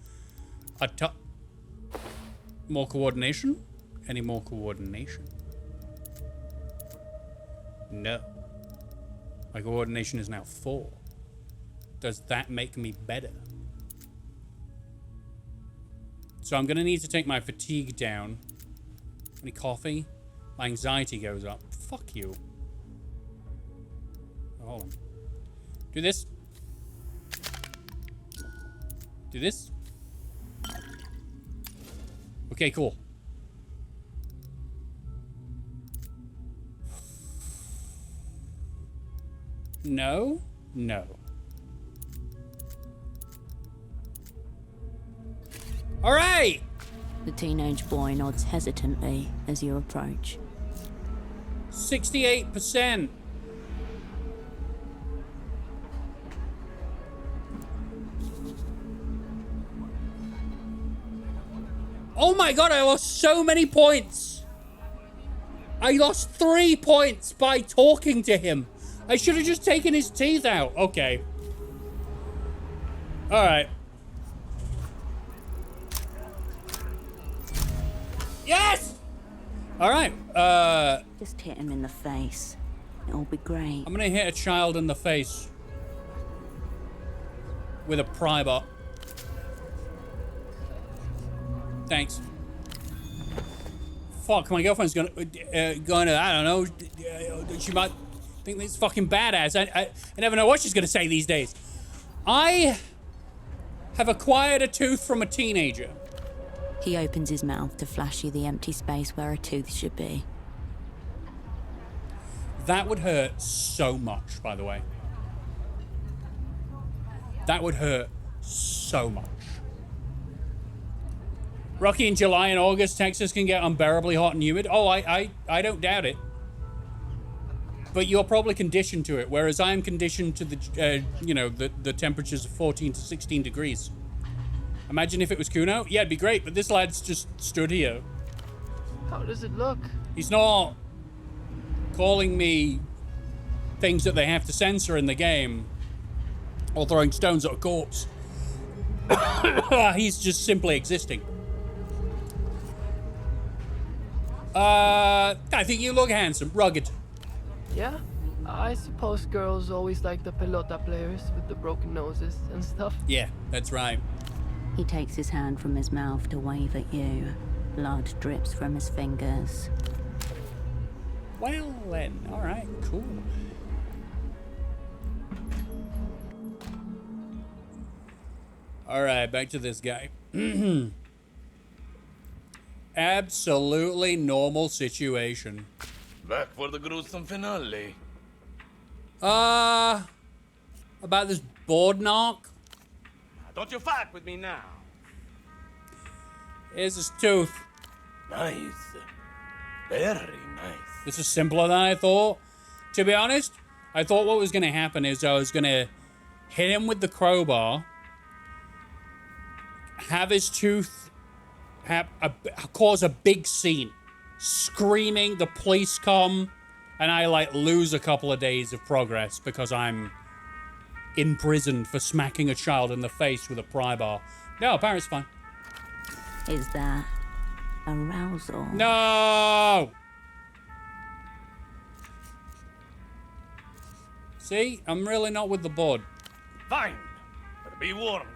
More coordination? Any more coordination? No. My coordination is now 4. Does that make me better? So I'm gonna need to take my fatigue down. Any coffee? My anxiety goes up. Fuck you. Hold on. Do this. Do this. Okay, cool. No? No. All right! The teenage boy nods hesitantly as you approach. 68%. Oh my god, I lost so many points. I lost 3 points by talking to him. I should have just taken his teeth out. Okay. All right. Yes! All right. Just hit him in the face. It'll be great. I'm gonna hit a child in the face with a pry bar. Thanks. fuck, my girlfriend's gonna, I don't know, she might think this is fucking badass. I never know what she's gonna say these days. I have acquired a tooth from a teenager. He opens his mouth to flash you the empty space where a tooth should be. That would hurt so much, by the way. That would hurt so much. Rocky, in July and August, Texas can get unbearably hot and humid. Oh, I don't doubt it. But you're probably conditioned to it, whereas I'm conditioned to the, you know, the temperatures of 14 to 16 degrees. Imagine if it was Kuno. Yeah, it'd be great, but this lad's just stood here. How does it look? He's not calling me things that they have to censor in the game or throwing stones at a corpse. He's just simply existing. I think you look handsome, rugged. Yeah, I suppose girls always like the pelota players with the broken noses and stuff. Yeah, that's right. He takes his hand from his mouth to wave at you. Blood drips from his fingers. Well then, alright, cool. Alright, back to this guy. Absolutely normal situation. Back for the gruesome finale. About this board knock? Don't you fuck with me now. Here's his tooth. Nice. Very nice. This is simpler than I thought. To be honest, I thought what was going to happen is I was going to hit him with the crowbar, have his tooth cause a big scene, screaming, the police come, and I, like, lose a couple of days of progress because I'm imprisoned for smacking a child in the face with a pry bar. No, apparently it's fine. Is that arousal? No! See? I'm really not with the board. Fine. But be warned.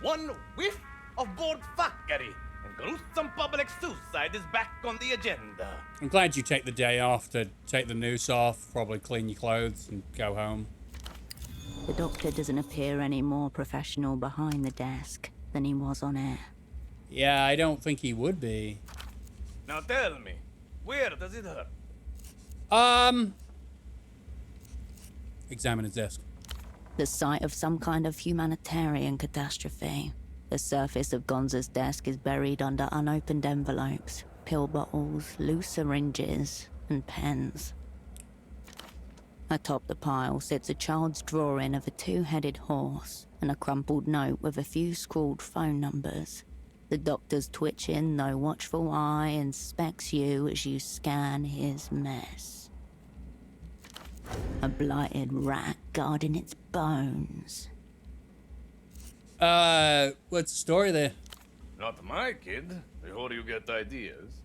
One whiff of board fuckery and gruesome public suicide is back on the agenda. I'm glad you take the day off to take the noose off, probably clean your clothes and go home. The doctor doesn't appear any more professional behind the desk than he was on air. Yeah, I don't think he would be. Now tell me, where does it hurt? Examine his desk. The site of some kind of humanitarian catastrophe. The surface of Gonza's desk is buried under unopened envelopes, pill bottles, loose syringes, and pens. Atop the pile sits a child's drawing of a two-headed horse and a crumpled note with a few scrawled phone numbers. The doctor's twitching, though watchful eye inspects you as you scan his mess. A blighted rat guarding its bones. What's the story there? Not my kid. Before you get ideas.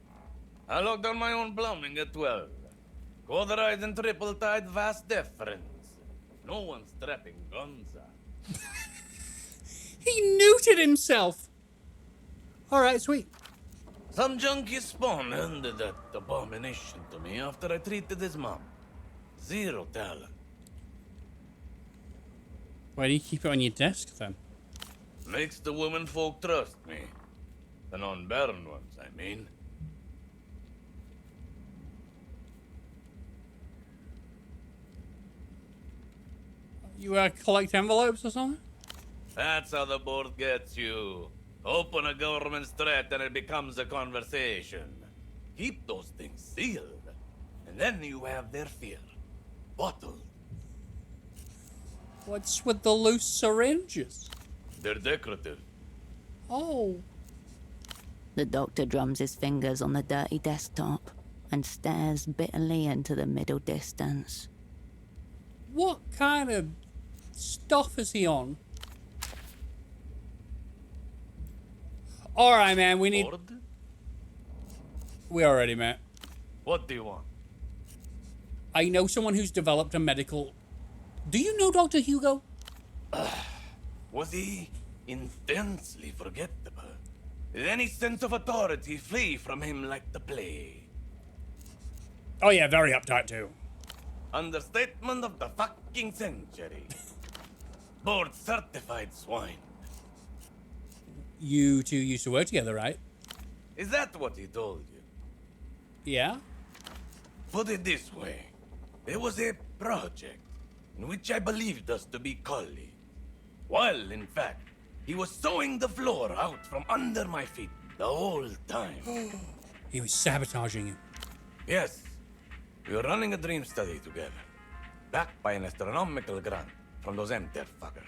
I locked down my own plumbing at 12. Quarterized and triple-tied vast deference. No one's trapping Gonza. He neutered himself! Alright, sweet. Some junkie spawn handed that abomination to me after I treated his mom. Zero talent. Why do you keep it on your desk, then? Makes the women folk trust me. The non-barren ones, I mean. You collect envelopes or something? That's how the board gets you. Open a government threat and it becomes a conversation. Keep those things sealed, and then you have their fear. Bottled. What's with the loose syringes? They're decorative. Oh. The doctor drums his fingers on the dirty desktop and stares bitterly into the middle distance. What kind of stuff is he on? Alright, man, we need... Bored? We already met. What do you want? I know someone who's developed a medical... Do you know Dr. Hugo? Was he intensely forgettable? Did any sense of authority flee from him like the plague? Oh yeah, very uptight too. Understatement of the fucking century. Board certified swine. You two used to work together, right? Is that what he told you? Yeah? Put it this way. There was a project in which I believed us to be colleagues. While, in fact, he was sawing the floor out from under my feet the whole time. He was sabotaging you. Yes. We were running a dream study together. Backed by an astronomical grant from those MTER fuckers.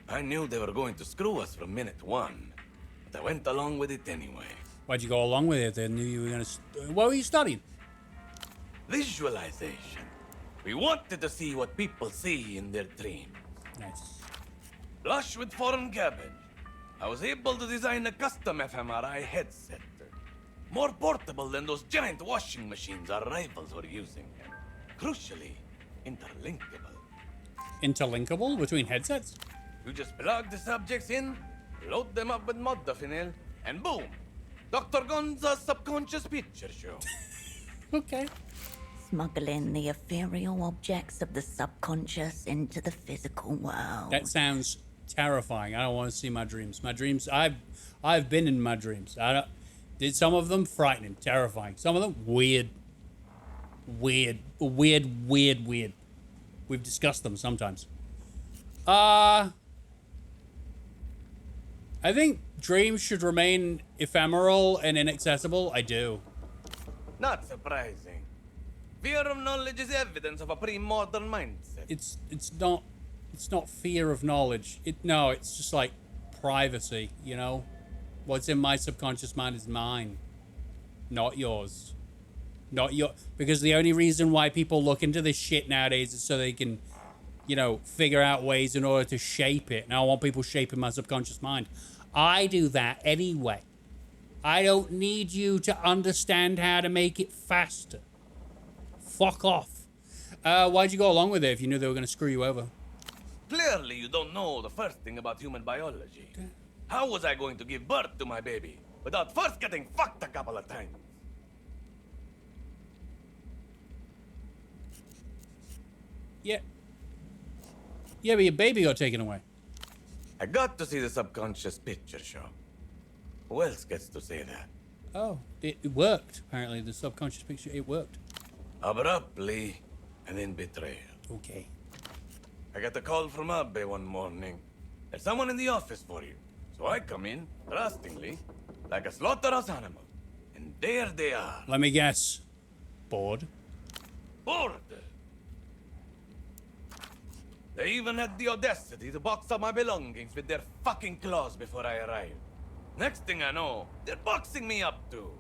I knew they were going to screw us from minute one, but I went along with it anyway. Why'd you go along with it? They knew you were going to... What were you studying? Visualization. We wanted to see what people see in their dreams. Nice. Flush with foreign cabbage, I was able to design a custom fMRI headset. More portable than those giant washing machines our rivals were using. Crucially, interlinkable. Interlinkable between headsets? You just plug the subjects in, load them up with modafinil, and boom! Dr. Gonza's subconscious picture show. Okay. Smuggling the ethereal objects of the subconscious into the physical world. That sounds terrifying. I don't want to see my dreams. My dreams, I've been in my dreams. Did some of them frightening, terrifying. Some of them weird. We've discussed them sometimes. I think dreams should remain ephemeral and inaccessible. I do. Not surprising. Fear of knowledge is evidence of a pre-modern mindset. It's not fear of knowledge. It's just like privacy, you know? What's in my subconscious mind is mine, not yours. Because the only reason why people look into this shit nowadays is so they can, you know, figure out ways in order to shape it. And I want people shaping my subconscious mind. I do that anyway. I don't need you to understand how to make it faster. Fuck off. Why'd you go along with it if you knew they were going to screw you over? Clearly you don't know the first thing about human biology. How was I going to give birth to my baby without first getting fucked a couple of times? Yeah, but your baby got taken away. I got to see the subconscious picture show. Who else gets to say that? Oh, it worked. Apparently, the subconscious picture, it worked. Abruptly, and then betrayal. Okay. I got a call from Abbe one morning. There's someone in the office for you. So I come in, trustingly, like a slaughterhouse animal. And there they are. Let me guess. Bored? Bored! They even had the audacity to box up my belongings with their fucking claws before I arrived. Next thing I know, they're boxing me up too.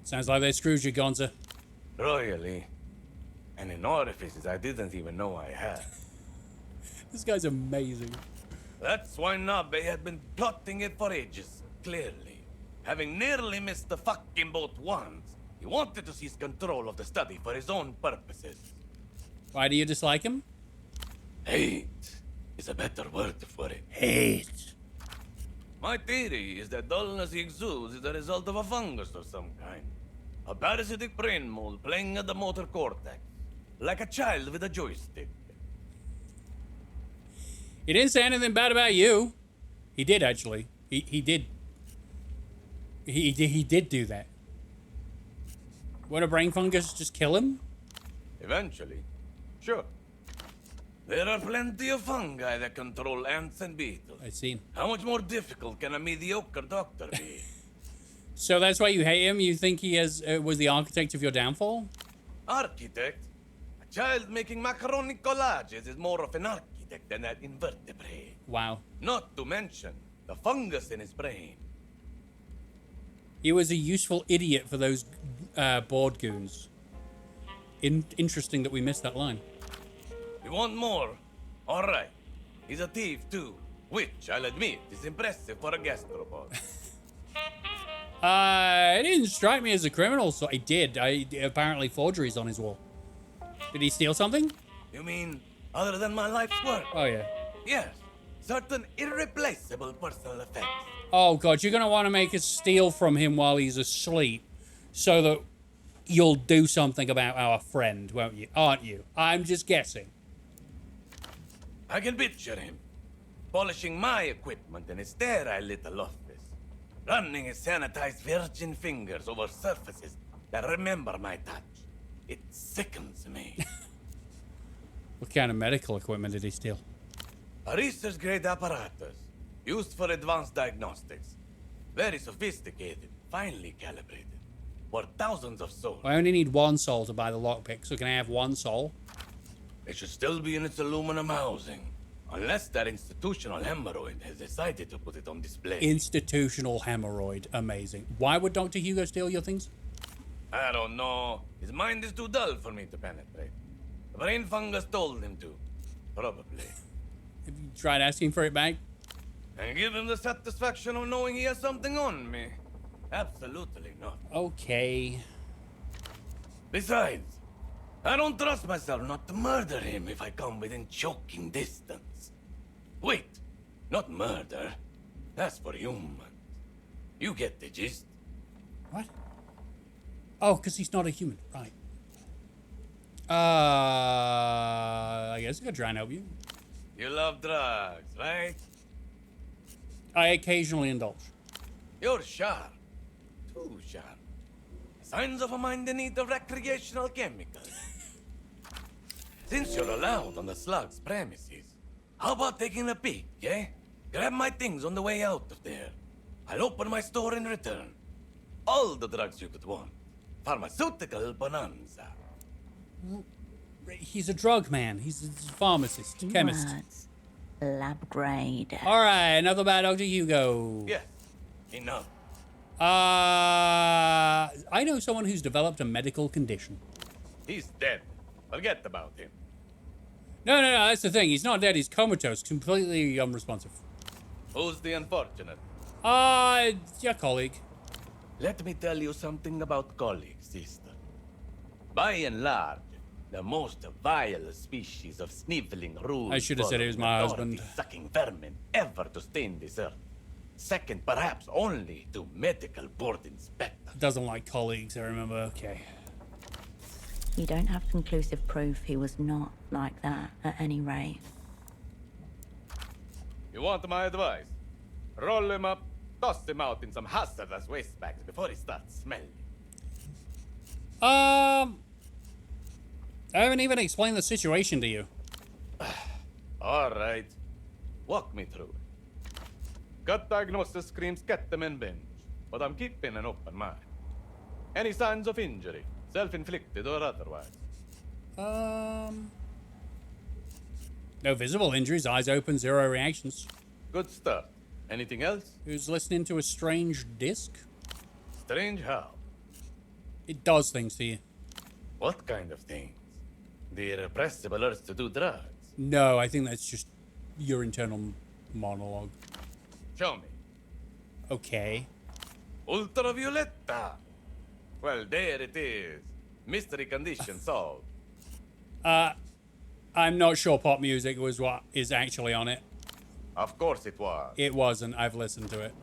Sounds like they screwed you, Gonza. Royally. And in orifices I didn't even know I had. This guy's amazing. That's why Nabe had been plotting it for ages, clearly. Having nearly missed the fucking boat once, he wanted to seize control of the study for his own purposes. Why do you dislike him? Hate is a better word for it. Hate. My theory is that dullness he exudes is the result of a fungus of some kind. A parasitic brain mold playing at the motor cortex. Like a child with a joystick. He didn't say anything bad about you. He did, actually. He did. He did do that. Would a brain fungus just kill him? Eventually. Sure. There are plenty of fungi that control ants and beetles. I see. How much more difficult can a mediocre doctor be? So that's why you hate him? You think he was the architect of your downfall? Architect? A child making macaroni collages is more of an architect than that invertebrate. Wow. Not to mention the fungus in his brain. He was a useful idiot for those board goons. Interesting that we missed that line. You want more? All right. He's a thief too, which I'll admit is impressive for a gastropod. It didn't strike me as a criminal, so I did. Apparently forgeries on his wall. Did he steal something? You mean other than my life's work? Oh yeah. Yes. Certain irreplaceable personal effects. Oh god, you're gonna want to make us steal from him while he's asleep. so that you'll do something about our friend, won't you? Aren't you? I'm just guessing. I can picture him, polishing my equipment in his sterile little office, running his sanitized virgin fingers over surfaces that remember my touch. It sickens me. What kind of medical equipment did he steal? A research-grade apparatus, used for advanced diagnostics. Very sophisticated, finely calibrated, for thousands of souls. I only need one soul to buy the lockpick, so can I have one soul? It should still be in its aluminum housing, unless that institutional hemorrhoid has decided to put it on display. Institutional hemorrhoid. Amazing. Why would Dr. Hugo steal your things? I don't know. His mind is too dull for me to penetrate. The brain fungus told him to. Probably. Have you tried asking for it back? And give him the satisfaction of knowing he has something on me. Absolutely not. Okay. Besides, I don't trust myself not to murder him if I come within choking distance. Wait, not murder. That's for humans. You get the gist. What? Oh, because he's not a human. Right. I guess I could try and help you. You love drugs, right? I occasionally indulge. You're sharp. Too sharp. Signs of a mind in need of recreational chemicals. Since you're allowed on the slug's premises, how about taking a peek, eh? Grab my things on the way out of there. I'll open my store in return. All the drugs you could want. Pharmaceutical bonanza. He's a drug man. He's a pharmacist, chemist. Words. Lab grade. All right, enough about Dr. Hugo. Yes, enough. I know someone who's developed a medical condition. He's dead. Forget about him. No, that's the thing. He's not dead. He's comatose, completely unresponsive. Who's the unfortunate? Your colleague. Let me tell you something about colleagues, sister. By and large, the most vile species of sniveling rules. I should have said it was my husband. Sucking vermin ever to stain this earth. Second, perhaps only to medical board inspector. Doesn't like colleagues, I remember. Okay. You don't have conclusive proof he was not like that, at any rate. You want my advice? Roll him up, toss him out in some hazardous waste bags before he starts smelling. I haven't even explained the situation to you. All right. Walk me through it. Gut diagnosis screams ketamine binge, but I'm keeping an open mind. Any signs of injury, self-inflicted or otherwise? No visible injuries, eyes open, zero reactions. Good stuff. Anything else? Who's listening to a strange disc? Strange how? It does things to you. What kind of things? The irrepressible urge to do drugs? No, I think that's just your internal monologue. Show me. Okay. Ultravioletta. Well, there it is. Mystery condition solved. I'm not sure pop music was what is actually on it. Of course it was. It wasn't. I've listened to it.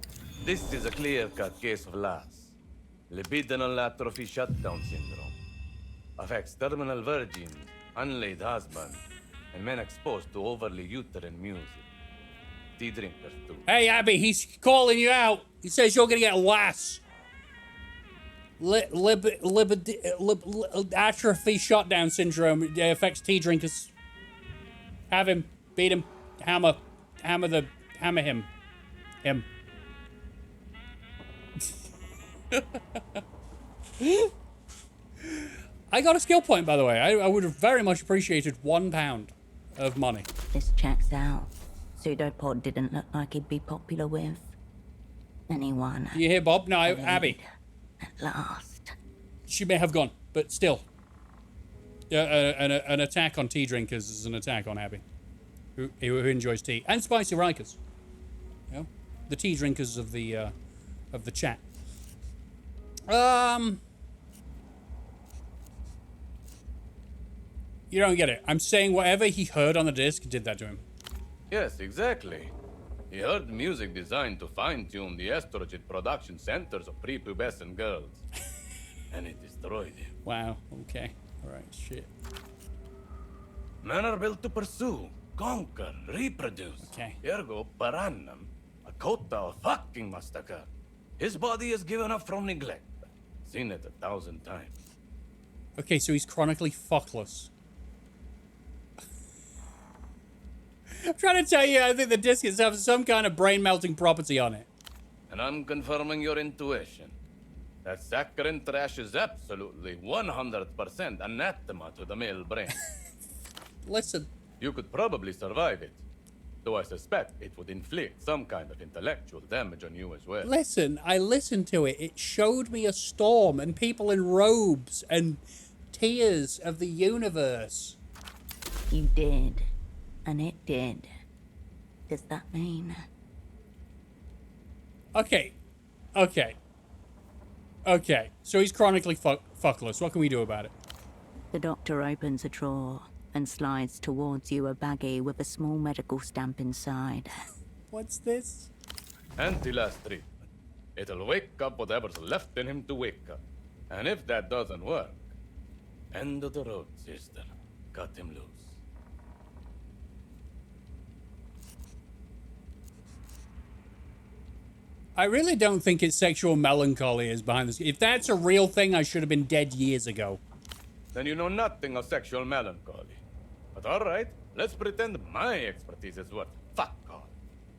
This is a clear-cut case of LAS. Libidinal atrophy shutdown syndrome. Affects terminal virgins, unlaid husbands, and men exposed to overly uterine music. Tea drinkers too. Hey, Abby, he's calling you out. He says you're gonna get a lass. Atrophy shutdown syndrome affects tea drinkers. Have him. Beat him. Hammer him. I got a skill point, by the way. I would have very much appreciated £1 of money. This checks out. Pseudopod didn't look like he'd be popular with anyone. You hear, Bob? No, Abby. At last. She may have gone, but still. An attack on tea drinkers is an attack on Abby, who enjoys tea and spicy rikers. You know, the tea drinkers of the chat. You don't get it. I'm saying whatever he heard on the disc did that to him. Yes, exactly. He heard music designed to fine-tune the estrogen production centers of prepubescent girls. and it destroyed him. Wow, okay. Alright, shit. Men are built to pursue, conquer, reproduce. Okay. Ergo, parannum, a quota of fucking must occur. His body is given up from neglect. Seen it 1,000 times. Okay, so he's chronically fuckless. I'm trying to tell you, I think the disc has some kind of brain-melting property on it. And I'm confirming your intuition. That saccharine trash is absolutely 100% anathema to the male brain. Listen. You could probably survive it, though I suspect it would inflict some kind of intellectual damage on you as well. Listen, I listened to it. It showed me a storm and people in robes and tears of the universe. You did. And it did. Does that mean? Okay. Okay. Okay. So he's chronically fuckless. What can we do about it? The doctor opens a drawer and slides towards you a baggie with a small medical stamp inside. What's this? Anti-last treatment. It'll wake up whatever's left in him to wake up. And if that doesn't work, end of the road, sister. Cut him loose. I really don't think it's sexual melancholy is behind this. If that's a real thing, I should have been dead years ago. Then you know nothing of sexual melancholy. But all right, let's pretend my expertise is worth fuck all.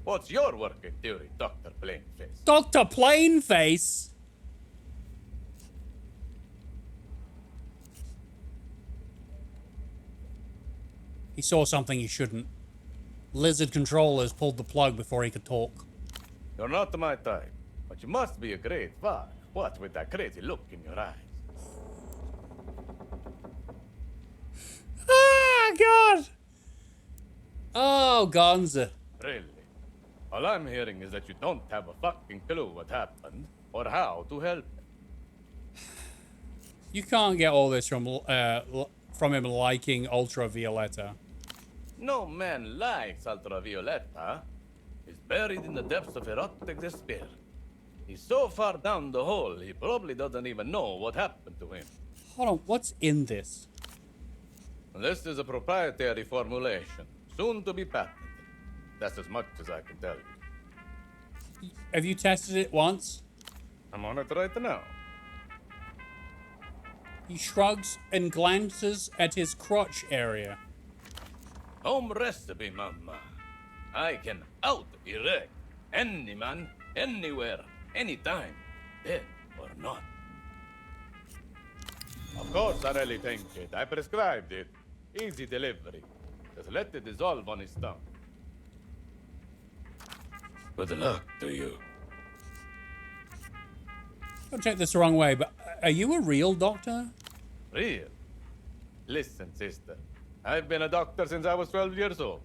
What's your working theory, Dr. Plainface? Dr. Plainface? He saw something he shouldn't. Lizard controllers pulled the plug before he could talk. You're not my type, but you must be a great fuck. What with that crazy look in your eyes? Ah, God! Oh, Gonza. Really? All I'm hearing is that you don't have a fucking clue what happened or how to help him. You can't get all this from him liking Ultravioletta. No man likes Ultravioletta. He's buried in the depths of erotic despair. He's so far down the hole, he probably doesn't even know what happened to him. Hold on, what's in this? This is a proprietary formulation, soon to be patented. That's as much as I can tell you. Have you tested it once? I'm on it right now. He shrugs and glances at his crotch area. Home recipe, mama. I can out-erect any man, anywhere, anytime, dead or not. Of course I really think it. I prescribed it. Easy delivery. Just let it dissolve on his tongue. Good luck to you. Don't take this the wrong way, but are you a real doctor? Real? Listen, sister. I've been a doctor since I was 12 years old.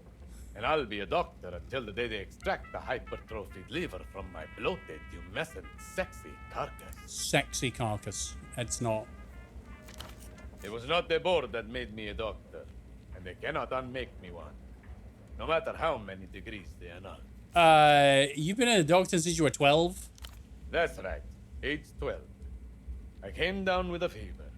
And I'll be a doctor until the day they extract the hypertrophied liver from my bloated, humescent, sexy carcass. Sexy carcass. It's not. It was not the board that made me a doctor, and they cannot unmake me one, no matter how many degrees they annul. You've been a doctor since you were 12? That's right, age 12. I came down with a fever.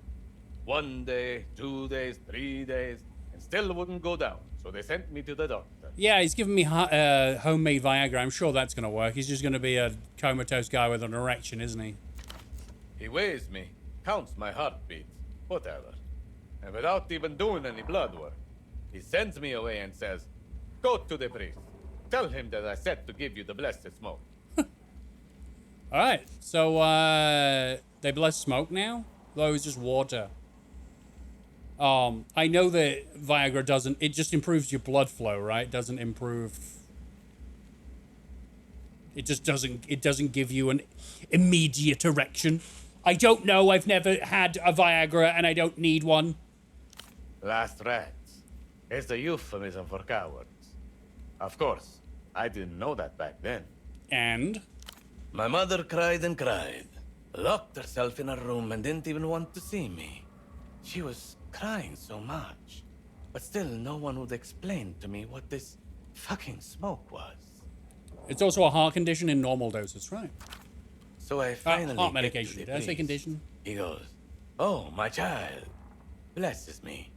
1 day, 2 days, 3 days, and still wouldn't go down, so they sent me to the doctor. Yeah, he's giving me homemade Viagra. I'm sure that's going to work. He's just going to be a comatose guy with an erection, isn't he? He weighs me, counts my heartbeats, whatever. And without even doing any blood work, he sends me away and says, go to the priest. Tell him that I said to give you the blessed smoke. Alright, so, they bless smoke now? Though it's just water. I know that Viagra doesn't, it just improves your blood flow, right? It doesn't improve, it doesn't give you an immediate erection. I don't know, I've never had a Viagra and I don't need one. Last rats. It's a euphemism for cowards. Of course, I didn't know that back then. And? My mother cried and cried, locked herself in a room and didn't even want to see me. She was crying so much, but still no one would explain to me what this fucking smoke was. It's also a heart condition in normal doses, right? So I finally heart medication. Did I say priest. condition? He goes, Oh, my child. Blesses me.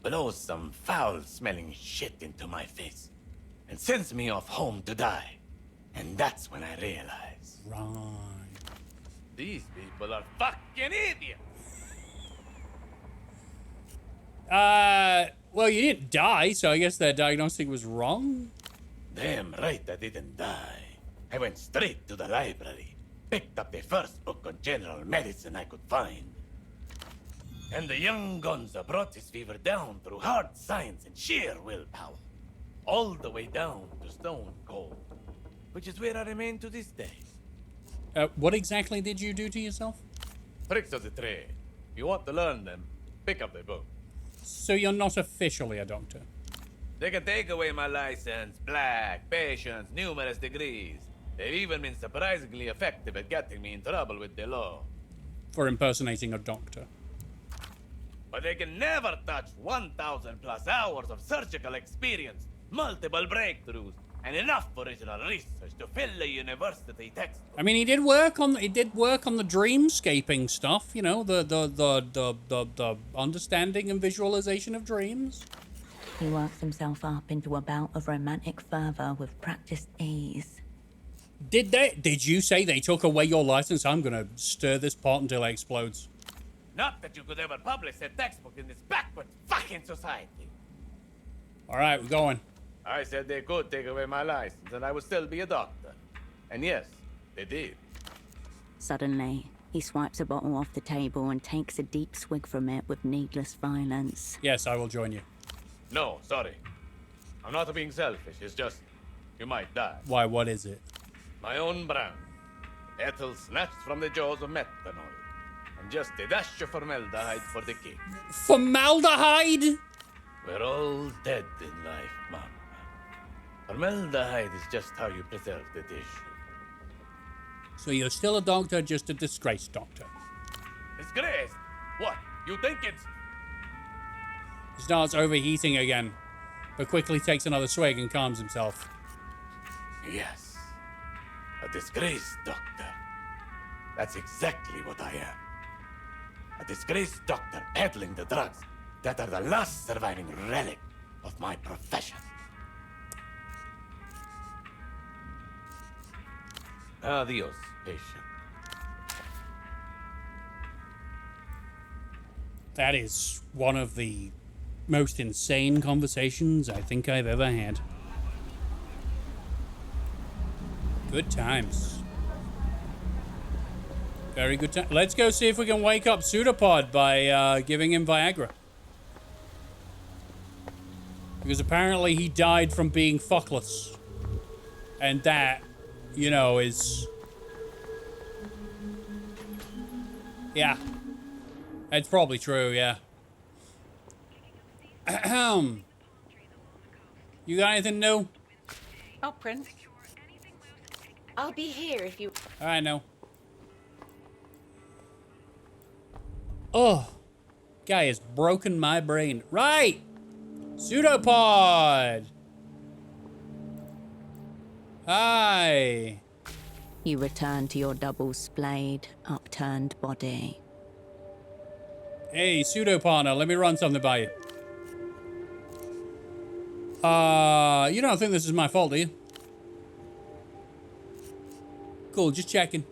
Blows some foul-smelling shit into my face. And sends me off home to die. And that's when I realize. Right. These people are fucking idiots. Well, you didn't die, so I guess their diagnostic was wrong? Damn right I didn't die. I went straight to the library, picked up the first book on general medicine I could find. And the young Gonza brought his fever down through hard science and sheer willpower. All the way down to stone cold, which is where I remain to this day. What exactly did you do to yourself? Tricks of the trade. If you want to learn them, pick up the book. So you're not officially a doctor? They can take away my license, black, patience, numerous degrees. They've even been surprisingly effective at getting me in trouble with the law. For impersonating a doctor. But they can never touch 1,000 plus hours of surgical experience, multiple breakthroughs, and enough original research to fill a university textbook. I mean, he did work on the dreamscaping stuff, you know, the understanding and visualization of dreams. He works himself up into a bout of romantic fervor with practiced ease. Did you say they took away your license? I'm gonna stir this pot until it explodes. Not that you could ever publish a textbook in this backward fucking society. All right, we're going. I said they could take away my license and I would still be a doctor. And yes, they did. Suddenly, he swipes a bottle off the table and takes a deep swig from it with needless violence. Yes, I will join you. No, sorry. I'm not being selfish, it's just, you might die. Why, what is it? My own brand. Ethyl snatched from the jaws of methanol. And just a dash of formaldehyde for the kick. Formaldehyde? We're all dead in life, Mom. Formaldehyde is just how you preserve the dish. So you're still a doctor, just a disgraced doctor. Disgraced? What? You think it's... He starts overheating again, but quickly takes another swig and calms himself. Yes. A disgraced doctor. That's exactly what I am. A disgraced doctor peddling the drugs that are the last surviving relic of my profession. Adios, patient. That is one of the most insane conversations I think I've ever had. Good times. Very good time. Let's go see if we can wake up Pseudopod by giving him Viagra. Because apparently he died from being fuckless. And that, you know, is... Yeah. It's probably true, yeah. You got anything new? Oh, Prince. I'll be here if you... I know. Oh, guy has broken my brain. Right! Pseudopod! Hi! You return to your double-splayed, upturned body. Hey, Pseudopartner, let me run something by you. You don't think this is my fault, do you? Cool, just checking.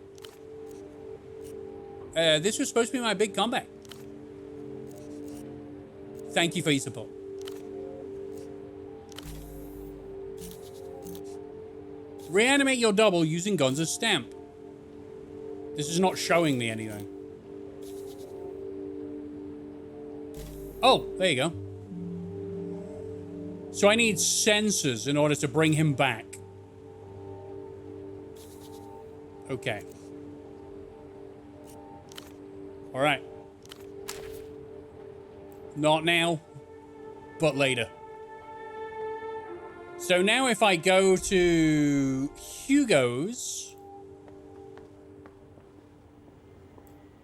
This was supposed to be my big comeback. Thank you for your support. Reanimate your double using Gonza's stamp. This is not showing me anything. Oh, there you go. So I need sensors in order to bring him back. Okay. All right. Not now, but later. So now if I go to Hugo's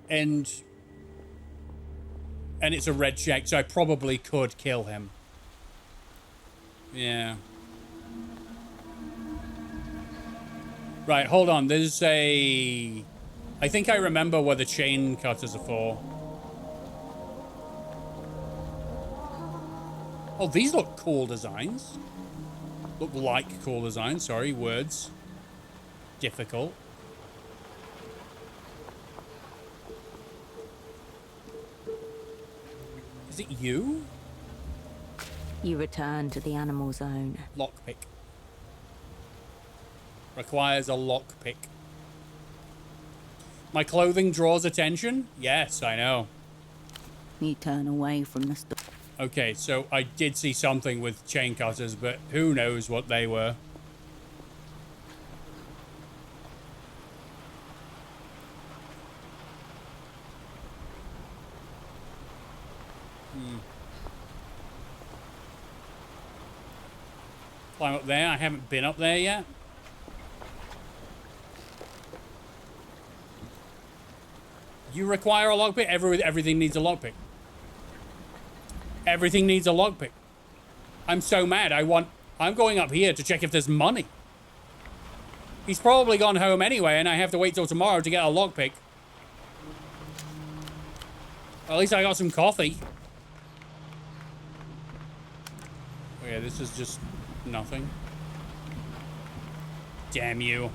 and it's a red check, so I probably could kill him. Yeah. Right, hold on. There's a... I think I remember where the chain cutters are for. Oh, these look cool designs. Look like cool designs. Sorry, words. Difficult. Is it you? You return to the animal zone. Lockpick. Requires a lockpick. My clothing draws attention? Yes, I know. You turn away from the store. Okay, so I did see something with chain cutters, but who knows what they were. Climb up there. I haven't been up there yet. You require a lockpick? Everything needs a lockpick. Everything needs a lockpick. I'm so mad. I'm going up here to check if there's money. He's probably gone home anyway, and I have to wait till tomorrow to get a lockpick. At least I got some coffee. Oh yeah, this is just nothing. Damn you.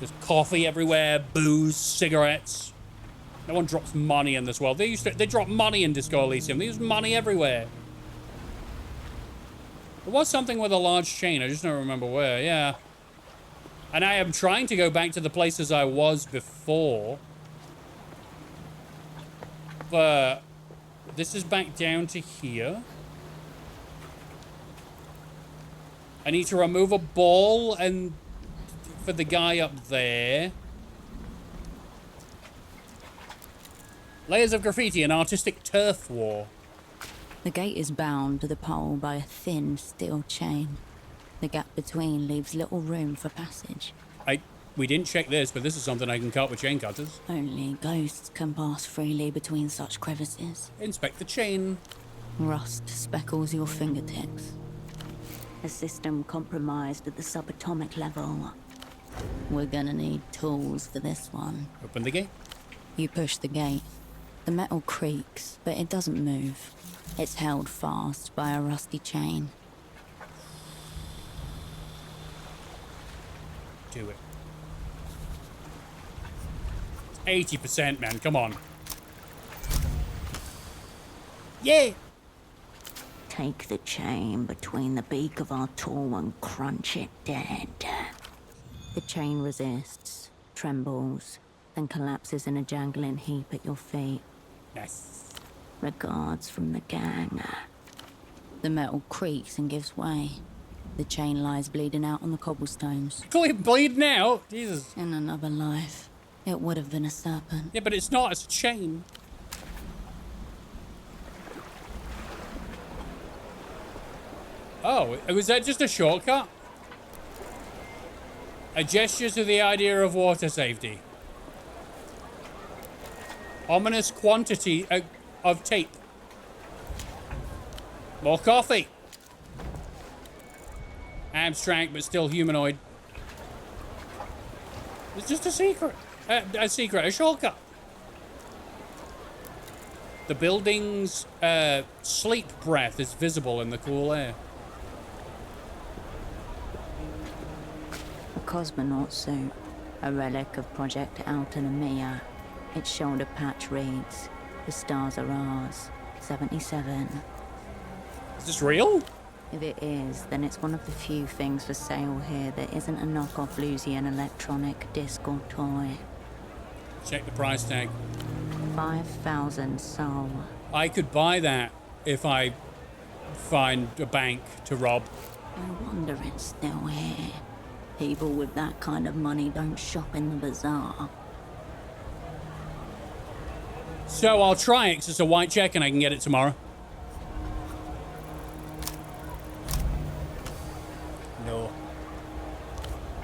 There's coffee everywhere, booze, cigarettes. No one drops money in this world. They drop money in Disco Elysium. They use money everywhere. There was something with a large chain. I just don't remember where. Yeah. And I am trying to go back to the places I was before. But this is back down to here. I need to remove a ball and for the guy up there. Layers of graffiti and artistic turf war. The gate is bound to the pole by a thin steel chain. The gap between leaves little room for passage. We didn't check this, but this is something I can cut with chain cutters. Only ghosts can pass freely between such crevices. Inspect the chain. Rust speckles your fingertips. A system compromised at the subatomic level. We're gonna need tools for this one. Open the gate. You push the gate. The metal creaks, but it doesn't move. It's held fast by a rusty chain. Do it. 80%, man. Come on. Yeah! Take the chain between the beak of our tool and crunch it dead. The chain resists, trembles, then collapses in a jangling heap at your feet. Nice. Regards from the gang. The metal creaks and gives way. The chain lies bleeding out on the cobblestones. Bleeding out? Jesus. In another life, it would have been a serpent. Yeah, but it's not. It's a chain. Oh, was that just a shortcut? A gesture to the idea of water safety. Ominous quantity of tape. More coffee. Abstract, but still humanoid. It's just a secret. A shortcut. The building's sleep breath is visible in the cool air. A cosmonaut suit, a relic of Project Altanemia. Its shoulder patch reads, "The stars are ours, 77. Is this real? If it is, then it's one of the few things for sale here that isn't a knockoff Lusian electronic disc or toy. Check the price tag. 5,000 sol. I could buy that if I find a bank to rob. I wonder it's still here. People with that kind of money don't shop in the bazaar. So I'll try it 'cause it's a white check and I can get it tomorrow. No.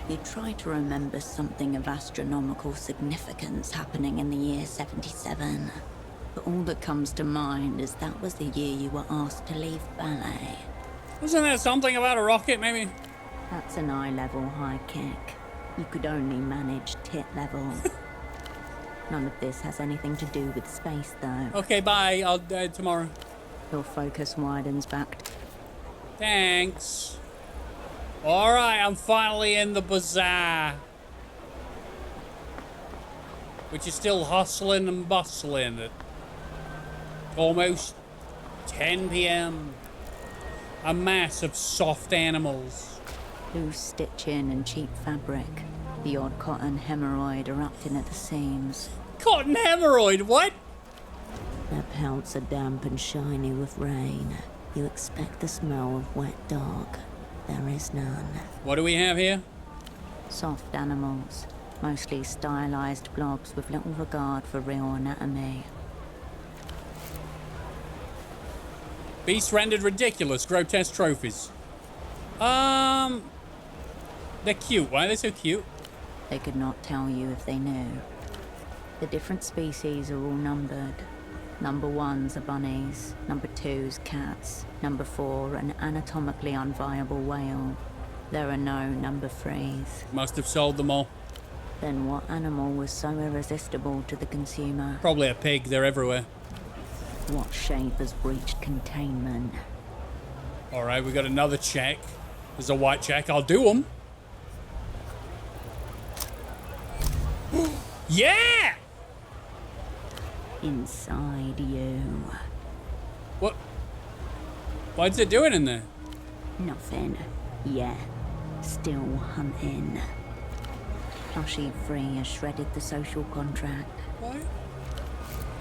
You try to remember something of astronomical significance happening in the year 77. But all that comes to mind is that was the year you were asked to leave ballet. Wasn't there something about a rocket, maybe? That's an eye-level high kick. You could only manage tit level. None of this has anything to do with space, though. Okay, bye. I'll tomorrow. Your focus widens back. Thanks. Alright, I'm finally in the bazaar. Which is still hustling and bustling at almost 10 p.m. A mass of soft animals. Loose stitching and cheap fabric. The odd cotton hemorrhoid erupting at the seams. Cotton hemorrhoid? What? Their pelts are damp and shiny with rain. You expect the smell of wet dog. There is none. What do we have here? Soft animals. Mostly stylized blobs with little regard for real anatomy. Beasts rendered ridiculous, grotesque trophies. They're cute. Why are they so cute? They could not tell you if they knew. The different species are all numbered. Number 1's are bunnies, number 2's cats, number 4 an anatomically unviable whale. There are no number 3's. Must have sold them all. Then what animal was so irresistible to the consumer? Probably a pig, they're everywhere. What shape has breached containment? Alright, we got another check. There's a white check, I'll do them. Yeah! Inside you. What? What's it doing in there? Nothing. Yeah. Still hunting. Plushie 3 has shredded the social contract. What?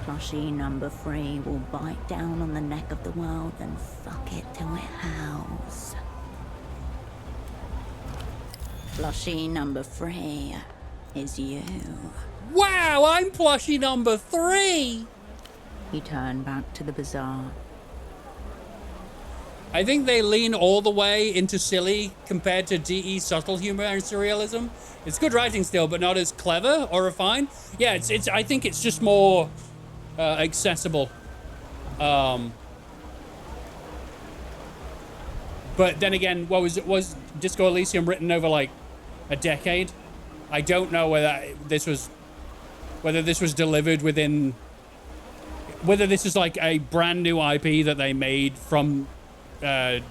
Plushie number 3 will bite down on the neck of the world and fuck it till it howls. Plushie number 3 is you. Wow, I'm plushie number 3! He turned back to the bazaar. I think they lean all the way into silly compared to DE's subtle humor and surrealism. It's good writing still, but not as clever or refined. Yeah, it's. I think it's just more accessible. But then again, was Disco Elysium written over like a decade? I don't know whether this was delivered within, whether this is like a brand new IP that they made from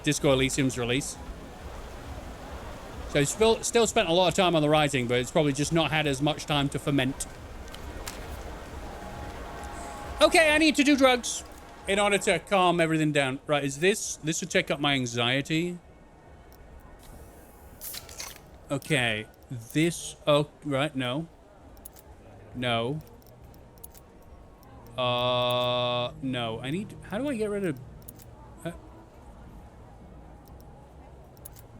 Disco Elysium's release. So still spent a lot of time on the writing, but it's probably just not had as much time to ferment. Okay, I need to do drugs in order to calm everything down. Right, is this would check up my anxiety? Okay, this, oh, right, no. No. No, I need, how do I get rid of,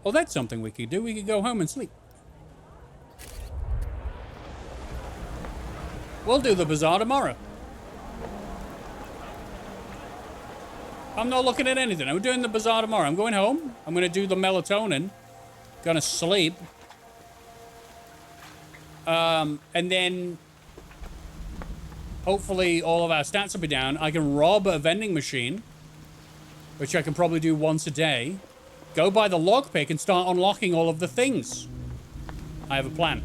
oh, that's something we could do. We could go home and sleep. We'll do the bazaar tomorrow. I'm not looking at anything. I'm doing the bazaar tomorrow. I'm going home. I'm going to do the melatonin. Gonna sleep. And then hopefully all of our stats will be down. I can rob a vending machine, which I can probably do once a day. Go buy the lockpick and start unlocking all of the things. I have a plan.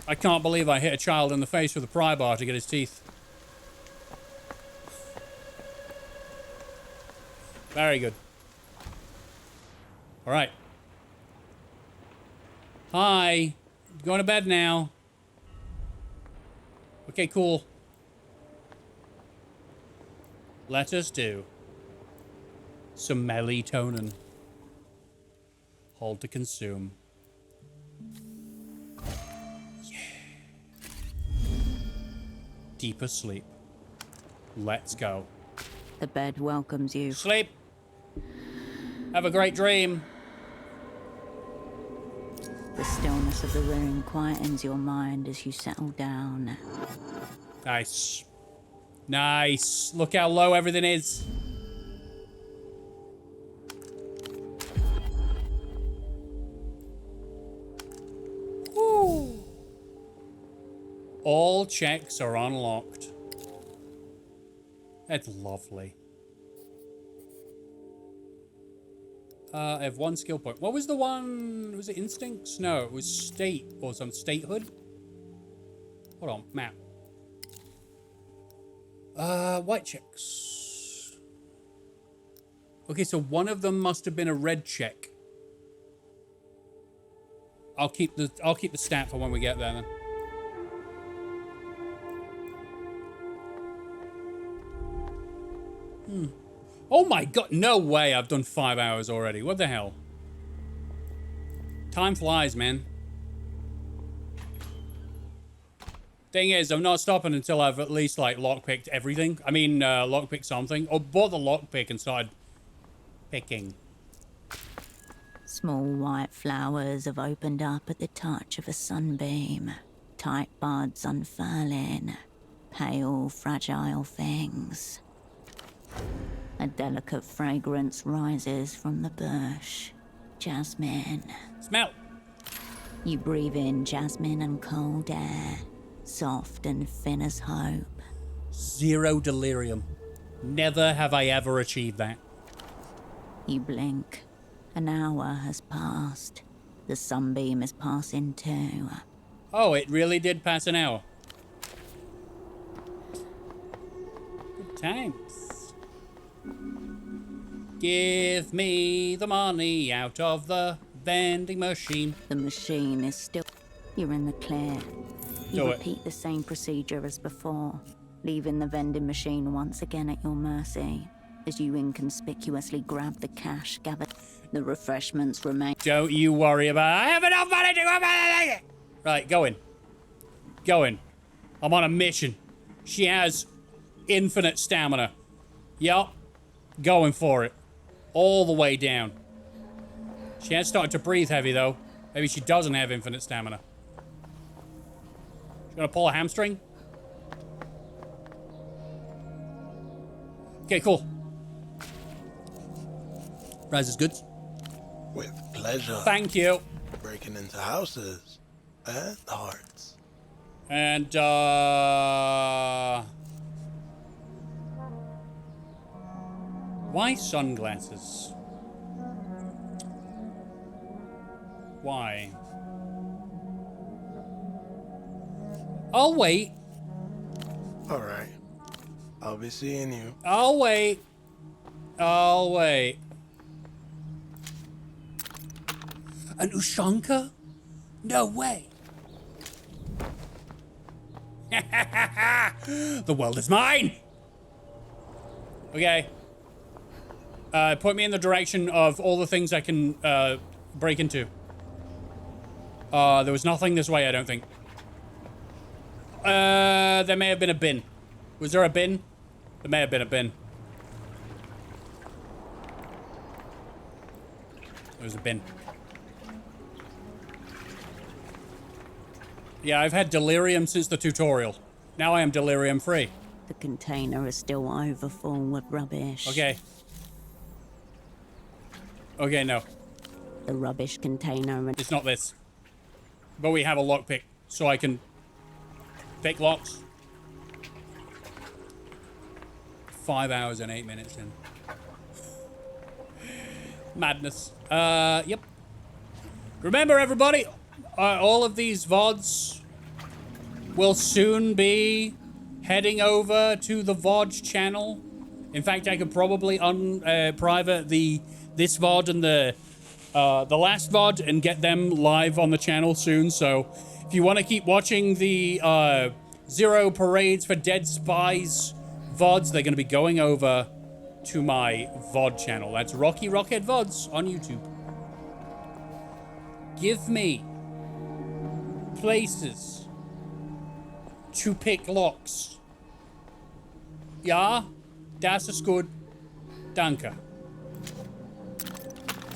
I can't believe I hit a child in the face with a pry bar to get his teeth. Very good. All right. Hi. Going to bed now. Okay, cool. Let us do some melatonin. Hold to consume. Yeah. Deeper sleep. Let's go. The bed welcomes you. Sleep. Have a great dream. The stillness of the room quietens your mind as you settle down. Nice. Nice. Look how low everything is. Woo. All checks are unlocked. That's lovely. I have one skill point. What was the one? Was it instincts? No, it was state or some statehood. Hold on, map. White checks. Okay, so one of them must have been a red check. I'll keep the stat for when we get there then. Oh my god, no way I've done 5 hours already. What the hell? Time flies, man. Thing is, I'm not stopping until I've at least, like, lockpicked everything. I mean, lockpicked something. Or bought the lockpick and started picking. Small white flowers have opened up at the touch of a sunbeam. Tight buds unfurling. Pale, fragile things. A delicate fragrance rises from the bush. Jasmine. Smell. You breathe in jasmine and cold air. Soft and thin as hope. 0 delirium. Never have I ever achieved that. You blink. An hour has passed. The sunbeam is passing too. Oh, it really did pass an hour. Good times. Give me the money out of the vending machine. The machine is still... You're in the clear. You Do it. repeat the same procedure as before, leaving the vending machine once again at your mercy as you inconspicuously grab the cash gathered. The refreshments remain. Don't you worry about it. I have enough money to go back. Right, go in. Go in. I'm on a mission. She has infinite stamina. Yup. Going for it. All the way down. She has started to breathe heavy, though. Maybe she doesn't have infinite stamina. She's gonna pull a hamstring? Okay, cool. Rise is good. With pleasure. Thank you. Breaking into houses and hearts. And, why sunglasses? Why? I'll wait. All right. I'll be seeing you. I'll wait. I'll wait. An Ushanka? No way. The world is mine. Okay. Point me in the direction of all the things I can break into. There was nothing this way, I don't think. There may have been a bin. Was there a bin? There may have been a bin. There was a bin. Yeah, I've had delirium since the tutorial. Now I am delirium free. The container is still overfull with rubbish. Okay. Okay, no. The rubbish container... It's not this. But we have a lockpick, so I can pick locks. 5 hours and 8 minutes in. Madness. Yep. Remember, everybody, all of these VODs will soon be heading over to the VOD channel. In fact, I could probably private this VOD and the last VOD and get them live on the channel soon. So if you want to keep watching the Zero Parades for Dead Spies VODs, they're going to be going over to my VOD channel. That's Rocky Rockhead VODs on YouTube. Give me places to pick locks. Ja, das ist gut. Danke.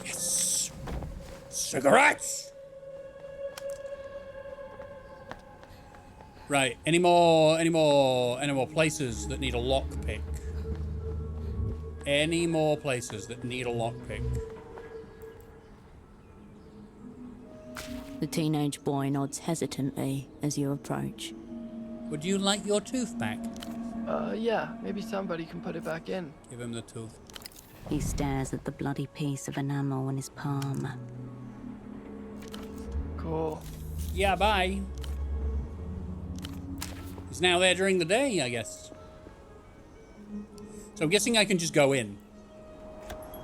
Yes. Cigarettes. Right. Any more places that need a lockpick? Any more places that need a lockpick? The teenage boy nods hesitantly as you approach. Would you like your tooth back? Yeah, maybe somebody can put it back in. Give him the tooth. He stares at the bloody piece of enamel in his palm. Cool. Yeah, bye. He's now there during the day, I guess. So I'm guessing I can just go in.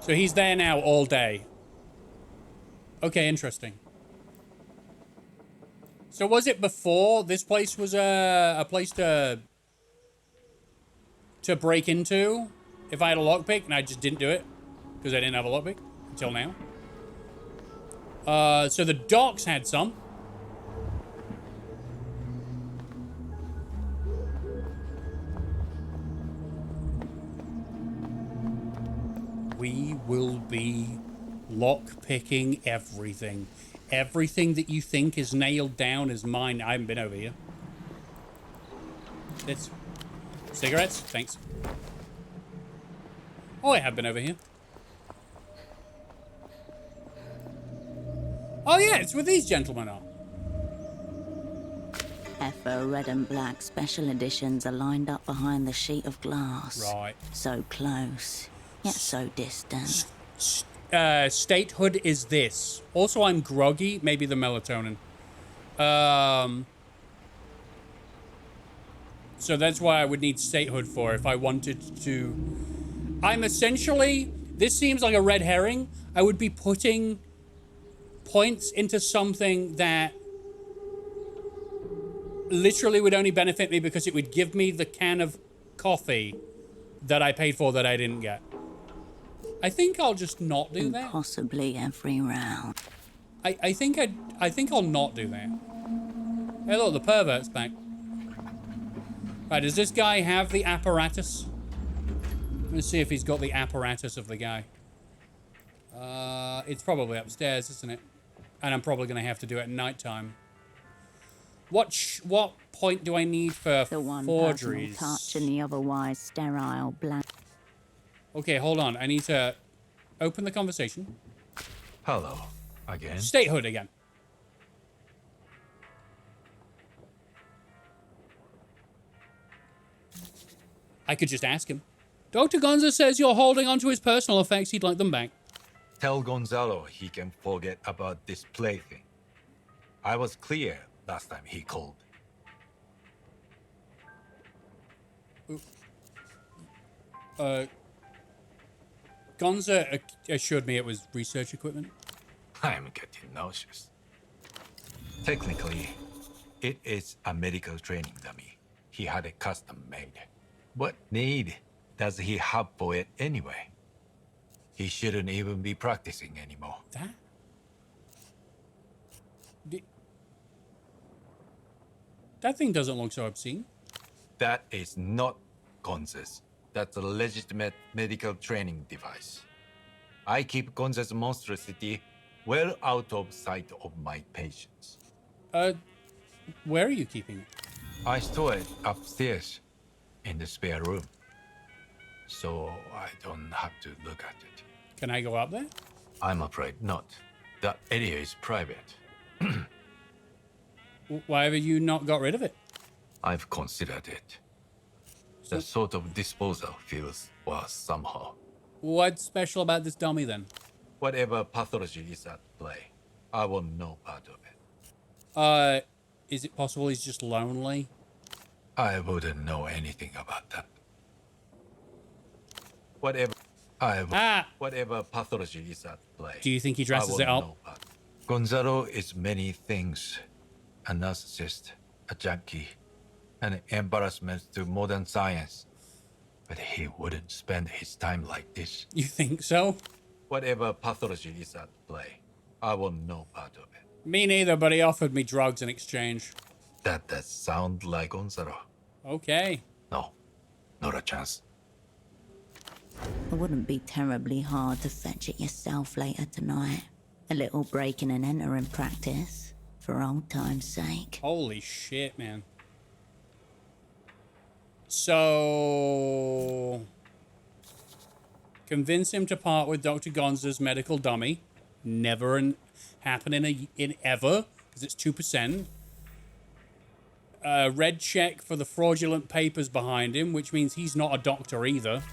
So he's there now all day. Okay, interesting. So was it before this place was a place to break into? If I had a lockpick and I just didn't do it because I didn't have a lockpick until now. So the docks had some. We will be lock-picking everything. Everything that you think is nailed down is mine. I haven't been over here. It's cigarettes? Thanks. Oh, I have been over here. Oh yeah, it's where these gentlemen are. FO red and black special editions are lined up behind the sheet of glass. Right. So close, yet so distant. Statehood is this. Also, I'm groggy. Maybe the melatonin. So that's why I would need statehood for if I wanted to. I'm essentially. This seems like a red herring. I would be putting points into something that literally would only benefit me because it would give me the can of coffee that I paid for that I didn't get. I think I'll just not do that. Possibly every round. I think I'll not do that. Hey look, the pervert's back. Right, does this guy have the apparatus? Let's see if he's got the apparatus of the guy. It's probably upstairs, isn't it? And I'm probably going to have to do it at nighttime. What point do I need for the one forgeries? Touch and the otherwise sterile blank. Okay, hold on. I need to open the conversation. Hello, again. Statehood again. I could just ask him. Dr. Gonza says you're holding on to his personal effects. He'd like them back. Tell Gonzalo he can forget about this plaything. I was clear last time he called. Gonza assured me it was research equipment. I'm getting nauseous. Technically, it is a medical training dummy. He had it custom made. What need does he have for it anyway? He shouldn't even be practicing anymore. That thing doesn't look so obscene. That is not Gonza's. That's a legitimate medical training device. I keep Gonza's monstrosity well out of sight of my patients. Where are you keeping it? I store it upstairs in the spare room, so I don't have to look at it. Can I go up there? I'm afraid not. That area is private. Why have you not got rid of it? I've considered it. The sort of disposal feels worse somehow. What's special about this dummy then? Whatever pathology is at play, I want no part of it. Is it possible he's just lonely? I wouldn't know anything about that. Whatever pathology is at play. Do you think he dresses it up? Gonzalo is many things. A narcissist, a junkie, an embarrassment to modern science. But he wouldn't spend his time like this. You think so? Whatever pathology is at play, I want no part of it. Me neither, but he offered me drugs in exchange. That does sound like Gonzalo. Okay. No, not a chance. It wouldn't be terribly hard to fetch it yourself later tonight. A little breaking and entering practice, for old time's sake. Holy shit, man. So... convince him to part with Dr. Gonza's medical dummy. Never happen in ever, because it's 2%. Red check for the fraudulent papers behind him, which means he's not a doctor either.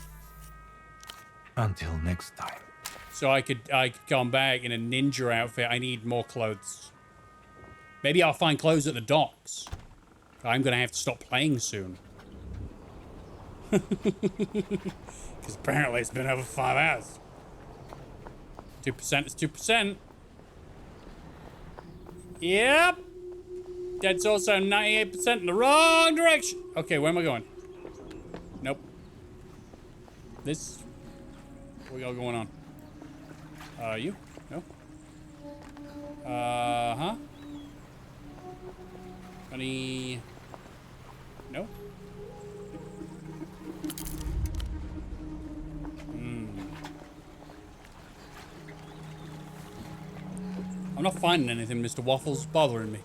Until next time. So I could come back in a ninja outfit. I need more clothes. Maybe I'll find clothes at the docks. I'm going to have to stop playing soon. Because apparently it's been over 5 hours. 2% is 2%. Yep. That's also 98% in the wrong direction. Okay, where am I going? Nope. This. What we got going on? You? No? Huh? Any... No? I'm not finding anything, Mr. Waffles. Bothering me.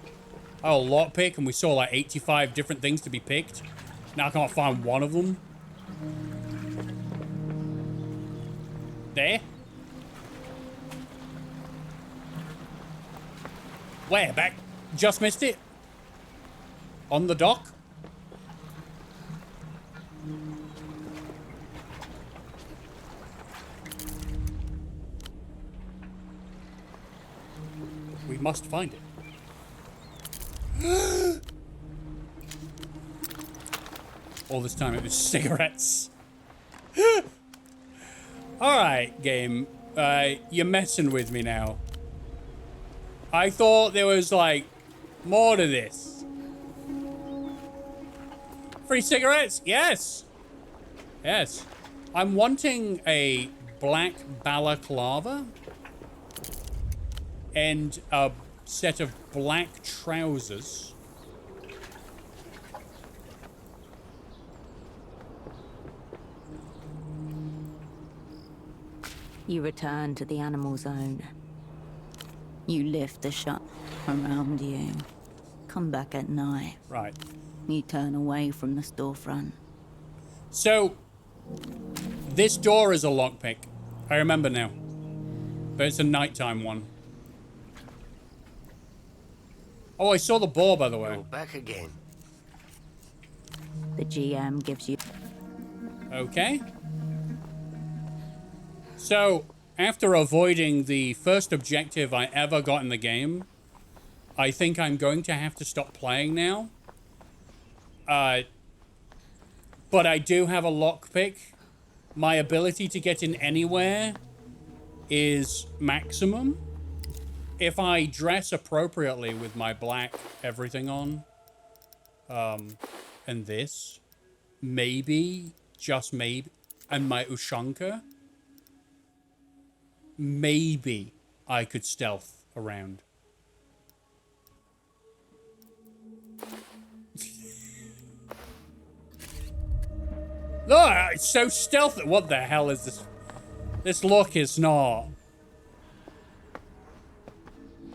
Oh, lockpick, and we saw like 85 different things to be picked. Now I can't find one of them. There? Where? Back? Just missed it? On the dock? We must find it. All this time it was cigarettes. Alright, game. You're messing with me now. I thought there was, like, more to this. Free cigarettes? Yes. Yes. I'm wanting a black balaclava and a set of black trousers. You return to the animal zone. You lift the shut around you. Come back at night. Right. You turn away from the storefront. So, this door is a lockpick. I remember now. But it's a nighttime one. Oh, I saw the ball, by the way. Go back again. The GM gives you... Okay. So, after avoiding the first objective I ever got in the game, I think I'm going to have to stop playing now. But I do have a lockpick. My ability to get in anywhere is maximum. If I dress appropriately with my black everything on, and this, maybe, just maybe, and my Ushanka, maybe I could stealth around. Look, it's so stealthy. What the hell is this? This look is not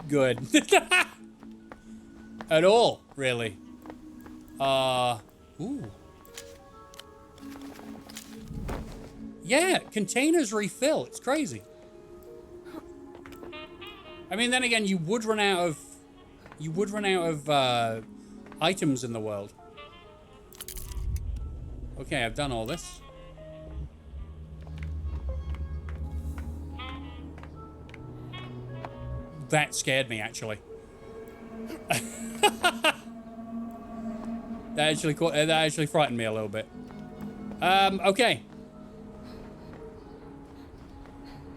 good. At all, really. Ooh. Yeah, containers refill. It's crazy. I mean, then again, you would run out of items in the world. Okay, I've done all this. That scared me, actually. That actually frightened me a little bit. Okay.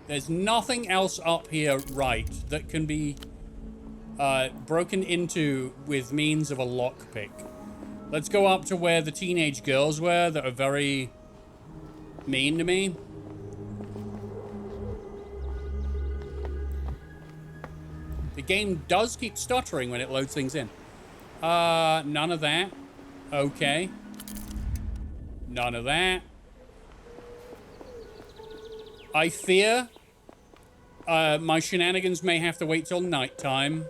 There's nothing else up here right that can be broken into with means of a lockpick. Let's go up to where the teenage girls were that are very mean to me. The game does keep stuttering when it loads things in. None of that. Okay. None of that. I fear my shenanigans may have to wait till nighttime.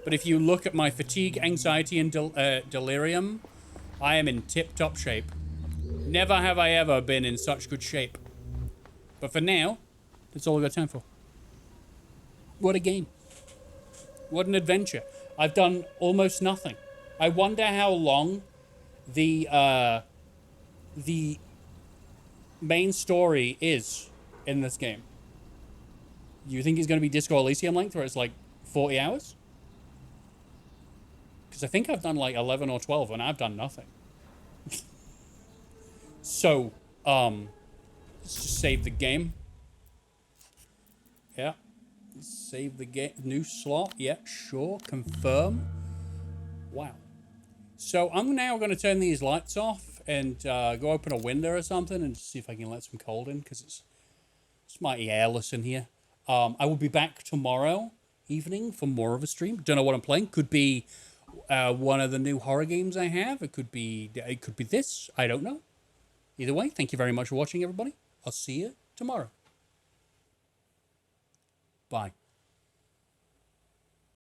But if you look at my fatigue, anxiety, and delirium, I am in tip-top shape. Never have I ever been in such good shape. But for now, that's all I've got time for. What a game. What an adventure. I've done almost nothing. I wonder how long the main story is in this game. Do you think it's going to be Disco Elysium length, where it's like 40 hours? Because I think I've done like 11 or 12 and I've done nothing. So, let's just save the game. Yeah. Save the game. New slot. Yeah, sure. Confirm. Wow. So I'm now going to turn these lights off and go open a window or something and see if I can let some cold in, because it's mighty airless in here. I will be back tomorrow evening for more of a stream. Don't know what I'm playing. Could be one of the new horror games I have. It could be this. I don't know. Either way, thank you very much for watching, everybody. I'll see you tomorrow. Bye.